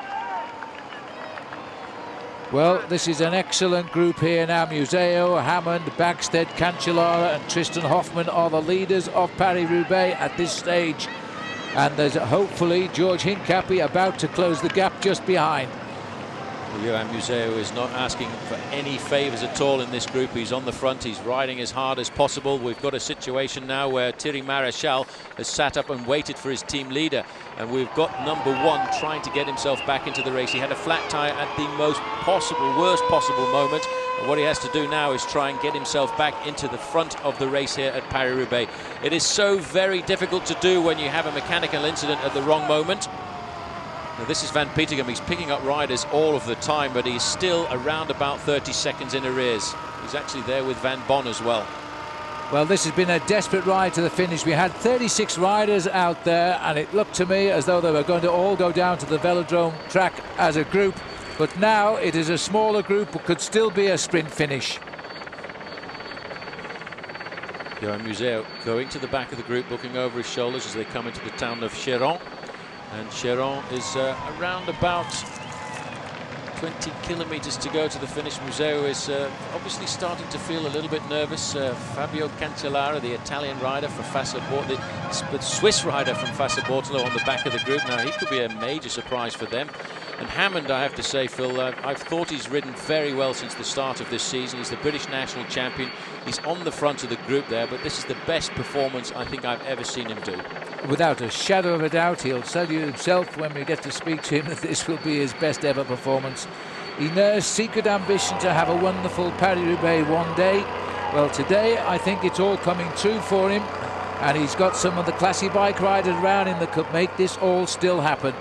Well, this is an excellent group here now. Museeuw, Hammond, Bagstad, Cancellara and Tristan Hoffmann are the leaders of Paris-Roubaix at this stage. And there's hopefully George Hincapie about to close the gap just behind. Johan Museeuw is not asking for any favours at all in this group. He's on the front, he's riding as hard as possible. We've got a situation now where Thierry Maréchal has sat up and waited for his team leader, and we've got number 1 trying to get himself back into the race. He had a flat tyre at the worst possible moment, and what he has to do now is try and get himself back into the front of the race here at Paris-Roubaix. It is so very difficult to do when you have a mechanical incident at the wrong moment. Now, this is Van Petegem. He's picking up riders all of the time, but he's still around about 30 seconds in arrears. He's actually there with Van Bon as well. Well, this has been a desperate ride to the finish. We had 36 riders out there, and it looked to me as though they were going to all go down to the velodrome track as a group. But now it is a smaller group, but could still be a sprint finish. Johan Museeuw going to the back of the group, looking over his shoulders as they come into the town of Chéron. And Chéron is around about 20 kilometers to go to the finish. Museeuw is obviously starting to feel a little bit nervous. Fabio Cancellara, the Italian rider for Fassa Bortolo, the Swiss rider from Fassa Bortolo on the back of the group. Now he could be a major surprise for them. And Hammond, I have to say, Phil, I've thought he's ridden very well since the start of this season. He's the British national champion. He's on the front of the group there, but this is the best performance I think I've ever seen him do. Without a shadow of a doubt, he'll tell you himself when we get to speak to him that this will be his best ever performance. He nursed secret ambition to have a wonderful Paris-Roubaix one day. Well, today I think it's all coming true for him, and he's got some of the classy bike riders around him that could make this all still happen.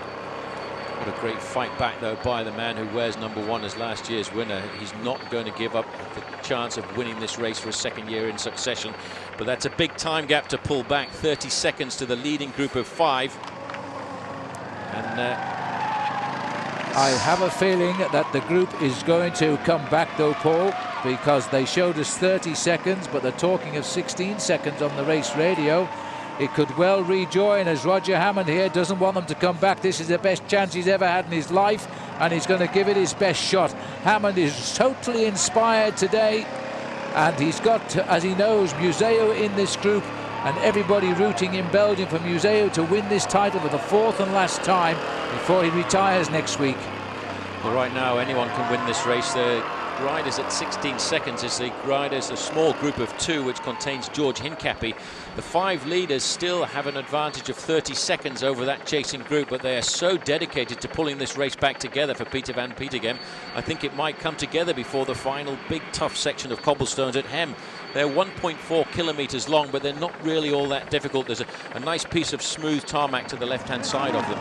What a great fight back, though, by the man who wears number 1 as last year's winner. He's not going to give up the chance of winning this race for a second year in succession. But that's a big time gap to pull back. 30 seconds to the leading group of 5. And I have a feeling that the group is going to come back, though, Paul, because they showed us 30 seconds, but they're talking of 16 seconds on the race radio. It could well rejoin, as Roger Hammond here doesn't want them to come back. This is the best chance he's ever had in his life, and he's going to give it his best shot. Hammond is totally inspired today, and he's got, as he knows, Museeuw in this group, and everybody rooting in Belgium for Museeuw to win this title for the 4th and last time before he retires next week. Well, right now anyone can win this race. riders at 16 seconds is the riders, a small group of 2, which contains George Hincapie. The 5 leaders still have an advantage of 30 seconds over that chasing group, but they are so dedicated to pulling this race back together for Peter van Petegem. I think it might come together before the final big tough section of cobblestones at Hem. They're 1.4 kilometers long, but they're not really all that difficult. There's a nice piece of smooth tarmac to the left-hand side of them.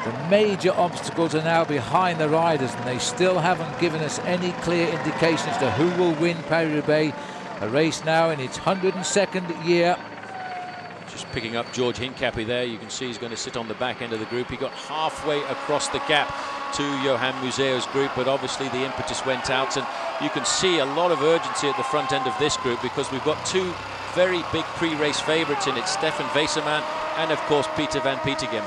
The major obstacles are now behind the riders, and they still haven't given us any clear indication as to who will win Paris-Roubaix, a race now in its 102nd year. Just picking up George Hincapie there. You can see he's going to sit on the back end of the group. He got halfway across the gap to Johan Museeu's group, but obviously the impetus went out, and you can see a lot of urgency at the front end of this group, because we've got 2 very big pre-race favourites in it, Stefan Weserman and of course Peter van Petegem.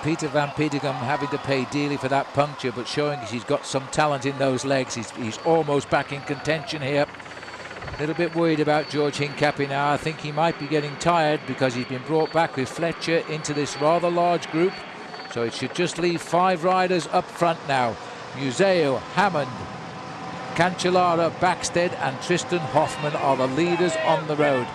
Peter van Petegem having to pay dearly for that puncture, but showing he's got some talent in those legs. He's almost back in contention here. A little bit worried about George Hincapie now. I think he might be getting tired, because he's been brought back with Fletcher into this rather large group. So it should just leave 5 riders up front now. Museu, Hammond, Cancellara, Backstead and Tristan Hoffmann are the leaders on the road.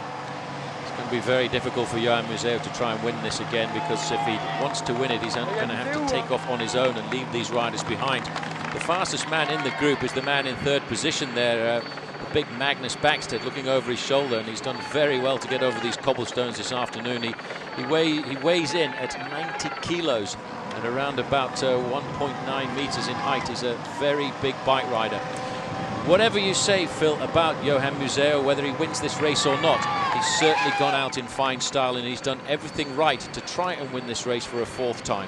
It's going to be very difficult for Johan Museeu to try and win this again, because if he wants to win it, he's going to have to take off on his own and leave these riders behind. The fastest man in the group is the man in 3rd position there, the big Magnus Backstead, looking over his shoulder, and he's done very well to get over these cobblestones this afternoon. He weighs in at 90 kilos and around about 1.9 meters in height. He's a very big bike rider. Whatever you say, Phil, about Johan Museeu, whether he wins this race or not, he's certainly gone out in fine style, and he's done everything right to try and win this race for a 4th time.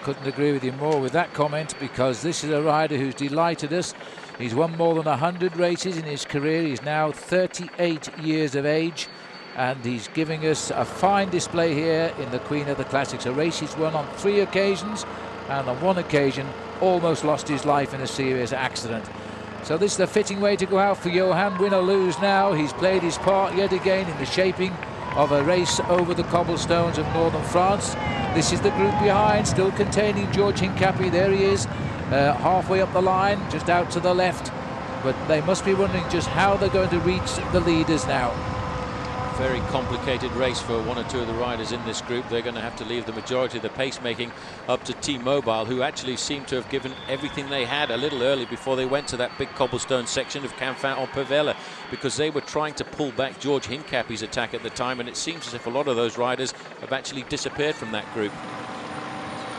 Couldn't agree with you more with that comment, because this is a rider who's delighted us. He's won more than 100 races in his career. He's now 38 years of age, and he's giving us a fine display here in the Queen of the Classics, a race he's won on 3 occasions, and on 1 occasion almost lost his life in a serious accident. So this is a fitting way to go out for Johan. Win or lose now, he's played his part yet again in the shaping of a race over the cobblestones of northern France. This is the group behind, still containing George Hincapie. There he is, halfway up the line, just out to the left. But they must be wondering just how they're going to reach the leaders now. Very complicated race for 1 or 2 of the riders in this group. They're going to have to leave the majority of the pacemaking up to T-Mobile, who actually seem to have given everything they had a little early before they went to that big cobblestone section of Canfin-en-Pervelle, because they were trying to pull back George Hincapie's attack at the time, and it seems as if a lot of those riders have actually disappeared from that group.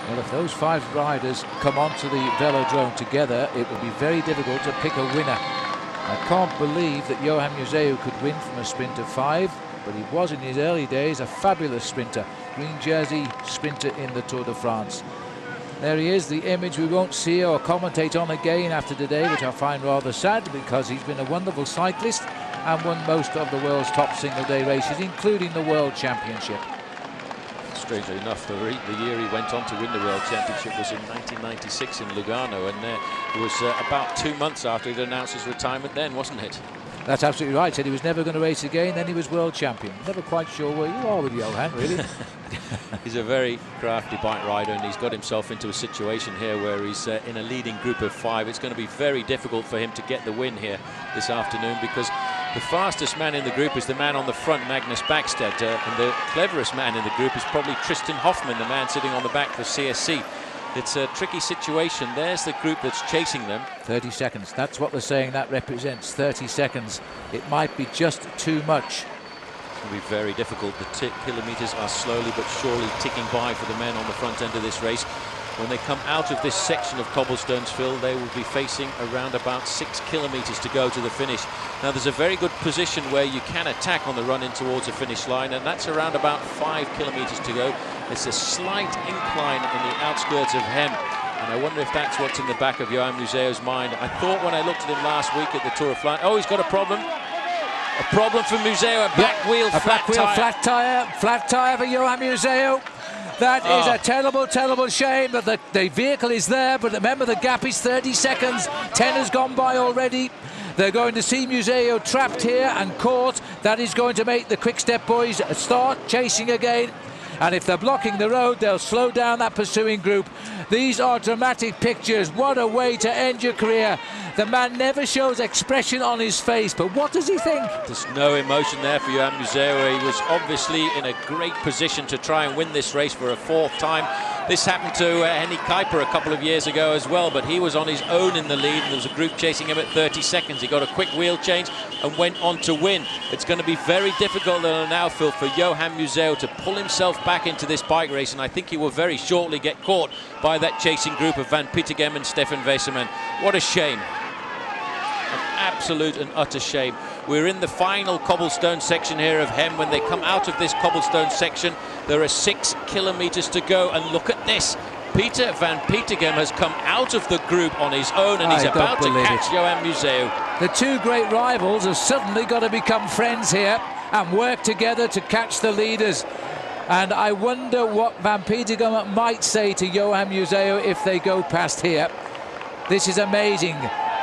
Well, if those 5 riders come onto the velodrome together, it will be very difficult to pick a winner. I can't believe that Johan Museeu could win from a sprint of 5, but he was in his early days a fabulous sprinter, green jersey sprinter in the Tour de France. There he is, the image we won't see or commentate on again after today, which I find rather sad, because he's been a wonderful cyclist and won most of the world's top single-day races, including the World Championship. Strangely enough, the year he went on to win the World Championship was in 1996 in Lugano, and it was about 2 months after he'd announced his retirement then, wasn't it? That's absolutely right. Said he was never going to race again, then he was world champion. Never quite sure where you are with Johan, really. He's a very crafty bike rider, and he's got himself into a situation here where he's in a leading group of 5. It's going to be very difficult for him to get the win here this afternoon, because the fastest man in the group is the man on the front, Magnus Backstedt, and the cleverest man in the group is probably Tristan Hoffmann, the man sitting on the back for CSC. It's a tricky situation. There's the group that's chasing them. 30 seconds, that's what they're saying that represents, 30 seconds. It might be just too much. It's going to be very difficult. The kilometres are slowly but surely ticking by for the men on the front end of this race. When they come out of this section of cobblestones, Phil, they will be facing around about 6 kilometres to go to the finish. Now, there's a very good position where you can attack on the run in towards the finish line, and that's around about 5 kilometres to go. It's a slight incline in the outskirts of Hem, and I wonder if that's what's in the back of Johan Museeu's mind. I thought when I looked at him last week at the Tour of Flanders, oh, he's got a problem. A problem for Museeu, a back wheel flat tyre for Johan Museeu. That is a terrible, terrible shame that the vehicle is there, but remember the gap is 30 seconds. 10 has gone by already. They're going to see Museeu trapped here and caught. That is going to make the Quick Step boys start chasing again. And if they're blocking the road, they'll slow down that pursuing group. These are dramatic pictures. What a way to end your career. The man never shows expression on his face, but what does he think? There's no emotion there for Johan Museeuw. He was obviously in a great position to try and win this race for a 4th time. This happened to Henny Kuiper a couple of years ago as well, but he was on his own in the lead, and there was a group chasing him at 30 seconds. He got a quick wheel change and went on to win. It's going to be very difficult now, Phil, for Johan Museeuw to pull himself back into this bike race, and I think he will very shortly get caught by that chasing group of Van Petegem and Stefan Weseman. What a shame. An absolute and utter shame. We're in the final cobblestone section here of Hem. When they come out of this cobblestone section, there are 6 kilometers to go, and look at this. Peter Van Petegem has come out of the group on his own, and he's about to catch Johan Museeuw. The two great rivals have suddenly got to become friends here and work together to catch the leaders. And I wonder what Van Petegem might say to Johan Museeuw if they go past here. This is amazing.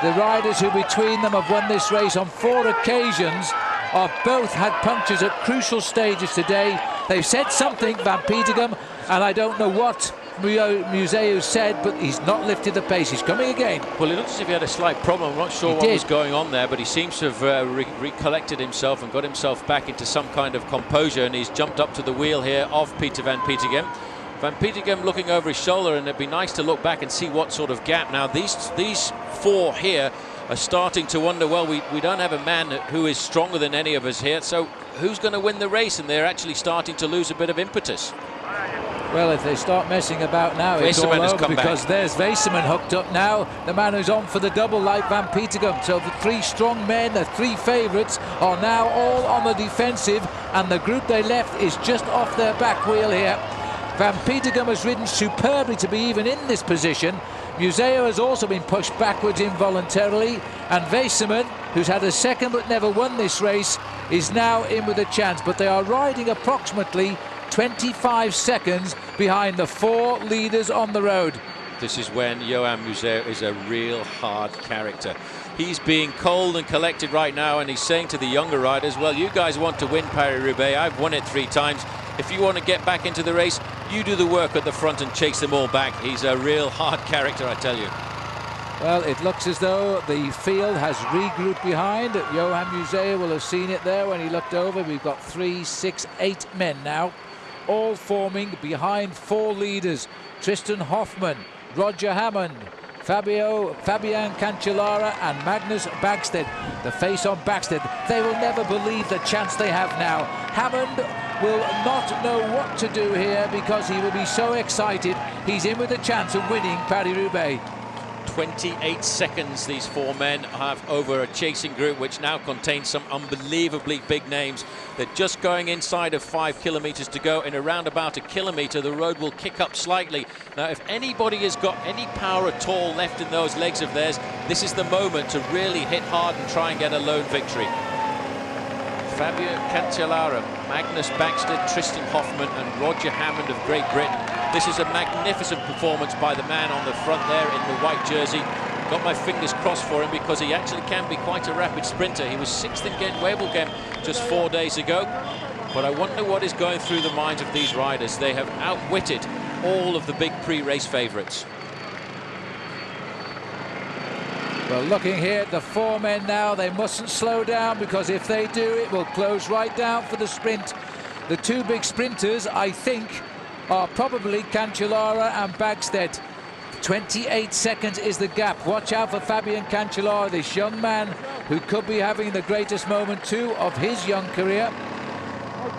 The riders who between them have won this race on 4 occasions have both had punctures at crucial stages today. They've said something, Van Petegem, and I don't know what Museeuw said, but he's not lifted the pace. He's coming again. Well, it looks as if he had a slight problem. I'm not sure what was going on there, but he seems to have recollected himself and got himself back into some kind of composure, and he's jumped up to the wheel here of Peter Van Petegem. Van Petegem looking over his shoulder, and it'd be nice to look back and see what sort of gap. Now these 4 here are starting to wonder, well, we don't have a man who is stronger than any of us here, so who's going to win the race? And they're actually starting to lose a bit of impetus. Well, if they start messing about now, it's all over, because there's Weseman hooked up now, the man who's on for the double like Van Petegem. So the 3 strong men, the 3 favourites, are now all on the defensive, and the group they left is just off their back wheel here. Van Petegem has ridden superbly to be even in this position. Museeuw has also been pushed backwards involuntarily, and Weseman, who's had a second but never won this race, is now in with a chance. But they are riding approximately 25 seconds behind the 4 leaders on the road. This is when Johan Museeuw is a real hard character. He's being cold and collected right now, and he's saying to the younger riders, well, you guys want to win Paris Roubaix. I've won it 3 times. If you want to get back into the race, you do the work at the front and chase them all back. He's a real hard character, I tell you. Well, it looks as though the field has regrouped behind. Johan Museeuw will have seen it there when he looked over. We've got 3, 6, 8 men now, all forming behind 4 leaders. Tristan Hoffmann, Roger Hammond, Fabian Cancellara and Magnus Bagstedt. The face on Bagstedt. They will never believe the chance they have now. Hammond will not know what to do here because he will be so excited. He's in with a chance of winning Paris-Roubaix. 28 seconds these 4 men have over a chasing group which now contains some unbelievably big names. They're just going inside of 5 kilometers to go. In around about a kilometer, the road will kick up slightly. Now, if anybody has got any power at all left in those legs of theirs, this is the moment to really hit hard and try and get a lone victory. Fabio Cancellara, Magnus Bagstedt, Tristan Hoffmann and Roger Hammond of Great Britain. This is a magnificent performance by the man on the front there in the white jersey. Got my fingers crossed for him because he actually can be quite a rapid sprinter. He was 6th in Gent-Wevelgem just 4 days ago. But I wonder what is going through the minds of these riders. They have outwitted all of the big pre-race favourites. Well, looking here at the 4 men now, they mustn't slow down because if they do, it will close right down for the sprint. The 2 big sprinters, I think, are probably Cancellara and Bagstedt. 28 seconds is the gap. Watch out for Fabian Cancellara, this young man who could be having the greatest moment too of his young career,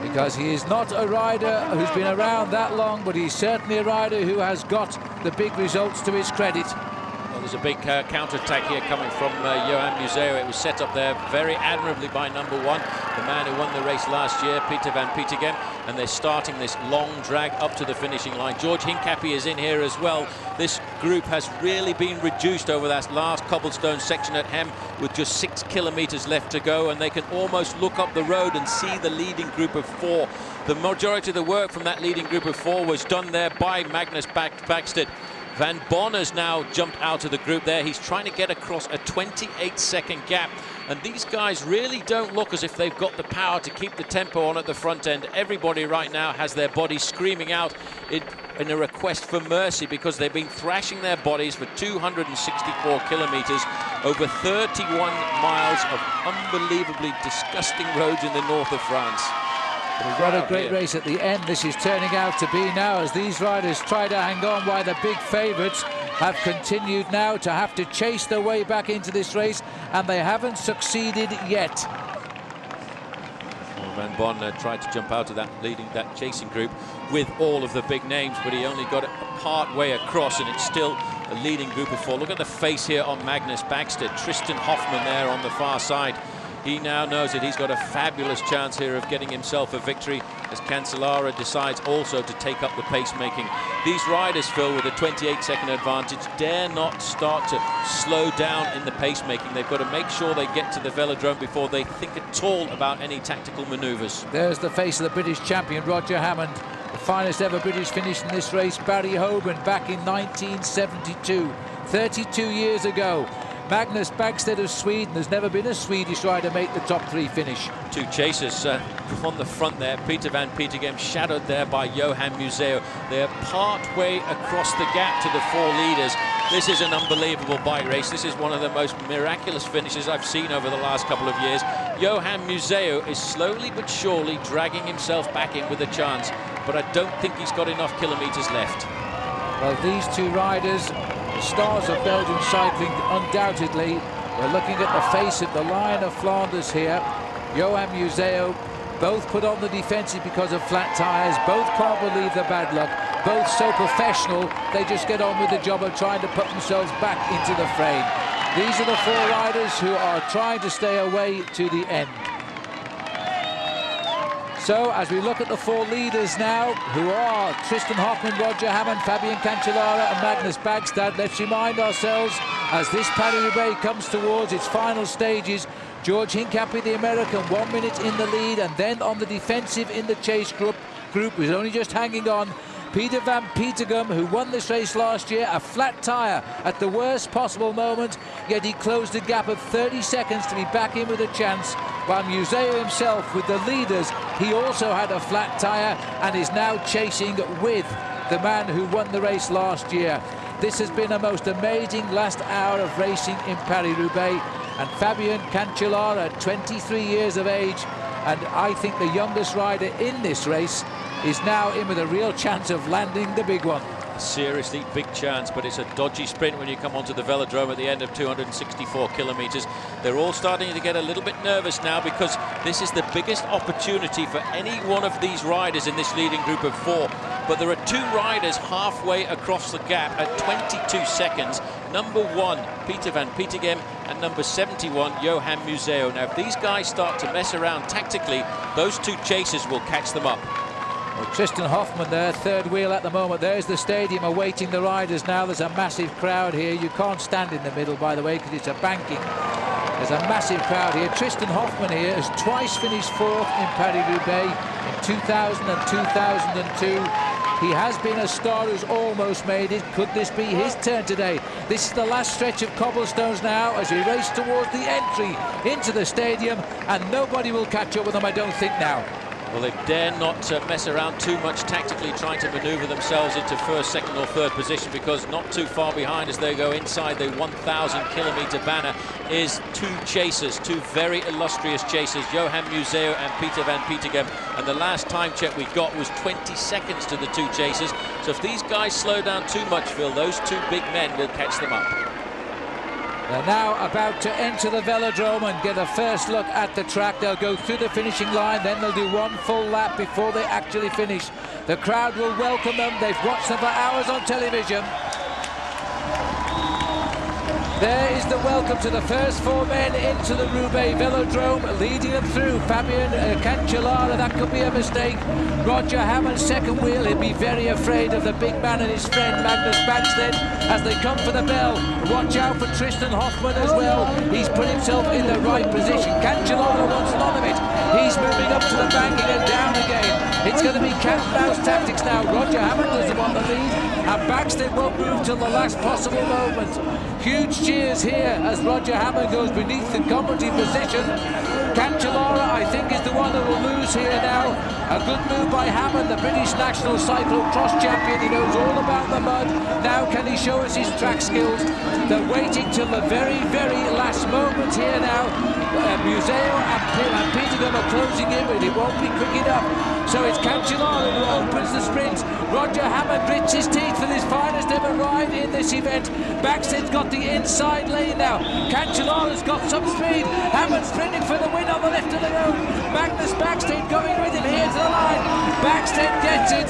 because he is not a rider who's been around that long, but he's certainly a rider who has got the big results to his credit. Well, there's a big counter-attack here coming from Johan Museeuw. It was set up there very admirably by number 1, the man who won the race last year, Peter Van Petegem, and they're starting this long drag up to the finishing line. George Hincapie is in here as well. This group has really been reduced over that last cobblestone section at Hem with just 6 kilometers left to go, and they can almost look up the road and see the leading group of 4. The majority of the work from that leading group of 4 was done there by Magnus Bagstedt. Van Bonner's now jumped out of the group there. He's trying to get across a 28-second gap. And these guys really don't look as if they've got the power to keep the tempo on at the front end. Everybody right now has their bodies screaming out in a request for mercy, because they've been thrashing their bodies for 264 kilometers over 31 miles of unbelievably disgusting roads in the north of France. What a great race at the end this is turning out to be now, as these riders try to hang on while the big favourites have continued now to have to chase their way back into this race, and they haven't succeeded yet. Van Bonner tried to jump out of that chasing group with all of the big names, but he only got it part way across, and it's still a leading group of four. Look at the face here on Magnus Bagstedt. Tristan Hoffmann there on the far side. He now knows that he's got a fabulous chance here of getting himself a victory, as Cancellara decides also to take up the pacemaking. These riders, Phil, with a 28-second advantage, dare not start to slow down in the pacemaking. They've got to make sure they get to the velodrome before they think at all about any tactical manoeuvres. There's the face of the British champion, Roger Hammond. The finest ever British finish in this race, Barry Hoban, back in 1972, 32 years ago. Magnus Bagstedt of Sweden. There's never been a Swedish rider make the top three finish. Two chasers on the front there. Peter van Petegem shadowed there by Johan Museo. They're part way across the gap to the four leaders. This is an unbelievable bike race. This is one of the most miraculous finishes I've seen over the last couple of years. Johan Museo is slowly but surely dragging himself back in with a chance, but I don't think he's got enough kilometers left. Well, these two riders, the stars of Belgian cycling, undoubtedly. We're looking at the face of the Lion of Flanders here. Johan Museo, both put on the defensive because of flat tyres. Both can't believe the bad luck. Both so professional, they just get on with the job of trying to put themselves back into the frame. These are the four riders who are trying to stay away to the end. So, as we look at the four leaders now, who are Tristan Hoffmann, Roger Hammond, Fabian Cancellara and Magnus Bagstedt, let's remind ourselves, as this Paris-Roubaix comes towards its final stages, George Hincapie, the American, 1 minute in the lead, and then on the defensive in the chase group was only just hanging on. Peter van Petegem, who won this race last year, a flat tyre at the worst possible moment, yet he closed a gap of 30 seconds to be back in with a chance, while Museo himself, with the leaders, he also had a flat tyre and is now chasing with the man who won the race last year. This has been a most amazing last hour of racing in Paris-Roubaix, and Fabian Cancellara, 23 years of age, and I think the youngest rider in this race, is now in with a real chance of landing the big one. Seriously big chance, but it's a dodgy sprint when you come onto the velodrome at the end of 264 kilometers. They're all starting to get a little bit nervous now, because this is the biggest opportunity for any one of these riders in this leading group of four. But there are two riders halfway across the gap at 22 seconds. Number 1, Peter van Petegem, and number 71, Johan Museo. Now, if these guys start to mess around tactically, those two chasers will catch them up. Well, Tristan Hoffmann there, third wheel at the moment. There's the stadium awaiting the riders now. There's a massive crowd here. You can't stand in the middle, by the way, because it's a banking. There's a massive crowd here. Tristan Hoffmann here has twice finished fourth in Paris-Roubaix in 2000 and 2002. He has been a star who's almost made it. Could this be his turn today? This is the last stretch of cobblestones now as we race towards the entry into the stadium, and nobody will catch up with them, I don't think, now. Well, they dare not mess around too much tactically, trying to manoeuvre themselves into first, second or third position, because not too far behind as they go inside the 1,000-kilometer banner is two chasers, two very illustrious chasers, Johan Museo and Peter van Petegem. And the last time check we got was 20 seconds to the two chasers. So if these guys slow down too much, Phil, those two big men will catch them up. They're now about to enter the velodrome and get a first look at the track. They'll go through the finishing line, then they'll do one full lap before they actually finish. The crowd will welcome them. They've watched them for hours on television. There is the welcome to the first 4 men into the Roubaix Velodrome, leading them through. Fabian Cancellara, that could be a mistake. Roger Hammond's second wheel, he'll be very afraid of the big man and his friend Magnus Backstedt as they come for the bell. Watch out for Tristan Hoffmann as well. He's put himself in the right position. Cancellara wants none of it. He's moving up to the banking and down again. It's going to be cat and mouse tactics now. Roger Hammond doesn't want the lead, and Backstedt won't move till the last possible moment. Huge cheers here as Roger Hammond goes beneath the commentary position. Cancellara, I think, is the one that will lose here now. A good move by Hammond, the British national cyclo-cross champion. He knows all about the mud. Now can he show us his track skills? They're waiting till the very, very last moment here now. Museo and Petergum are closing in, but it won't be quick enough. So it's Cancellara who opens the sprint. Roger Hammond grits his teeth for his finest ever ride in this event. Backstedt's got the inside lane now. Cancellara's got some speed. Hammond sprinting for the win on the left of the road. Magnus Backstedt going with him here to the line. Backstedt gets it.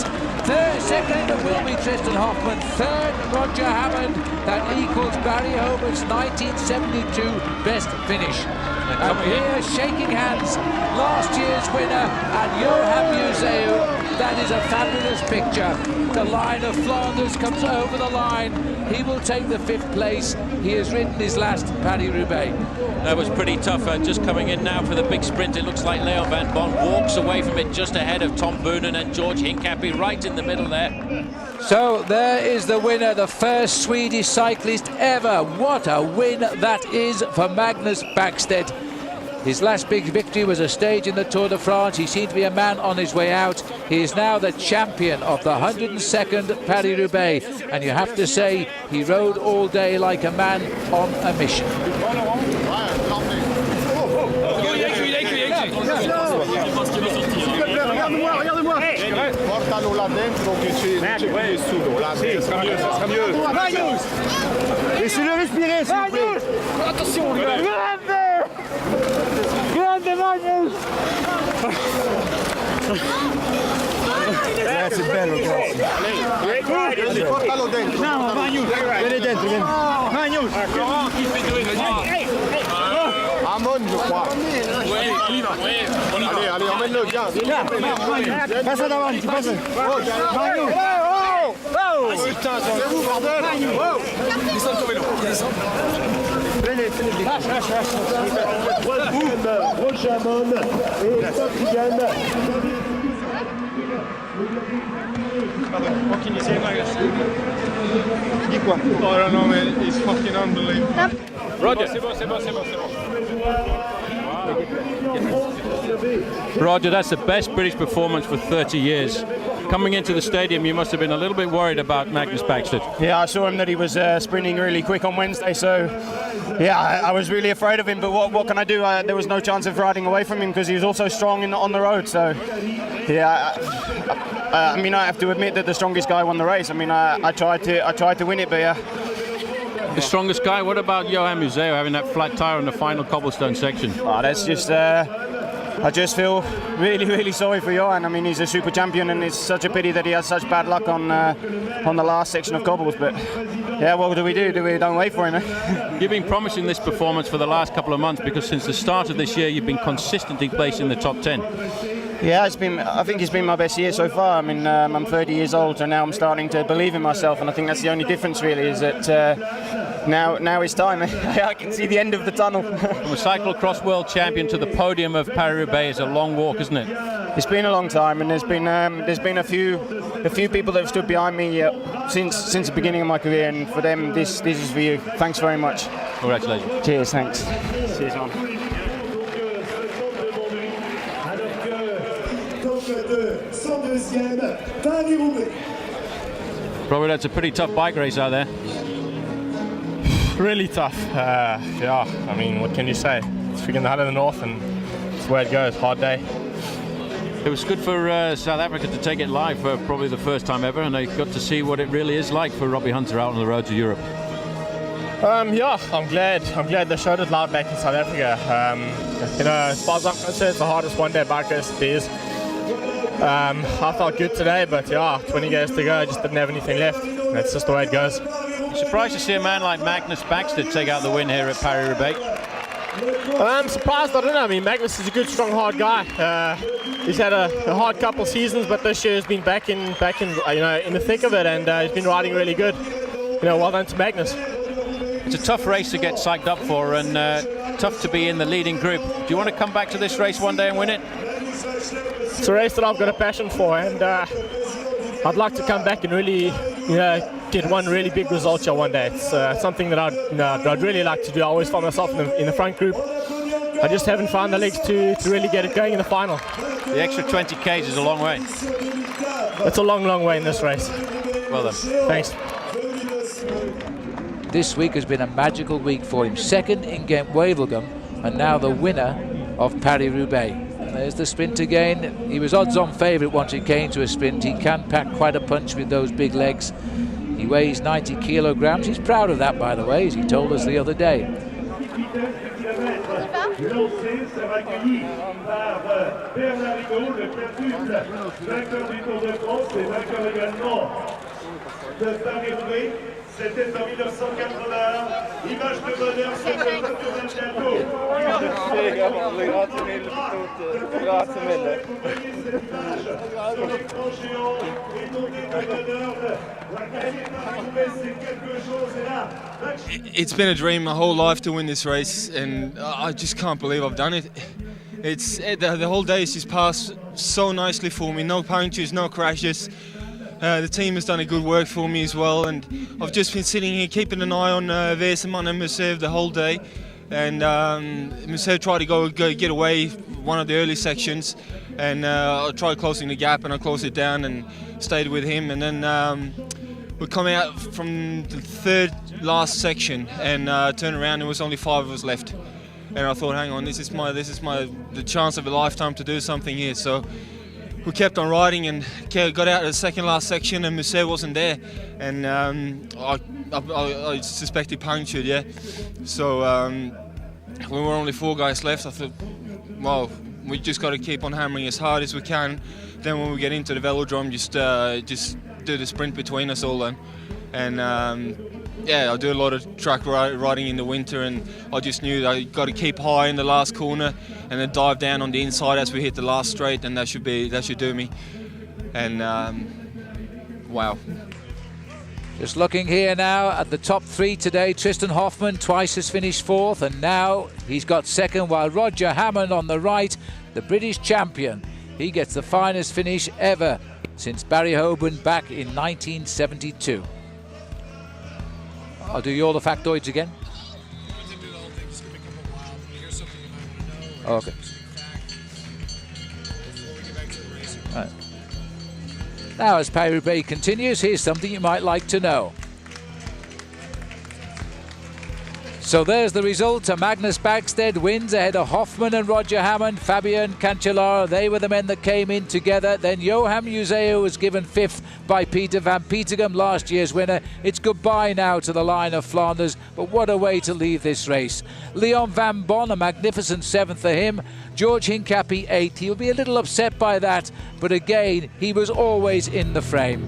Second it will be Tristan Hoffmann. Third, Roger Hammond. That equals Barry Hobart's 1972 best finish. And here, shaking hands, last year's winner and Johan Museu. That is a fabulous picture. The line of Flanders comes over the line. He will take the 5th place. He has ridden his last Paris Roubaix. That was pretty tough. Just coming in now for the big sprint, it looks like Leon van Bon walks away from it just ahead of Tom Boonen and George Hincapie right in the middle there. So there is the winner, the first Swedish cyclist ever. What a win that is for Magnus Backstedt. His last big victory was a stage in the Tour de France. He seemed to be a man on his way out. He is now the champion of the 102nd Paris-Roubaix. And you have to say, he rode all day like a man on a mission. Regarde-moi. Porta l'eau là dentro che c'è sudo là dentro. Ça sera mieux. Magnus! Laissez-le respirer, s'il vous plaît. Attention, Grande Magnus! C'est bello, grazie. Allez, portalo dentro. No, Magnus. Vieni dentro, vieni. Magnus! Amon, je crois. Allez, emmène-le, viens. Passe davanti, passe. Magnus! Oh! Putain, c'est vous, bordel! Descends ton vélo. Roger Hammond et Patrick. Pardon, fucking is Dis quoi? Oh, I don't know, man. It's fucking unbelievable. Roger. Roger, that's the best British performance for 30 years. Coming into the stadium, you must have been a little bit worried about Magnus Backstedt. Yeah, I saw him that he was sprinting really quick on Wednesday, so yeah, I was really afraid of him, but what can I do? There was no chance of riding away from him because he was also strong on the road, so yeah, I mean, I have to admit that the strongest guy won the race. I mean, I tried to win it, but yeah. The strongest guy? What about Johan Museo having that flat tire on the final cobblestone section? Oh, that's just... I just feel really, really sorry for Johan. I mean, he's a super champion, and it's such a pity that he has such bad luck on the last section of cobbles. But yeah, what do? We don't wait for him. You've been promising this performance for the last couple of months because since the start of this year, you've been consistently placed in the top 10. Yeah, I think it's been my best year so far. I mean, I'm 30 years old, and now I'm starting to believe in myself, and I think that's the only difference really, is that now it's time. I can see the end of the tunnel. From a cyclocross world champion to the podium of Paris-Roubaix is a long walk, isn't it? It's been a long time, and there's been a few people that have stood behind me since the beginning of my career, and for them, this is for you. Thanks very much. Congratulations. Cheers, thanks. Cheers, on. Robert, that's a pretty tough bike race out there. Really tough. Yeah, I mean, what can you say? It's freaking the heart of the north, and it's where it goes. Hard day. It was good for South Africa to take it live for probably the first time ever, and they got to see what it really is like for Robbie Hunter out on the road to Europe. Yeah, I'm glad they showed it live back in South Africa. You know, as far as I'm concerned, it's the hardest one-day bike race there is. I felt good today, but yeah, 20 Ks to go, I just didn't have anything left. That's just the way it goes. Surprised to see a man like Magnus Backstedt take out the win here at Paris Roubaix. I'm surprised. I don't know. I mean, Magnus is a good, strong, hard guy. He's had a hard couple of seasons, but this year has been back in in the thick of it, and he's been riding really good. Well done to Magnus. It's a tough race to get psyched up for, and tough to be in the leading group. Do you want to come back to this race one day and win it? It's a race that I've got a passion for, and I'd like to come back and really, get one really big result here one day. It's something that I'd really like to do. I always find myself in the front group. I just haven't found the legs to really get it going in the final. The extra 20 Ks is a long way. It's a long, long way in this race. Well done. Thanks. This week has been a magical week for him. Second in Ghent-Wevelgem, and now the winner of Paris Roubaix. There's the sprint again. He was odds-on favourite once it came to a sprint. He can pack quite a punch with those big legs. He weighs 90 kilograms. He's proud of that, by the way, as he told us the other day. C'était en 1981. Image de bonheur, c'est le It's been a dream my whole life to win this race, and I just can't believe I've done it. The whole day has just passed so nicely for me. No punctures, no crashes. The team has done a good work for me as well, and I've just been sitting here keeping an eye on Veerseman and Musev the whole day. And Musev tried to get away one of the early sections, and I tried closing the gap, and I closed it down and stayed with him. And then we come out from the third last section and turned around, and there was only 5 of us left. And I thought, hang on, this is the chance of a lifetime to do something here. So we kept on riding and got out of the second last section, and Musev wasn't there, and I suspect he punctured, yeah. So when we were only 4 guys left, I thought, well, we just got to keep on hammering as hard as we can. Then when we get into the velodrome, just do the sprint between us all then. And I do a lot of track riding in the winter, and I just knew that I got to keep high in the last corner and then dive down on the inside as we hit the last straight, and that should do me. And wow. Just looking here now at the top 3 today, Tristan Hoffmann twice has finished 4th, and now he's got 2nd, while Roger Hammond on the right, the British champion, he gets the finest finish ever since Barry Hoban back in 1972. I'll do you all the factoids again. Okay. Right. Now, as Paris Roubaix continues, here's something you might like to know. So there's the result. Magnus Backstedt wins ahead of Hoffmann and Roger Hammond. Fabien Cancellara, they were the men that came in together. Then Johan Museeuw was given 5th by Peter van Petegem, last year's winner. It's goodbye now to the line of Flanders, but what a way to leave this race. Leon van Bon, a magnificent 7th for him. George Hincapie 8th. He'll be a little upset by that, but again, he was always in the frame.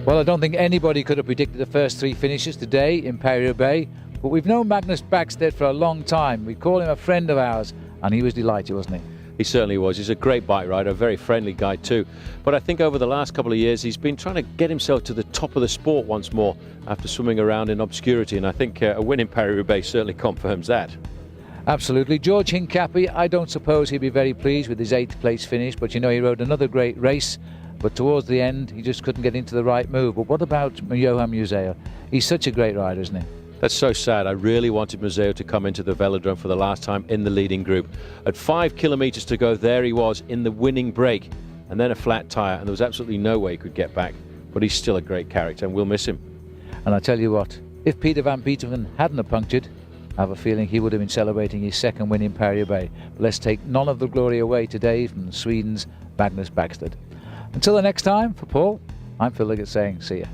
Well, I don't think anybody could have predicted the first 3 finishes today in Paris-Roubaix, but we've known Magnus Backstedt for a long time. We call him a friend of ours, and he was delighted, wasn't he? He certainly was. He's a great bike rider, a very friendly guy too. But I think over the last couple of years, he's been trying to get himself to the top of the sport once more after swimming around in obscurity, and I think a win in Paris-Roubaix certainly confirms that. Absolutely. George Hincapie, I don't suppose he'd be very pleased with his 8th place finish, but you know, he rode another great race. But towards the end, he just couldn't get into the right move. But what about Johan Museeuw? He's such a great rider, isn't he? That's so sad. I really wanted Museeuw to come into the velodrome for the last time in the leading group. At 5 kilometres to go, there he was in the winning break, and then a flat tyre, and there was absolutely no way he could get back. But he's still a great character, and we'll miss him. And I tell you what, if Peter van Petegem hadn't have punctured, I have a feeling he would have been celebrating his 2nd win in Paris-Roubaix. But let's take none of the glory away today from Sweden's Magnus Backstedt. Until the next time, for Paul, I'm Phil Liggett saying see ya.